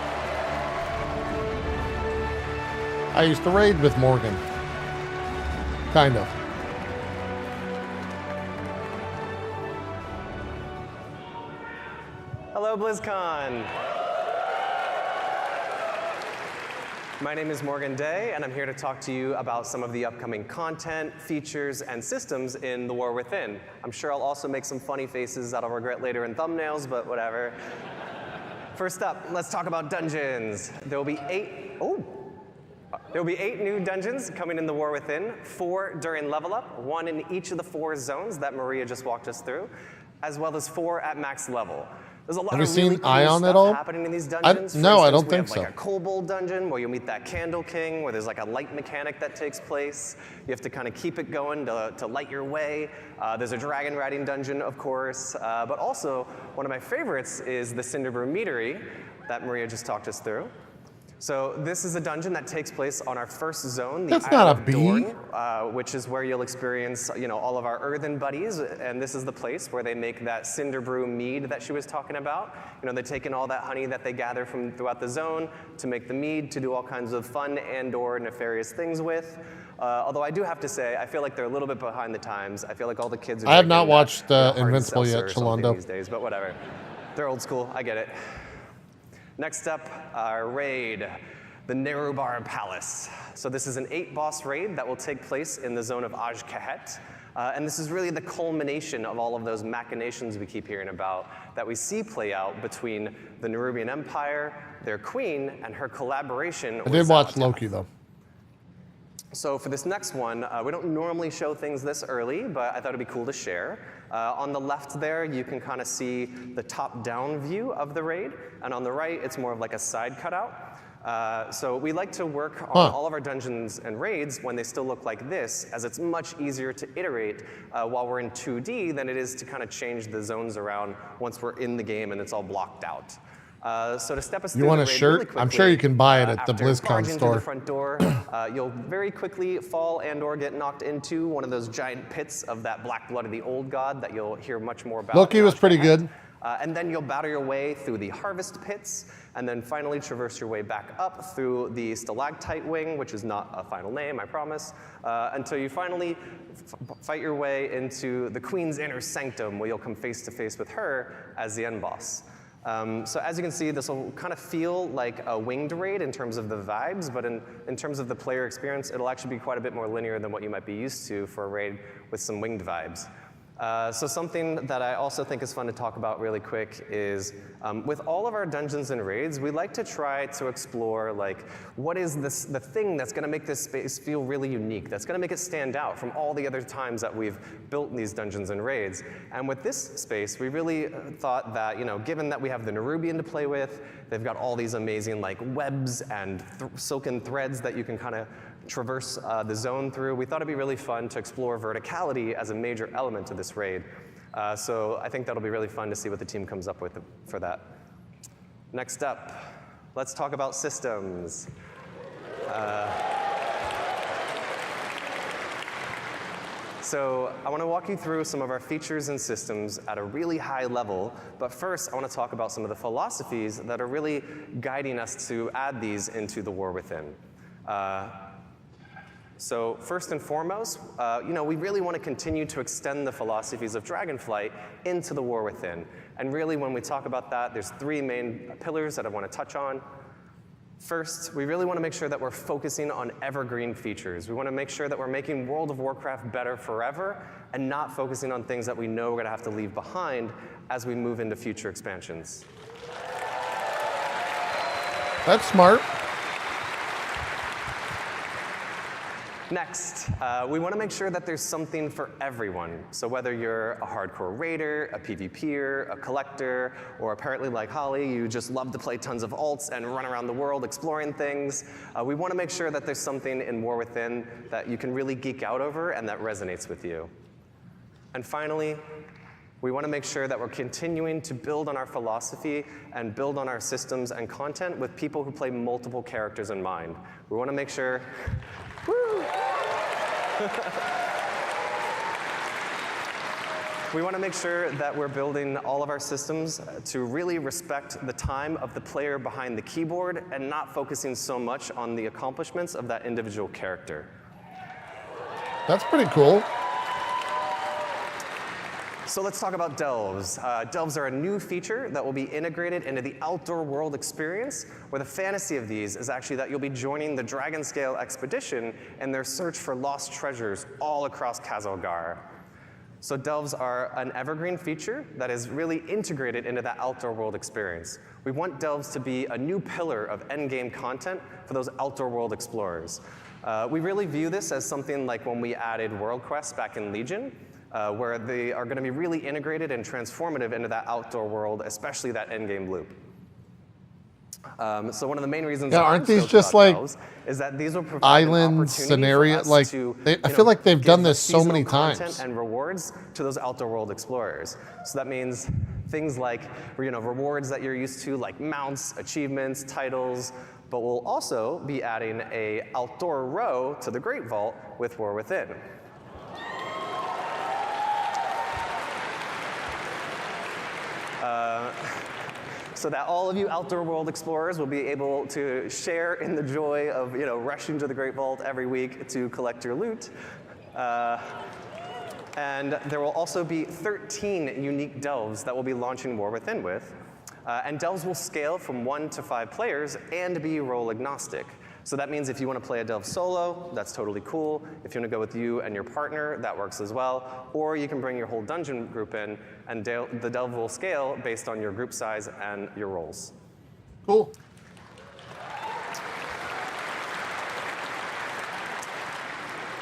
I used to raid with Morgan. Kind of. Hello, BlizzCon. My name is Morgan Day, and I'm here to talk to you about some of the upcoming content, features, and systems in The War Within. I'm sure I'll also make some funny faces that I'll regret later in thumbnails, but whatever. First up, let's talk about dungeons. There will be 8 new dungeons coming in The War Within, 4 during level up, 1 in each of the 4 zones that Maria just walked us through, as well as 4 at max level. There's a lot Have you of really seen cool Ion stuff at all? happening in these dungeons. No, I don't we think have like so. a Kobold dungeon where you'll meet that Candle King, where there's like a light mechanic that takes place. You have to kind of keep it going to light your way. There's a dragon riding dungeon, of course, but also one of my favorites is the Cinderbrew Meadery that Maria just talked us through. So this is a dungeon that takes place on our first zone, the That's Isle not a of bee. Dorn, which is where you'll experience, all of our earthen buddies, and this is the place where they make that Cinderbrew mead that she was talking about. They take in all that honey that they gather from throughout the zone to make the mead, to do all kinds of fun and/or nefarious things with. Although I do have to say, I feel like they're a little bit behind the times. I feel like all the kids are. I have not drinking watched hard Invincible seltzer yet, or something Chalondo. these days, but whatever. They're old school. I get it. Next up, our raid. The Nerubar Palace. So this is an 8-boss raid that will take place in the zone of Aj-Kahet. And this is really the culmination of all of those machinations we keep hearing about that we see play out between the Nerubian Empire, their queen, and her collaboration with I did watch Zalatath. Loki, though. So for this next one, we don't normally show things this early, but I thought it'd be cool to share. On the left there, you can kind of see the top-down view of the raid, and on the right, it's more of like a side cutout. So we like to work on all of our dungeons and raids when they still look like this, as it's much easier to iterate while we're in 2D than it is to kind of change the zones around once we're in the game and it's all blocked out. So to step us through You want the a raid shirt? really quickly, I'm sure you can buy it at the after BlizzCon barging through store. the front door, you'll very quickly fall and/or get knocked into one of those giant pits of that black blood of the old god that you'll hear much more about. Loki was pretty good. And then you'll battle your way through the harvest pits, and then finally traverse your way back up through the stalactite wing, which is not a final name, I promise, until you finally fight your way into the Queen's inner sanctum, where you'll come face to face with her as the end boss. So as you can see, this will kind of feel like a winged raid in terms of the vibes, but in terms of the player experience, it'll actually be quite a bit more linear than what you might be used to for a raid with some winged vibes. So something that I also think is fun to talk about really quick is with all of our dungeons and raids, we like to try to explore like what is the thing that's going to make this space feel really unique, that's going to make it stand out from all the other times that we've built these dungeons and raids. And with this space, we really thought that, given that we have the Nerubian to play with, they've got all these amazing like webs and silken threads that you can kind of traverse the zone through. We thought it'd be really fun to explore verticality as a major element to this raid. So I think that'll be really fun to see what the team comes up with for that. Next up, let's talk about systems. So I want to walk you through some of our features and systems at a really high level, but first I want to talk about some of the philosophies that are really guiding us to add these into The War Within. So first and foremost, we really want to continue to extend the philosophies of Dragonflight into the War Within. And really, when we talk about that, there's 3 main pillars that I want to touch on. First, we really want to make sure that we're focusing on evergreen features. We want to make sure that we're making World of Warcraft better forever and not focusing on things that we know we're going to have to leave behind as we move into future expansions. That's smart. Next, we want to make sure that there's something for everyone. So whether you're a hardcore raider, a PvPer, a collector, or apparently like Holly, you just love to play tons of alts and run around the world exploring things, we want to make sure that there's something in War Within that you can really geek out over and that resonates with you. And finally, we want to make sure that we're continuing to build on our philosophy and build on our systems and content with people who play multiple characters in mind. We want to make sure Woo! We want to make sure that we're building all of our systems to really respect the time of the player behind the keyboard and not focusing so much on the accomplishments of that individual character. That's pretty cool. So let's talk about delves. Delves are a new feature that will be integrated into the outdoor world experience, where the fantasy of these is actually that you'll be joining the Dragonscale expedition in their search for lost treasures all across Khazalgar. So delves are an evergreen feature that is really integrated into that outdoor world experience. We want delves to be a new pillar of endgame content for those outdoor world explorers. We really view this as something like when we added world quests back in Legion, where they are going to be really integrated and transformative into that outdoor world, especially that endgame loop. So one of the main reasons aren't these just like is that these will provide island scenario? Like I feel like they've done this so many times. And rewards to those outdoor world explorers. So that means things like rewards that you're used to, like mounts, achievements, titles. But we'll also be adding a outdoor row to the Great Vault with War Within. So that all of you outdoor world explorers will be able to share in the joy of rushing to the Great Vault every week to collect your loot. And there will also be 13 unique delves that we'll be launching War Within with. And delves will scale from 1 to 5 players and be role agnostic. So that means if you want to play a delve solo, that's totally cool. If you want to go with you and your partner, that works as well. Or you can bring your whole dungeon group in, and the delve will scale based on your group size and your roles. Cool.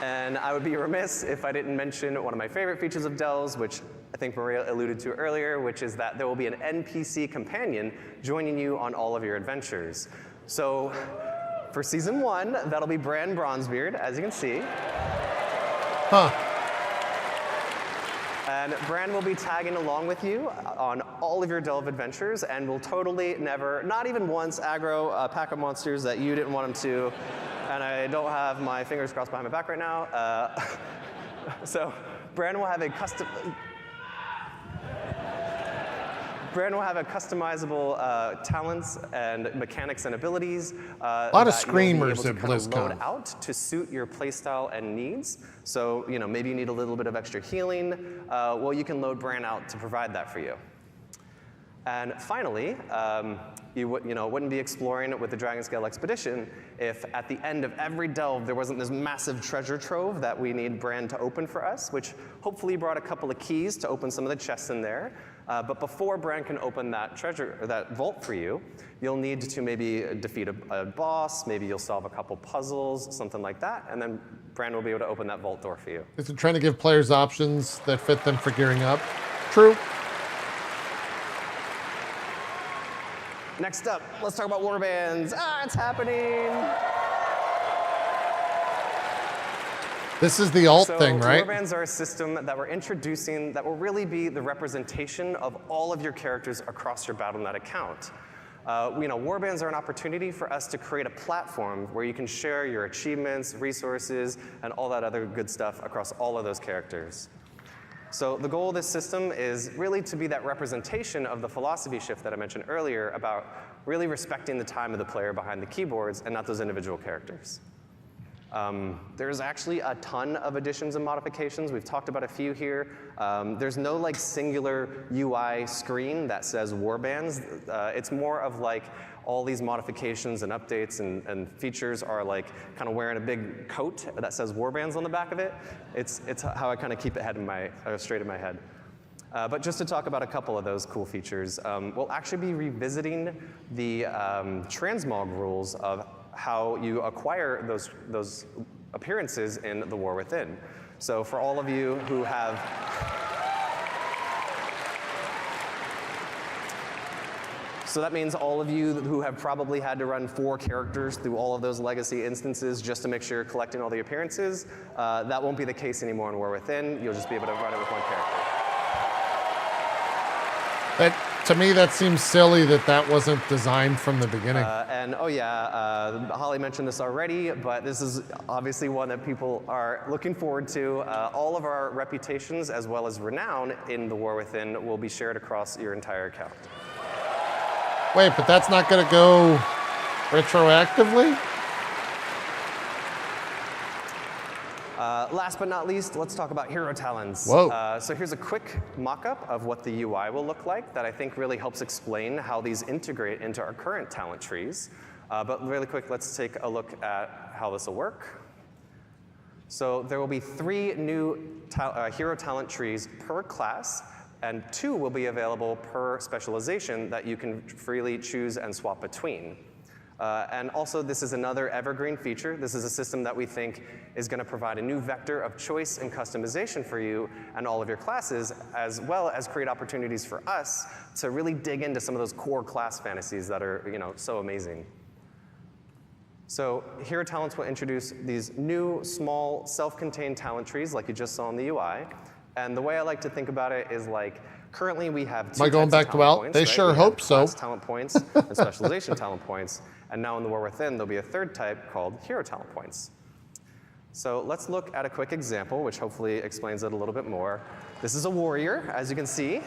And I would be remiss if I didn't mention one of my favorite features of delves, which I think Maria alluded to earlier, which is that there will be an NPC companion joining you on all of your adventures. So for season 1, that'll be Bran Bronzebeard, as you can see. Huh. And Bran will be tagging along with you on all of your delve adventures, and will totally never, not even once, aggro a pack of monsters that you didn't want him to. And I don't have my fingers crossed behind my back right now. So Bran will have a customizable talents and mechanics and abilities. A lot of screamers at BlizzCon. Load out to suit your playstyle and needs. So maybe you need a little bit of extra healing. Well, you can load Bran out to provide that for you. And finally, you wouldn't be exploring with the Dragonscale expedition if at the end of every delve there wasn't this massive treasure trove that we need Bran to open for us, which hopefully brought a couple of keys to open some of the chests in there. But before Bran can open that vault for you, you'll need to maybe defeat a boss, maybe you'll solve a couple puzzles, something like that, and then Bran will be able to open that vault door for you. Is it trying to give players options that fit them for gearing up? True. Next up, let's talk about warbands. It's happening. This is the alt thing, right? Warbands are a system that we're introducing that will really be the representation of all of your characters across your Battle.net account. Warbands are an opportunity for us to create a platform where you can share your achievements, resources, and all that other good stuff across all of those characters. So the goal of this system is really to be that representation of the philosophy shift that I mentioned earlier about really respecting the time of the player behind the keyboards and not those individual characters. There's actually a ton of additions and modifications. We've talked about a few here. There's no like singular UI screen that says warbands. It's more of like all these modifications and updates and features are like kind of wearing a big coat that says warbands on the back of it. It's how I kind of keep it straight in my head. But just to talk about a couple of those cool features, we'll actually be revisiting the transmog rules of how you acquire those appearances in the War Within. So for all of you who have So that means all of you who have probably had to run 4 characters through all of those legacy instances just to make sure you're collecting all the appearances, that won't be the case anymore in War Within. You'll just be able to run it with 1 character. To me, that seems silly that wasn't designed from the beginning. Holly mentioned this already, but this is obviously one that people are looking forward to. All of our reputations as well as renown in the War Within will be shared across your entire account. Wait, but that's not going to go retroactively? Last but not least, let's talk about hero talents. Whoa. So here's a quick mock-up of what the UI will look like that I think really helps explain how these integrate into our current talent trees. But really quick, let's take a look at how this will work. So there will be 3 new hero talent trees per class, and 2 will be available per specialization that you can freely choose and swap between. And also, this is another evergreen feature. This is a system that we think is going to provide a new vector of choice and customization for you and all of your classes, as well as create opportunities for us to really dig into some of those core class fantasies that are, so amazing. So Hero Talents will introduce these new, small, self-contained talent trees like you just saw in the UI. And the way I like to think about it is like, currently we have 2 Am I going back to WoW? They sure hope so. Class talent points and specialization talent points. And now in the War Within, there'll be a 3rd type called hero talent points. So let's look at a quick example, which hopefully explains it a little bit more. This is a warrior, as you can see.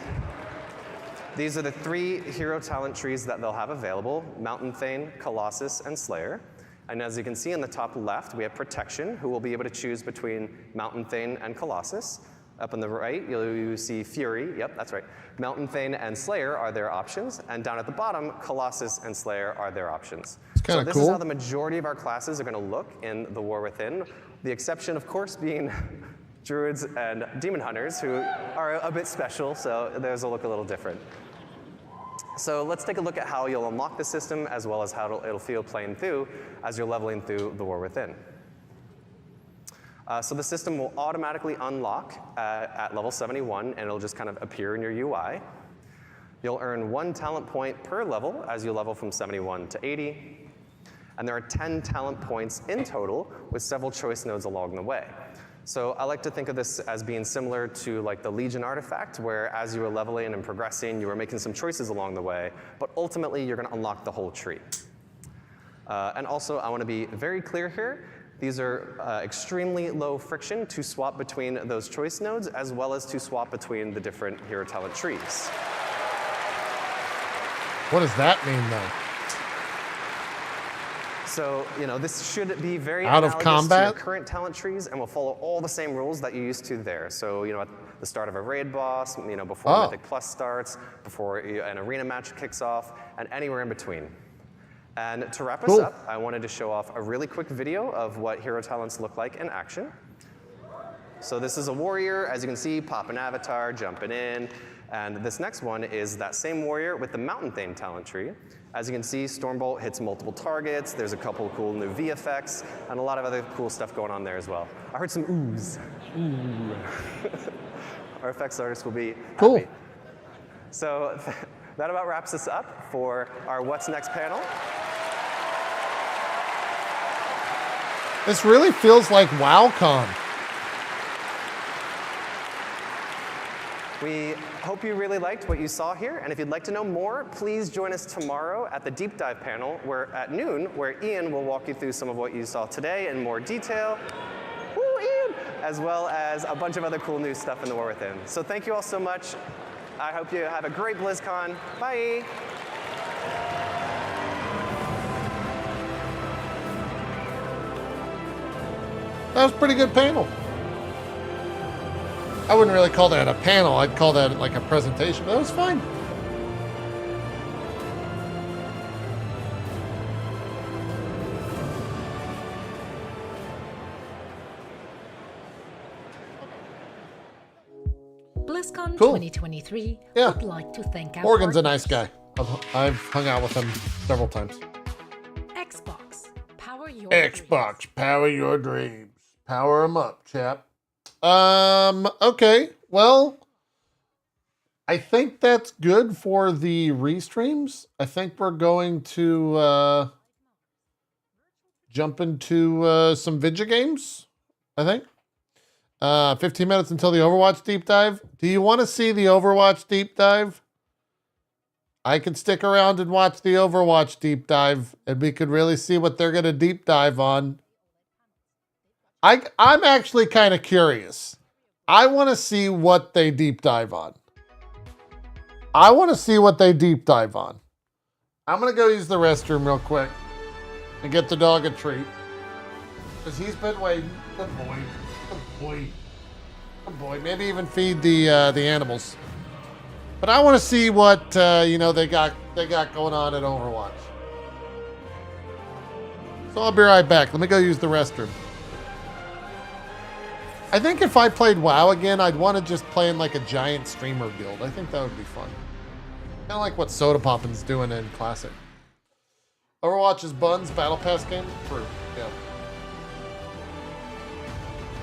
These are the 3 hero talent trees that they'll have available: Mountain Thane, Colossus, and Slayer. And as you can see in the top left, we have Protection, who will be able to choose between Mountain Thane and Colossus. Up on the right, you see Fury. Yep, that's right. Mountain Thane and Slayer are their options. And down at the bottom, Colossus and Slayer are their options. It's kind of cool. So this is how the majority of our classes are going to look in the War Within. The exception, of course, being Druids and Demon Hunters, who are a bit special, so theirs will look a little different. So let's take a look at how you'll unlock the system, as well as how it'll feel playing through as you're leveling through the War Within. So the system will automatically unlock at level 71, and it'll just kind of appear in your UI. You'll earn 1 talent point per level as you level from 71 to 80. And there are 10 talent points in total, with several choice nodes along the way. So I like to think of this as being similar to like the Legion artifact, where as you were leveling and progressing, you were making some choices along the way, but ultimately you're going to unlock the whole tree. And also, I want to be very clear here. These are extremely low friction to swap between those choice nodes, as well as to swap between the different hero talent trees. What does that mean, though? So, this should be very out of analogous combat to your current talent trees, and will follow all the same rules that you used to there. So, at the start of a raid boss, before Mythic Plus starts, before an arena match kicks off, and anywhere in between. And to wrap us up, I wanted to show off a really quick video of what hero talents look like in action. So this is a warrior, as you can see, pop an avatar, jumping in. And this next one is that same warrior with the Mountain Thane talent tree. As you can see, Stormbolt hits multiple targets. There's a couple of cool new V effects, and a lot of other cool stuff going on there as well. I heard some oohs. Ooh. Our effects artist will be cool. Happy. So that about wraps us up for our What's Next panel. This really feels like WoWCon. We hope you really liked what you saw here, and if you'd like to know more, please join us tomorrow at the Deep Dive panel at noon, where Ian will walk you through some of what you saw today in more detail. Woo, Ian! As well as a bunch of other cool new stuff in the War Within. So thank you all so much. I hope you have a great BlizzCon. Bye! That was a pretty good panel. I wouldn't really call that a panel. I'd call that like a presentation, but that was fine. BlizzCon Cool. 2023 Yeah. would like to thank our Morgan's a partners. nice guy. I've hung out with him several times. Xbox, power your Xbox, power your dreams. Power them up, chap. Okay. Well, I think that's good for the restreams. I think we're going to jump into some video games, I think. 15 minutes until the Overwatch deep dive. Do you want to see the Overwatch deep dive? I could stick around and watch the Overwatch deep dive, and we could really see what they're going to deep dive on. I'm actually kind of curious. I want to see what they deep dive on. I'm going to go use the restroom real quick and get the dog a treat. Because he's been waiting. Good boy. Good boy. Good boy. Maybe even feed the animals. But I want to see what they got going on at Overwatch. So I'll be right back. Let me go use the restroom. I think if I played WoW again, I'd want to just play in like a giant streamer guild. I think that would be fun. Kind of like what Soda Poppin's doing in Classic. Overwatch is Bun's Battle Pass game? True, yeah.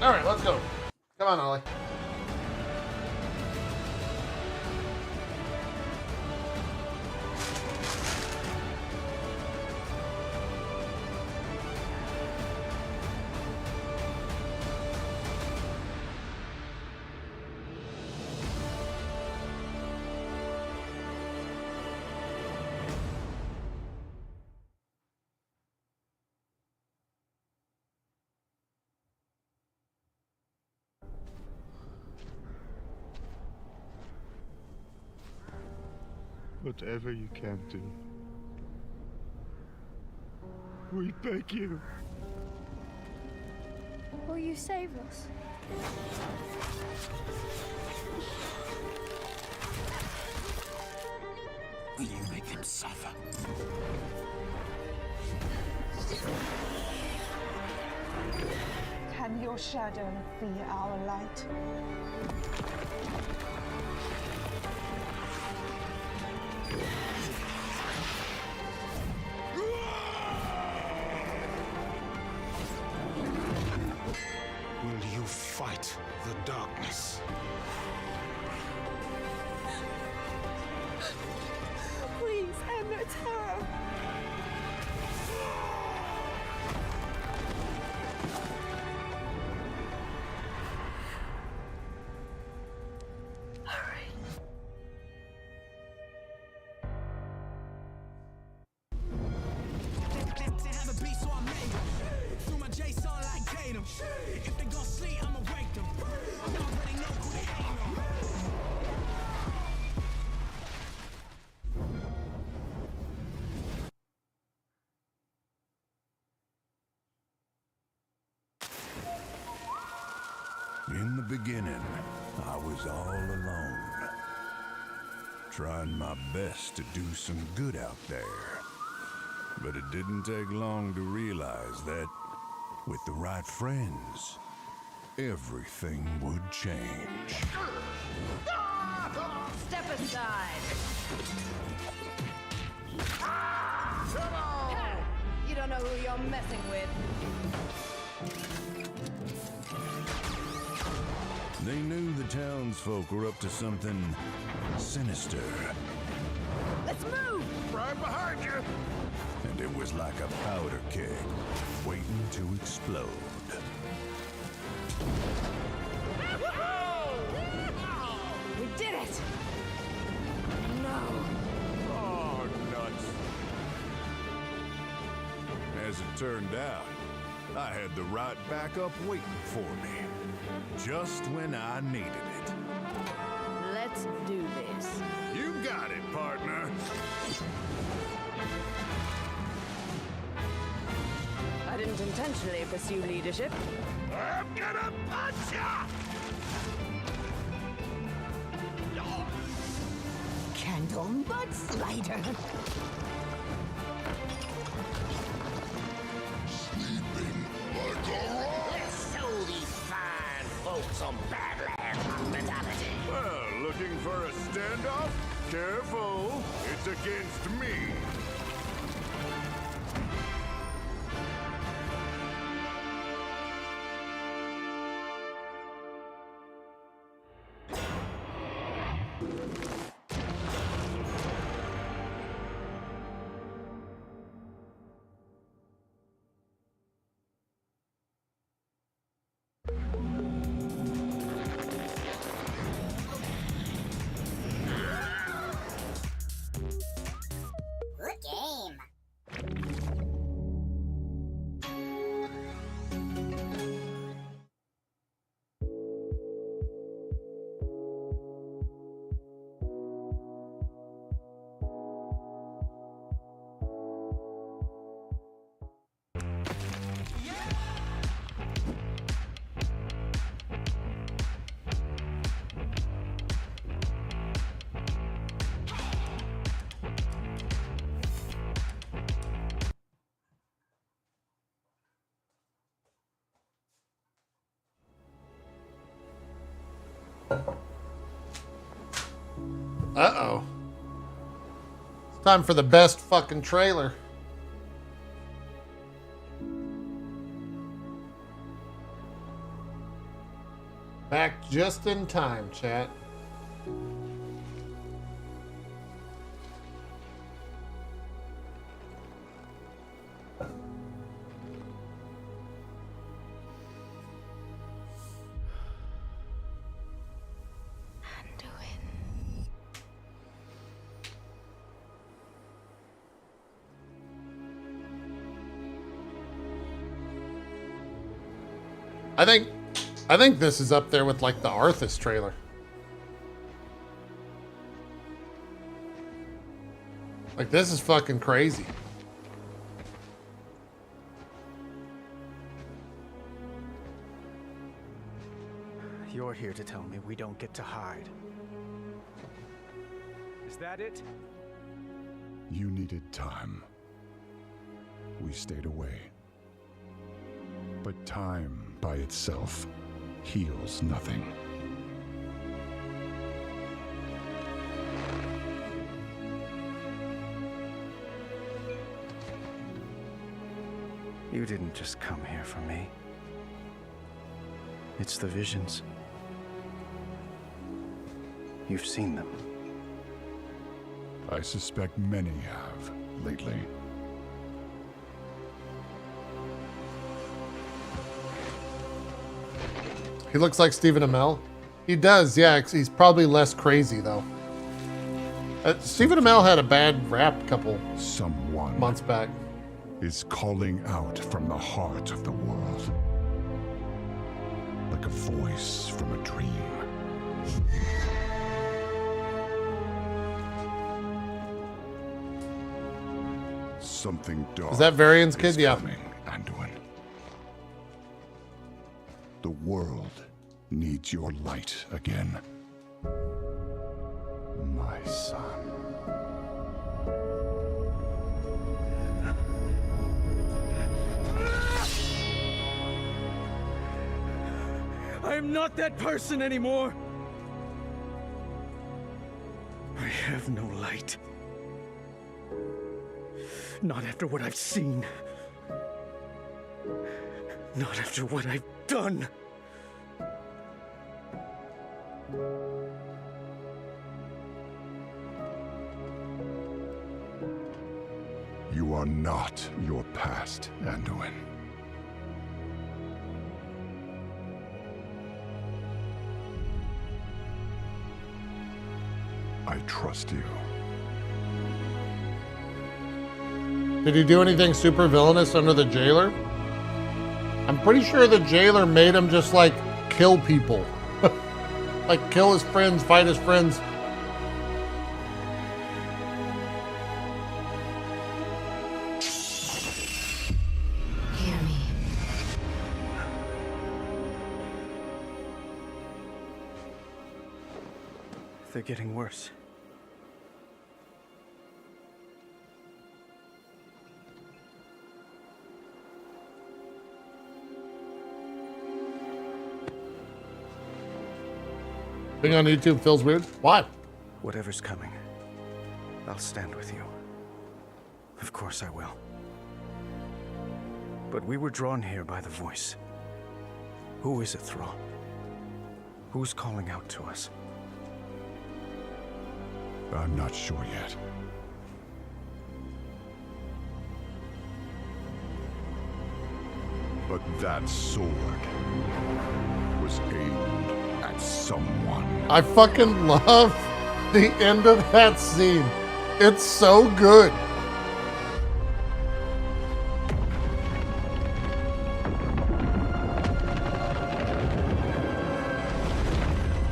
Alright, let's go. Come on, Ollie. Whatever you can do, we beg you. Will you save us? Will you make them suffer? Can your shadow be our light? Will you fight the darkness? Please end their terror. In the beginning, I was all alone, trying my best to do some good out there. But it didn't take long to realize that, with the right friends, everything would change. Step aside. You don't know who you're messing with. They knew the townsfolk were up to something sinister. Let's move! Right behind you! And it was like a powder keg waiting to explode. We did it! No. Oh, nuts. As it turned out, I had the right backup waiting for me. Just when I needed it. Let's do this. You got it, partner. I didn't intentionally pursue leadership. I'm gonna punch ya! Candle mud slider. Let's show these fine folks some Badland hospitality. Well, looking for a standoff? Careful, it's against me. Good game. Uh-oh. It's time for the best fucking trailer. Back just in time, chat. I think this is up there with like the Arthas trailer. Like this is fucking crazy. You're here to tell me we don't get to hide. Is that it? You needed time. We stayed away. But time by itself heals nothing. You didn't just come here for me. It's the visions. You've seen them. I suspect many have lately. He looks like Stephen Amell. He does, yeah. He's probably less crazy though. Stephen Amell had a bad rap a couple months back. Is calling out from the heart of the world, like a voice from a dream. Something dark. Is that Varian's kid? Yeah. Anduin. The world needs your light again. My son. I'm not that person anymore. I have no light. Not after what I've seen. Not after what I've done. You are not your past, Anduin. I trust you. Did he do anything super villainous under the jailer? I'm pretty sure the jailer made him just like kill people. Like kill his friends, fight his friends. Hear me. They're getting worse. Being on YouTube feels weird. Why? Whatever's coming, I'll stand with you. Of course I will. But we were drawn here by the voice. Who is it, Thrall? Who's calling out to us? I'm not sure yet. But that sword was aimed at someone. I fucking love the end of that scene. It's so good.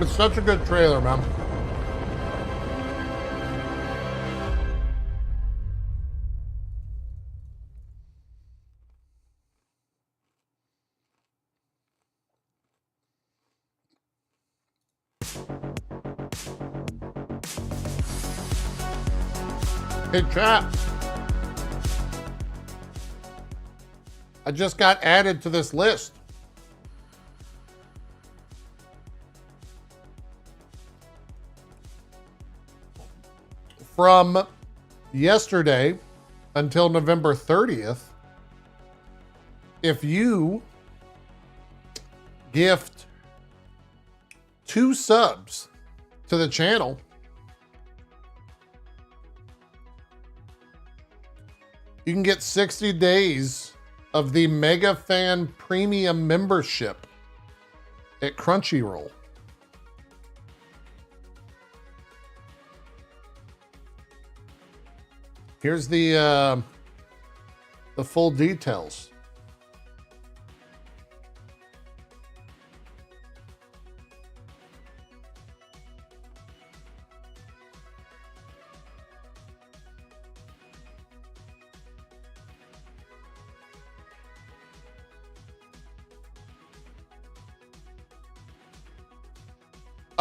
It's such a good trailer, man. Hey, chat. I just got added to this list. From yesterday until November 30th, if you gift 2 subs to the channel, you can get 60 days of the Mega Fan Premium membership at Crunchyroll. Here's the full details.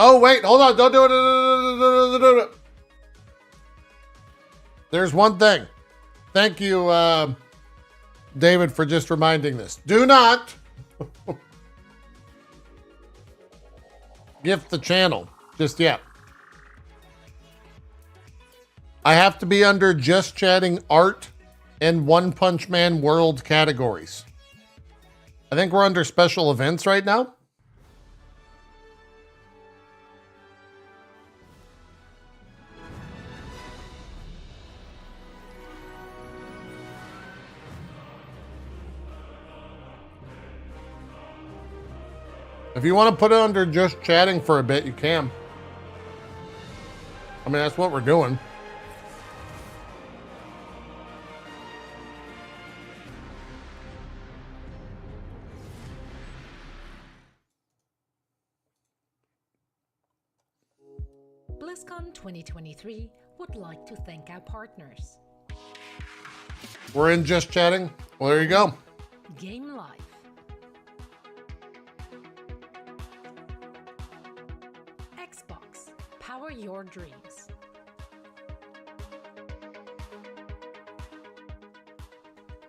Oh, wait, hold on. Don't do it. Don't do it. There's one thing. Thank you, David, for just reminding this. Do not gift the channel just yet. I have to be under Just Chatting Art and One Punch Man World categories. I think we're under special events right now. If you want to put it under Just Chatting for a bit, you can. I mean, that's what we're doing. BlizzCon 2023 would like to thank our partners. We're in Just Chatting. Well, there you go. Game Life. Xbox. Power your dreams.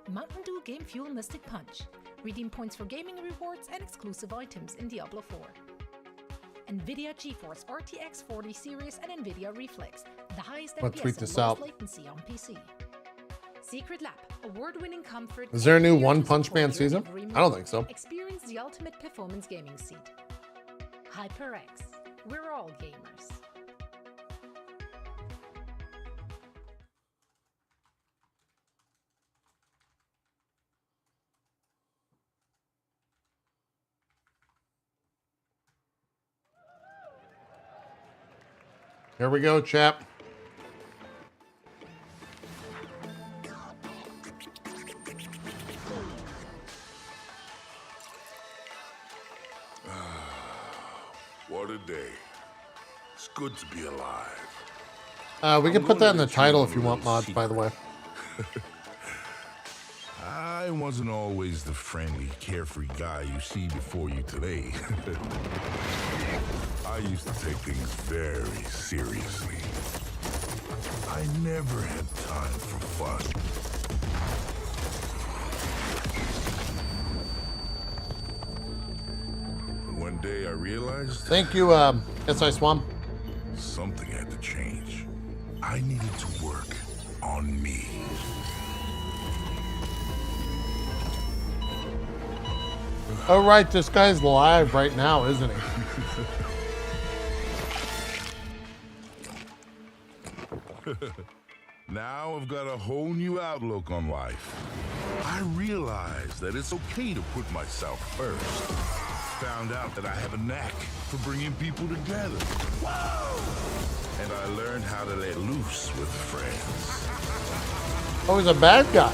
Mountain Dew Game Fuel Mystic Punch. Redeem points for gaming rewards and exclusive items in Diablo 4. NVIDIA GeForce RTX 40 series and NVIDIA Reflex, the highest FPS and lowest latency on PC. Secret Lab, award-winning comfort. Is there a new One Punch Man season? I don't think so. Experience the ultimate performance gaming seat. HyperX, we're all gamers. Here we go, chap. What a day. It's good to be alive. We can put that in the title if you want, mods, by the way. I wasn't always the friendly, carefree guy you see before you today. I used to take things very seriously. I never had time for fun. One day I realized... Thank you, SI Swam. Something had to change. I needed to work on me. Oh, right, this guy's live right now, isn't he? Now I've got a whole new outlook on life. I realized that it's okay to put myself first. Found out that I have a knack for bringing people together. And I learned how to let loose with friends. Oh, he's a bad guy.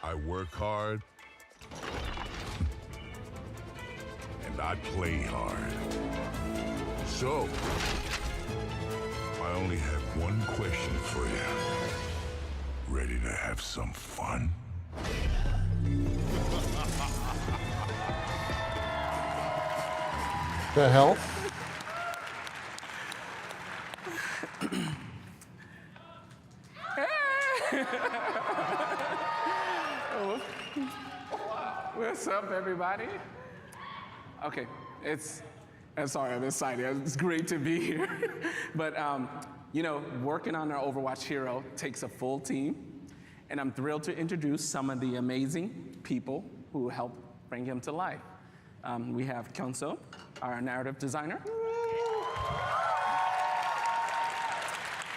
I work hard. And I play hard. So, I only have one question for you. Ready to have some fun? The hell? What's up, everybody? Okay, sorry, I'm excited. It's great to be here. But, you know, working on our Overwatch hero takes a full team. And I'm thrilled to introduce some of the amazing people who help bring him to life. We have Kyunso, our narrative designer.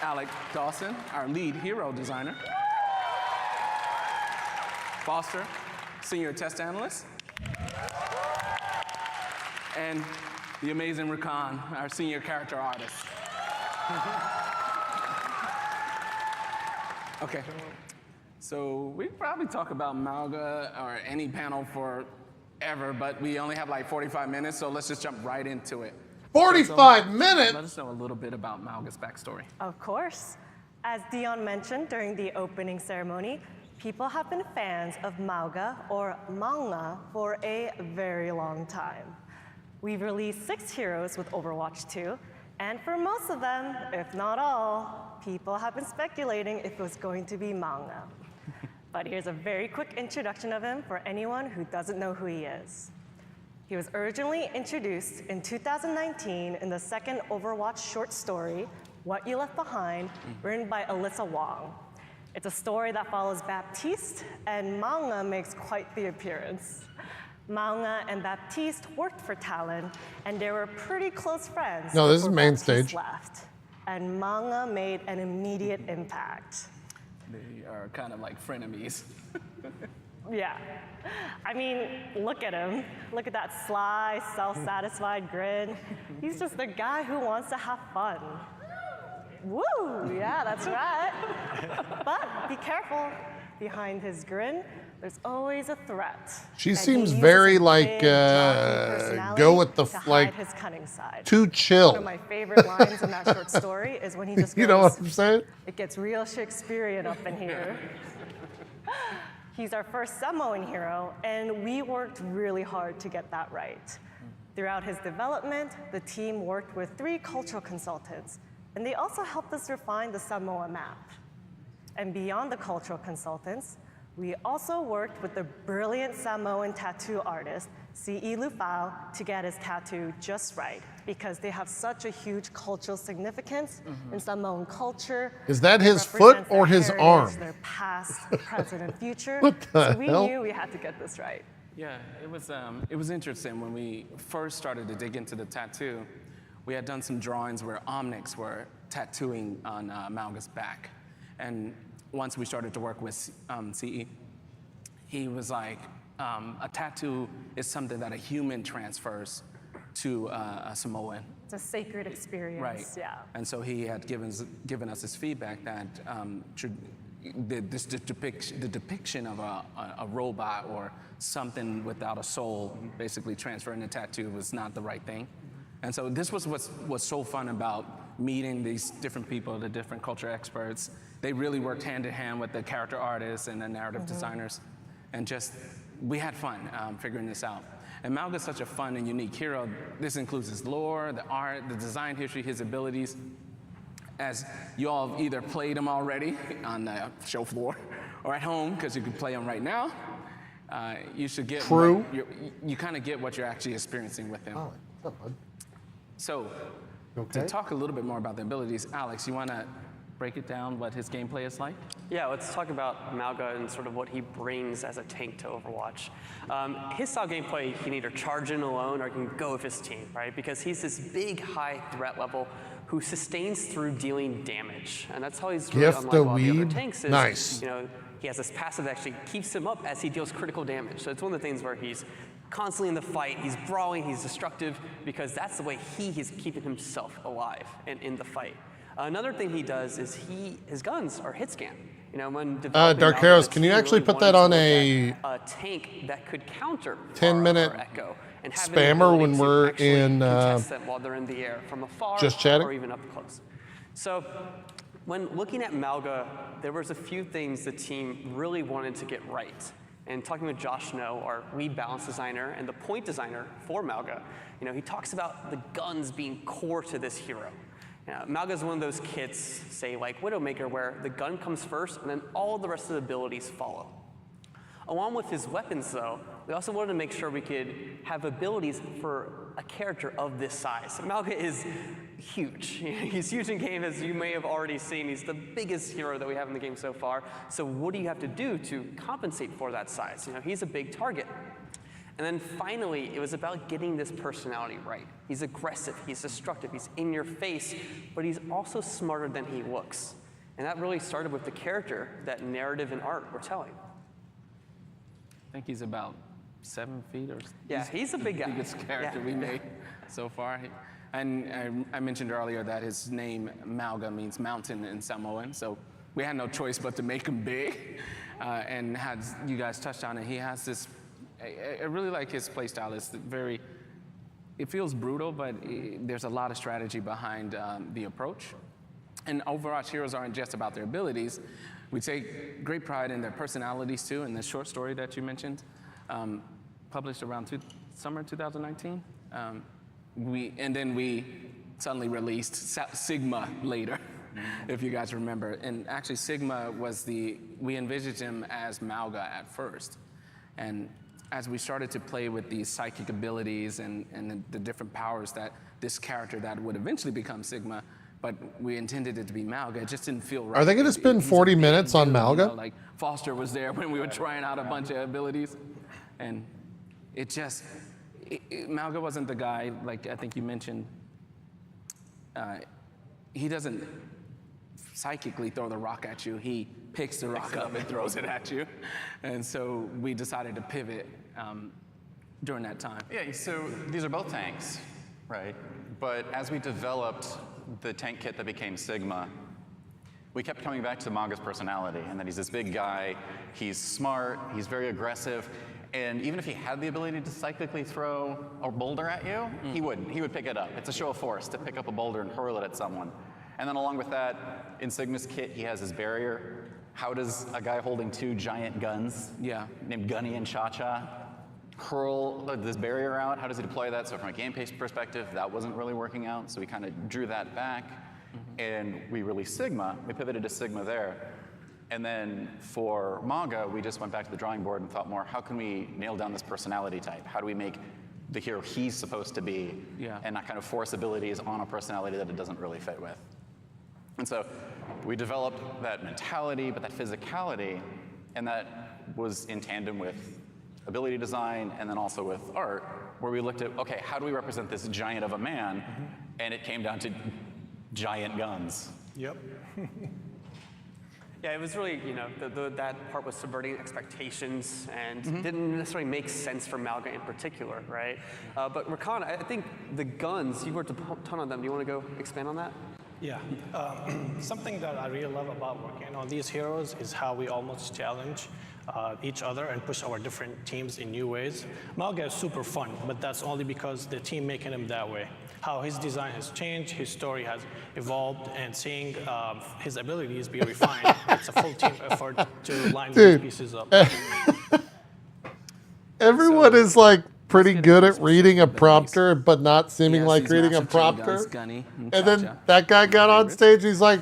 Alec Dawson, our lead hero designer. Foster, senior test analyst. And the amazing Rakan, our senior character artist. Okay, so we probably talk about Mauga or any panel forever, but we only have like 45 minutes, so let's just jump right into it. 45 minutes? Let us know a little bit about Mauga's backstory. Of course. As Dion mentioned during the opening ceremony, people have been fans of Mauga or Manga for a very long time. We've released 6 heroes with Overwatch 2, and for most of them, if not all, people have been speculating if it was going to be Manga. But here's a very quick introduction of him for anyone who doesn't know who he is. He was originally introduced in 2019 in the second Overwatch short story, What You Left Behind, written by Alyssa Wong. It's a story that follows Baptiste, and Manga makes quite the appearance. Manga and Baptiste worked for Talon, and they were pretty close friends. No, this is main Baptiste stage. left, and Manga made an immediate impact. They are kind of like frenemies. Yeah. I mean, look at him. Look at that sly, self-satisfied grin. He's just the guy who wants to have fun. Woo! Yeah, that's right. But be careful. Behind his grin, there's always a threat. She And seems he uses very his like big, jockey personality go with the to hide like his cunning side. too chill. One of my favorite lines in that short story is when he just goes, You know what I'm saying? It gets real Shakespearean up in here. He's our first Samoan hero, and we worked really hard to get that right. Throughout his development, the team worked with 3 cultural consultants, and they also helped us refine the Samoa map. And beyond the cultural consultants, we also worked with the brilliant Samoan tattoo artist, C.E. Lufau, to get his tattoo just right, because they have such a huge cultural significance in Samoan culture. Is that It his foot represents or their his heritage, arm? Their past, present, and future. What the so we hell? knew we had to get this right. Yeah, it was interesting when we first started to dig into the tattoo. We had done some drawings where Omnics were tattooing on Mauga's back. And once we started to work with CE, he was like, a tattoo is something that a human transfers to a Samoan. It's a sacred experience, Right. yeah. And so he had given us his feedback that the depiction of a robot or something without a soul, basically transferring a tattoo, was not the right thing. And so this was what's so fun about meeting these different people, the different culture experts. They really worked hand in hand with the character artists and the narrative designers. And just, we had fun figuring this out. And Mauga's such a fun and unique hero. This includes his lore, the art, the design history, his abilities. As you all have either played him already on the show floor or at home, because you can play him right now, you should get True. You kind of get what you're actually experiencing with him. Oh, what's up, bud? So, Okay. to talk a little bit more about the abilities, Alex, you want to break it down what his gameplay is like? Yeah, let's talk about Mauga and sort of what he brings as a tank to Overwatch. His style gameplay, he can either charge in alone or he can go with his team, right? Because he's this big, high threat level who sustains through dealing damage. And that's how he's really Gift unlike a of lot of the other weed. tanks is, Nice. you know, he has this passive that actually keeps him up as he deals critical damage. So it's one of the things where he's constantly in the fight, he's brawling, he's destructive, because that's the way he is keeping himself alive and in the fight. Another thing he does is his guns are hit scan. You know, when developing Dark Mauga, Arrows, the can you team actually really put that wanted on to look a at a tank that could counter 10-minute our Echo and have an spammer ability when to we're actually in contest them while they're in the air from afar just chatting? or even up close. So when looking at Mauga, there was a few things the team really wanted to get right. And talking with Josh Snow, our lead balance designer and the point designer for Mauga, you know, he talks about the guns being core to this hero. Mauga is one of those kits, say like Widowmaker, where the gun comes first and then all the rest of the abilities follow. Along with his weapons though, we also wanted to make sure we could have abilities for a character of this size. Mauga is huge. He's huge in game, as you may have already seen. He's the biggest hero that we have in the game so far. So what do you have to do to compensate for that size? You know, he's a big target. And then finally, it was about getting this personality right. He's aggressive, he's destructive, he's in your face, but he's also smarter than he looks. And that really started with the character that narrative and art were telling. I think he's about 7 feet or Yeah, he's a big guy. The biggest character we made so far. And I mentioned earlier that his name, Mauga, means mountain in Samoan, so we had no choice but to make him big. And as you guys touched on it, he has this, I really like his play style. It's very, it feels brutal, but there's a lot of strategy behind the approach. And Overwatch heroes aren't just about their abilities. We take great pride in their personalities too. In the short story that you mentioned, published around summer 2019. And then we suddenly released Sigma later, if you guys remember. And actually Sigma was we envisioned him as Mauga at first. And as we started to play with these psychic abilities and the different powers that this character that would eventually become Sigma, but we intended it to be Mauga, it just didn't feel right. Are they going to spend 40 minutes on Mauga? You know, like Foster was there when we were trying out a bunch of abilities. And it just, Mauga wasn't the guy, like I think you mentioned, he doesn't psychically throw the rock at you. He picks the rock up and throws it at you. And so we decided to pivot during that time. Yeah, so these are both tanks, right? But as we developed the tank kit that became Sigma, we kept coming back to Mauga's personality, and that he's this big guy, he's smart, he's very aggressive, and even if he had the ability to psychically throw a boulder at you, he wouldn't. He would pick it up. It's a show of force to pick up a boulder and hurl it at someone. And then along with that, in Sigma's kit, he has his barrier. How does a guy holding 2 giant guns, named Gunny and Cha-Cha, hurl this barrier out? How does he deploy that? So from a gameplay perspective, that wasn't really working out, so we kind of drew that back. And we released Sigma. We pivoted to Sigma there. And then for Mauga, we just went back to the drawing board and thought more, how can we nail down this personality type? How do we make the hero he's supposed to be and not kind of force abilities on a personality that it doesn't really fit with? And so we developed that mentality, but that physicality, and that was in tandem with ability design and then also with art, where we looked at, okay, how do we represent this giant of a man? And it came down to giant guns. Yep. Yeah, it was really, you know, that part was subverting expectations and didn't necessarily make sense for Mauga in particular, right? But Rakan, I think the guns, you worked a ton on them. Do you want to go expand on that? Yeah, something that I really love about working on these heroes is how we almost challenge each other and push our different teams in new ways. Mauga is super fun, but that's only because the team making him that way. How his design has changed, his story has evolved, and seeing his abilities be refined, it's a full team effort to line these pieces up. Everyone is like pretty good at reading a prompter, but not seeming like reading a prompter. And then that guy got on stage. He's like,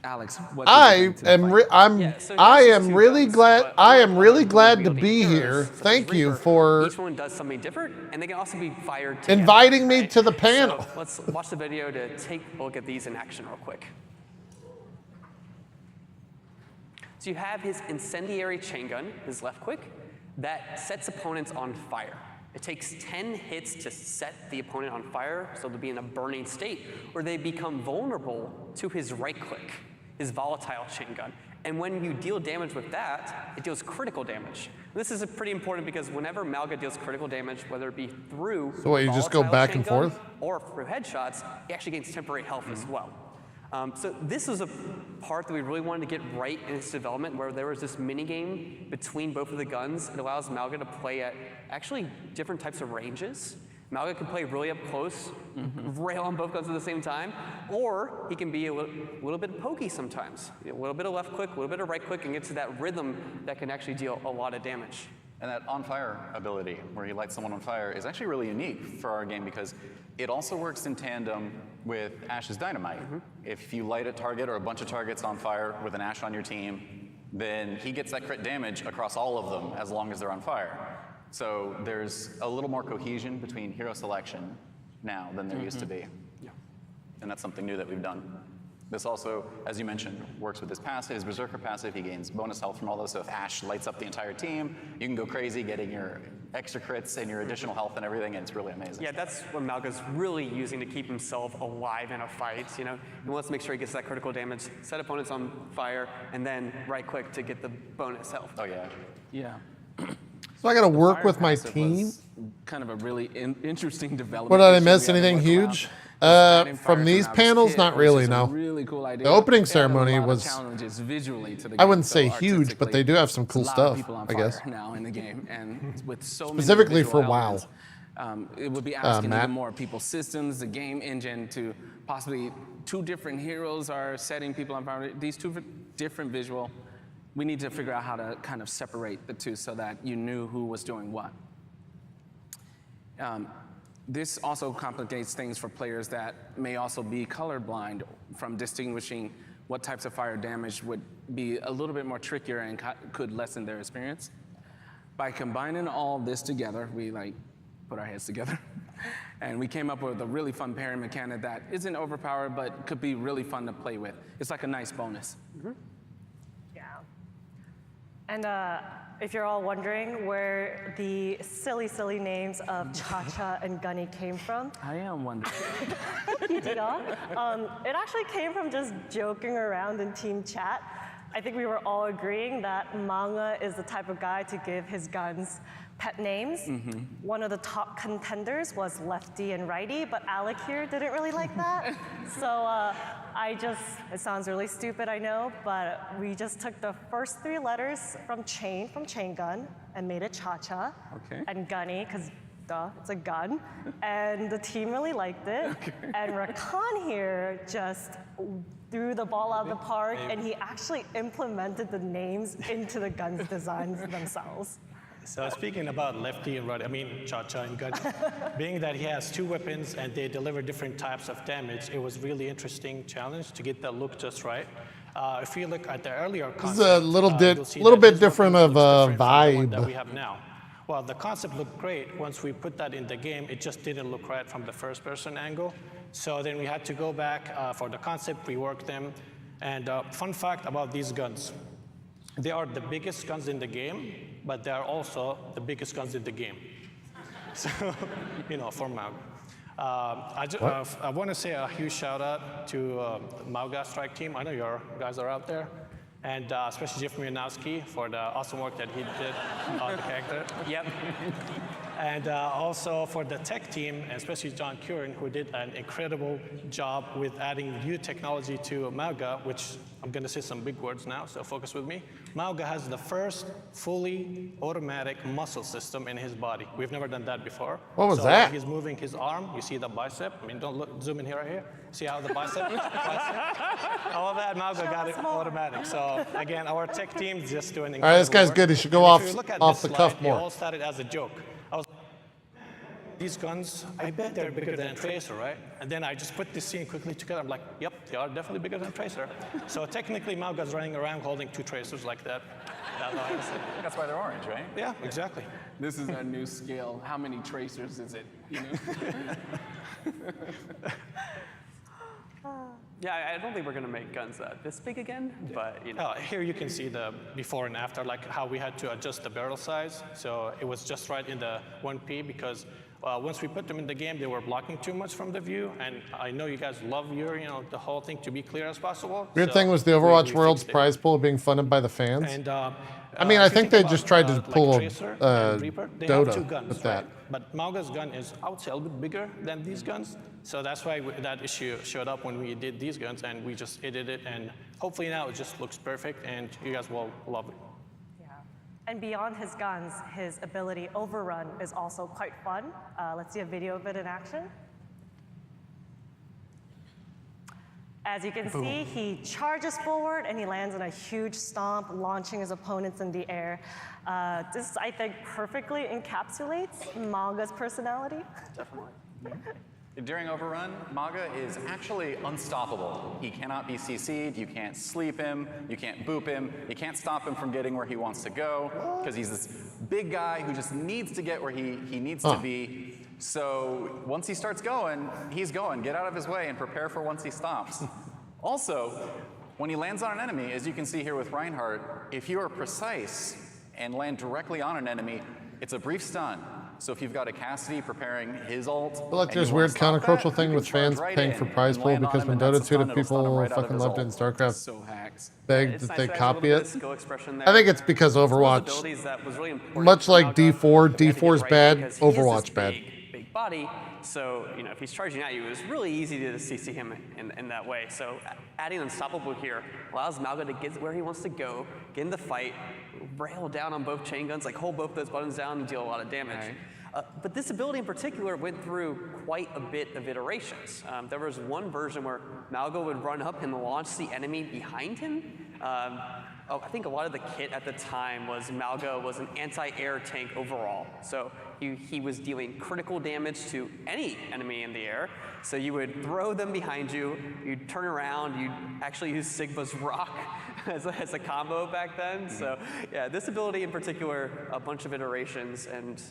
Alex, I am really glad to be here. Thank you for each one does something different, and they can also be fired together, inviting me to the panel. So let's watch the video to take a look at these in action real quick. So you have his incendiary chain gun, his left quick, that sets opponents on fire. It takes 10 hits to set the opponent on fire, so they'll be in a burning state, or they become vulnerable to his right click, his volatile chain gun. And when you deal damage with that, it deals critical damage. And this is pretty important because whenever Mauga deals critical damage, whether it be through So what, you just go volatile back chain and gun forth? or through headshots, he actually gains temporary health as well. So this was a part that we really wanted to get right in its development, where there was this mini game between both of the guns. It allows Mauga to play at actually different types of ranges. Mauga can play really up close, rail on both guns at the same time, or he can be a little bit pokey sometimes. A little bit of left click, a little bit of right click, and get to that rhythm that can actually deal a lot of damage. And that on-fire ability, where he lights someone on fire, is actually really unique for our game because it also works in tandem with Ash's dynamite. If you light a target or a bunch of targets on fire with an Ash on your team, then he gets that crit damage across all of them as long as they're on fire. So there's a little more cohesion between hero selection now than there used to be. Yeah. And that's something new that we've done. This also, as you mentioned, works with his passive, his Berserker passive. He gains bonus health from all those. So if Ash lights up the entire team, you can go crazy getting your extra crits and your additional health and everything, and it's really amazing. Yeah, that's what Mauga's really using to keep himself alive in a fight. You know, he wants to make sure he gets that critical damage, set opponents on fire, and then right click to get the bonus health. Oh yeah. Yeah. So I got to work Fire with my passive team. was kind of a really interesting development. What, did I issue miss we had to anything work around. huge? Starting fire From these when I was a panels, kid not was really, just a no. really cool idea. The opening It had a ceremony lot of was, challenges visually to the I game, wouldn't so say huge, but they do have some cool there's a lot of stuff, people on I guess. fire now in the game, and with so Specifically many for visual WoW. elements, it would be asking Matt? even more people's systems, the game engine, to possibly two different heroes are setting people on fire. These two different visual, we need to figure out how to kind of separate the two so that you knew who was doing what. This also complicates things for players that may also be colorblind from distinguishing what types of fire damage would be a little bit more trickier and could lessen their experience. By combining all this together, we put our heads together and we came up with a really fun pairing mechanic that isn't overpowered but could be really fun to play with. It's like a nice bonus. Yeah. And if you're all wondering where the silly, silly names of Cha-Cha and Gunny came from. I am wondering. It actually came from just joking around in team chat. I think we were all agreeing that Mauga is the type of guy to give his guns pet names. One of the top contenders was Lefty and Righty, but Alec here didn't really like that. So it sounds really stupid, I know, but we just took the first 3 letters from chain gun, and made it Cha-Cha. Okay. And Gunny, because duh, it's a gun. And the team really liked it. Okay. And Rakan here just threw the ball out of the park, and he actually implemented the names into the guns' designs themselves. So speaking about Lefty and Righty, I mean Cha-Cha and Gunny, being that he has 2 weapons and they deliver different types of damage, it was really interesting challenge to get that look just right. If you look at the earlier concept, This is a little you'll see bit different of a different from the one that we vibe. have now. Well, the concept looked great. Once we put that in the game, it just didn't look right from the first-person angle. So then we had to go back for the concept, rework them. And fun fact about these guns. They are the biggest guns in the game, but they are also the biggest guns in the game. So, for Mauga. I want to say a huge shout out to Mauga Strike Team. I know your guys are out there. And especially Jeff Mianowski for the awesome work that he did on the character. Yep. And also for the tech team, especially John Curran, who did an incredible job with adding new technology to Mauga, which I'm going to say some big words now, so focus with me. Mauga has the first fully automatic muscle system in his body. We've never done that before. What was so that? He's moving his arm. You see the bicep. I mean, don't look, zoom in here, right here. See how the bicep? All of that, Mauga got it automatic. So again, our tech team is just doing incredible All right, this guy's work. good. He should go And if off you look at off this the cuff slide, more. It all started as a joke. I was these guns, I bet they're bigger than Tracer, right? And then I just put this scene quickly together. I'm like, yep, they are definitely bigger than Tracer. So technically, Mauga's running around holding 2 Tracers like that. That's why they're orange, right? Yeah, exactly. This is our new scale. How many tracers is it? You know? Yeah, I don't think we're going to make guns this big again, but you know. Here you can see the before and after, like how we had to adjust the barrel size. So it was just right in the 1P because once we put them in the game, they were blocking too much from the view. And I know you guys love the whole thing to be clear as possible. Weird so thing was the Overwatch World's prize pool being funded by the fans. And I mean, I think they just tried to like pull Tracer and Reaper, they have 2 Dota guns, with that. right? But Mauga's gun is, I would say, a little bit bigger than these guns. So that's why that issue showed up when we did these guns, and we just edited it. And hopefully now it just looks perfect, and you guys will love it. Yeah. And beyond his guns, his ability Overrun is also quite fun. Let's see a video of it in action. As you can see, he charges forward and he lands in a huge stomp, launching his opponents in the air. This, I think, perfectly encapsulates Mauga's personality. Definitely. During Overrun, Mauga is actually unstoppable. He cannot be CC'd, you can't sleep him, you can't boop him, you can't stop him from getting where he wants to go, because he's this big guy who just needs to get where he needs to be. So once he starts going, he's going. Get out of his way and prepare for once he stops. Also, when he lands on an enemy, as you can see here with Reinhardt, if you are precise and land directly on an enemy, it's a brief stun. So if you've got a Cassidy preparing his ult, I feel like there's weird countercultural thing with fans paying for prize pool because when Dota 2 the people fucking loved it and StarCraft begged that they copy it. I think it's because Overwatch, much like D4, D4's bad, Overwatch bad. Big body, so if he's charging at you, it's really easy to CC him in that way. So adding Unstoppable here allows Mauga to get where he wants to go, get in the fight, rail down on both chain guns, like hold both those buttons down and deal a lot of damage. But this ability in particular went through quite a bit of iterations. There was one version where Mauga would run up and launch the enemy behind him. I think a lot of the kit at the time was Mauga was an anti-air tank overall. So he was dealing critical damage to any enemy in the air. So you would throw them behind you, you'd turn around, you'd actually use Sigma's Rock as a combo back then. So yeah, this ability in particular, a bunch of iterations, and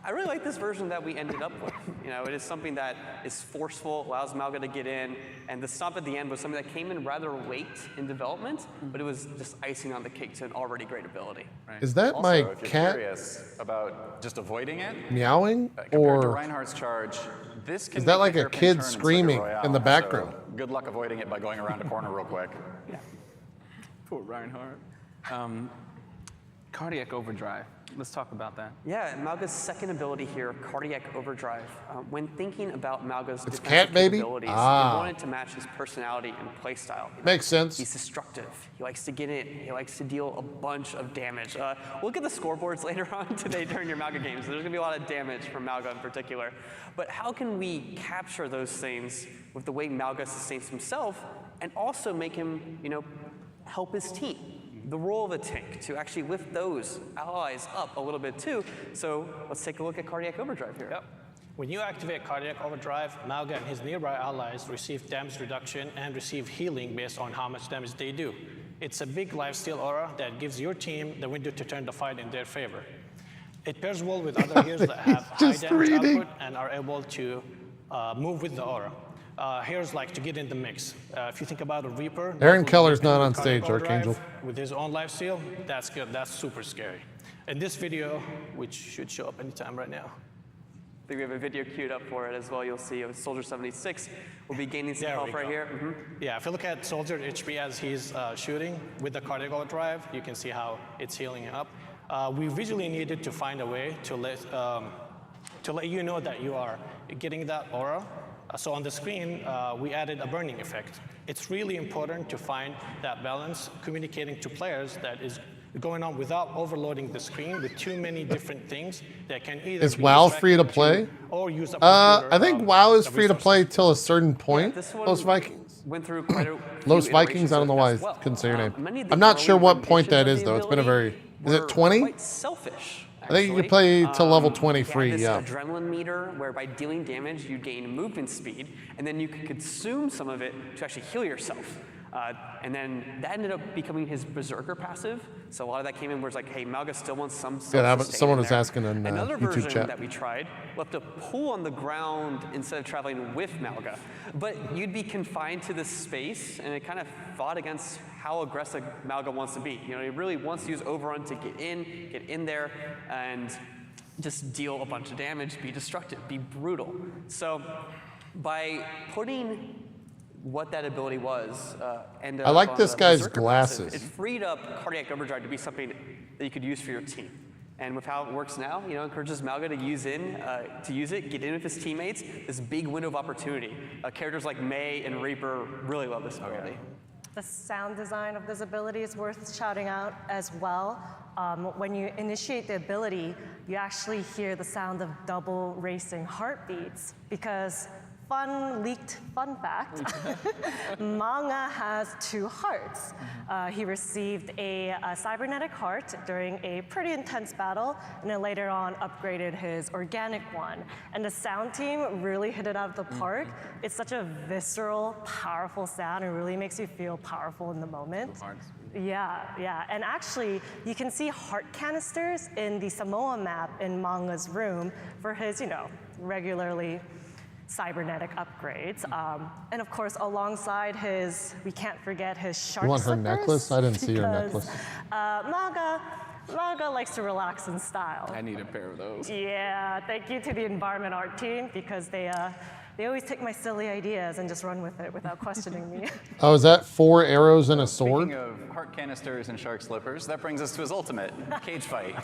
I really like this version that we ended up with. It is something that is forceful, allows Mauga to get in, and the stomp at the end was something that came in rather late in development, but it was just icing on the cake to an already great ability. Right. Is that also, my if you're cat curious about just avoiding it, meowing, compared to or Reinhardt's charge, this can is that make like the a hairpin kid turn in screaming Circuit in the Royale, background? so good luck avoiding it by going around a corner real quick. Poor Reinhardt. Cardiac Overdrive. Let's talk about that. Yeah, Mauga's second ability here, Cardiac Overdrive. When thinking about Mauga's It's defensive cat baby? capabilities, Ah. he wanted to match his personality and playstyle. Makes sense. He's destructive. He likes to get in. He likes to deal a bunch of damage. Look at the scoreboards later on today during your Mauga games. There's going to be a lot of damage from Mauga in particular. But how can we capture those things with the way Mauga sustains himself and also make him, help his team? The role of a tank to actually lift those allies up a little bit too. So let's take a look at Cardiac Overdrive here. Yep. When you activate Cardiac Overdrive, Mauga and his nearby allies receive damage reduction and receive healing based on how much damage they do. It's a big lifesteal aura that gives your team the window to turn the fight in their favor. It pairs well with other heroes that have high damage output and are able to move with the aura. Here's like to get in the mix. If you think about a Reaper, Aaron Keller's not on Cardiac stage, Overdrive Archangel. with his own lifesteal, that's good. That's super scary. In this video, which should show up anytime right now. I think we have a video queued up for it as well. You'll see Soldier 76 will be gaining some There health we right go. here. Yeah, if you look at Soldier HP as he's shooting with the Cardiac Overdrive, you can see how it's healing up. We visually needed to find a way to let to let you know that you are getting that aura. So on the screen, we added a burning effect. It's really important to find that balance, communicating to players that is going on without overloading the screen with too many different things that can either Is be WoW free to play? or use a I think WoW is free to play till a certain point. Los Vikings. Went through quite a Los few Vikings. I don't know why I couldn't say your name. I'm not sure what point that is though. It's been a very. Is it 20? Quite selfish. I think you can play to level 20 It had free. this Yeah. adrenaline meter where by dealing damage you gain movement speed, and then you could consume some of it to actually heal yourself. And then that ended up becoming his Berserker passive. So a lot of that came in where it's like, hey, Mauga still wants some self-sustain someone in was there. asking in Another YouTube version chat. that we tried, we'll have to pull on the ground instead of traveling with Mauga. But you'd be confined to this space, and it kind of fought against how aggressive Mauga wants to be. You know, he really wants to use Overrun to get in there, and just deal a bunch of damage, be destructive, be brutal. So by putting what that ability was, and I like this guy's Berserker glasses. passive, it freed up Cardiac Overdrive to be something that you could use for your team. And with how it works now, you know, encourages Mauga to use it, get in with his teammates. This big window of opportunity. Characters like Mei and Reaper really love this ability. The sound design of this ability is worth shouting out as well. When you initiate the ability, you actually hear the sound of double racing heartbeats because leaked fun fact, Mauga has 2 hearts. He received a cybernetic heart during a pretty intense battle, and then later on upgraded his organic one. And the sound team really hit it out of the park. It's such a visceral, powerful sound. It really makes you feel powerful in the moment. Yeah. And actually, you can see heart canisters in the Samoa map in Mauga's room for his, regularly cybernetic upgrades. And of course, alongside we can't forget his shark You want her slippers, necklace? I didn't see her necklace. Mauga likes to relax in style. I need a pair of those. Yeah, thank you to the environment art team because they always take my silly ideas and just run with it without questioning me. Oh, is that 4 arrows and a sword? Speaking of heart canisters and shark slippers, that brings us to his ultimate, Cage Fight.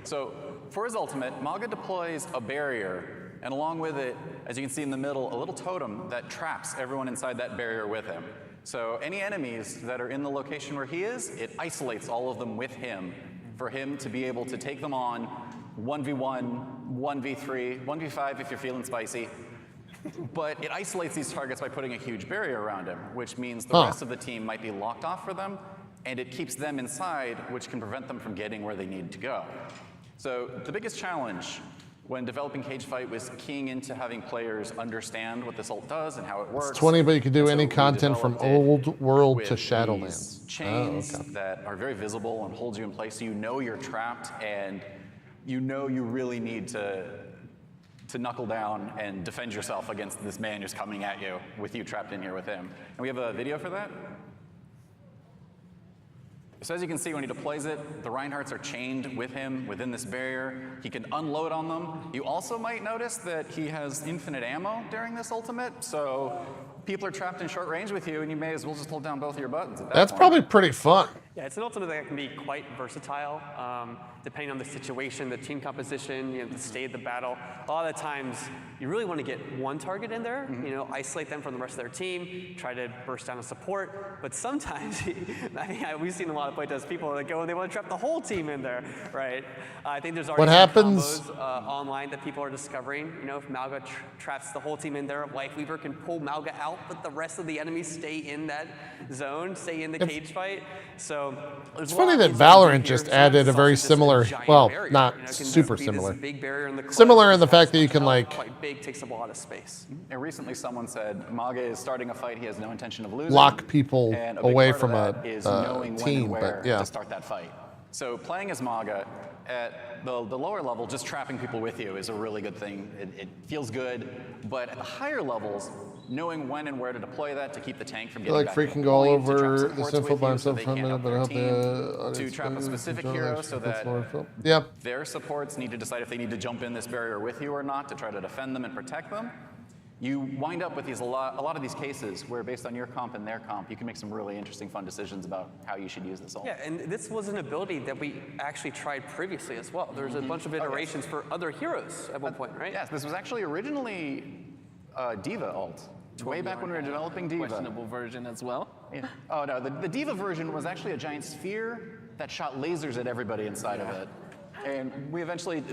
So for his ultimate, Mauga deploys a barrier, and along with it, as you can see in the middle, a little totem that traps everyone inside that barrier with him. So any enemies that are in the location where he is, it isolates all of them with him for him to be able to take them on 1v1, 1v3, 1v5 if you're feeling spicy. But it isolates these targets by putting a huge barrier around him, which means the rest of the team might be locked off for them, and it keeps them inside, which can prevent them from getting where they need to go. So the biggest challenge when developing Cage Fight was keying into having players understand what this ult does and how it works. It's 20, but you could do any content from Old World to Shadowlands. Chains that are very visible and hold you in place, so you know you're trapped, and you know you really need to knuckle down and defend yourself against this man who's coming at you with you trapped in here with him. And we have a video for that. So as you can see, when he deploys it, the Reinhardts are chained with him within this barrier. He can unload on them. You also might notice that he has infinite ammo during this ultimate, so people are trapped in short range with you, and you may as well just hold down both of your buttons at that That's point. probably pretty fun. Yeah, it's an ultimate that can be quite versatile, depending on the situation, the team composition, the state of the battle. A lot of the times, you really want to get one target in there, isolate them from the rest of their team, try to burst down a support. But sometimes, we've seen a lot of playtest people that go and they want to trap the whole team in there, right? I think there's already some combos online that people are discovering. If Mauga traps the whole team in there, Lifeweaver can pull Mauga out, but the rest of the enemies stay in that zone, stay in the cage fight. So it's funny that Valorant just added a very similar, well, not super similar. Similar in the fact that you can quite big, takes up a lot of space. And recently someone said Mauga is starting a fight he has no intention of losing. Lock people and away big part from of that is knowing when team, and where but yeah. to start that fight. So playing as Mauga at the lower level, just trapping people with you is a really good thing. It feels good, but at the higher levels, knowing when and where to deploy that to keep the tank from getting Like back freaking to the go all point, to trap over the supports sinful with by you so himself they for a can't minute, help but their help team, the to trap a specific hero so that their supports need to decide if they need to jump in this barrier with you or not to try to defend them and protect them. you wind up with a lot of these cases where based on your comp and their comp, you can make some really interesting, fun decisions about how you should use this ult. Yeah, and this was an ability that we actually tried previously as well. There's a bunch of iterations for other heroes at one point, right? Yes, this was actually originally D.Va ult. Way back when we were developing D.Va. Questionable version as well. Yeah. Oh no, the D.Va version was actually a giant sphere that shot lasers at everybody inside of it. And we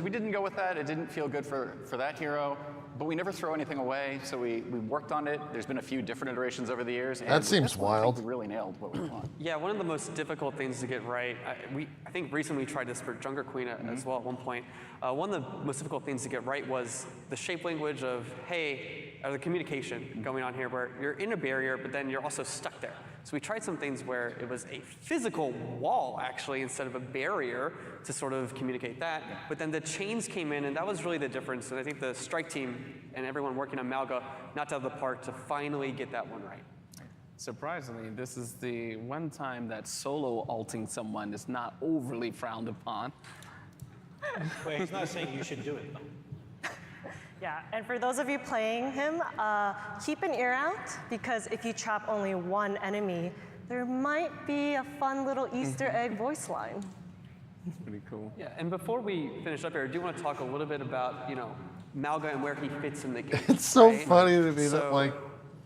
didn't go with that. It didn't feel good for that hero. But we never throw anything away, so we worked on it. There's been a few different iterations over the years. That seems wild. We really nailed what we want. Yeah, one of the most difficult things to get right, I think recently we tried this for Junker Queen as well at one point. One of the most difficult things to get right was the shape language of, hey, or the communication going on here where you're in a barrier, but then you're also stuck there. So we tried some things where it was a physical wall, actually, instead of a barrier to sort of communicate that. But then the chains came in, and that was really the difference. And I think the strike team and everyone working on Mauga knocked out of the park to finally get that one right. Surprisingly, this is the one time that solo ulting someone is not overly frowned upon. Wait, he's not saying you should do it, though. Yeah, and for those of you playing him, keep an ear out, because if you trap only one enemy, there might be a fun little Easter egg voice line. Pretty cool. Yeah, and before we finish up here, I do want to talk a little bit about, Mauga and where he fits in the game. It's so funny to me that, like...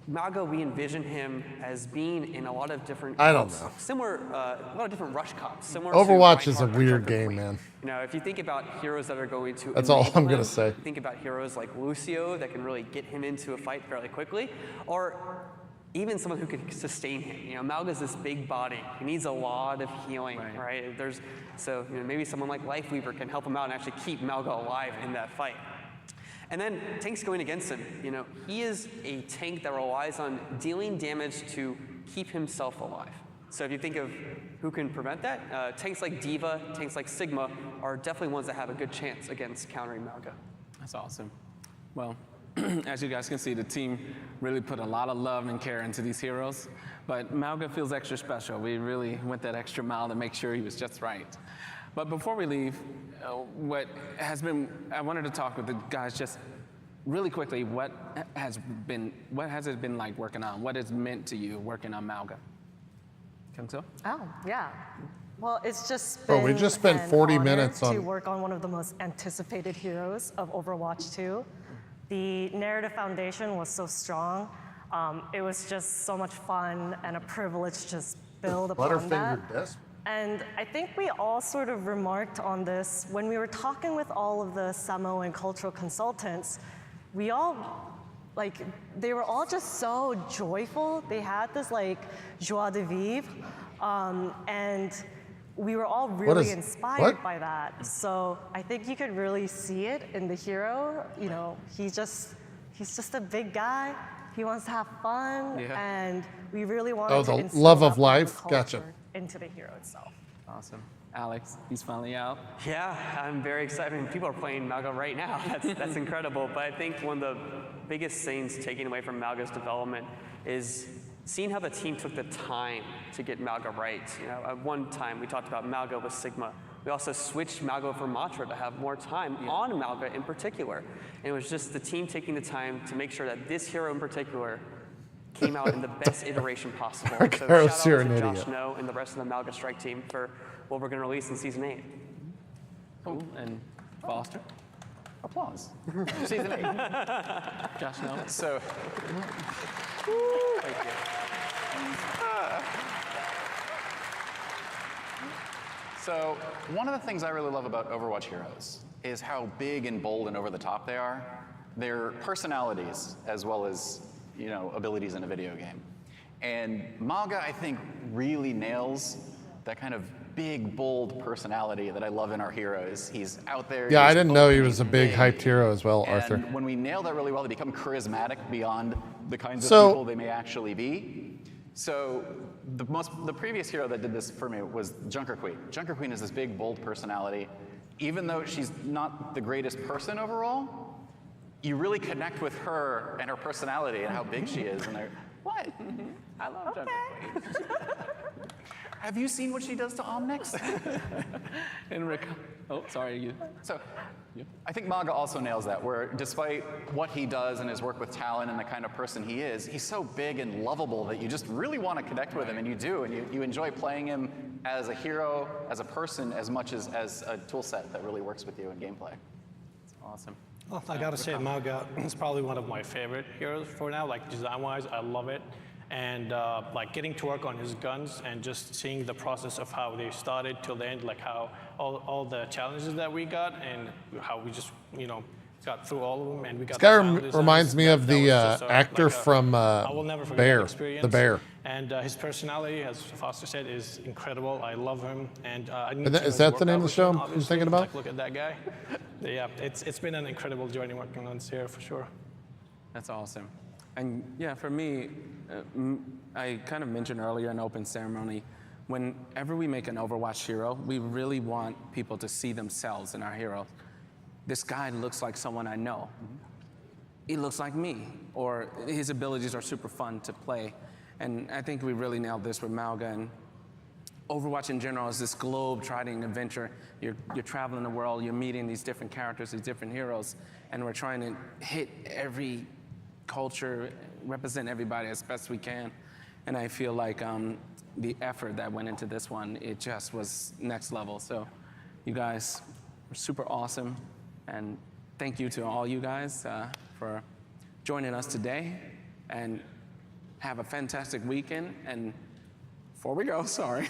Mauga, we envision him as being in a lot of different I don't know. Similar, a lot of different rush comps. Similar Overwatch to is a weird game, man. If you think about heroes that are going to That's all enable I'm gonna him, say. Think about heroes like Lucio that can really get him into a fight fairly quickly, or even someone who can sustain him. Mauga's this big body. He needs a lot of healing, right? So maybe someone like Lifeweaver can help him out and actually keep Mauga alive in that fight. And then tanks going against him. He is a tank that relies on dealing damage to keep himself alive. So if you think of who can prevent that, tanks like D.Va, tanks like Sigma are definitely ones that have a good chance against countering Mauga. That's awesome. Well, as you guys can see, the team really put a lot of love and care into these heroes, but Mauga feels extra special. We really went that extra mile to make sure he was just right. But before we leave, I wanted to talk with the guys just really quickly. What has it been like working on? What has meant to you working on Mauga? Oh, yeah. Well, it's just been we just spent 40 minutes to work on one of the most anticipated heroes of Overwatch 2. The narrative foundation was so strong. It was just so much fun and a privilege to just build upon that. And I think we all sort of remarked on this when we were talking with all of the Samoan cultural consultants. We all, they were all just so joyful. They had this joie de vivre, and we were all really inspired by that. So I think you could really see it in the hero. He's just a big guy. He wants to have fun, and we really wanted to instill love of that life. culture Gotcha. into the hero itself. Awesome. Alex, he's finally out. Yeah, I'm very excited. People are playing Mauga right now. That's incredible. But I think one of the biggest things taken away from Mauga's development is seeing how the team took the time to get Mauga right. At one time we talked about Mauga with Sigma. We also switched Mauga for Matra to have more time on Mauga in particular. And it was just the team taking the time to make sure that this hero in particular came out in the best iteration possible. So shout out to Josh No and the rest of the Mauga Strike team for what we're going to release in Season 8. Cool. And Foster? Applause. Season 8. Josh No. So, thank you. So one of the things I really love about Overwatch heroes is how big and bold and over the top they are. Their personalities as well as abilities in a video game. And Mauga, I think, really nails that kind of big, bold personality that I love in our heroes. He's out there. Yeah, I didn't know he was a big hyped hero as well, Arthur. And when we nail that really well, they become charismatic beyond the kinds of people they may actually be. So the previous hero that did this for me was Junker Queen. Junker Queen is this big, bold personality. Even though she's not the greatest person overall, you really connect with her and her personality and how big she is. And what? I love Junker Queen. Have you seen what she does to Omnix? And oh, sorry, you. So I think Mauga also nails that, where despite what he does and his work with talent and the kind of person he is, he's so big and lovable that you just really want to connect with him, and you do, and you enjoy playing him as a hero, as a person, as much as a tool set that really works with you in gameplay. It's awesome. Well, I gotta say, Mauga is probably one of my favorite heroes for now. Like design-wise, I love it. And like getting to work on his guns and just seeing the process of how they started till the end, like how all the challenges that we got and how we just, you know, got through all of them and we got. This guy reminds me of the actor from I will never forget Bear, that experience. the Bear. And his personality, as Foster said, is incredible. I love him. And I need Is that the name of the show you're thinking about? Like, look at that guy. Yeah, it's been an incredible journey working on this here for sure. That's awesome. And yeah, for me, I kind of mentioned earlier in open ceremony, whenever we make an Overwatch hero, we really want people to see themselves in our hero. This guy looks like someone I know. He looks like me, or his abilities are super fun to play. And I think we really nailed this with Mauga. And Overwatch in general is this globe-trotting adventure. You're traveling the world, you're meeting these different characters, these different heroes, and we're trying to hit every culture, represent everybody as best we can. And I feel like the effort that went into this one, it just was next level. So you guys were super awesome. And thank you to all you guys for joining us today. And have a fantastic weekend. And before we go, sorry,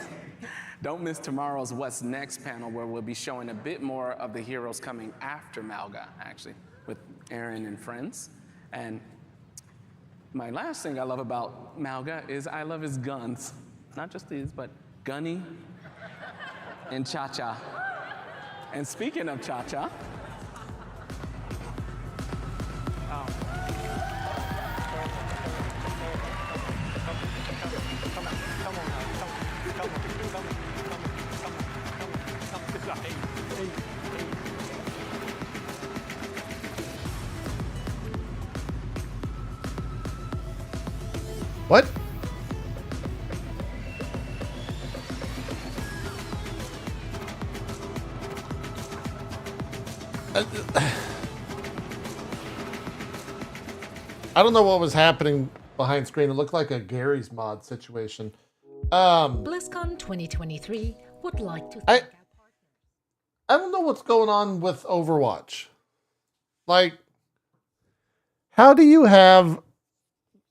don't miss tomorrow's What's Next panel, where we'll be showing a bit more of the heroes coming after Mauga, actually, with Aaron and friends. And my last thing I love about Mauga is I love his guns. Not just these, but Gunny and Cha-Cha. And speaking of Cha-Cha, What? I don't know what was happening behind screen. It looked like a Gary's Mod situation. BlizzCon 2023 would like to thank I don't know what's going on with Overwatch. Like, how do you have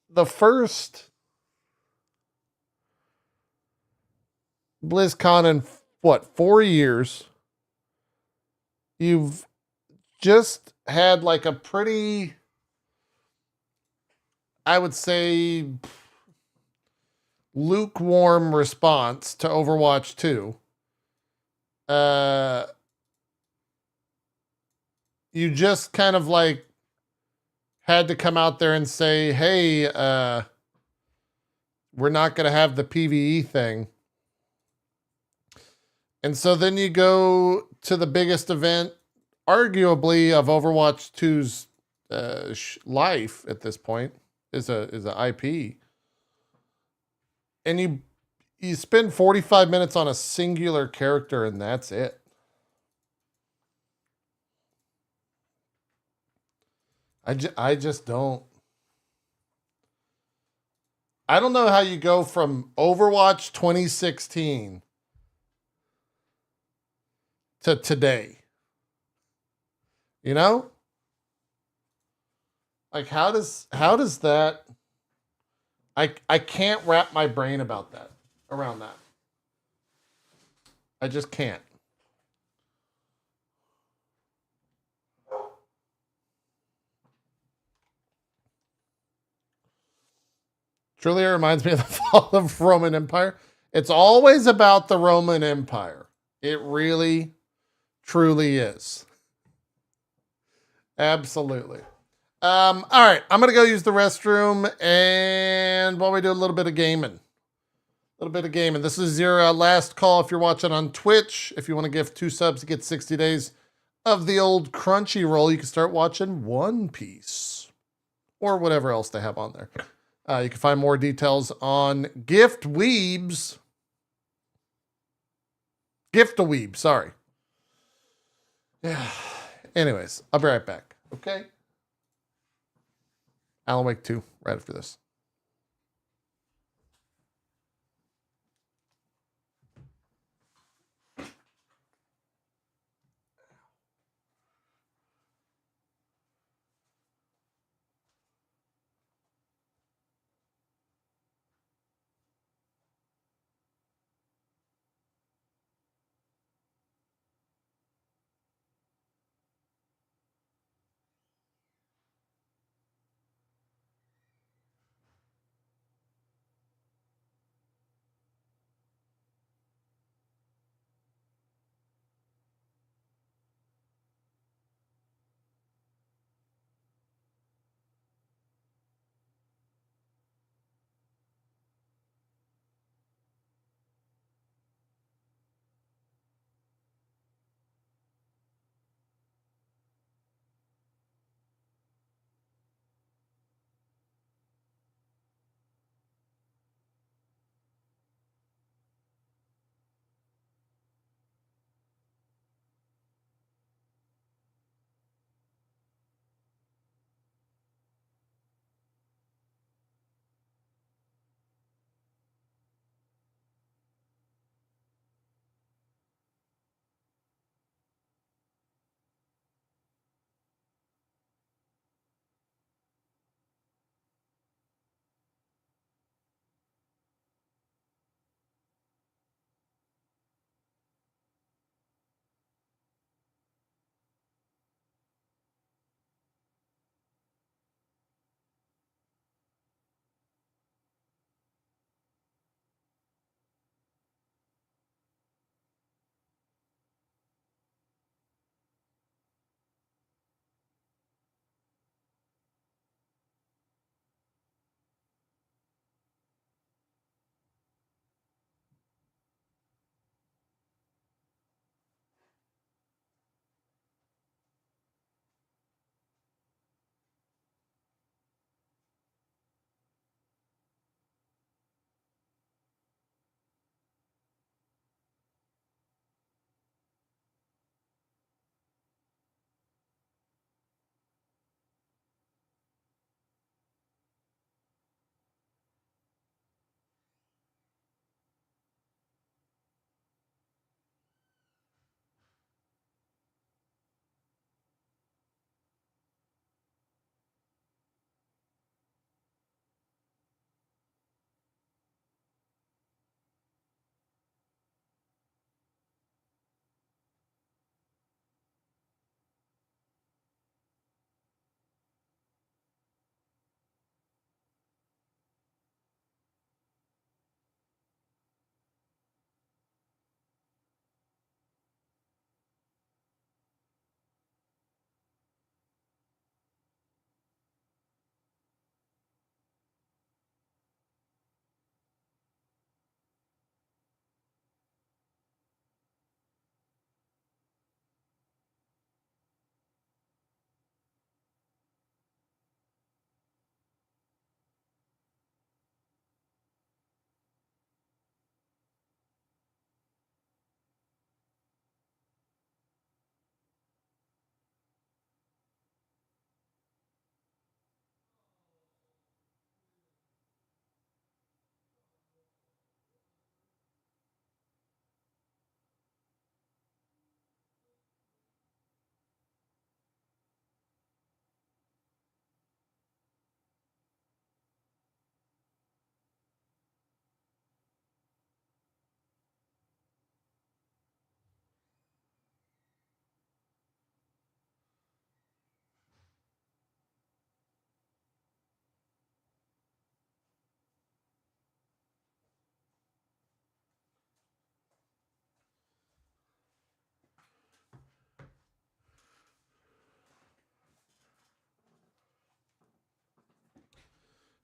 the first BlizzCon in what, 4 years? You've just had like a pretty, I would say, lukewarm response to Overwatch 2. You just kind of like had to come out there and say, hey, we're not going to have the PvE thing. And so then you go to the biggest event, arguably, of Overwatch 2's life at this point, is a IP. And you spend 45 minutes on a singular character, and that's it. I just don't. I don't know how you go from Overwatch 2016 to today. You know? Like, how does that, I can't wrap my brain around that. I just can't. Truly, it reminds me of the fall of Roman Empire. It's always about the Roman Empire. It really, truly is. Absolutely. All right, I'm going to go use the restroom, and while we do a little bit of gaming. This is your last call if you're watching on Twitch. If you want to give 2 subs to get 60 days of the old Crunchyroll, you can start watching One Piece or whatever else they have on there. You can find more details on Gift-A-Weeb, sorry. Yeah. Anyways, I'll be right back. Okay. Alan Wake 2 right after this.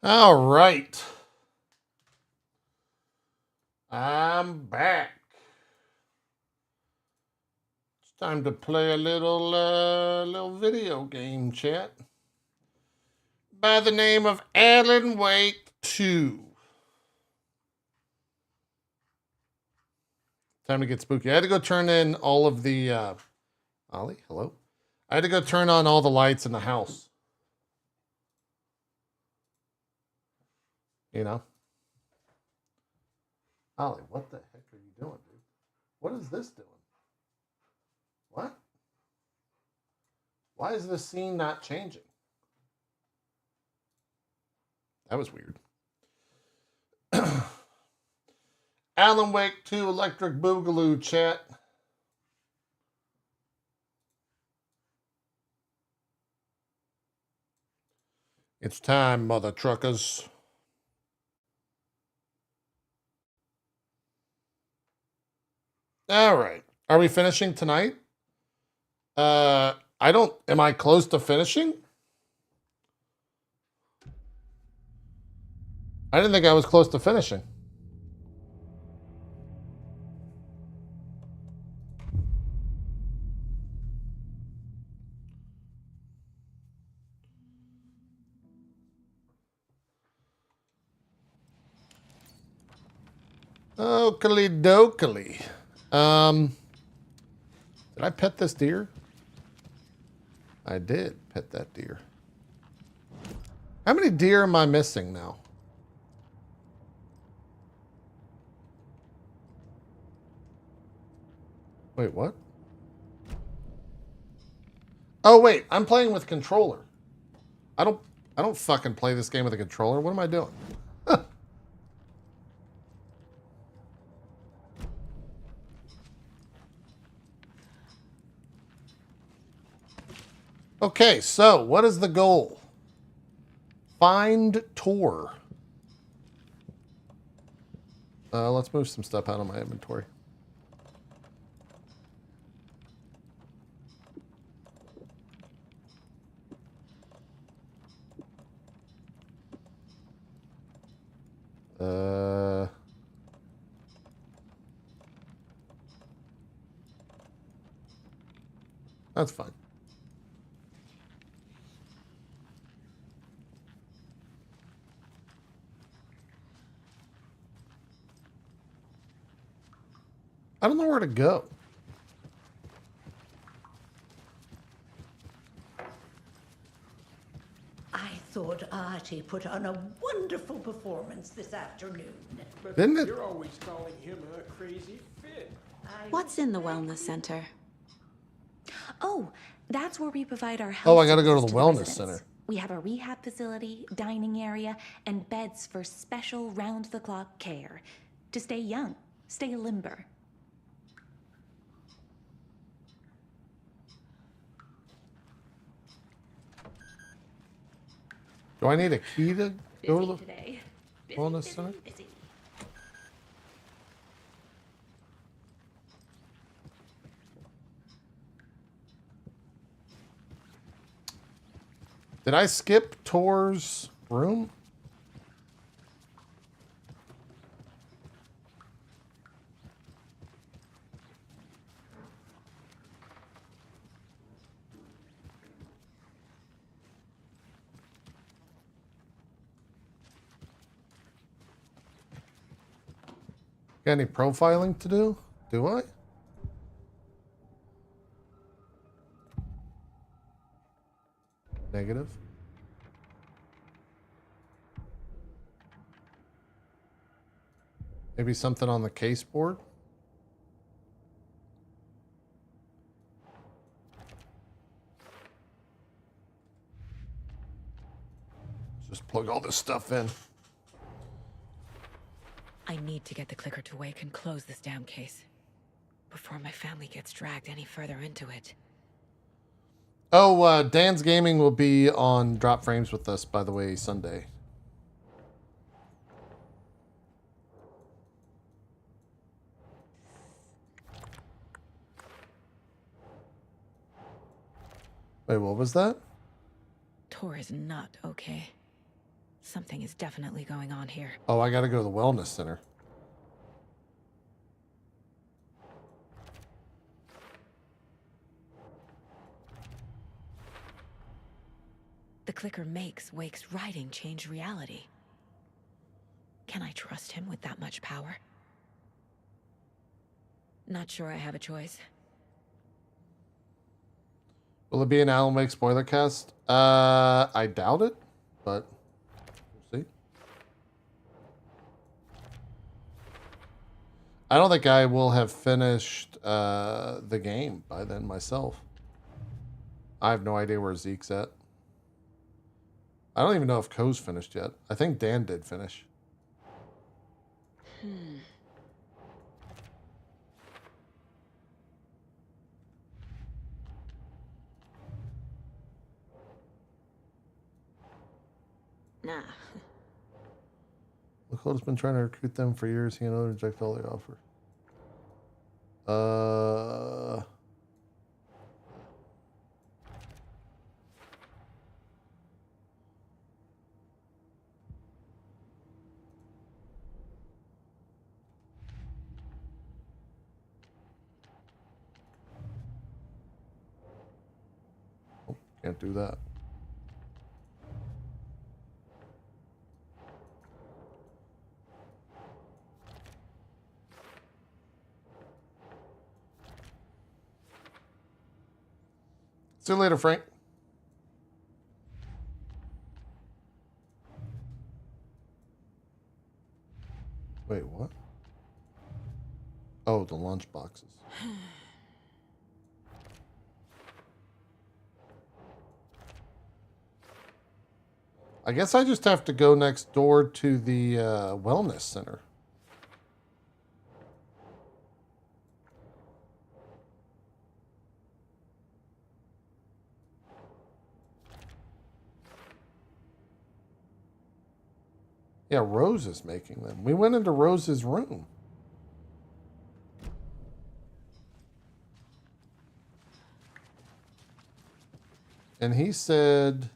All right. I'm back. It's time to play a little video game, chat. By the name of Alan Wake 2. Time to get spooky. I had to go turn in all of the Ollie, hello. I had to go turn on all the lights in the house. You know? Ollie, what the heck are you doing, dude? What is this doing? What? Why is this scene not changing? That was weird. Alan Wake 2 Electric Boogaloo chat. It's time, mother truckers. All right. Are we finishing tonight? Am I close to finishing? I didn't think I was close to finishing. Oakley dokley. Did I pet this deer? I did pet that deer. How many deer am I missing now? Wait, what? Oh wait, I'm playing with controller. I don't fucking play this game with a controller. What am I doing? Okay, so what is the goal? Find Tor. Let's move some stuff out of my inventory. That's fine. I don't know where to go. I thought Artie put on a wonderful performance this afternoon. Didn't it? You're always calling him a crazy fit. What's in the wellness center? Oh, that's where we provide our health. Oh, I gotta go to the wellness residents. center. We have a rehab facility, dining area, and beds for special round-the-clock care. To stay young, stay limber. Do I need a key to go to the Today. wellness center? Busy. Did I skip Tor's room? Got any profiling to do? Do I? Negative. Maybe something on the case board? Just plug all this stuff in. I need to get the clicker to wake and close this damn case before my family gets dragged any further into it. Oh, Dan's Gaming will be on Drop Frames with us, by the way, Sunday. Wait, what was that? Tor is not okay. Something is definitely going on here. Oh, I gotta go to the wellness center. The clicker makes Wake's writing change reality. Can I trust him with that much power? Not sure I have a choice. Will it be an Alan Wake spoiler cast? I doubt it, but we'll see. I don't think I will have finished the game by then myself. I have no idea where Zeke's at. I don't even know if Ko's finished yet. I think Dan did finish. Nah. Lakota's been trying to recruit them for years. He and others reject all they offer. Oh, can't do that. See you later, Frank. Wait, what? Oh, the lunch boxes. I guess I just have to go next door to the wellness center. Yeah, Rose is making them. We went into Rose's room. And he said...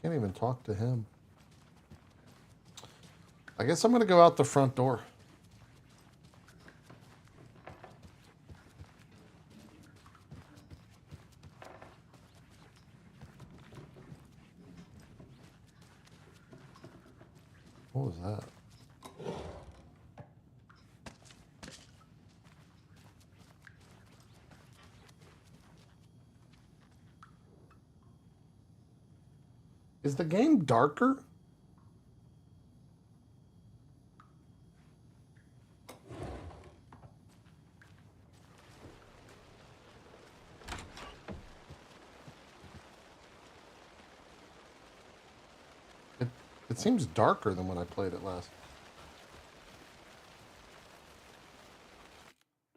Can't even talk to him. I guess I'm going to go out the front door. What was that? Is the game darker? It seems darker than when I played it last.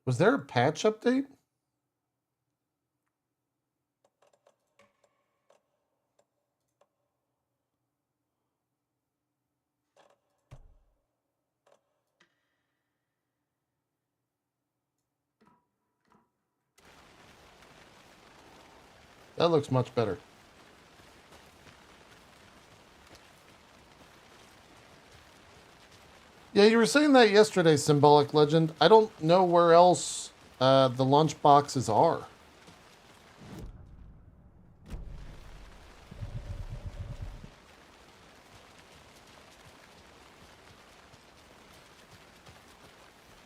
Was there a patch update? That looks much better. Yeah, you were saying that yesterday, Symbolic Legend. I don't know where else the lunch boxes are.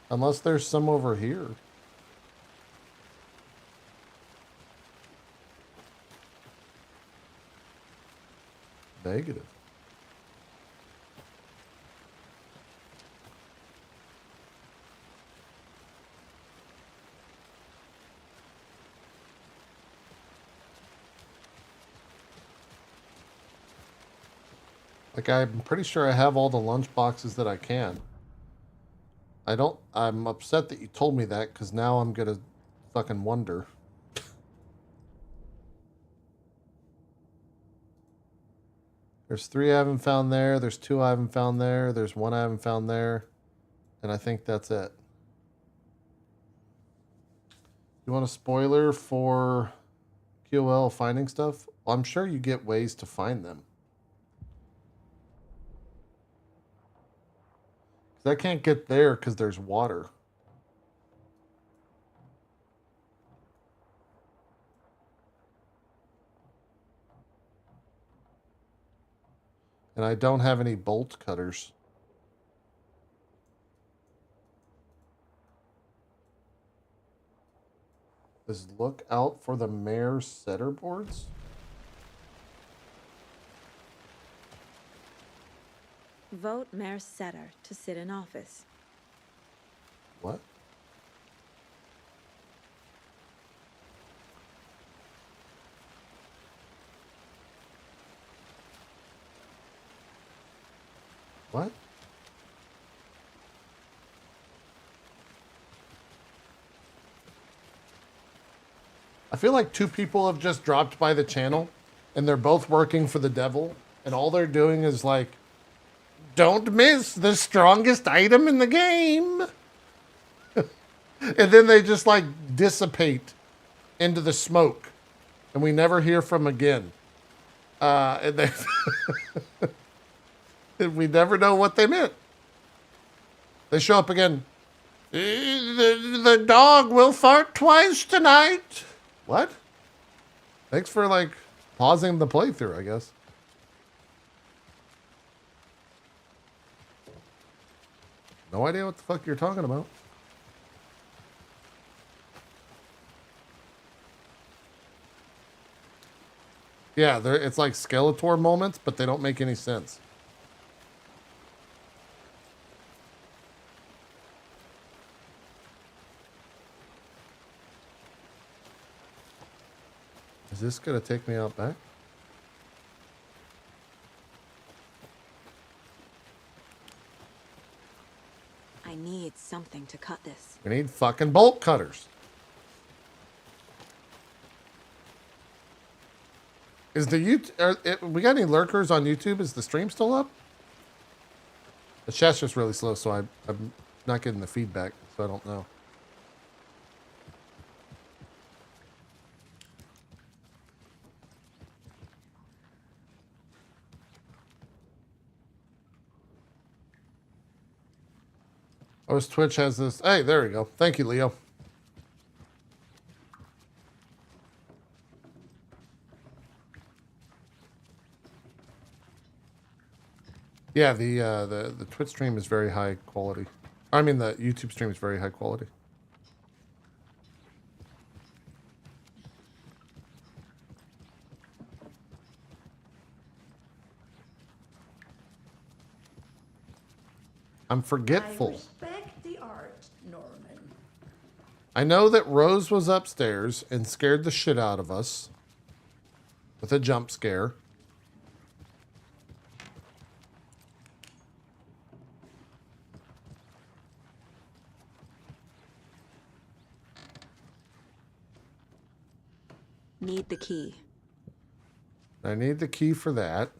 Unless there's some over here. Negative. Like, I'm pretty sure I have all the lunch boxes that I can. I'm upset that you told me that, because now I'm gonna fucking wonder. There's 3 I haven't found there, there's 2 I haven't found there, there's 1 I haven't found there, and I think that's it. You want a spoiler for QOL finding stuff? Well, I'm sure you get ways to find them. I can't get there because there's water. And I don't have any bolt cutters. is look out for the mayor's setter boards. Vote Mayor Setter to sit in office. What? What? I feel like two people have just dropped by the channel and they're both working for the devil and all they're doing is like, don't miss the strongest item in the game. And then they just like dissipate into the smoke and we never hear from again. And they and we never know what they meant. They show up again. The dog will fart twice tonight. What? Thanks for like pausing the playthrough, I guess. No idea what the fuck you're talking about. Yeah, it's like Skeletor moments, but they don't make any sense. Is this gonna take me out back? I need something to cut this. We need fucking bolt cutters. Is the we got any lurkers on YouTube? Is the stream still up? The chat's just really slow, so I'm not getting the feedback, so I don't know. Oh, Twitch has this. Hey, there we go. Thank you, Leo. Yeah, the Twitch stream is very high quality. I mean, the YouTube stream is very high quality. I'm forgetful. I respect the art, Norman. I know that Rose was upstairs and scared the shit out of us with a jump scare. Need the key. I need the key for that.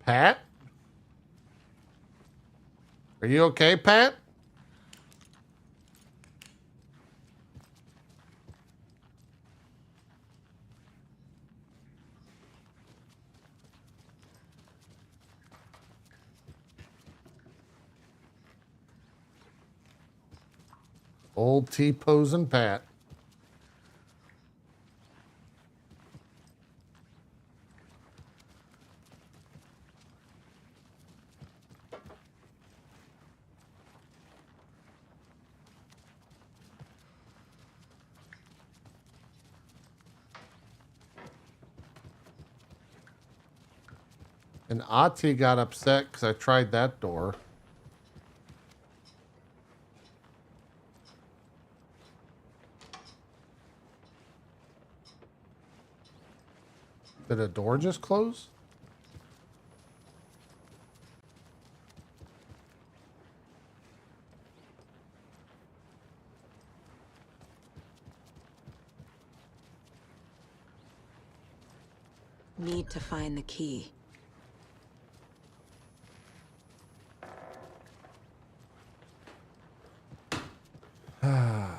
Pat? Are you okay, Pat? Old T-posing Pat. And Ati got upset because I tried that door. Did a door just close? Need to find the key. I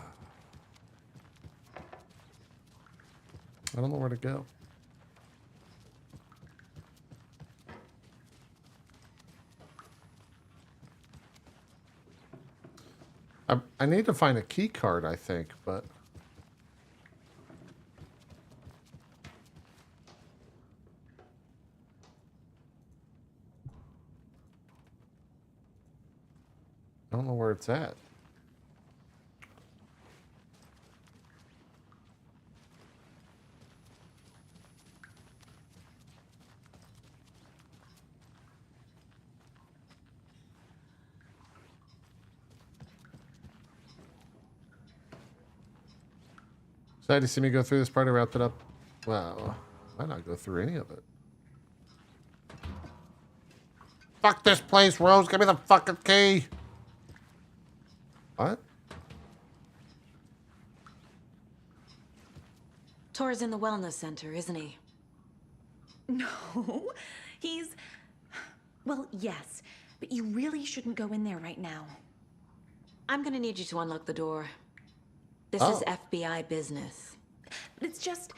don't know where to go. I need to find a key card, I think, but... I don't know where it's at. Excited to see me go through this part and wrap it up. Wow. Why not go through any of it? Fuck this place, Rose. Give me the fucking key. What? Tor's in the wellness center, isn't he? No, he's... Well, yes, but you really shouldn't go in there right now. I'm gonna need you to unlock the door. This is FBI business. It's just...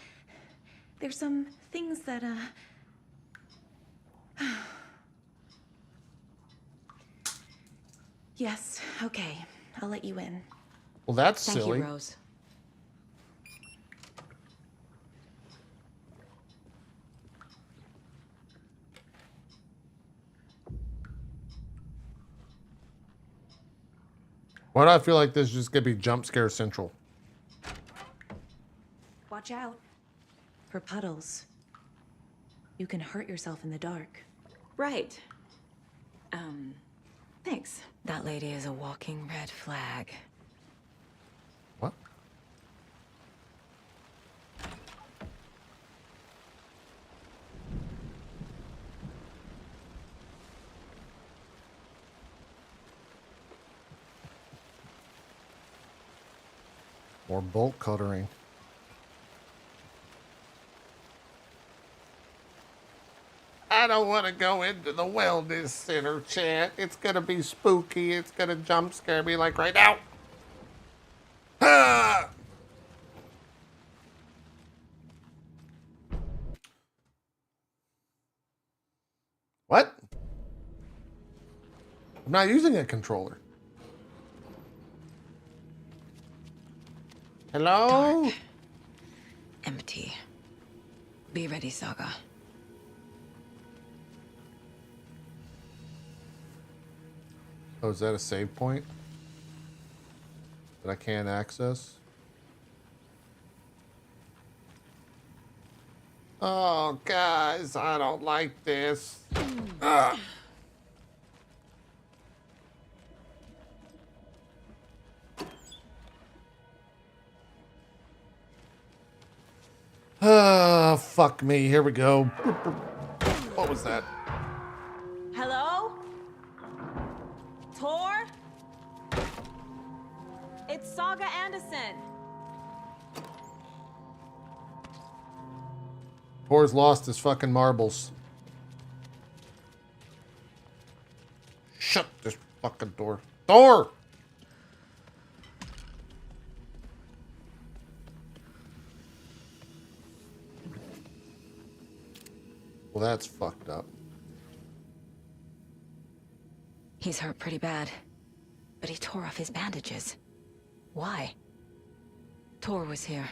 There's some things that, Yes, okay. I'll let you in. Well, that's Thank silly. you, Rose. Why do I feel like this is just gonna be jump scare central? Watch out for puddles. You can hurt yourself in the dark. Right. Thanks. That lady is a walking red flag. What? More bolt cuttering. I don't want to go into the wellness center, chat. It's going to be spooky. It's going to jump scare me like right now. Ah! What? I'm not using a controller. Hello? Dark. Empty. Be ready, Saga. Oh, is that a save point that I can't access? Oh, guys, I don't like this. Ugh. Ah, fuck me. Here we go. What was that? Hello? Tor? It's Saga Anderson. Tor's lost his fucking marbles. Shut this fucking door. Door! Well, that's fucked up. He's hurt pretty bad, but he tore off his bandages. Why? Tor was here.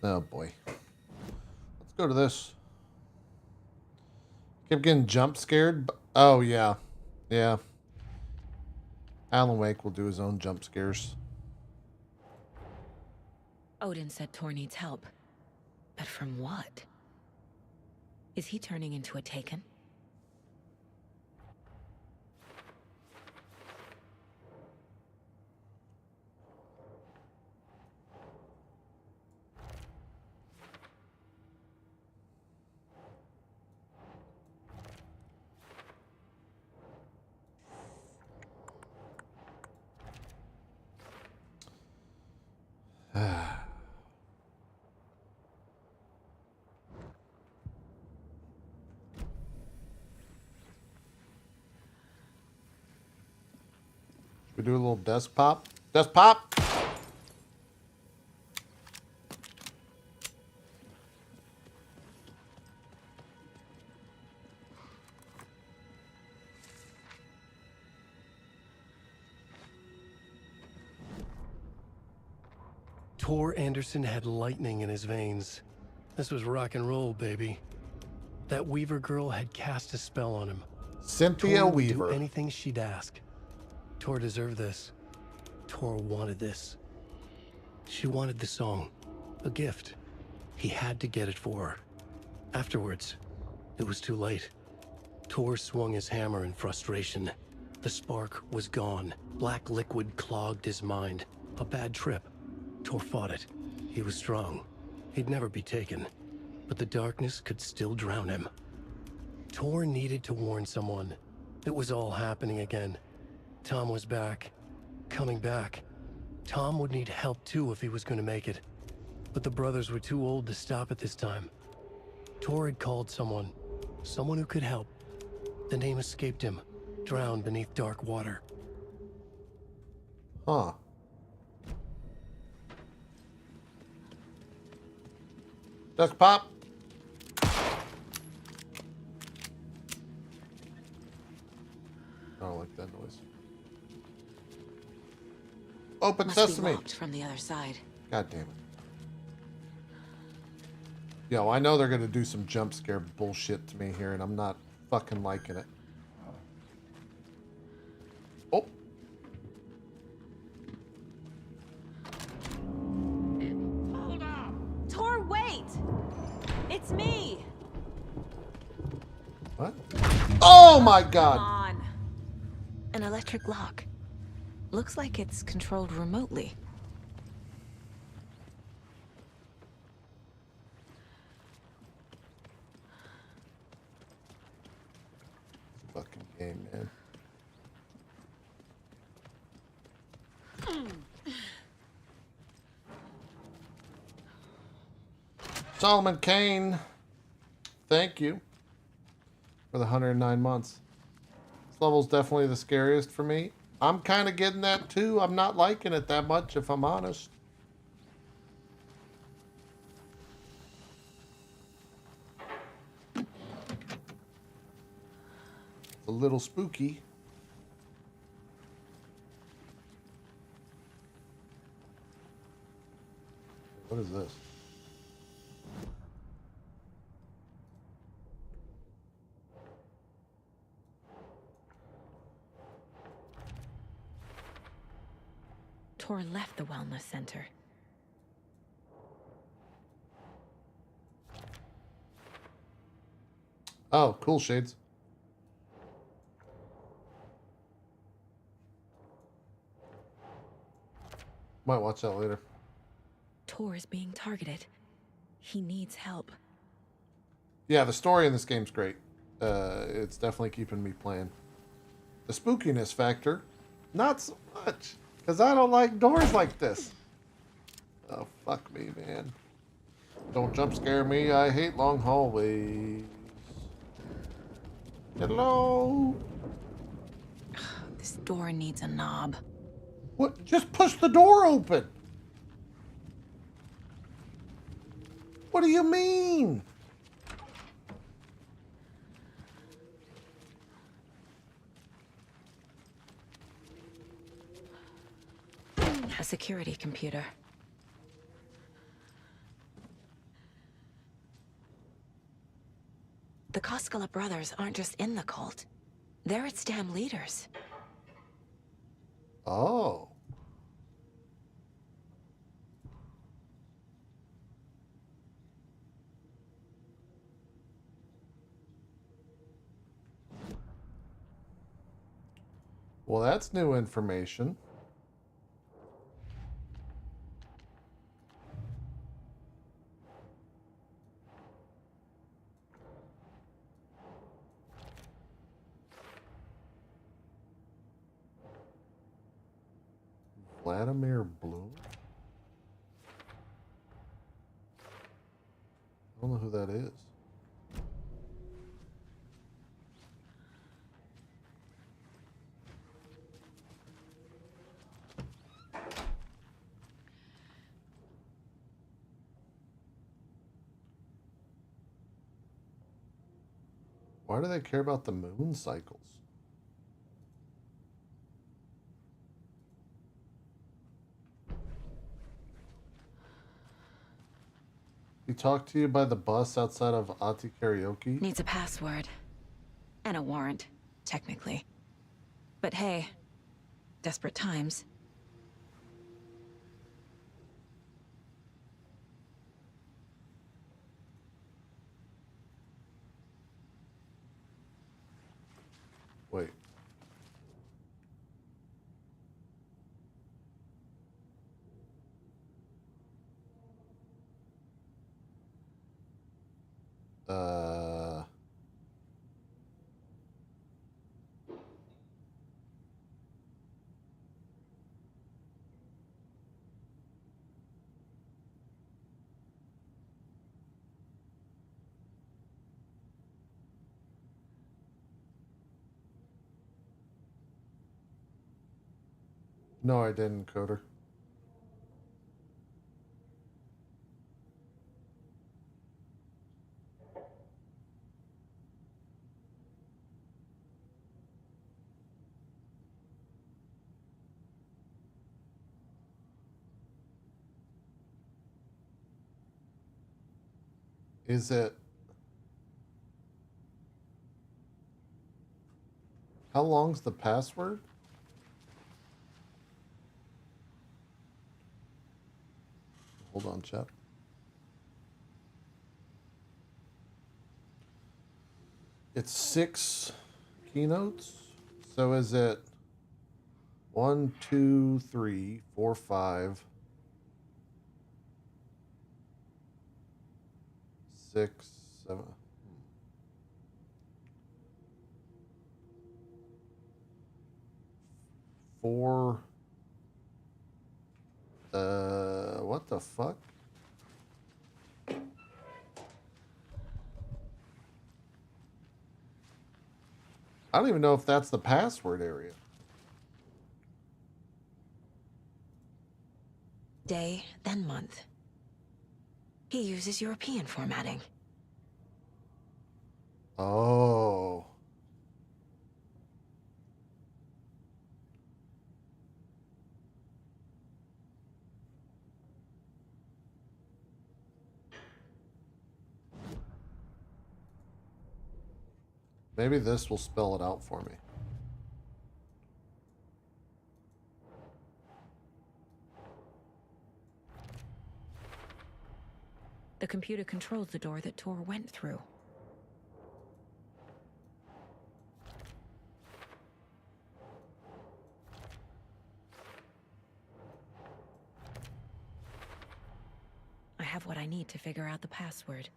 Oh boy. Let's go to this. Kept getting jump scared. Oh yeah. Yeah. Alan Wake will do his own jump scares. Odin said Tor needs help. But from what? Is he turning into a Taken? We do a little desk pop. Desk pop. Tor Anderson had lightning in his veins. This was rock and roll, baby. That Weaver girl had cast a spell on him. Cynthia Tor would Weaver. do anything she'd ask. Tor deserved this. Tor wanted this. She wanted the song, a gift. He had to get it for her. Afterwards, it was too late. Tor swung his hammer in frustration. The spark was gone. Black liquid clogged his mind. A bad trip. Tor fought it. He was strong. He'd never be taken. But the darkness could still drown him. Tor needed to warn someone. It was all happening again. Tom was back. Coming back. Tom would need help too if he was going to make it. But the brothers were too old to stop at this time. Tor had called someone. Someone who could help. The name escaped him. Drowned beneath dark water. Huh. Duck pop. I don't like that noise. Open Must sesame. be locked from the other side. God damn it. Yo, I know they're gonna do some jump scare bullshit to me here, and I'm not fucking liking it. Oh. Hold up! Tor, wait! It's me! What? Oh my god! Come on. An electric lock. Looks like it's controlled remotely. Fucking game, man. Solomon Kane, thank you for the 109 months. This level's definitely the scariest for me. I'm kind of getting that too. I'm not liking it that much, if I'm honest. It's a little spooky. What is this? Tor left the wellness center. Oh, cool shades. Might watch that later. Tor is being targeted. He needs help. Yeah, the story in this game's great. It's definitely keeping me playing. The spookiness factor, not so much. Because I don't like doors like this. Oh, fuck me, man. Don't jump scare me. I hate long hallways. Hello? This door needs a knob. What? Just push the door open. What do you mean? A security computer. The Koskela brothers aren't just in the cult. They're its damn leaders. Oh. Well, that's new information. Vladimir Bloom? I don't know who that is. Why do they care about the moon cycles? He talked to you by the bus outside of Ati Karaoke? Needs a password. And a warrant, technically. But hey, desperate times. Wait. No, I didn't, Coder. Is it... How long's the password? Hold on, chat. It's 6 keynotes. So is it 1, 2, 3, 4, 5, 6, 7? Four. What the fuck? I don't even know if that's the password area. Day, then month. He uses European formatting. Oh. Maybe this will spell it out for me. The computer controls the door that Tor went through. I have what I need to figure out the password.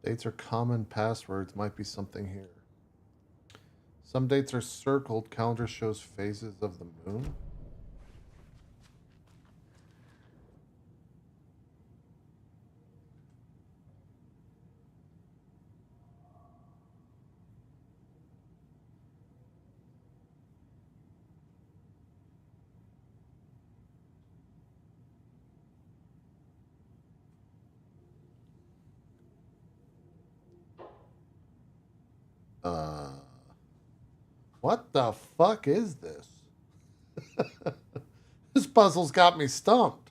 Dates are common passwords. Might be something here. Some dates are circled. Calendar shows phases of the moon. What the fuck is this? This puzzle's got me stumped.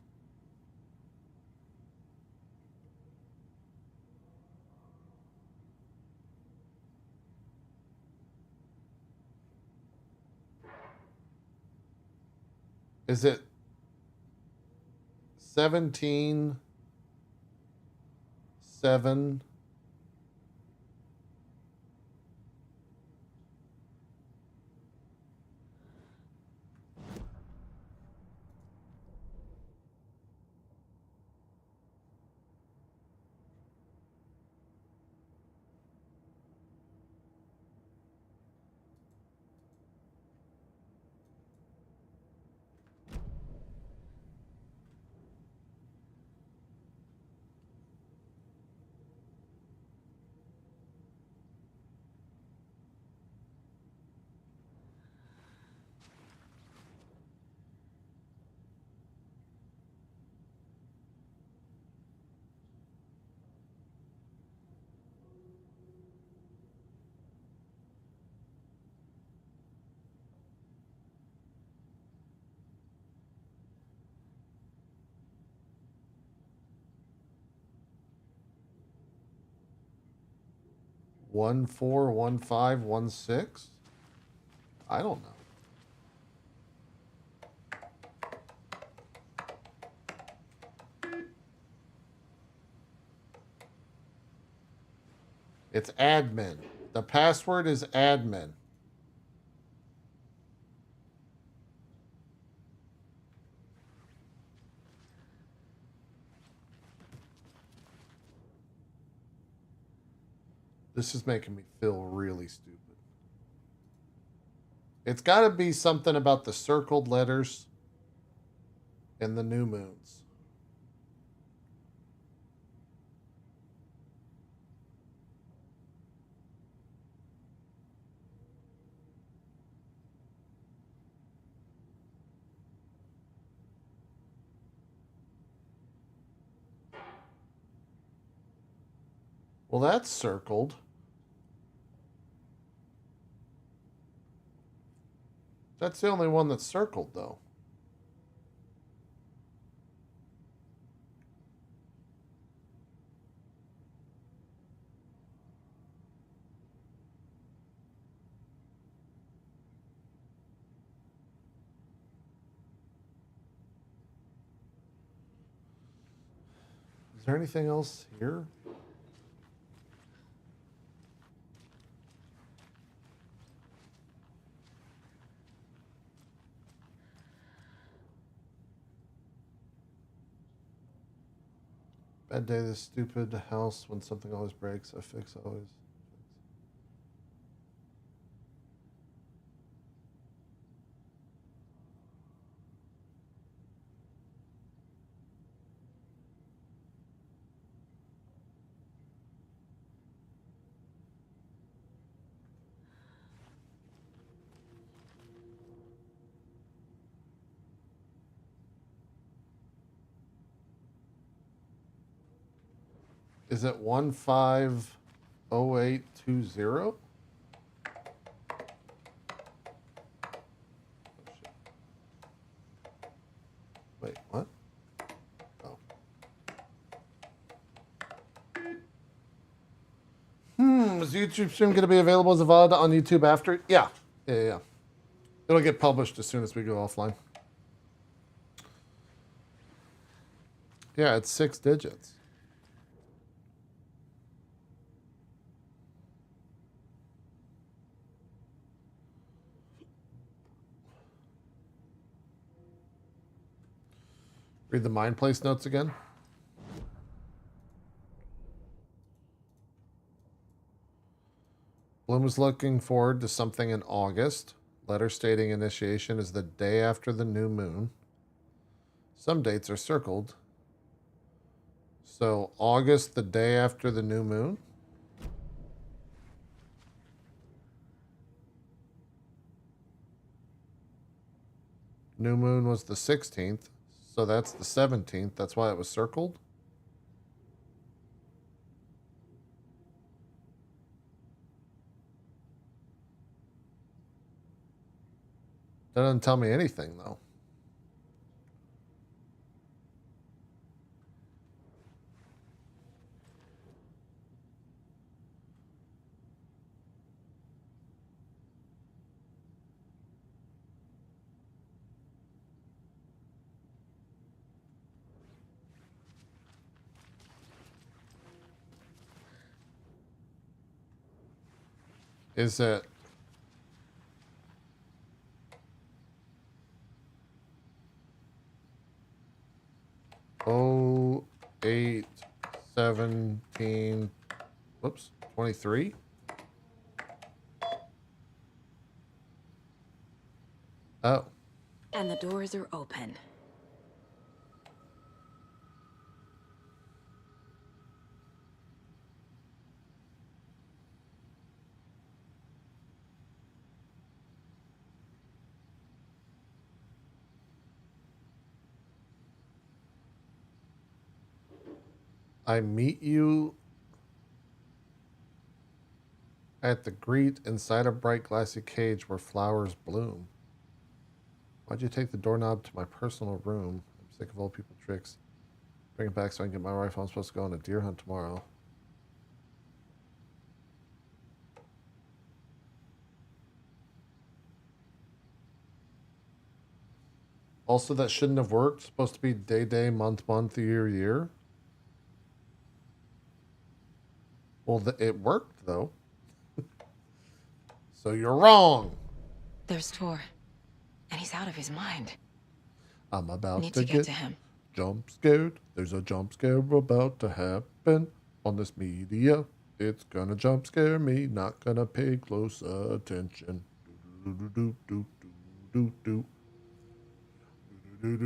Is it 17, 7? 141516? I don't know. It's admin. The password is admin. This is making me feel really stupid. It's got to be something about the circled letters and the new moons. Well, that's circled. That's the only one that's circled, though. Is there anything else here? Bad day, this stupid house. When something always breaks, I fix always. Is it 150820? Wait, what? Oh. Is the YouTube stream going to be available as a VOD on YouTube after? Yeah. Yeah. It'll get published as soon as we go offline. Yeah, it's 6 digits. Read the Mind Place notes again. Bloom is looking forward to something in August. Letter stating initiation is the day after the new moon. Some dates are circled. So August, the day after the new moon. New moon was the 16th. So that's the 17th. That's why it was circled. That doesn't tell me anything, though. Is it oh 08 17 whoops 23? Oh. And the doors are open. I meet you at the greet inside a bright glassy cage where flowers bloom. Why'd you take the doorknob to my personal room? I'm sick of old people tricks. Bring it back so I can get my rifle. I'm supposed to go on a deer hunt tomorrow. Also, that shouldn't have worked. It's supposed to be day, day, month, month, year, year. Well, it worked, though. So you're wrong. There's Tor, and he's out of his mind. I'm about Need to to get to him. jump scared. There's a jump scare about to happen on this media. It's gonna jump scare me, not gonna pay close attention. Do do do do do do do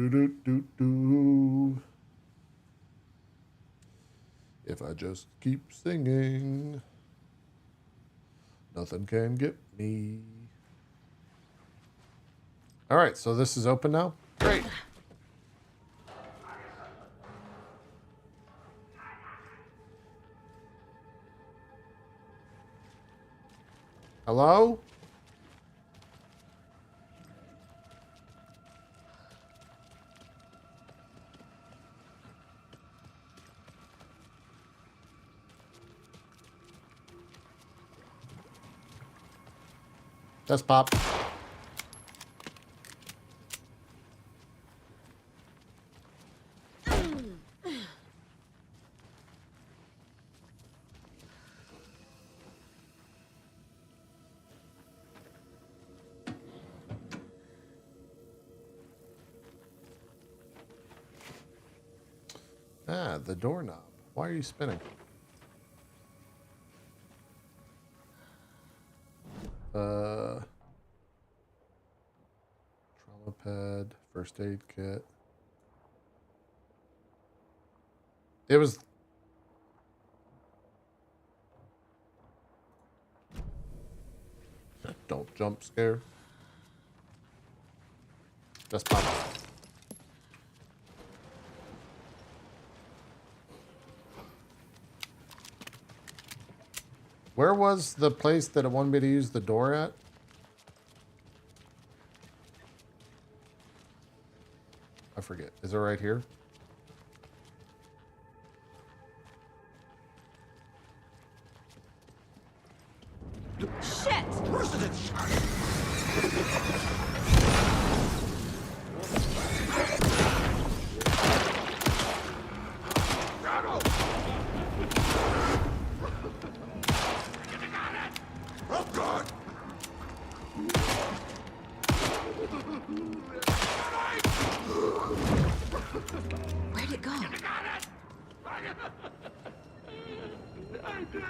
do do do. If I just keep singing, nothing can get me. All right, so this is open now. Great. Hello? That's Pop. Ah, the doorknob. Why are you spinning? Trauma pad, first aid kit. It was... Don't jump scare. Just pop. Where was the place that it wanted me to use the door at? I forget. Is it right here? Shit! Where'd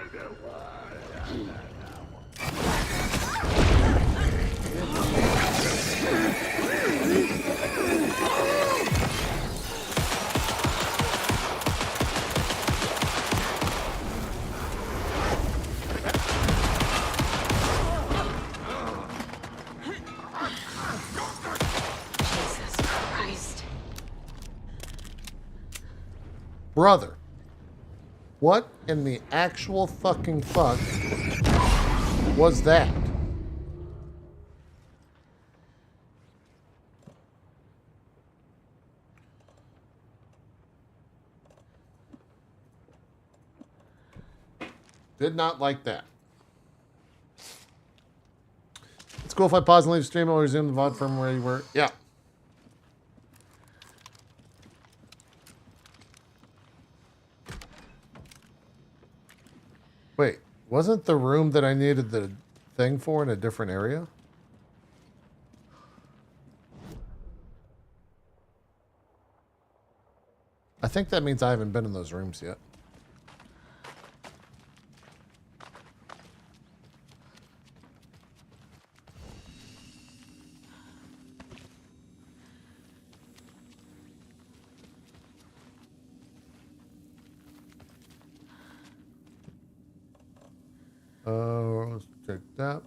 it go? Jesus Christ. Brother. What in the actual fucking fuck was that? Did not like that. It's cool if I pause and leave stream or resume the VOD from where you were. Yeah. Wait, wasn't the room that I needed the thing for in a different area? I think that means I haven't been in those rooms yet. Let's check that.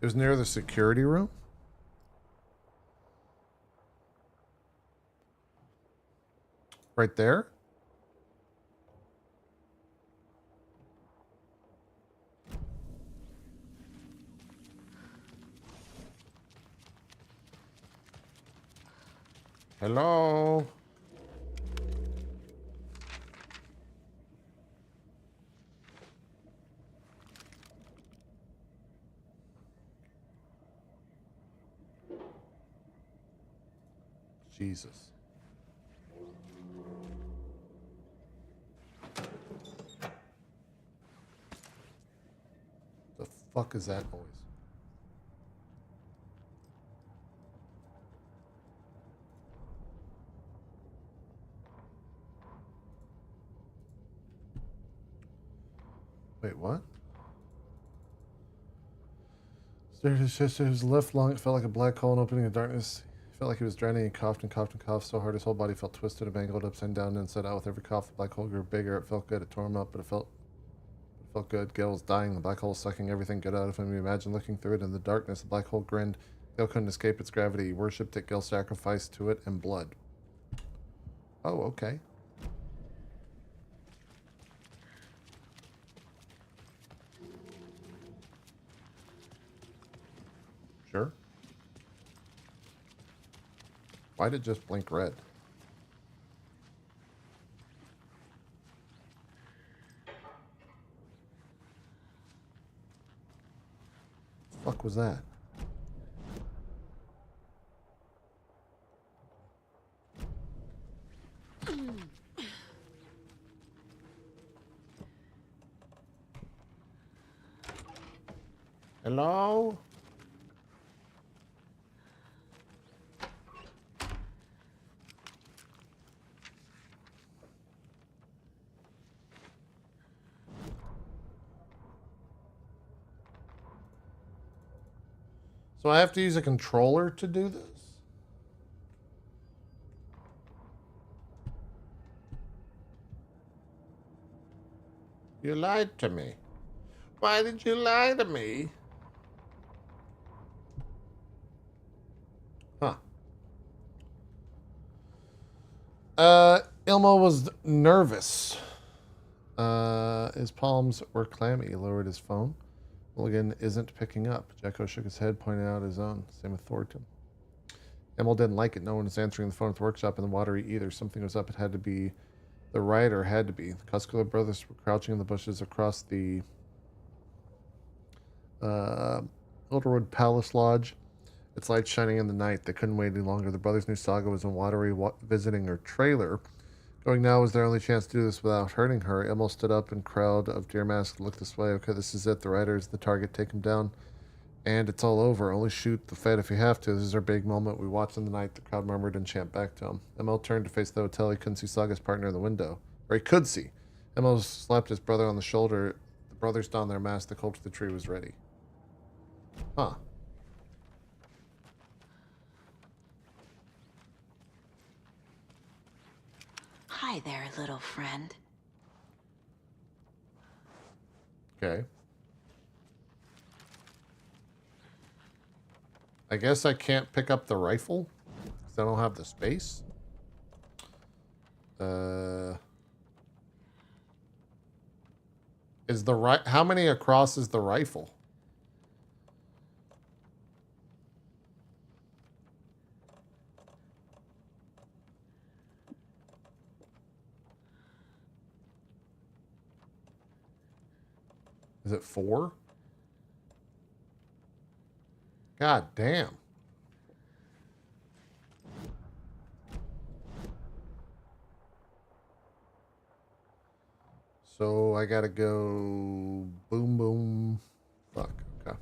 It was near the security room. Right there. Hello. Jesus. The fuck is that noise? Wait, what? Stared at his chest to his left lung. It felt like a black hole, and opening in darkness. He felt like he was drowning. He coughed and coughed and coughed so hard his whole body felt twisted and mangled upside down and inside out. With every cough, the black hole grew bigger. It felt good. It tore him up, but it felt good. Gale was dying. The black hole was sucking everything good out of him. He imagined looking through it in the darkness. The black hole grinned. Gale couldn't escape its gravity. He worshipped it. Gale sacrificed to it and blood. Oh, okay. Sure. Why'd it just blink red? The fuck was that? Hello? So I have to use a controller to do this? You lied to me. Why did you lie to me? Huh. Ilmo was nervous. His palms were clammy. He lowered his phone. Mulligan isn't picking up. Jacko shook his head, pointing out his own. Same with Thornton. Emil didn't like it. No one was answering the phone at the workshop in the watery either. Something was up. It had to be the rider. Had to be. The Cuskula brothers were crouching in the bushes across the Ilderwood Palace Lodge. Its light shining in the night. They couldn't wait any longer. The brothers knew Saga was in watery visiting her trailer. Going now was their only chance to do this without hurting her. Emil stood up and crowd of deer masks looked this way. Okay, this is it. The rider is the target. Take him down. And it's all over. Only shoot the Fed if you have to. This is our big moment. We watched in the night. The crowd murmured and chanted back to him. Emil turned to face the hotel. He couldn't see Saga's partner in the window. Or he could see. Emil slapped his brother on the shoulder. The brothers donned their masks. The cult of the tree was ready. Huh. Hi there, little friend. Okay. I guess I can't pick up the rifle because I don't have the space. Is the how many across is the rifle? Is it 4? God damn. So I gotta go boom, boom. Fuck, okay.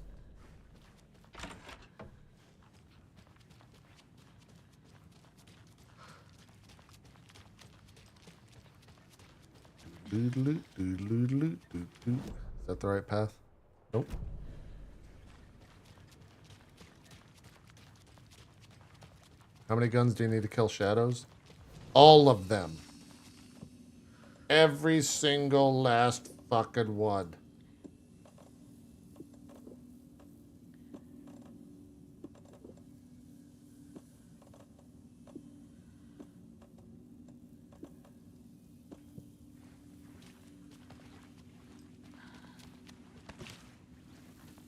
Doodaloo, doodaloo, doodaloo, doodaloo. Is that the right path? Nope. How many guns do you need to kill shadows? All of them. Every single last fucking one.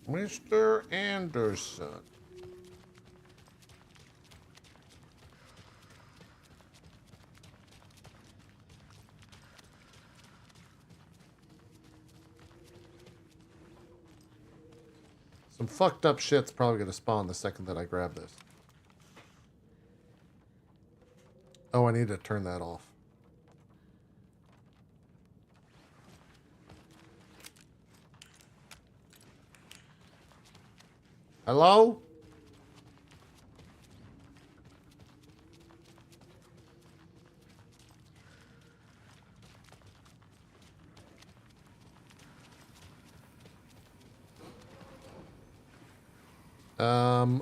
Mr. Anderson. Some fucked up shit's probably going to spawn the second that I grab this. Oh, I need to turn that off. Hello?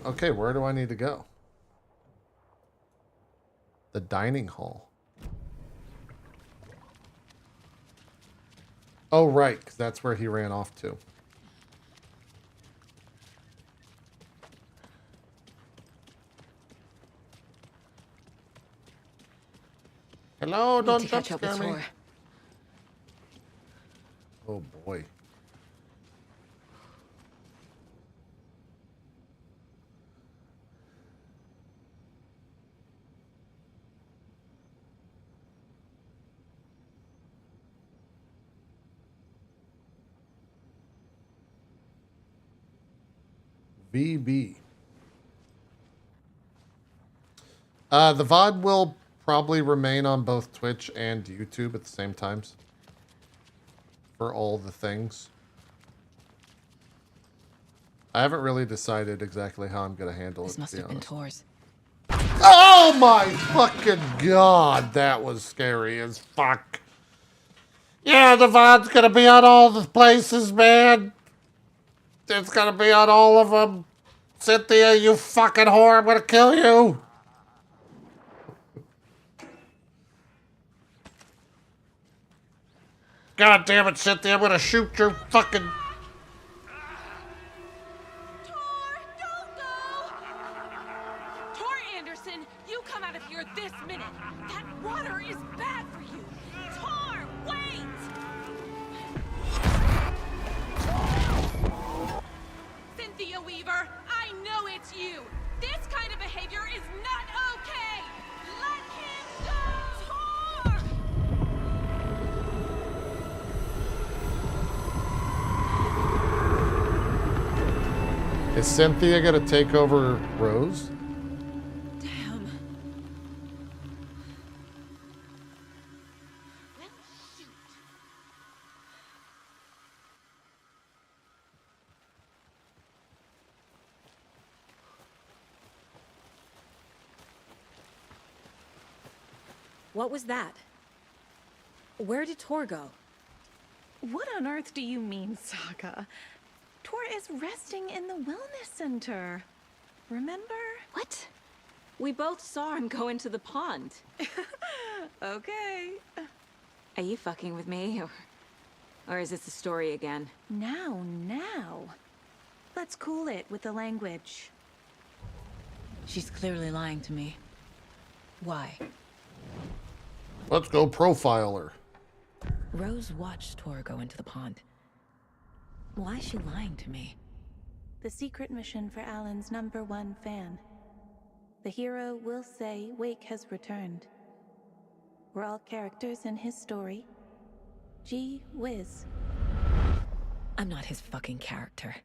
Okay, where do I need to go? The dining hall. Oh, right, because that's where he ran off to. Hello, don't jump scare me. Oh boy. VB. The VOD will probably remain on both Twitch and YouTube at the same times. For all the things. I haven't really decided exactly how I'm going to handle it. This must have been Tor's. Oh my fucking god, that was scary as fuck. Yeah, the VOD's going to be on all the places, man. It's going to be on all of them. Cynthia, you fucking whore, I'm going to kill you. God damn it, Cynthia, I'm going to shoot your fucking... Tor Anderson, you come out of here this minute. That water is bad for you. Tor, wait! Cynthia Weaver, I know it's you. This kind of behavior is not okay. Let him go! Tor! Is Cynthia going to take over Rose? Damn. What was that? Where did Tor go? What on earth do you mean, Saga? Tor is resting in the wellness center. Remember? What? We both saw him go into the pond. Okay. Are you fucking with me? Or is this a story again? Now. Let's cool it with the language. She's clearly lying to me. Why? Let's go profile her. Rose watched Tor go into the pond. Why is she lying to me? The secret mission for Alan's #1 fan. The hero will say Wake has returned. We're all characters in his story. Gee whiz. I'm not his fucking character.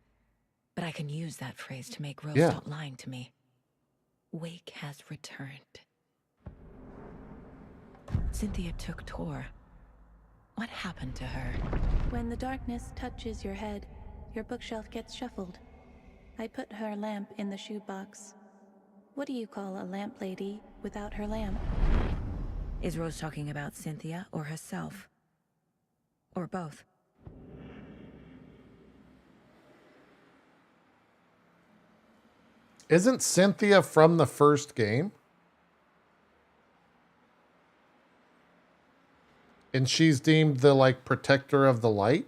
But I can use that phrase to make Rose stop lying to me. Wake has returned. Cynthia took Tor. What happened to her? When the darkness touches your head, your bookshelf gets shuffled. I put her lamp in the shoebox. What do you call a lamp lady without her lamp? Is Rose talking about Cynthia or herself? Or both? Isn't Cynthia from the first game? And she's deemed the, like, protector of the light?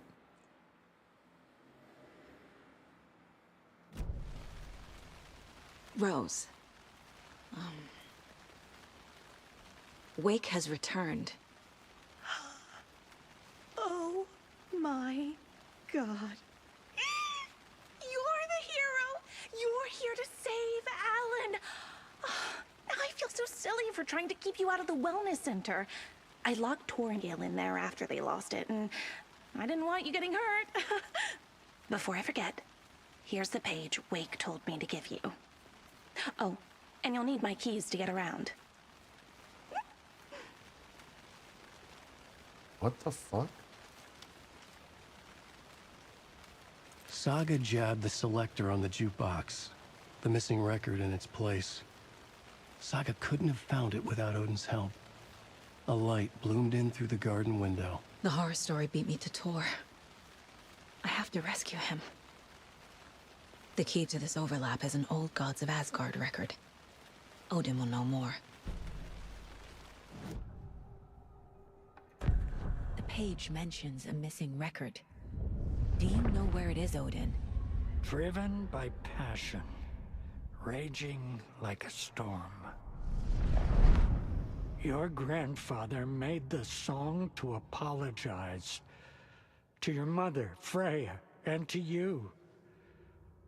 Rose. Wake has returned. Oh my God. You're the hero! You're here to save Alan! I feel so silly for trying to keep you out of the wellness center. I locked Tor and Gale in there after they lost it, and I didn't want you getting hurt. Before I forget, here's the page Wake told me to give you. Oh, and you'll need my keys to get around. What the fuck? Saga jabbed the selector on the jukebox, the missing record in its place. Saga couldn't have found it without Odin's help. A light bloomed in through the garden window. The horror story beat me to Tor. I have to rescue him. The key to this overlap is an old Gods of Asgard record. Odin will know more. The page mentions a missing record. Do you know where it is, Odin? Driven by passion, raging like a storm. Your grandfather made the song to apologize to your mother, Freya, and to you.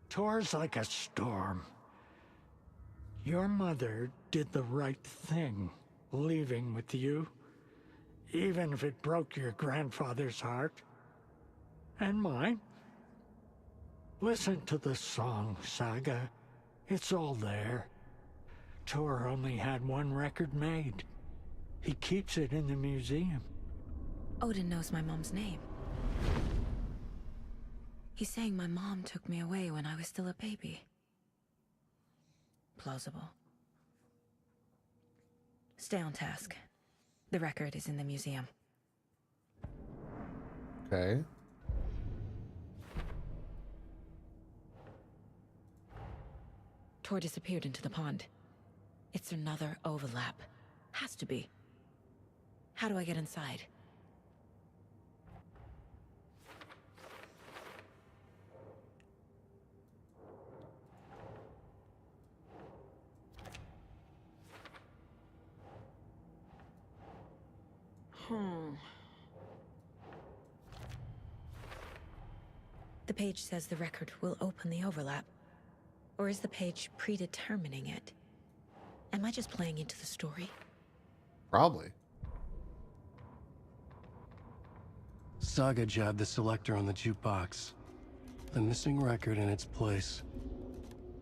Tor's like a storm. Your mother did the right thing, leaving with you, even if it broke your grandfather's heart. And mine. Listen to the song, Saga. It's all there. Tor only had one record made. He keeps it in the museum. Odin knows my mom's name. He's saying my mom took me away when I was still a baby. Plausible. Stay on task. The record is in the museum. Okay. Tor disappeared into the pond. It's another overlap. Has to be. How do I get inside? The page says the record will open the overlap. Or is the page predetermining it? Am I just playing into the story? Probably. Saga jabbed the selector on the jukebox, the missing record in its place.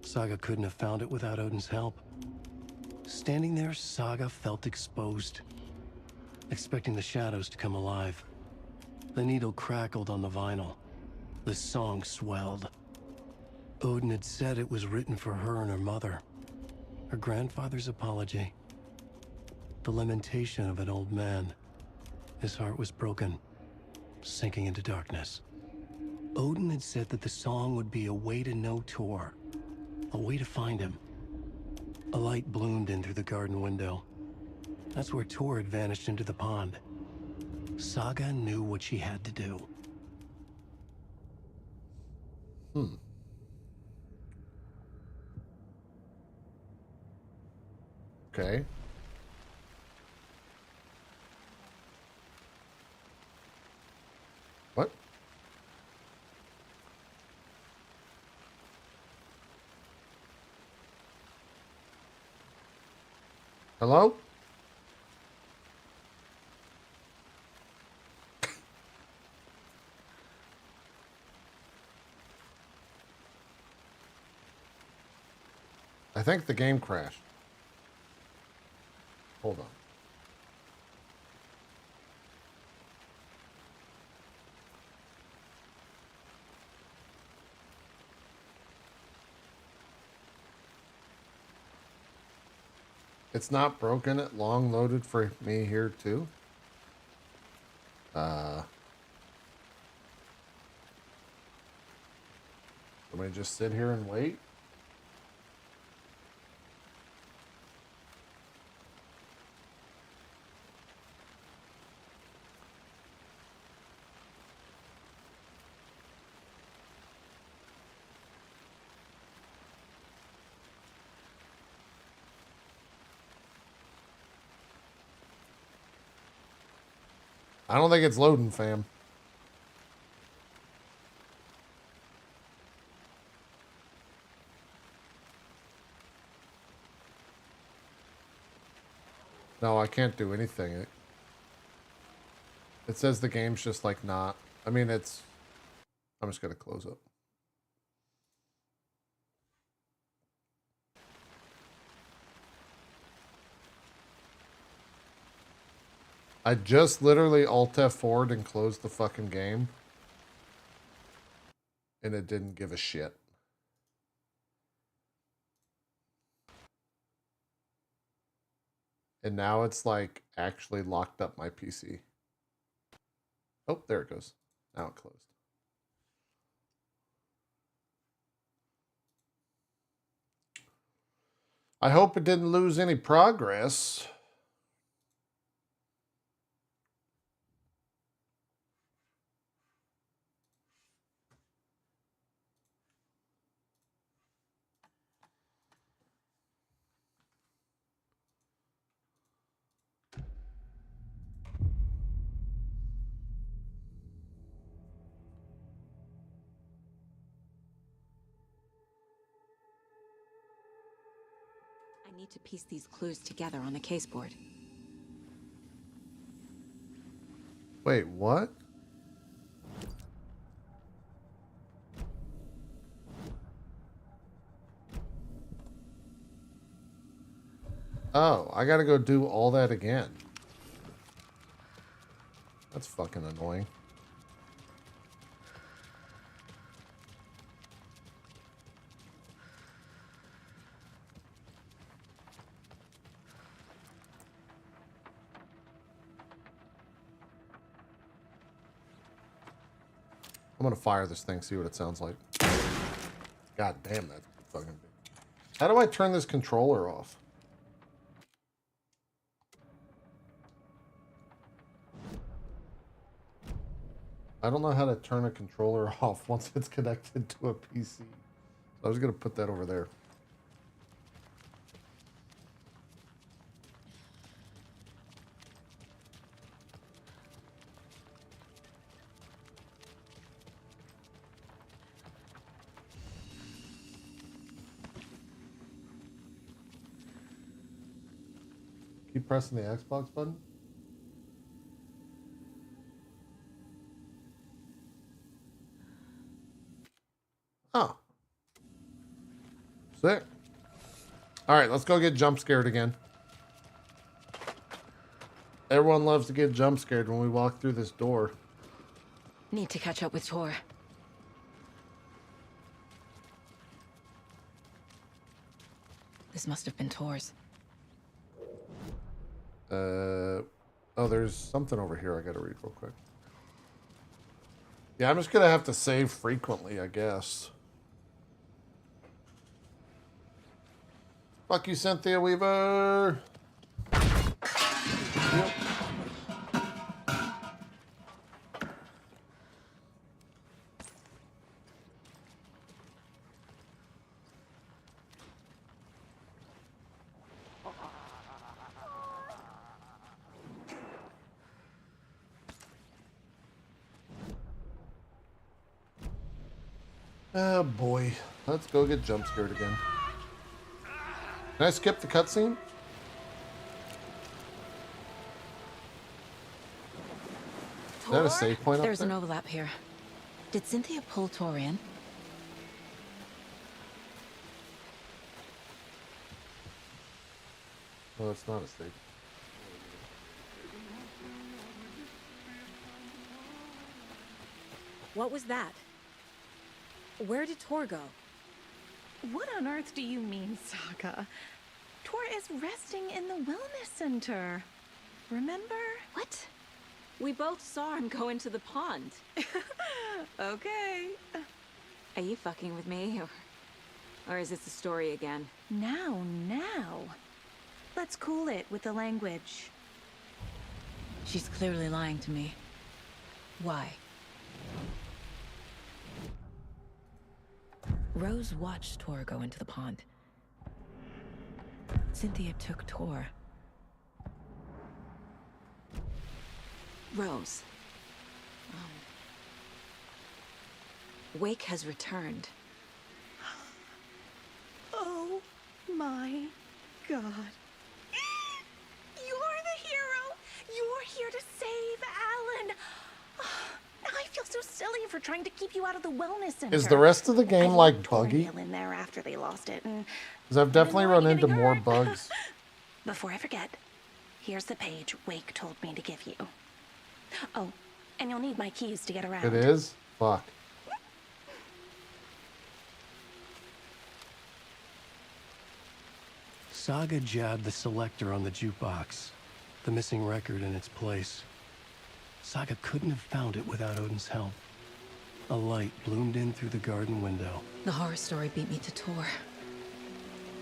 Saga couldn't have found it without Odin's help. Standing there, Saga felt exposed, expecting the shadows to come alive. The needle crackled on the vinyl. The song swelled. Odin had said it was written for her and her mother. Her grandfather's apology. The lamentation of an old man. His heart was broken, sinking into darkness. Odin had said that the song would be a way to know Tor, a way to find him. A light bloomed in through the garden window. That's where Tor had vanished into the pond. Saga knew what she had to do. Okay. What? Hello? I think the game crashed. Hold on. It's not broken. It long loaded for me here too. Somebody just sit here and wait. I don't think it's loading, fam. No, I can't do anything. It says the game's just like not. I mean, it's... I'm just going to close up. I just literally Alt F4'd and closed the fucking game. And it didn't give a shit. And now it's like actually locked up my PC. Oh, there it goes. Now it closed. I hope it didn't lose any progress. I need to piece these clues together on the caseboard. Wait, what? Oh, I gotta go do all that again. That's fucking annoying. I'm gonna fire this thing, see what it sounds like. God damn, that's fucking big. How do I turn this controller off? I don't know how to turn a controller off once it's connected to a PC. So I was gonna put that over there. Keep pressing the Xbox button. Oh. Sick. All right, let's go get jump scared again. Everyone loves to get jump scared when we walk through this door. Need to catch up with Tor. This must have been Tor's. Oh, there's something over here I gotta read real quick. Yeah, I'm just gonna have to save frequently, I guess. Fuck you, Cynthia Weaver. Yep. Oh boy, let's go get jump scared again. Can I skip the cutscene? Is that a save point up There's there? an overlap here. Did Cynthia pull Tor in? Well, it's not a save. What was that? Where did Tor go? What on earth do you mean, Saga? Tor is resting in the wellness center. Remember? What? We both saw him go into the pond. Okay. Are you fucking with me? Or is this the story again? Now. Let's cool it with the language. She's clearly lying to me. Why? Rose watched Tor go into the pond. Cynthia took Tor. Rose. Wake has returned. Oh my God. You're the hero! You're here to save Alan! I feel so silly for trying to keep you out of the wellness center. Is the rest of the game like Tor buggy? and Gale in there after they lost it, and Because I've definitely run into more bugs. before I forget, Here's the page Wake told me to give you. Oh, and you'll need my keys to get around. It is? Fuck. Saga jabbed the selector on the jukebox, the missing record in its place. Saga couldn't have found it without Odin's help. A light bloomed in through the garden window. The horror story beat me to Tor.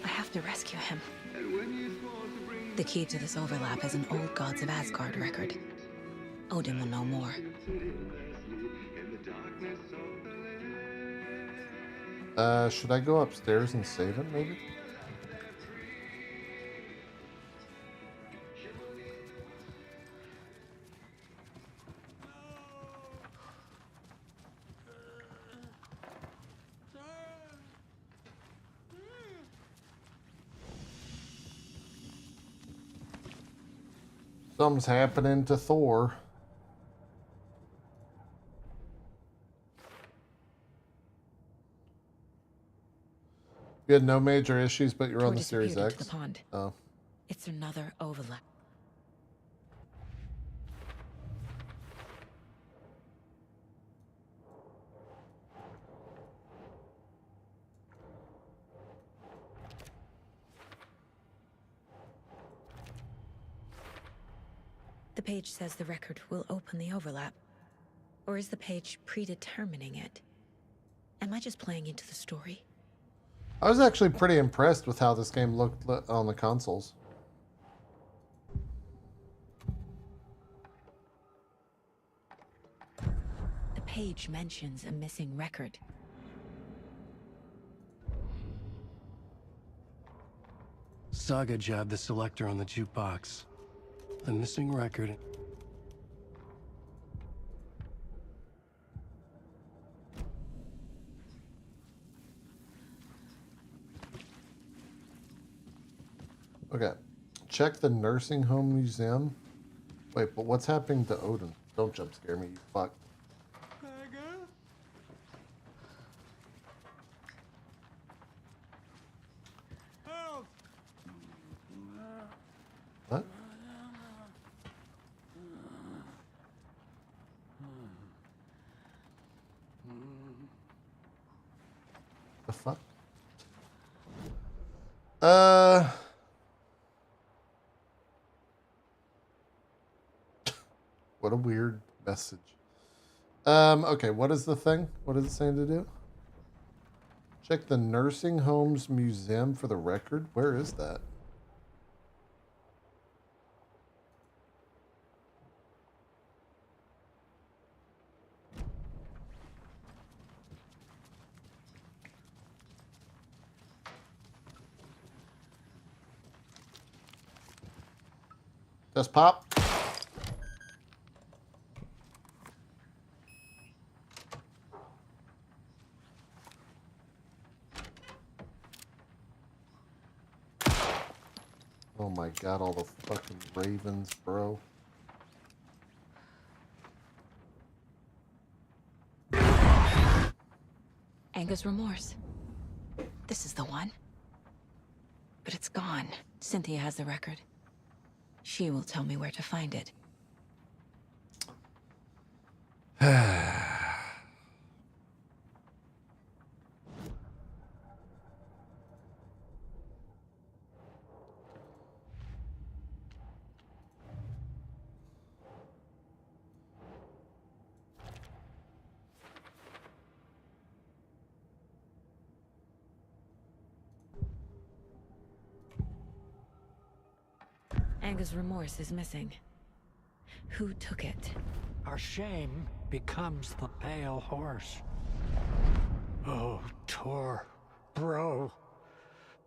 I have to rescue him. The key to this overlap is an old Gods of Asgard record. Odin will know more. Should I go upstairs and save it, maybe? Something's happening to Thor. You had no major issues, but you're Thor on the Series disappeared X. into the pond. Oh. It's another overlap. The page says the record will open the overlap. Or is the page predetermining it? Am I just playing into the story? I was actually pretty impressed with how this game looked on the consoles. The page mentions a missing record. Saga jabbed the selector on the jukebox, the missing record. Okay. Check the nursing home museum. Wait, but what's happening to Odin? Don't jump scare me, you fuck. What? The fuck? What a weird message. Okay, what is the thing? What is it saying to do? Check the nursing homes museum for the record. Where is that? Just pop. Oh my god, all the fucking ravens, bro. Anga's remorse. This is the one. But it's gone. Cynthia has the record. She will tell me where to find it. Anga's remorse is missing. Who took it? Our shame becomes the pale horse. Oh, Tor, bro.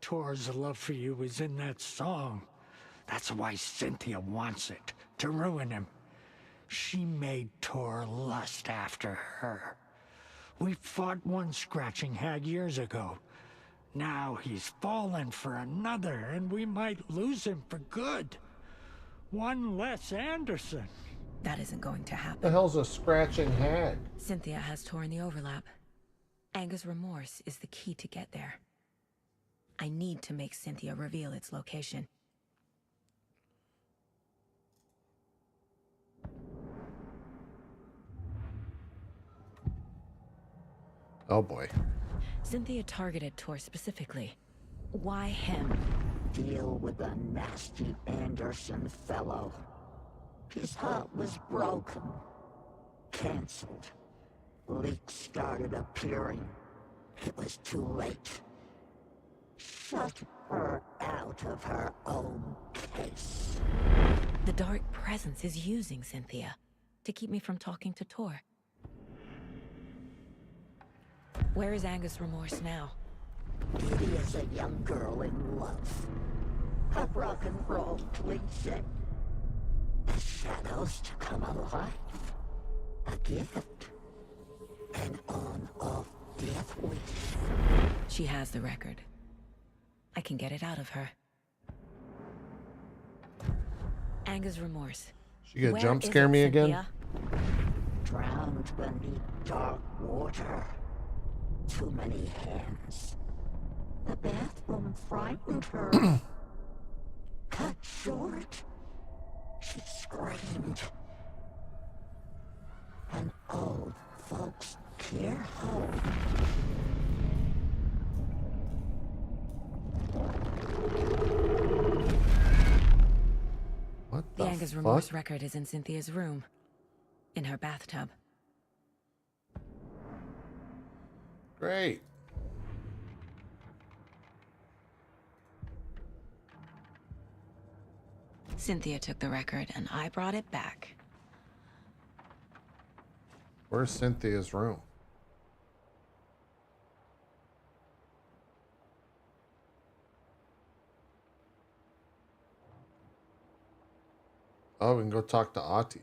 Tor's love for you is in that song. That's why Cynthia wants it, to ruin him. She made Tor lust after her. We fought one scratching hag years ago. Now he's fallen for another, and we might lose him for good. One less Anderson. That isn't going to happen. The hell's a scratching hag? Cynthia has Tor in the overlap. Anga's remorse is the key to get there. I need to make Cynthia reveal its location. Oh boy. Cynthia targeted Tor specifically. Why him? Deal with the nasty Anderson fellow. His heart was broken. Cancelled. Leaks started appearing. It was too late. Shut her out of her own case. The dark presence is using Cynthia to keep me from talking to Tor. Where is Angus Remorse now? Kitty is a young girl in love. Her rock and roll cliche. The shadows to come alive. A gift. An on-off death wish. She has the record. I can get it out of her. Angus Remorse. She gonna Where jump is scare it, me again? Cynthia? Drowned beneath dark water. Too many hands. The bathroom frightened her. Cut short. She screamed. An old folks care home. What The the Angus fuck? Remorse record is in Cynthia's room. In her bathtub. Great. Cynthia took the record and I brought it back. Where's Cynthia's room? Oh, we can go talk to Ahti.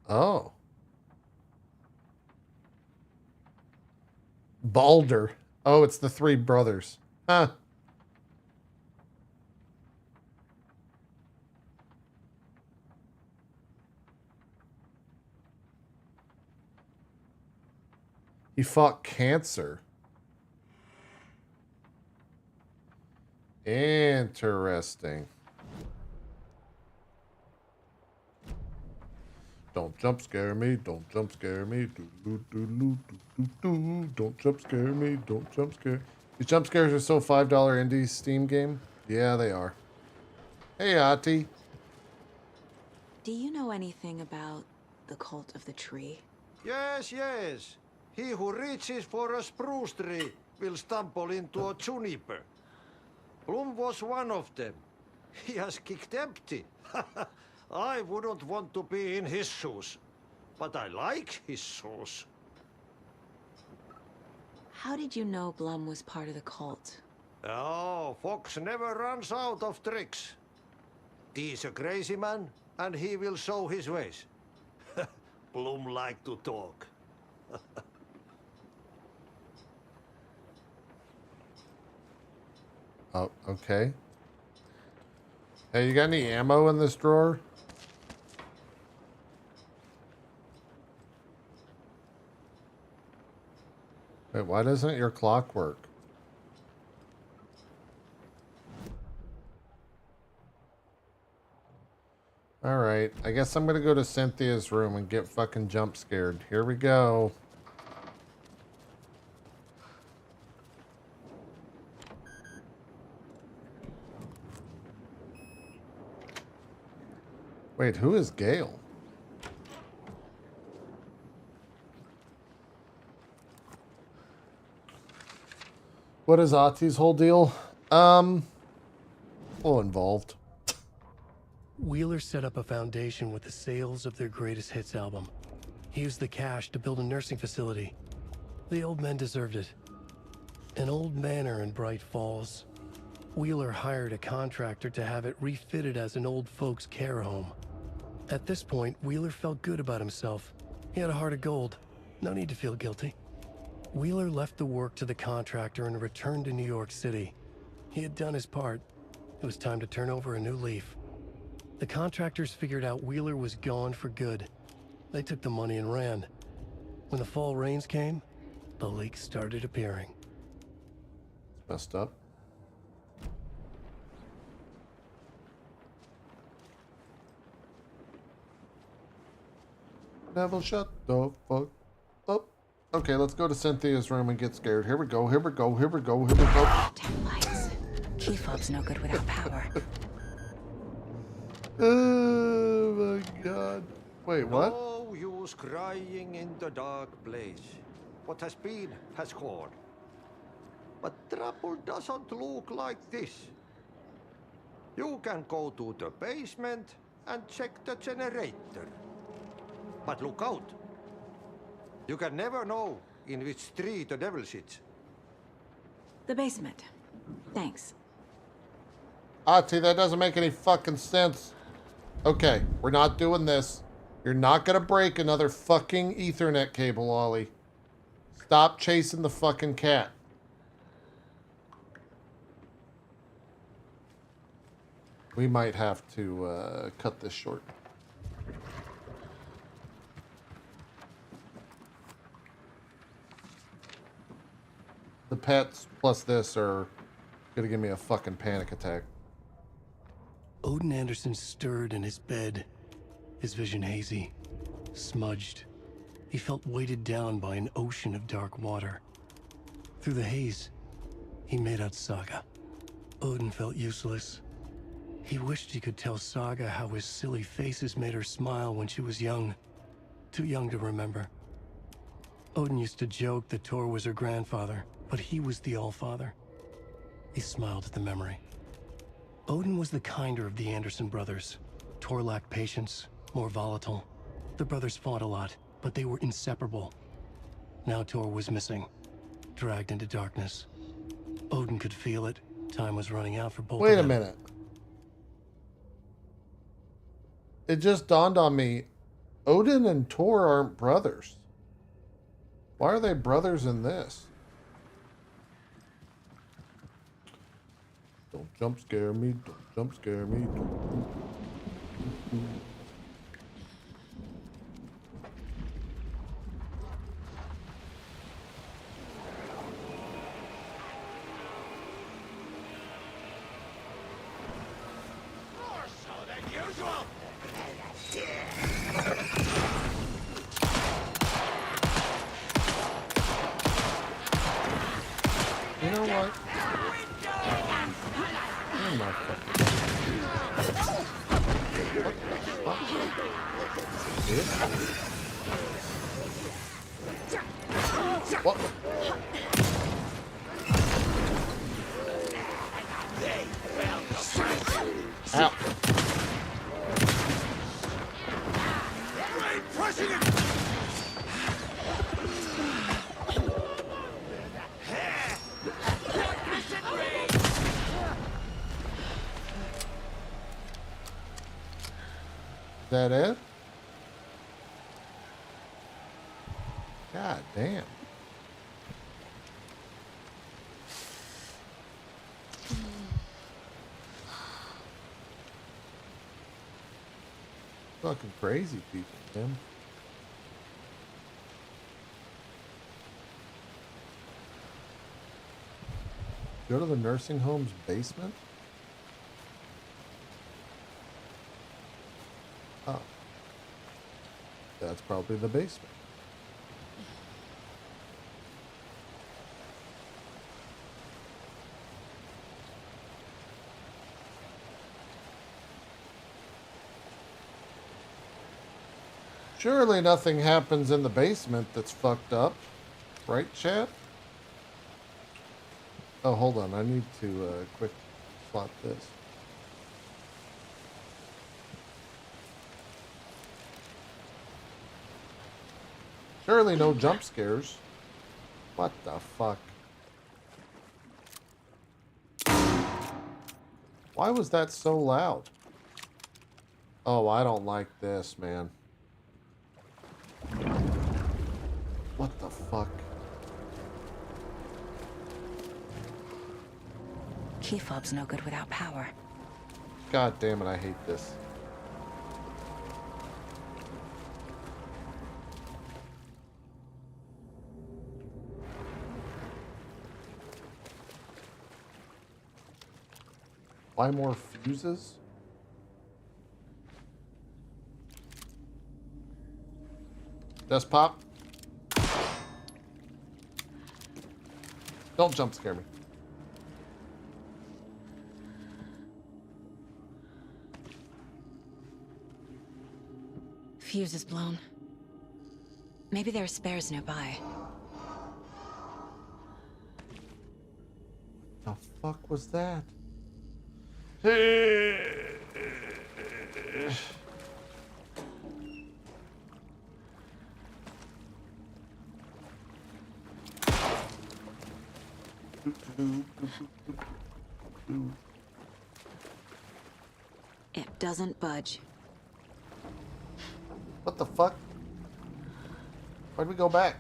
Oh. Balder. Oh, it's the three brothers. Huh. He fought cancer. Interesting. Don't jump scare me, don't jump scare me. Don't jump scare me, don't jump scare. These jump scares are so $5 indie Steam game. Yeah, they are. Hey, Ahti. Do you know anything about the cult of the tree? Yes, yes. He who reaches for a spruce tree will stumble into a juniper. Bloom was one of them. He has kicked empty. I wouldn't want to be in his shoes, but I like his shoes. How did you know Blum was part of the cult? Oh, Fox never runs out of tricks. He's a crazy man, and he will show his ways. Bloom like to talk. Oh, okay. Hey, you got any ammo in this drawer? Wait, why doesn't your clock work? Alright, I guess I'm gonna go to Cynthia's room and get fucking jump scared. Here we go. Wait, who is Gale? What is Ahti's whole deal? All involved. Wheeler set up a foundation with the sales of their greatest hits album. He used the cash to build a nursing facility. The old men deserved it. An old manor in Bright Falls. Wheeler hired a contractor to have it refitted as an old folks' care home. At this point, Wheeler felt good about himself. He had a heart of gold. No need to feel guilty. Wheeler left the work to the contractor and returned to New York City. He had done his part. It was time to turn over a new leaf. The contractors figured out Wheeler was gone for good. They took the money and ran. When the fall rains came, the leaks started appearing. It's messed up. Devil, shut the fuck up. Okay, let's go to Cynthia's room and get scared. Here we go, here we go, here we go, here we go. Damn lights. Key fob's no good without power. Oh my god. Wait, what? No use crying in the dark place. What has been has gone. But trouble doesn't look like this. You can go to the basement and check the generator. But look out. You can never know in which tree the devil sits. The basement. Thanks. Ati, that doesn't make any fucking sense. Okay, we're not doing this. You're not gonna break another fucking Ethernet cable, Ollie. Stop chasing the fucking cat. We might have to cut this short. The pets plus this are gonna give me a fucking panic attack. Odin Anderson stirred in his bed, his vision hazy, smudged. He felt weighted down by an ocean of dark water. Through the haze, he made out Saga. Odin felt useless. He wished he could tell Saga how his silly faces made her smile when she was young. Too young to remember. Odin used to joke that Tor was her grandfather, but he was the Allfather. He smiled at the memory. Odin was the kinder of the Anderson brothers. Tor lacked patience, more volatile. The brothers fought a lot, but they were inseparable. Now Tor was missing, dragged into darkness. Odin could feel it. Time was running out for both of them. Wait a minute. It just dawned on me. Odin and Tor aren't brothers. Why are they brothers in this? Don't jump scare me, don't jump scare me, don't. More so than usual. You know what? Oh my fucking. What the fuck? What? Ow. Is that it? God damn. Fucking crazy people, man. Go to the nursing home's basement? Oh. That's probably the basement. Surely nothing happens in the basement that's fucked up. Right, chat? Oh, hold on. I need to quick plot this. Surely no jump scares. What the fuck? Why was that so loud? Oh, I don't like this, man. What the fuck? Key fob's no good without power. God damn it, I hate this. Why more fuses? Just pop. Don't jump scare me. Fuse is blown. Maybe there are spares nearby. The fuck was that? It doesn't budge. What the fuck? Why'd we go back?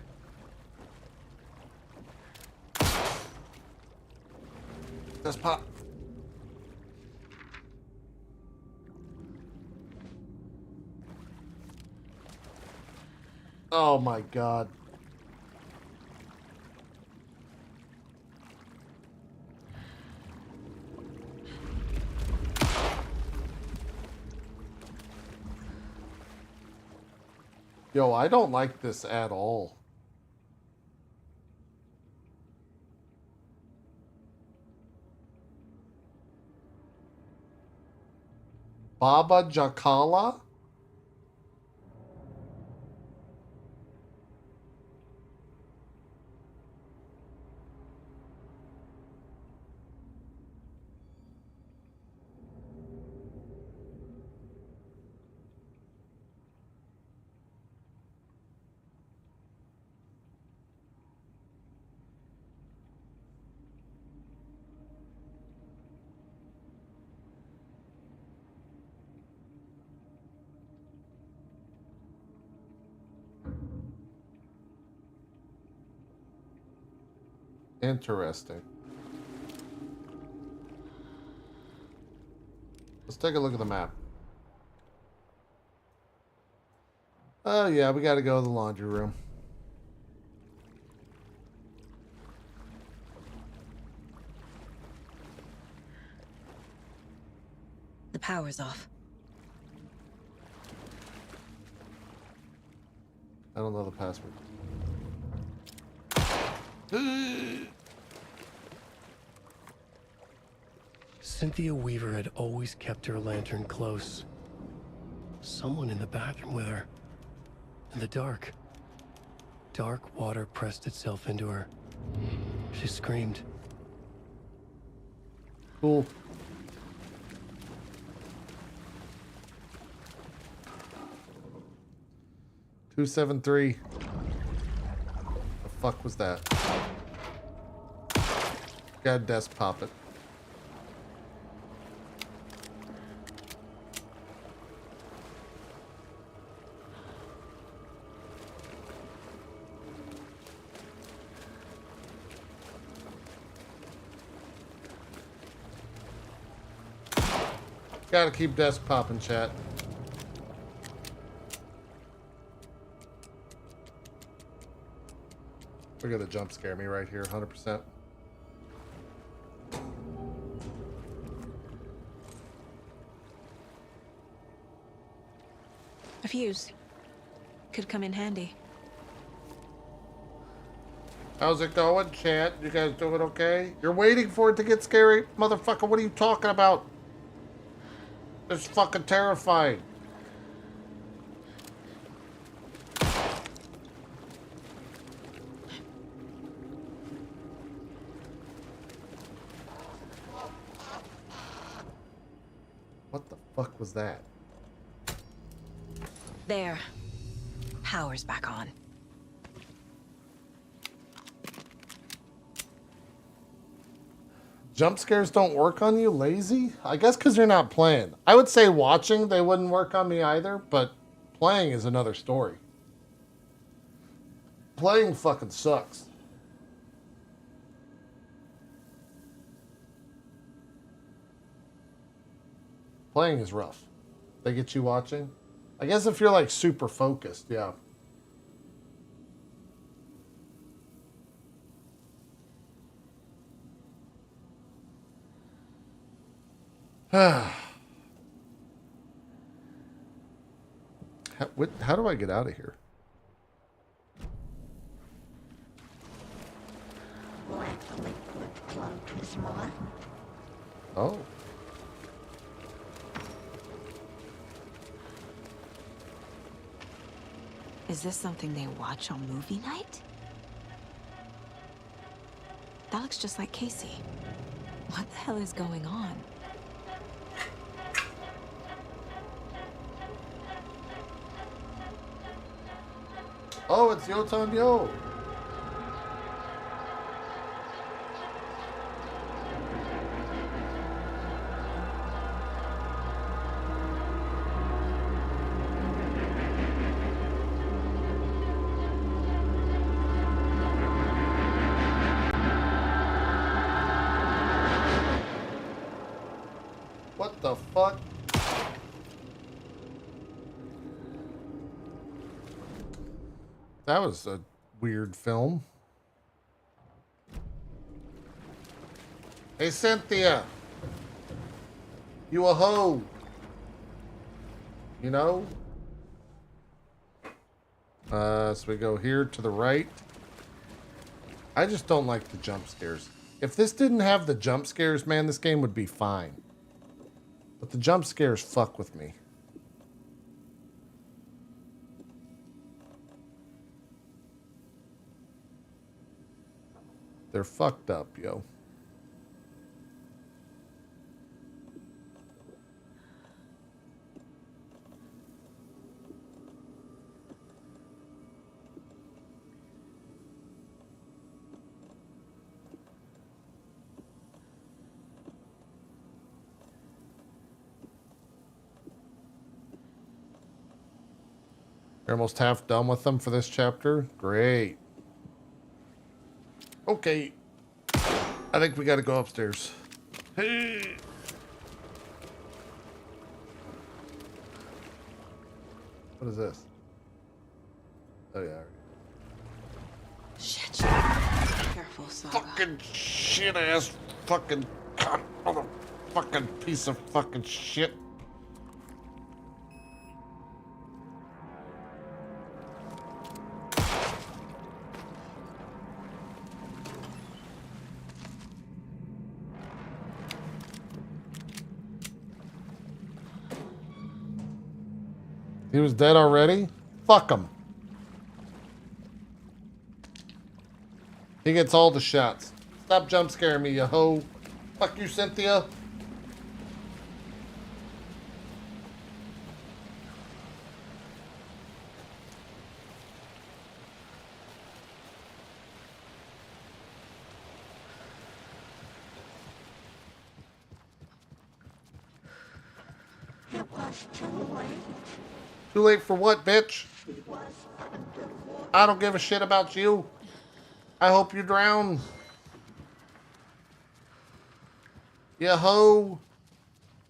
Just pop. Oh my god. Yo, I don't like this at all. Baba Jakala? Interesting. Let's take a look at the map. Oh yeah, we gotta go to the laundry room. The power's off. I don't know the password. Cynthia Weaver had always kept her lantern close. Someone in the bathroom with her. In the dark. Dark water pressed itself into her. She screamed. Cool. $273. The fuck was that? Gotta desk pop it. Gotta keep desk popping, chat. We're gonna jump scare me right here, 100%. A fuse. Could come in handy. How's it going, chat? You guys doing okay? You're waiting for it to get scary? Motherfucker, what are you talking about? It's fucking terrifying. What the fuck was that? There. Power's back on. Jump scares don't work on you? Lazy? I guess because you're not playing. I would say watching, they wouldn't work on me either, but playing is another story. Playing fucking sucks. Playing is rough. They get you watching? I guess if you're like super focused, yeah. How do I get out of here? Oh. Is this something they watch on movie night? That looks just like Casey. What the hell is going on? Oh, it's Yotan Yo. What the fuck? That was a weird film. Hey, Cynthia. You a hoe. You know? So we go here to the right. I just don't like the jump scares. If this didn't have the jump scares, man, this game would be fine. But the jump scares fuck with me. They're fucked up, yo. You're almost half done with them for this chapter? Great. Okay. I think we gotta go upstairs. Hey. What is this? Oh, yeah. Shit. Careful, Saga. Fucking shit ass fucking cunt. Motherfucking piece of fucking shit. He was dead already? Fuck him. He gets all the shots. Stop jump scaring me, you hoe. Fuck you, Cynthia. It was too late. Too late for what, bitch? I don't give a shit about you. I hope you drown. You hoe.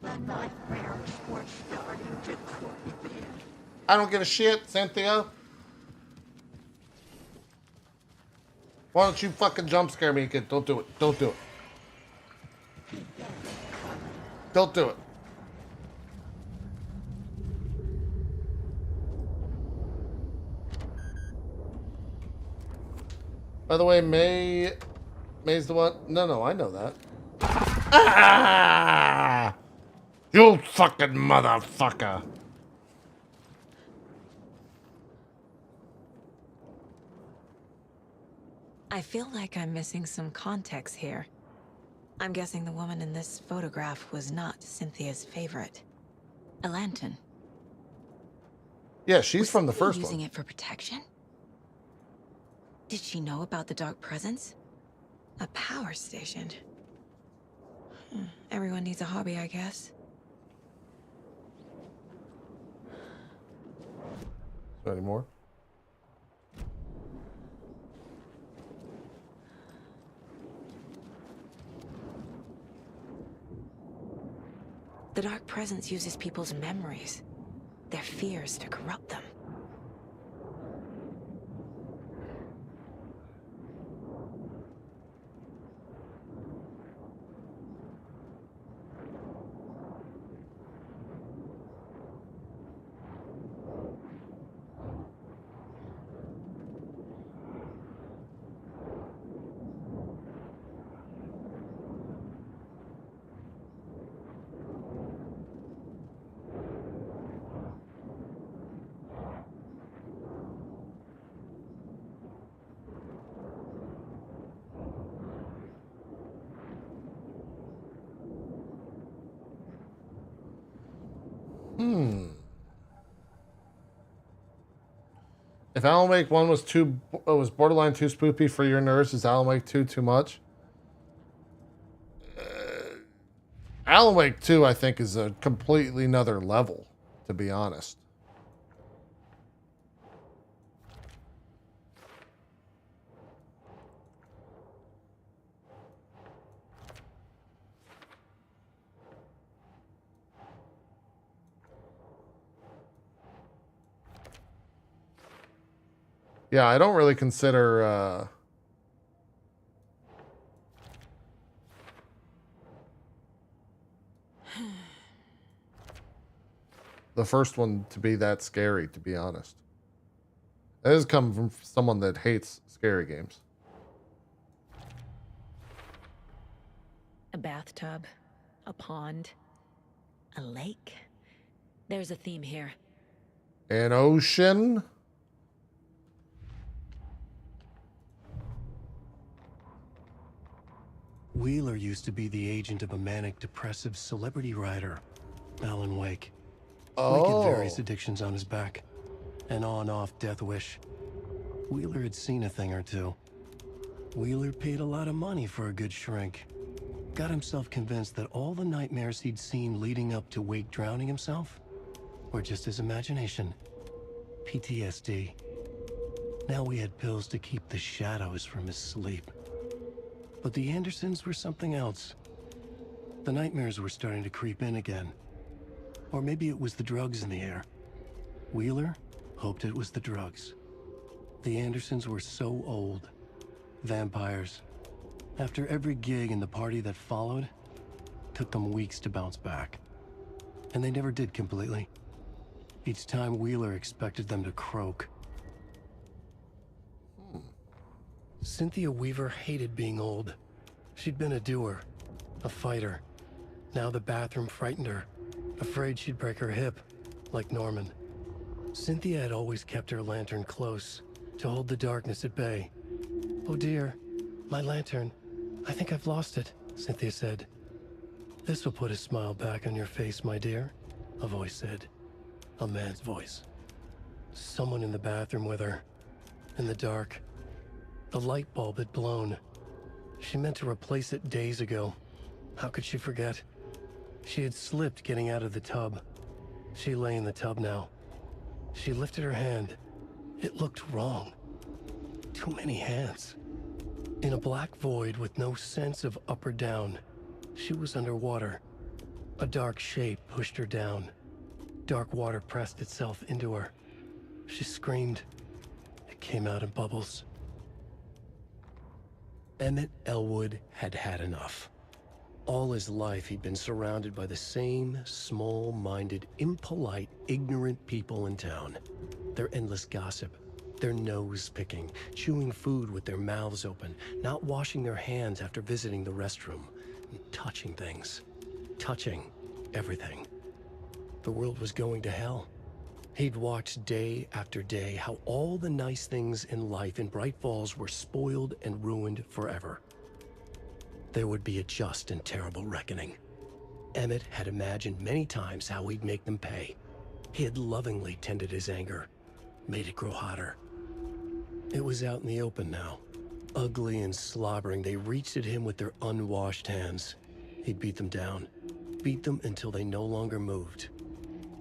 The nightmares were starting to creep in. I don't give a shit, Cynthia. Why don't you fucking jump scare me, kid? Don't do it. Don't do it. Don't do it. By the way, May's the one. No, I know that. Ah! You fucking motherfucker. I feel like I'm missing some context here. I'm guessing the woman in this photograph was not Cynthia's favorite. A lantern. Yeah, she's Was from the Cynthia first using one. it for protection? Did she know about the dark presence? A power station. Everyone needs a hobby, I guess. Any more? The Dark Presence uses people's memories, their fears to corrupt them. If Alan Wake 1 was borderline too spoopy for your nerves, is Alan Wake 2 too much? Alan Wake 2, I think, is a completely another level, to be honest. Yeah, I don't really consider the first one to be that scary, to be honest. That has come from someone that hates scary games. A bathtub, a pond, a lake. There's a theme here. An ocean? Wheeler used to be the agent of a manic depressive celebrity writer, Alan Wake. Wake had various addictions on his back. An on-off death wish. Wheeler had seen a thing or two. Wheeler paid a lot of money for a good shrink. Got himself convinced that all the nightmares he'd seen leading up to Wake drowning himself were just his imagination. PTSD. Now he had pills to keep the shadows from his sleep. But the Andersons were something else. The nightmares were starting to creep in again. Or maybe it was the drugs in the air. Wheeler hoped it was the drugs. The Andersons were so old. Vampires. After every gig and the party that followed, took them weeks to bounce back. And they never did completely. Each time Wheeler expected them to croak. Cynthia Weaver hated being old. She'd been a doer, a fighter. Now the bathroom frightened her, afraid she'd break her hip, like Norman. Cynthia had always kept her lantern close, to hold the darkness at bay. "Oh dear, my lantern. I think I've lost it," Cynthia said. "This will put a smile back on your face, my dear," a voice said. A man's voice. Someone in the bathroom with her, in the dark. The light bulb had blown. She meant to replace it days ago. How could she forget? She had slipped getting out of the tub. She lay in the tub now. She lifted her hand. It looked wrong. Too many hands. In a black void with no sense of up or down, she was underwater. A dark shape pushed her down. Dark water pressed itself into her. She screamed. It came out in bubbles. Emmett Elwood had had enough. All his life he'd been surrounded by the same small-minded, impolite, ignorant people in town. Their endless gossip, their nose-picking, chewing food with their mouths open, not washing their hands after visiting the restroom, and touching things. Touching everything. The world was going to hell. He'd watched day after day how all the nice things in life in Bright Falls were spoiled and ruined forever. There would be a just and terrible reckoning. Emmett had imagined many times how he'd make them pay. He had lovingly tended his anger, made it grow hotter. It was out in the open now. Ugly and slobbering, they reached at him with their unwashed hands. He'd beat them down, beat them until they no longer moved.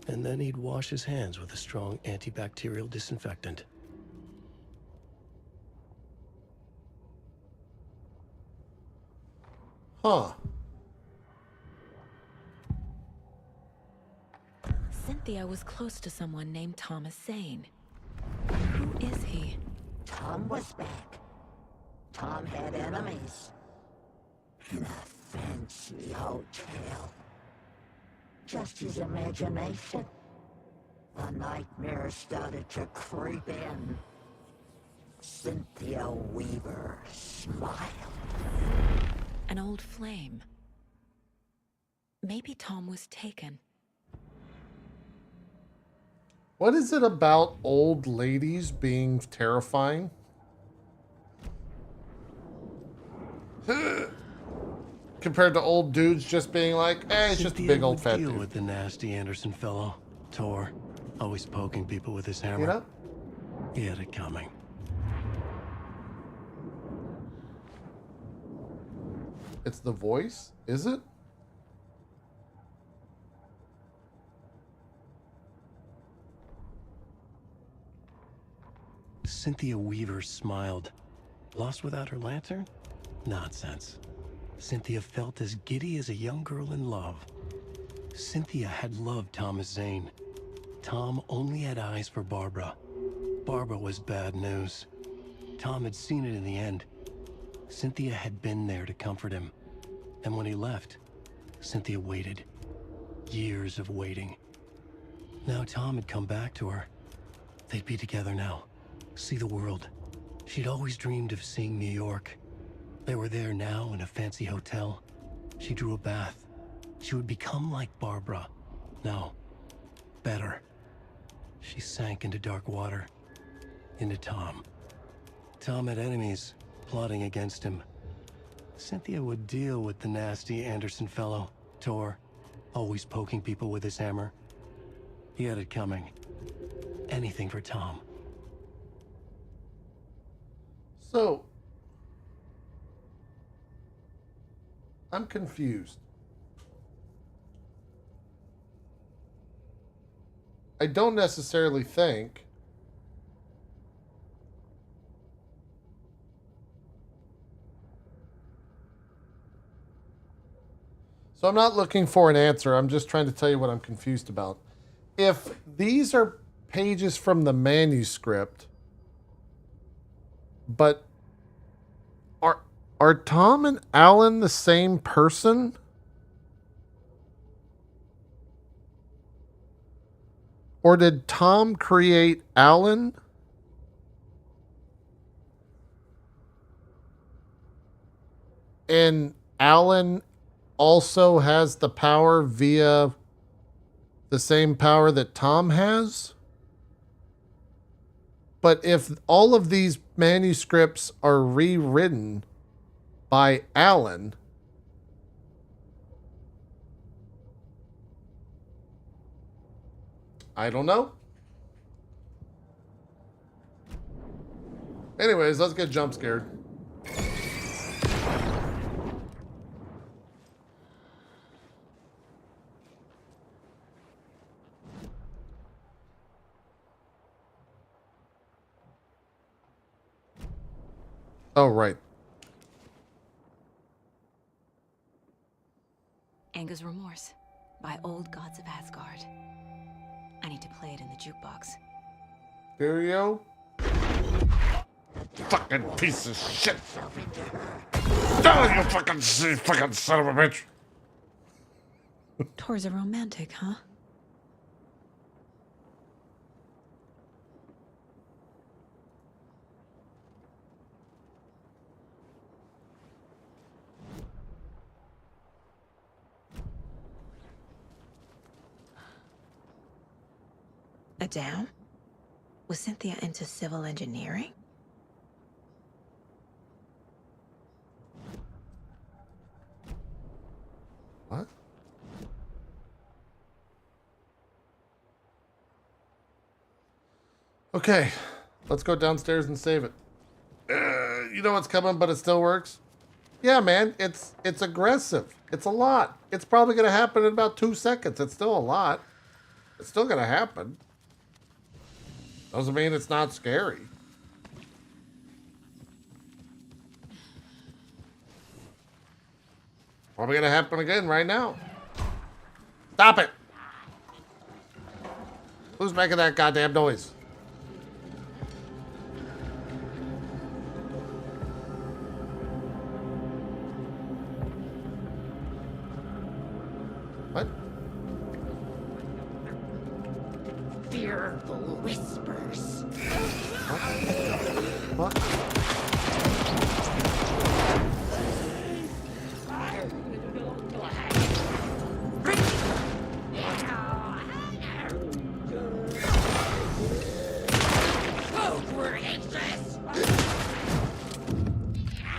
And then he'd wash his hands with a strong antibacterial disinfectant. Huh. Cynthia was close to someone named Thomas Zane. Who is he? Tom was back. Tom had enemies. In a fancy hotel. Just his imagination. A nightmare started to creep in. Cynthia Weaver smiled. An old flame. Maybe Tom was taken. What is it about old ladies being terrifying? Compared to old dudes just being like, eh, it's just a big old fat deal dude. with the nasty Anderson fellow, Tor, always poking people with his hammer. You know? He had it coming. It's the voice, is it? Cynthia Weaver smiled. Lost without her lantern? Nonsense. Cynthia felt as giddy as a young girl in love. Cynthia had loved Thomas Zane. Tom only had eyes for Barbara. Barbara was bad news. Tom had seen it in the end. Cynthia had been there to comfort him. And when he left, Cynthia waited. Years of waiting. Now Tom had come back to her. They'd be together now. See the world. She'd always dreamed of seeing New York. They were there now in a fancy hotel. She drew a bath. She would become like Barbara. No, better. She sank into dark water. Into Tom. Tom had enemies plotting against him. Cynthia would deal with the nasty Anderson fellow, Tor, always poking people with his hammer. He had it coming. Anything for Tom. So, I'm confused. I don't necessarily think so. I'm not looking for an answer. I'm just trying to tell you what I'm confused about. If these are pages from the manuscript, but are Tom and Alan the same person? Or did Tom create Alan? And Alan also has the power via the same power that Tom has? But if all of these manuscripts are rewritten by Alan, I don't know. Anyways, let's get jump scared. Oh, right. Anga's Remorse by Old Gods of Asgard. I need to play it in the jukebox. Stereo? Fucking piece of shit. Oh, you fucking son of a bitch. Tor's a romantic, huh? A dam? Was Cynthia into civil engineering? What? Okay, let's go downstairs and save it. You know what's coming, but it still works? Yeah, man, it's aggressive. It's a lot. It's probably gonna happen in about 2 seconds. It's still a lot. It's still gonna happen. Doesn't mean it's not scary. Probably gonna happen again right now. Stop it! Who's making that goddamn noise? What? Fearful whispers. What?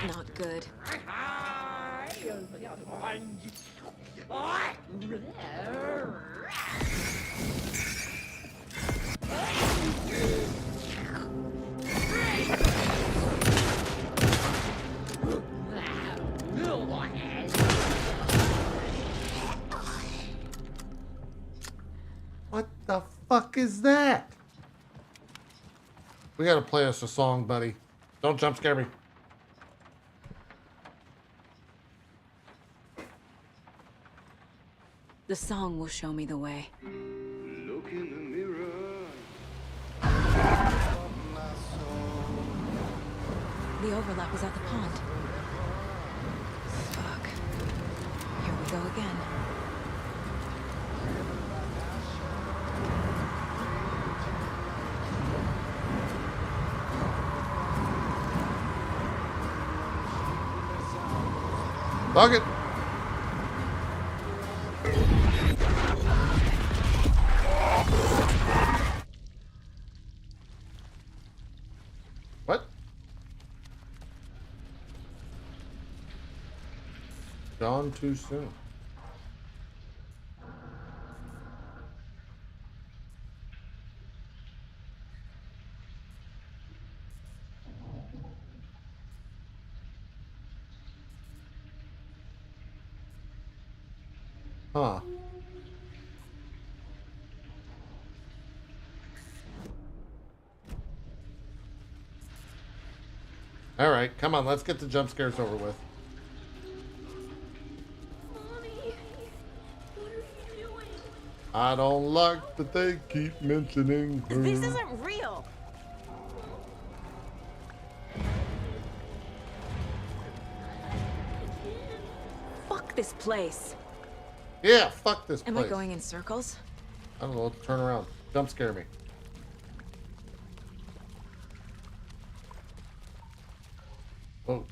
Not good. What the fuck is that? We gotta play us a song, buddy. Don't jump scare me. The song will show me the way. Look in the mirror. The overlap is at the pond. Fuck. Here we go again. Fuck it. What? Gone too soon. Huh. All right, come on, let's get the jump scares over with. I don't like that they keep mentioning her. This isn't real. Fuck this place. Yeah, fuck this Am place. I going in circles? I don't know, let's turn around. Jump scare me. Whoa.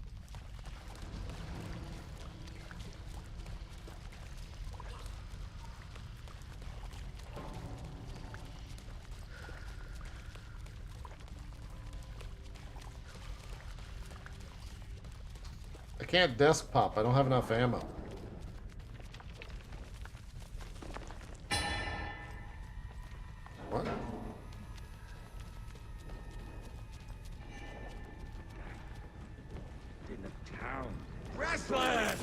I can't desk pop. I don't have enough ammo. What? In the town. Restless!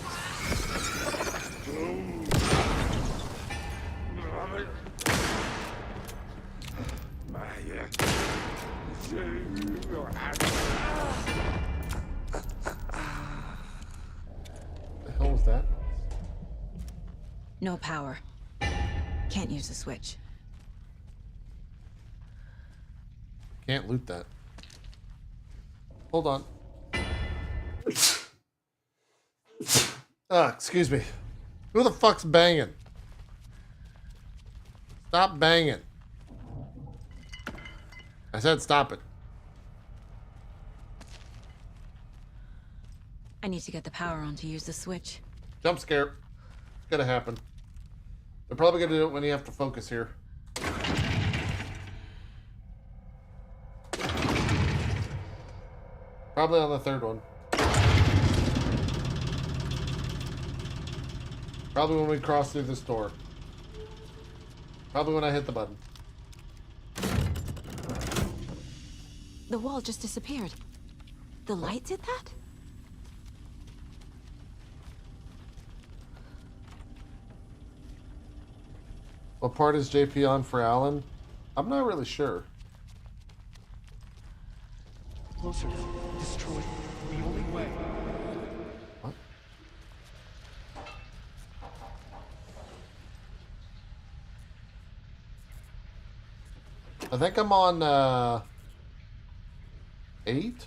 The hell was that? No power. Can't use the switch. Can't loot that. Hold on. Excuse me. Who the fuck's banging? Stop banging. I said stop it. I need to get the power on to use the switch. Jump scare. It's gonna happen. They're probably gonna do it when you have to focus here. Probably on the third one. Probably when we cross through this door. Probably when I hit the button. The wall just disappeared. The light did that? What part is JP on for Alan? I'm not really sure. Closer. Destroy. The only way. What? I think I'm on 8.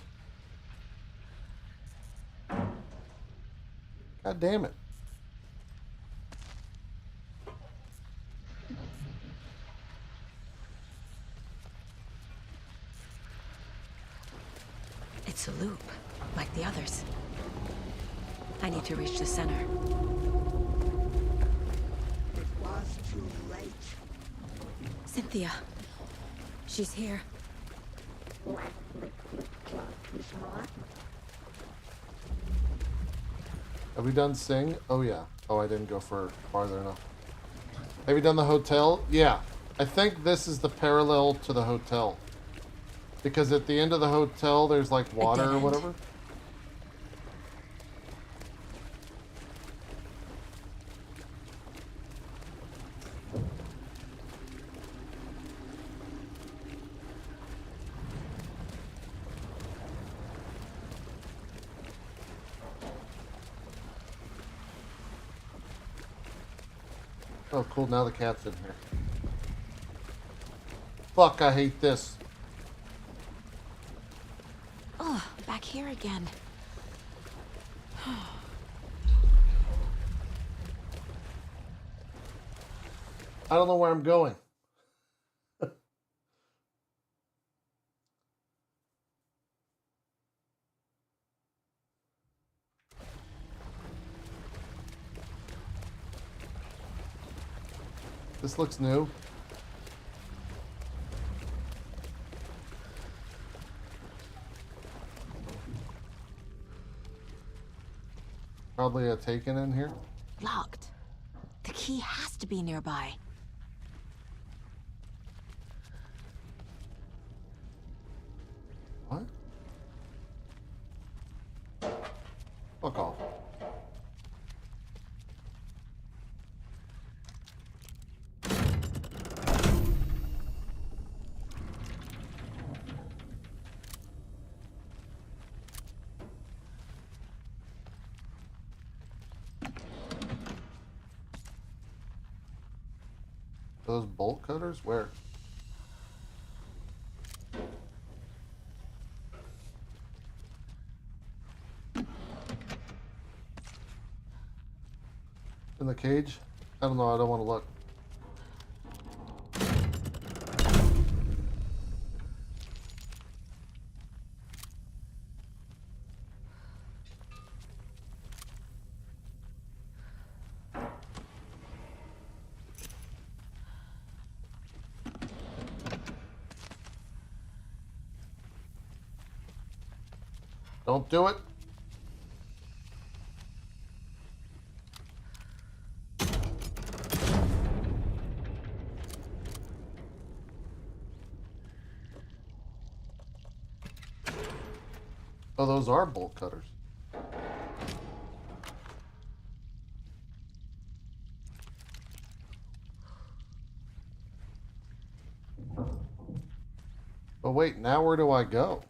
God damn it. It's a loop, like the others. I need to reach the center. It was too late. Cynthia. She's here. Have we done Sing? Oh yeah. Oh, I didn't go for farther enough. Have you done the hotel? Yeah. I think this is the parallel to the hotel. Because at the end of the hotel, there's like water or whatever. Oh, cool. Now the cat's in here. Fuck, I hate this. Oh, back here again. I don't know where I'm going. This looks new. Probably a taken in here. Locked. The key has to be nearby. What? Fuck off. Those bolt cutters? Where? In the cage? I don't know, I don't want to look. Don't do it. Oh, those are bolt cutters. But wait, now where do I go?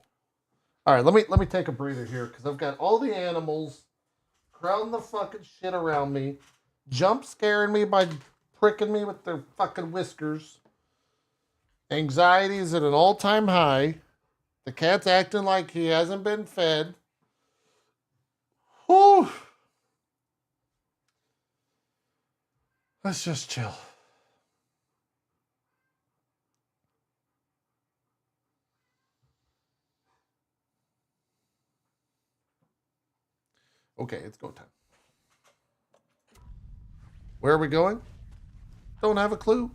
All right, let me take a breather here because I've got all the animals crowding the fucking shit around me, jump scaring me by pricking me with their fucking whiskers. Anxiety is at an all-time high. The cat's acting like he hasn't been fed. Whew. Let's just chill. Okay, it's go time. Where are we going? Don't have a clue.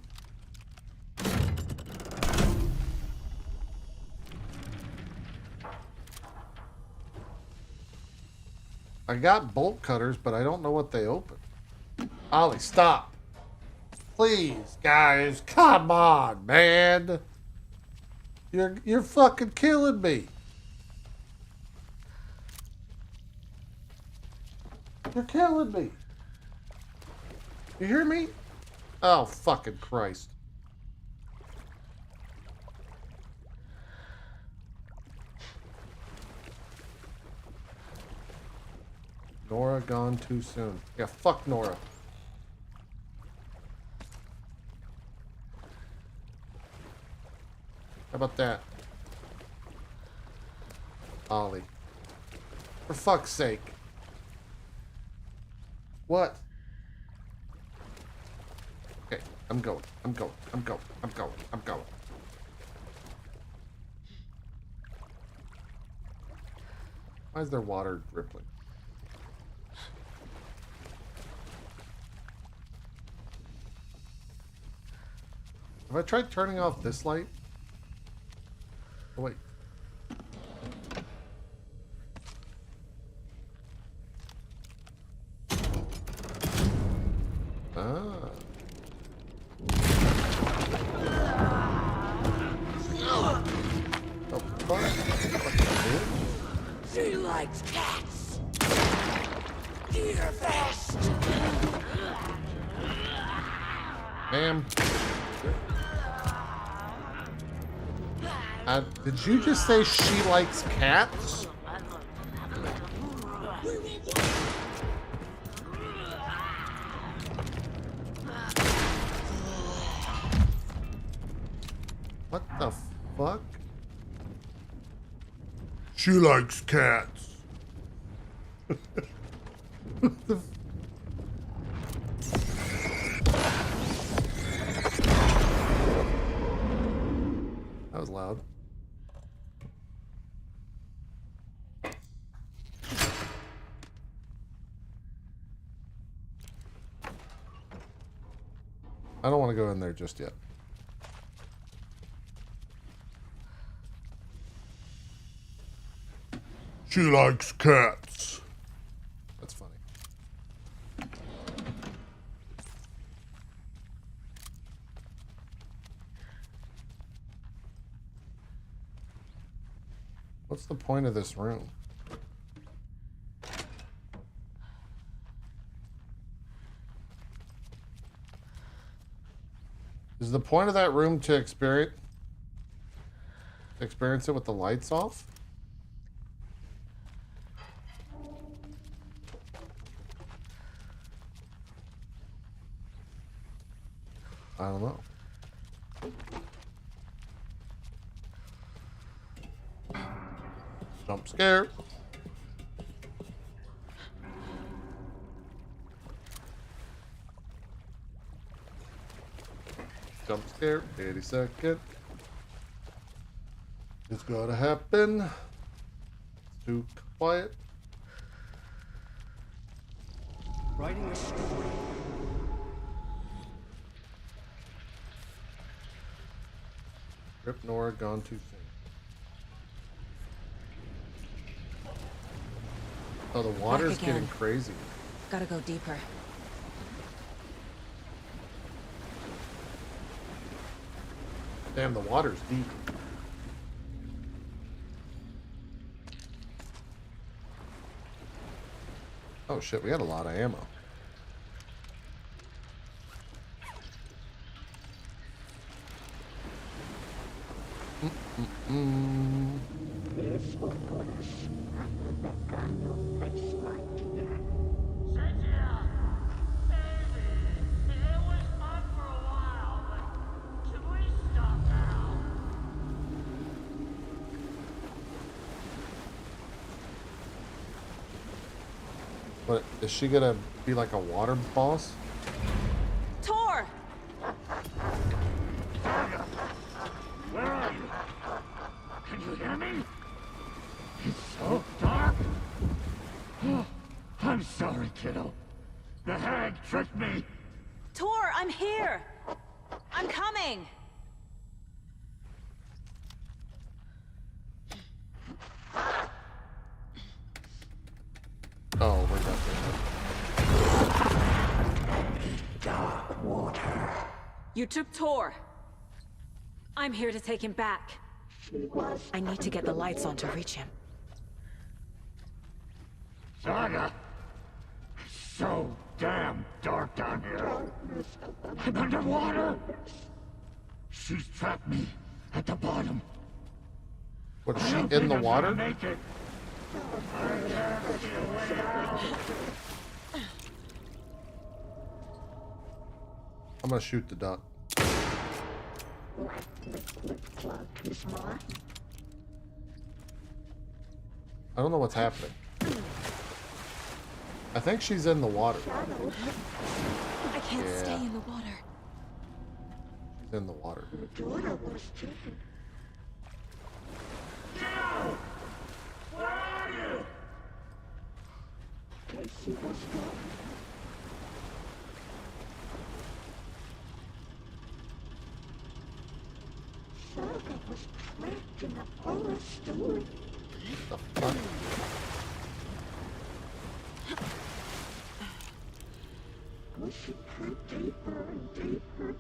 I got bolt cutters, but I don't know what they open. Ollie, stop. Please, guys, come on, man. You're fucking killing me. You're killing me. You hear me? Oh, fucking Christ. Nora gone too soon. Yeah, fuck Nora. How about that? Ollie. For fuck's sake. What? Okay, I'm going. I'm going. I'm going. I'm going. I'm going. Why is there water dripping? Have I tried turning off this light? Oh, wait. Ah. Oh, fuck. She likes cats. Dear vest. Ma'am. Did you just say she likes cats? What the fuck? She likes cats. What the That was loud. I don't want to go in there just yet. She likes cats. That's funny. What's the point of this room? Is the point of that room to experience it with the lights off? I don't know. Jump scare. Jump scare. 80 second. It's gotta happen. It's too quiet. Writing a story. Rip Nora gone too soon. Oh, the water's getting crazy. Gotta go deeper. Damn, the water's deep. Oh shit, we got a lot of ammo. What, is she gonna be like a water boss? Tor! Where are you? Can you hear me? It's so dark. Oh, I'm sorry, kiddo. The hag tricked me. Tor, I'm here! I'm coming! Oh, we're not there. Dark water. You took Tor. I'm here to take him back. I need to get the lights on to reach him. Saga. So damn dark down here. I'm underwater. She's trapped me at the bottom. What, is she in the water? Make it. I'm gonna shoot the duck. I don't know what's happening. I think she's in the water. I can't stay in the water. She's in the water. Where are you? Saga was trapped in a forest story. The fuck? Pushing her deeper and deeper.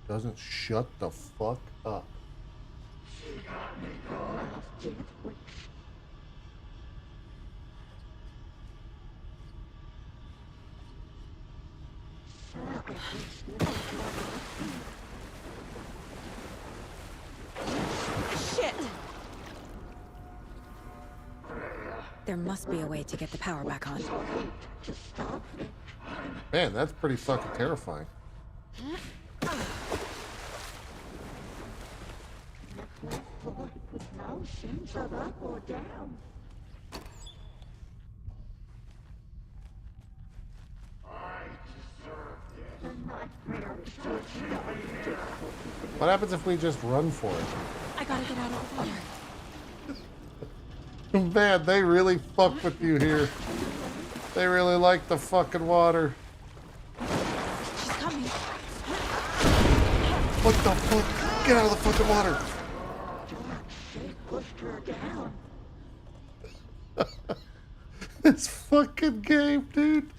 Doesn't shut the fuck up. She got me caught off death wish. Saga Shit! There must be a way to get the power back on. Man, that's pretty fucking terrifying. No sense of up or down. I deserve this. The nightmare is just What happens if we just run for it? I gotta get out of the water. Man, they really fuck with you here. They really like the fucking water. She's coming. What the fuck? Get out of the fucking water. pushed her down. This fucking game, dude.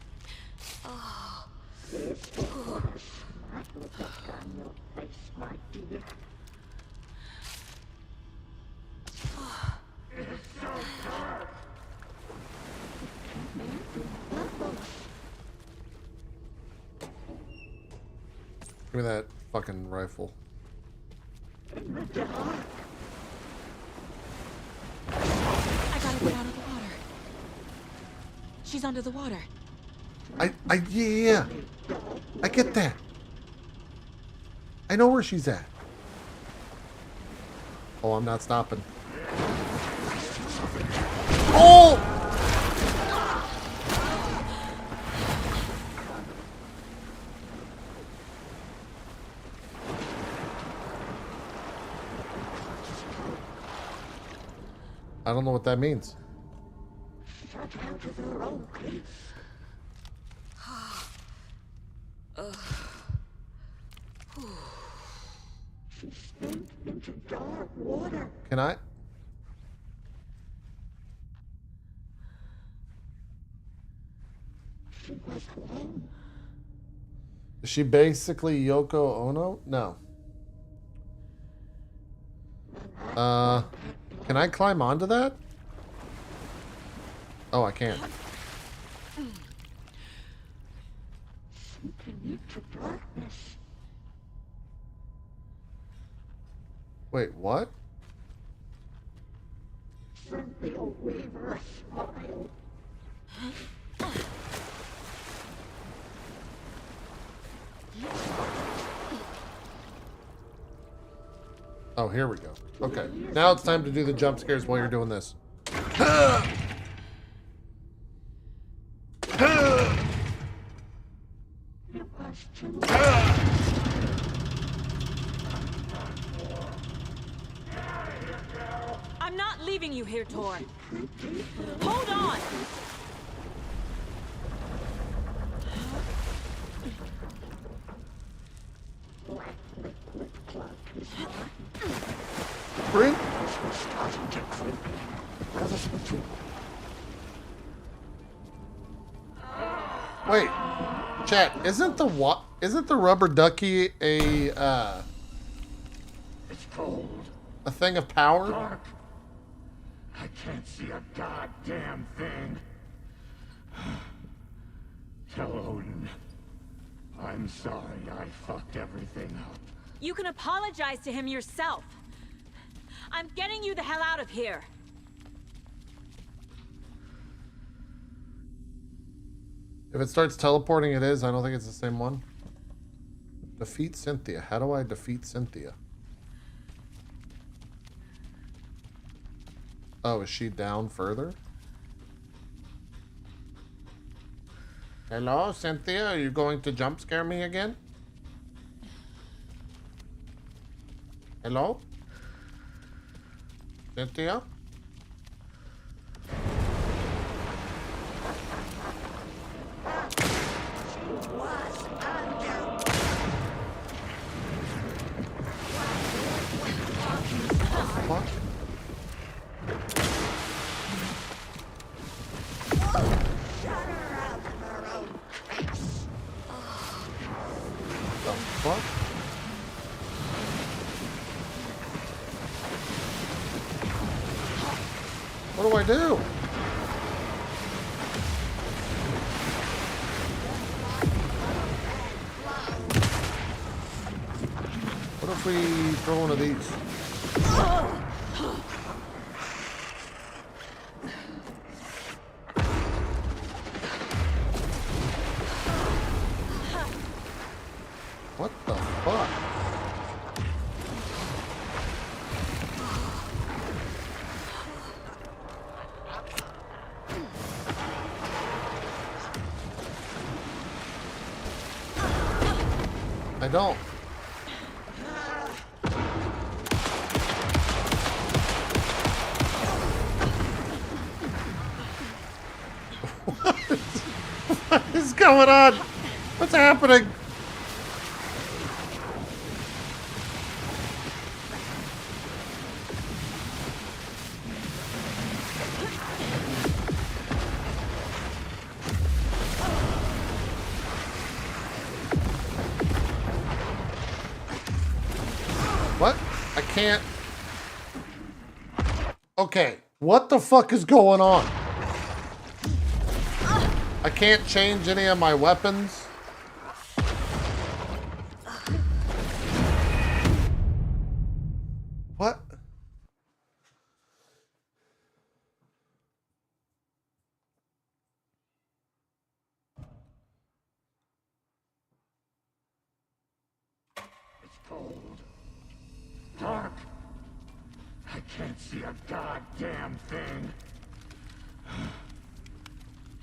Give me that fucking rifle. I gotta get out of the water. She's under the water. Yeah. I get that. I know where she's at. Oh, I'm not stopping. Oh! I don't know what that means. Into dark water. Can I? She was alone. Is she basically Yoko Ono? No. Can I climb onto that? Oh, I can't. Into darkness. Wait, what? Cynthia Weaver smiled. Oh, here we go. Okay. Now it's time to do the jump scares while you're doing this. I'm not leaving you here, Tor. Hold on! Brent? Wait, chat. Isn't the rubber ducky a It's cold. a thing of power? Dark. I can't see a goddamn thing. Tell Odin. I'm sorry I fucked everything up. You can apologize to him yourself. I'm getting you the hell out of here. If it starts teleporting, it is. I don't think it's the same one. Defeat Cynthia. How do I defeat Cynthia? Oh, is she down further? Hello, Cynthia? Are you going to jump scare me again? Hello? Cynthia? What? The fuck? What do I do? What if we throw one of these? What the fuck? I don't. What is going on? What's happening? What? I can't. Okay, what the fuck is going on? I can't change any of my weapons. What? It's cold. Dark. I can't see a goddamn thing.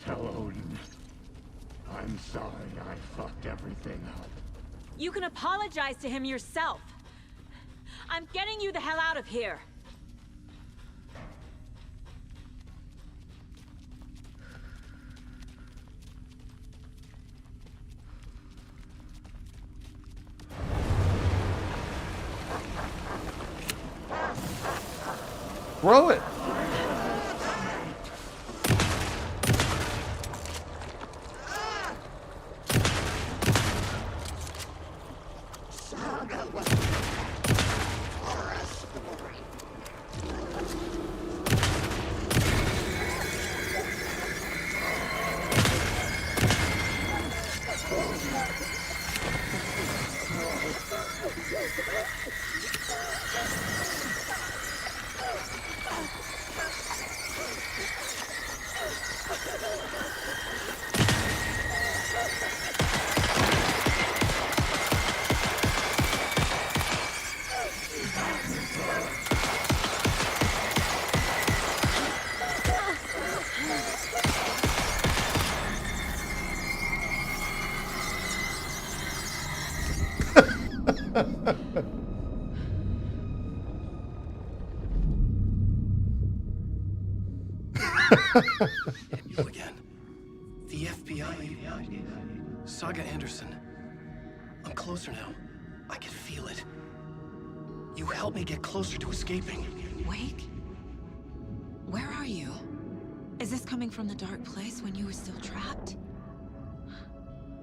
Tell Odin. I'm sorry I fucked everything up. You can apologize to him yourself. I'm getting you the hell out of here. Throw it. Saga was for a story. You again. The FBI. Saga Anderson. I'm closer now. I can feel it. You helped me get closer to escaping. Wake? Where are you? Is this coming from the dark place when you were still trapped?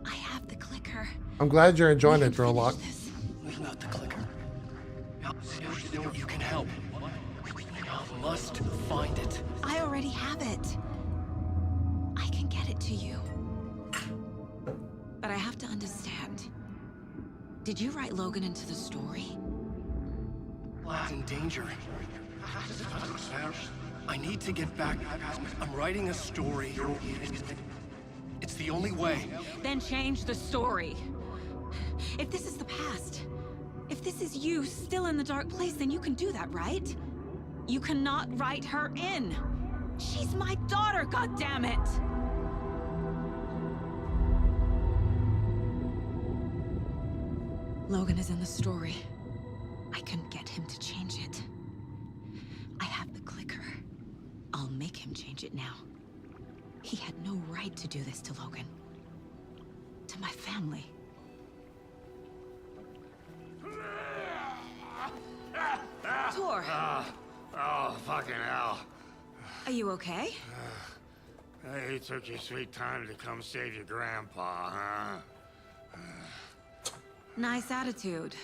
I have the clicker. I'm glad you're enjoying it, Drilllock. We've got the clicker. You can help. I must find it. I already have it. I can get it to you. have to understand. Did you write Logan into the story? Lad's in danger. I need to get back. I'm writing a story. It's the only way. Then change the story. If this is the past, if this is you still in the dark place, then you can do that, right? You cannot write her in. She's my daughter, goddammit! Logan is in the story. I can get him to change it. I have the clicker. I'll make him change it now. He had no right to do this to Logan. To my family. Tor! Oh, fucking hell. Are you okay? You took your sweet time to come save your grandpa, huh? Nice attitude.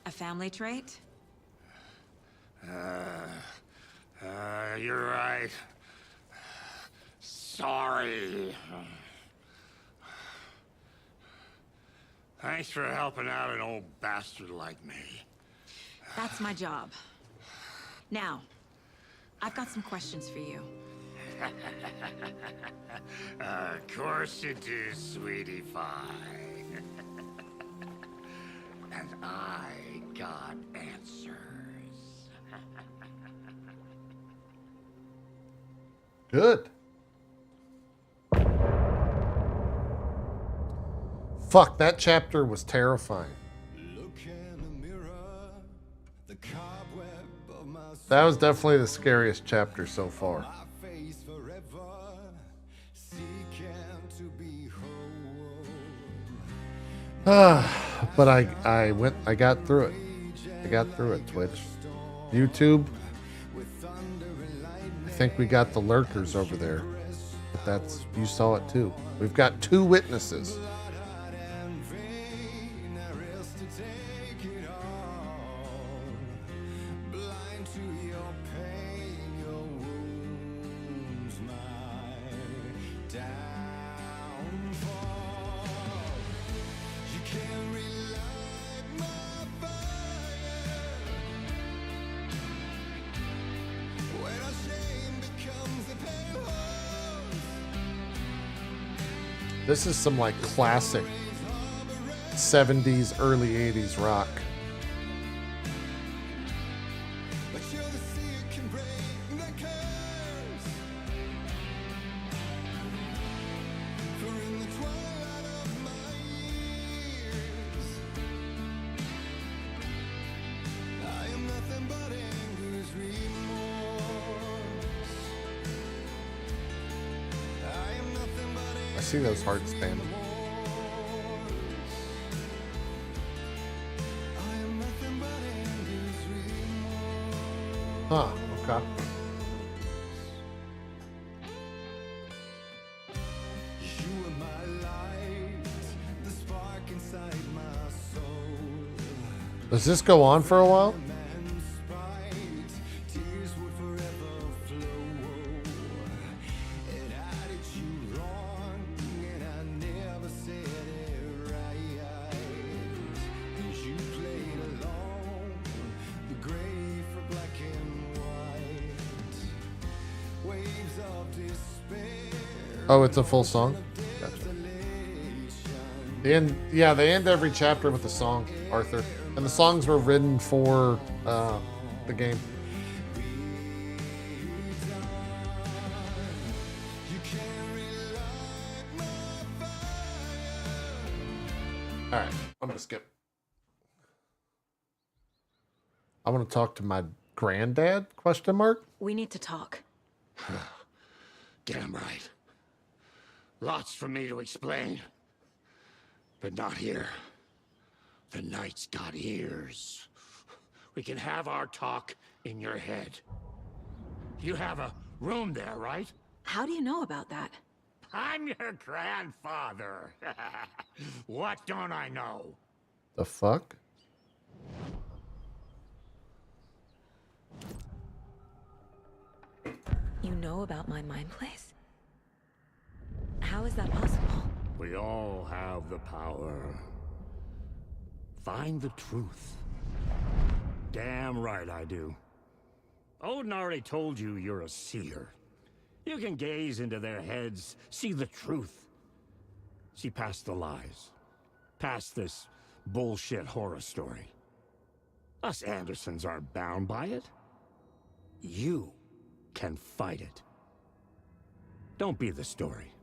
A family trait? You're right. Sorry. Thanks for helping out an old bastard like me. That's my job. Now, I've got some questions for you. Of course you do, sweetie pie. And I got answers. Good. Fuck, that chapter was terrifying. That was definitely the scariest chapter so far. But I got through it. I got through it, Twitch. YouTube. I think we got the lurkers over there. But you saw it too. We've got 2 witnesses. This is some like classic 70s, early 80s rock. I see those hearts spamming. Huh, okay. Does this go on for a while? Oh, it's a full song? Gotcha. They end every chapter with a song, Arthur. And the songs were written for the game. Alright, I'm gonna skip. I want to talk to my granddad, ? We need to talk. Damn right. Lots for me to explain. But not here. The night's got ears. We can have our talk in your head. You have a room there, right? How do you know about that? I'm your grandfather. What don't I know? The fuck? You know about my mind place? How is that possible? We all have the power. Find the truth. Damn right I do. Odin already told you you're a seer. You can gaze into their heads, see the truth. See past the lies. Past this bullshit horror story. Us Andersons aren't bound by it. You can fight it. Don't be the story.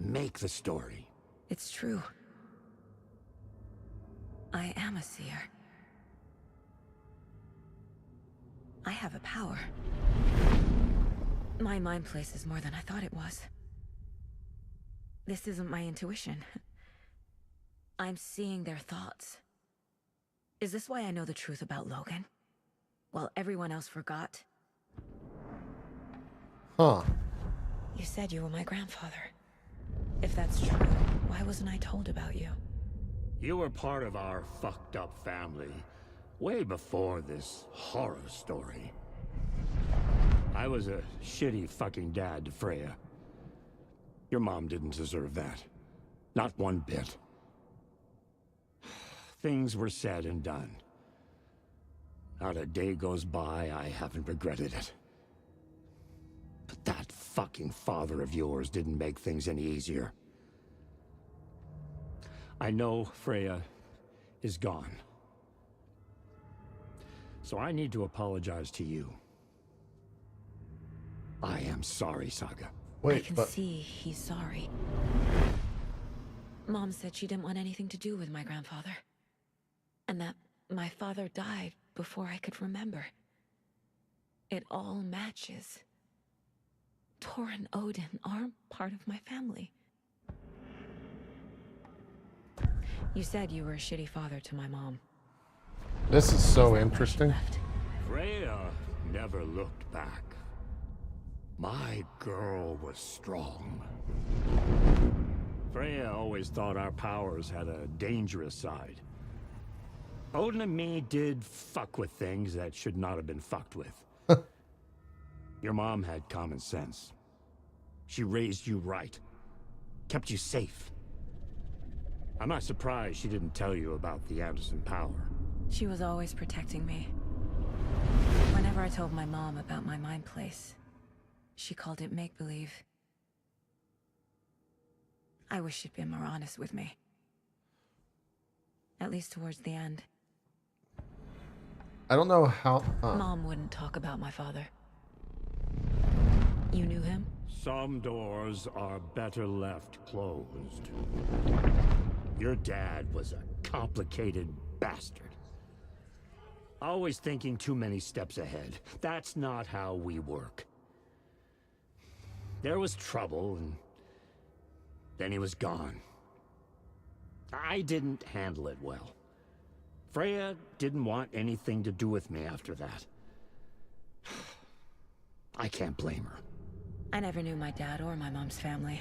Make the story. It's true. I am a seer. I have a power. My mind place is more than I thought it was. This isn't my intuition. I'm seeing their thoughts. Is this why I know the truth about Logan? While everyone else forgot? Huh. You said you were my grandfather. If that's true, why wasn't I told about you? You were part of our fucked up family way before this horror story. I was a shitty fucking dad to Freya. Your mom didn't deserve that. Not one bit. Things were said and done. Not a day goes by I haven't regretted it. But that fucking father of yours didn't make things any easier. I know Freya is gone. So I need to apologize to you. I am sorry, Saga. I can see he's sorry. Mom said she didn't want anything to do with my grandfather. And that my father died before I could remember. It all matches. Tor and Odin are part of my family. You said you were a shitty father to my mom. This is so interesting. Freya never looked back. My girl was strong. Freya always thought our powers had a dangerous side. Odin and me did fuck with things that should not have been fucked with. Your mom had common sense. She raised you right. Kept you safe. I'm not surprised she didn't tell you about the Anderson power. She was always protecting me. Whenever I told my mom about my mind place, she called it make-believe. I wish she'd been more honest with me. At least towards the end. I don't know how... Mom wouldn't talk about my father. You knew him? Some doors are better left closed. Your dad was a complicated bastard. Always thinking too many steps ahead. That's not how we work. There was trouble, and then he was gone. I didn't handle it well. Freya didn't want anything to do with me after that. I can't blame her. I never knew my dad or my mom's family.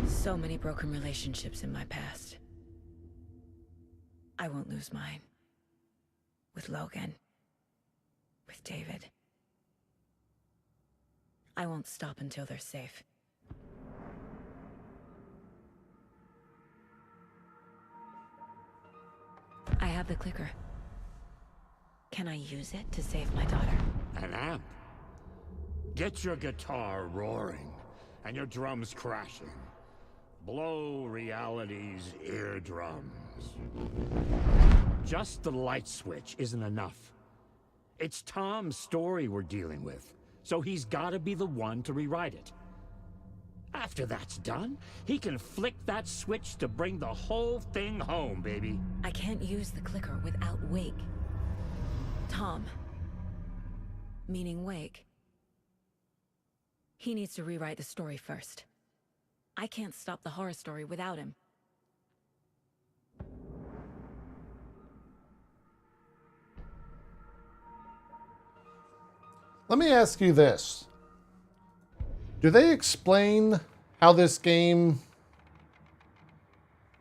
So many broken relationships in my past. I won't lose mine. With Logan. With David. I won't stop until they're safe. I have the clicker. Can I use it to save my daughter? An amp? Get your guitar roaring and your drums crashing. Blow reality's eardrums. Just the light switch isn't enough. It's Tom's story we're dealing with, so he's gotta be the one to rewrite it. After that's done, he can flick that switch to bring the whole thing home, baby. I can't use the clicker without Wake. Tom. Meaning Wake. He needs to rewrite the story first. I can't stop the horror story without him. Let me ask you this. Do they explain how this game...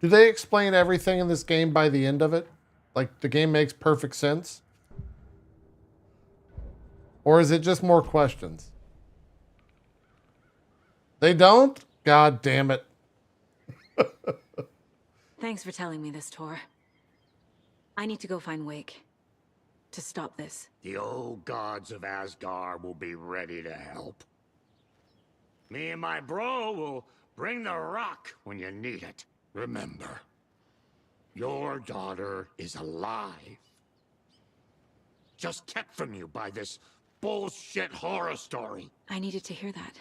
Do they explain everything in this game by the end of it? Like, the game makes perfect sense? Or is it just more questions? They don't? God damn it. Thanks for telling me this, Tor. I need to go find Wake to stop this. The old gods of Asgard will be ready to help. Me and my bro will bring the rock when you need it. Remember, your daughter is alive. Just kept from you by this bullshit horror story. I needed to hear that.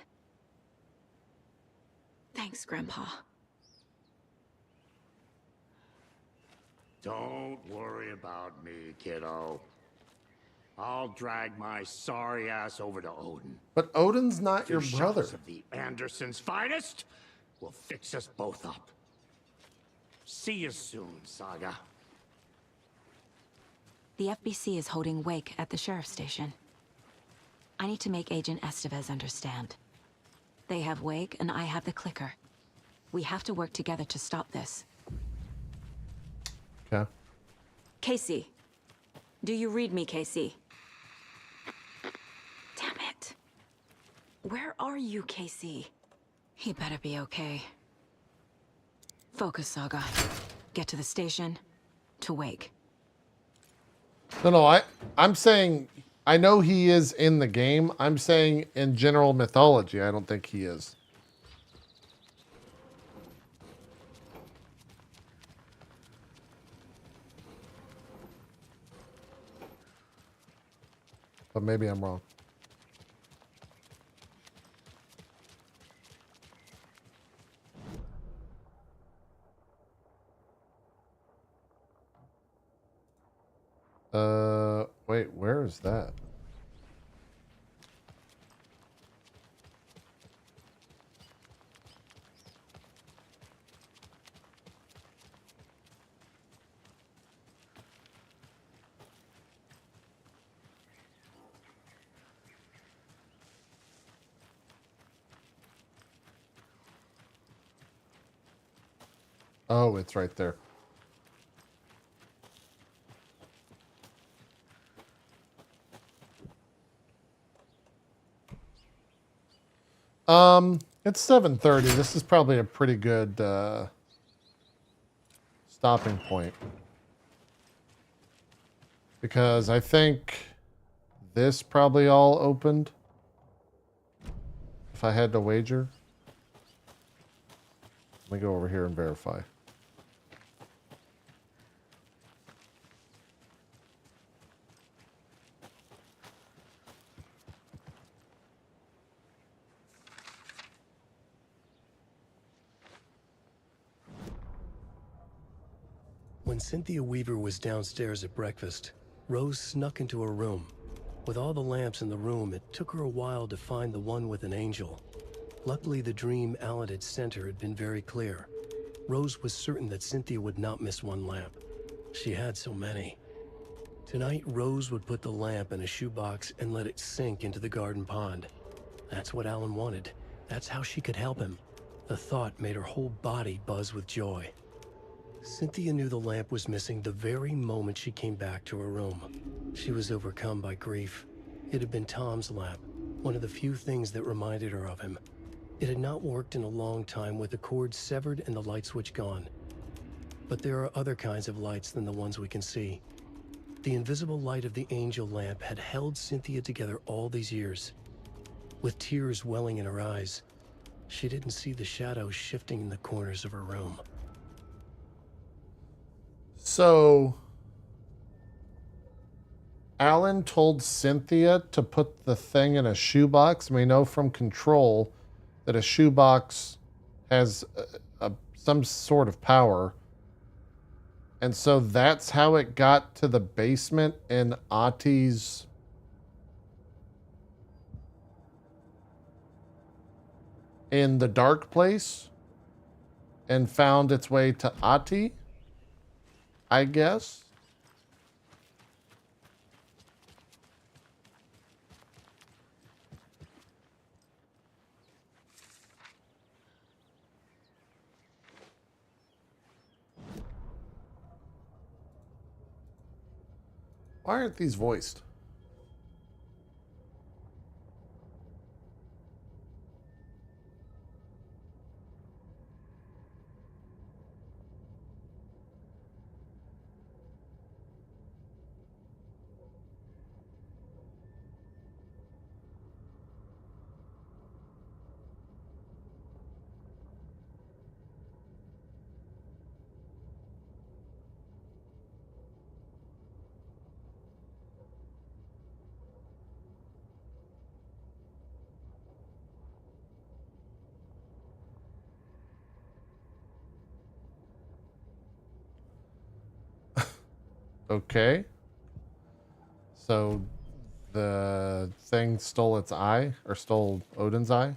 Thanks, Grandpa. Don't worry about me, kiddo. I'll drag my sorry ass over to Odin. But Odin's not your Two brother. shots of the Andersons' finest will fix us both up. See you soon, Saga. The FBC is holding Wake at the sheriff's station. I need to make Agent Estevez understand. They have Wake and I have the clicker. We have to work together to stop this. Okay. Casey. Do you read me, Casey? Damn it. Where are you, Casey? He better be okay. Focus, Saga. Get to the station, to Wake. No, I'm saying, I know he is in the game. I'm saying in general mythology, I don't think he is. But maybe I'm wrong. Wait, where is that? Oh, it's right there. It's 7:30. This is probably a pretty good stopping point. Because I think this probably all opened. If I had to wager. Let me go over here and verify. When Cynthia Weaver was downstairs at breakfast, Rose snuck into her room. With all the lamps in the room, it took her a while to find the one with an angel. Luckily, the dream Alan had sent her had been very clear. Rose was certain that Cynthia would not miss one lamp. She had so many. Tonight, Rose would put the lamp in a shoebox and let it sink into the garden pond. That's what Alan wanted. That's how she could help him. The thought made her whole body buzz with joy. Cynthia knew the lamp was missing the very moment she came back to her room. She was overcome by grief. It had been Tom's lamp, one of the few things that reminded her of him. It had not worked in a long time with the cord severed and the light switch gone. But there are other kinds of lights than the ones we can see. The invisible light of the angel lamp had held Cynthia together all these years. With tears welling in her eyes, she didn't see the shadows shifting in the corners of her room. So, Alan told Cynthia to put the thing in a shoebox. We know from Control that a shoebox has some sort of power. And so that's how it got to the basement in Ati's in the dark place and found its way to Ati, I guess. Why aren't these voiced? Okay. So the thing stole its eye, or stole Odin's eye.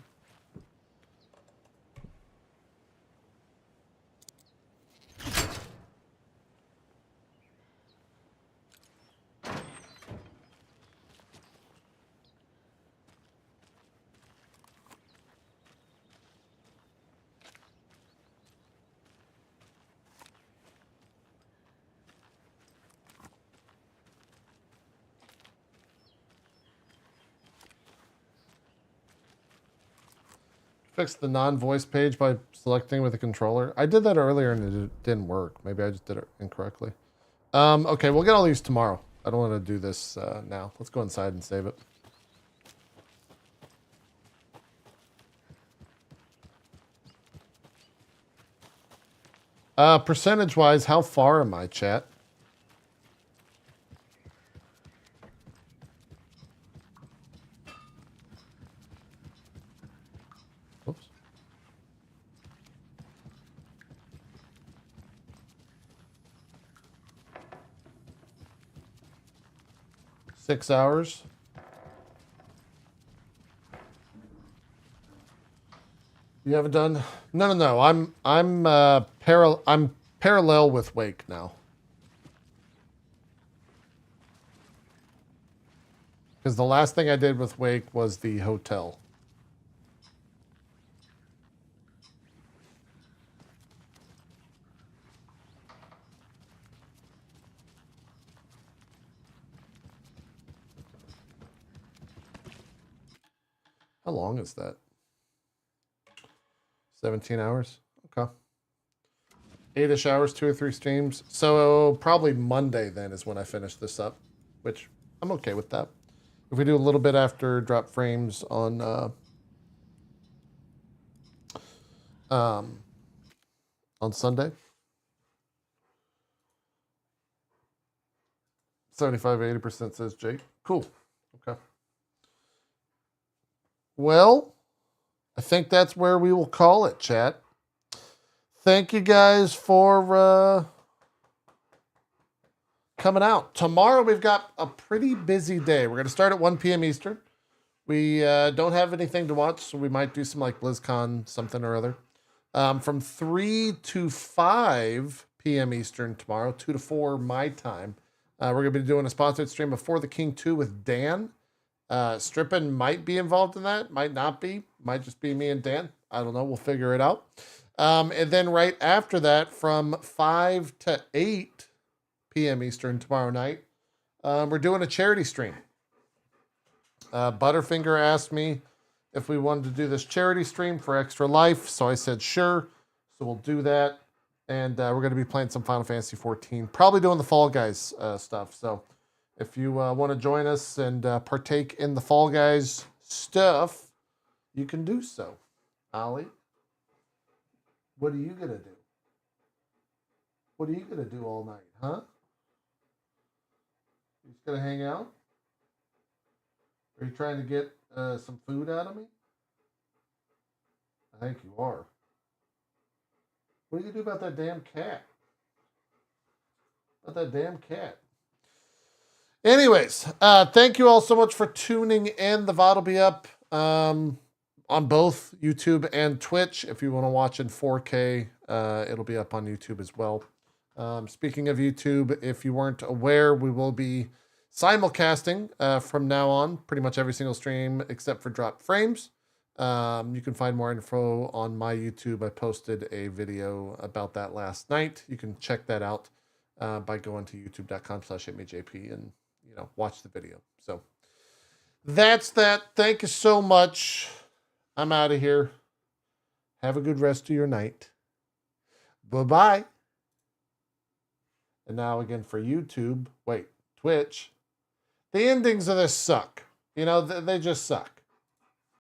Fix the non-voice page by selecting with a controller. I did that earlier and it didn't work. Maybe I just did it incorrectly. Okay, we'll get all these tomorrow. I don't want to do this now. Let's go inside and save it. Percentage-wise, how far am I, chat? Oops. Six hours. You haven't done? No. I'm parallel with Wake now. Because the last thing I did with Wake was the hotel. How long is that? 17 hours? Okay. 8-ish hours, 2 or 3 streams. So probably Monday then is when I finish this up, which I'm okay with that. If we do a little bit after drop frames on Sunday. 75-80% says Jake. Cool. Okay. Well, I think that's where we will call it, chat. Thank you guys for coming out. Tomorrow we've got a pretty busy day. We're going to start at 1 p.m. Eastern. We don't have anything to watch, so we might do some like BlizzCon something or other. From 3 to 5 p.m. Eastern tomorrow, 2 to 4 my time. We're going to be doing a sponsored stream of For the King 2 with Dan. Strippin might be involved in that, might not be. Might just be me and Dan. I don't know. We'll figure it out. And then right after that, from 5 to 8 p.m. Eastern tomorrow night, we're doing a charity stream. Butterfinger asked me if we wanted to do this charity stream for Extra Life, so I said sure. So we'll do that. And we're going to be playing some Final Fantasy 14. Probably doing the Fall Guys stuff. So if you want to join us and partake in the Fall Guys stuff, you can do so. Ollie, what are you going to do? What are you going to do all night, huh? You just going to hang out? Are you trying to get some food out of me? I think you are. What are you going to do about that damn cat? About that damn cat? Anyways, thank you all so much for tuning in. The VOD will be up on both YouTube and Twitch. If you want to watch in 4K, it'll be up on YouTube as well. Speaking of YouTube, if you weren't aware, we will be simulcasting from now on, pretty much every single stream except for drop frames. You can find more info on my YouTube. I posted a video about that last night. You can check that out by going to youtube.com/AMAJP and watch the video. So that's that. Thank you so much. I'm out of here. Have a good rest of your night. Bye-bye. And now again for YouTube. Wait, Twitch. The endings of this suck. They just suck.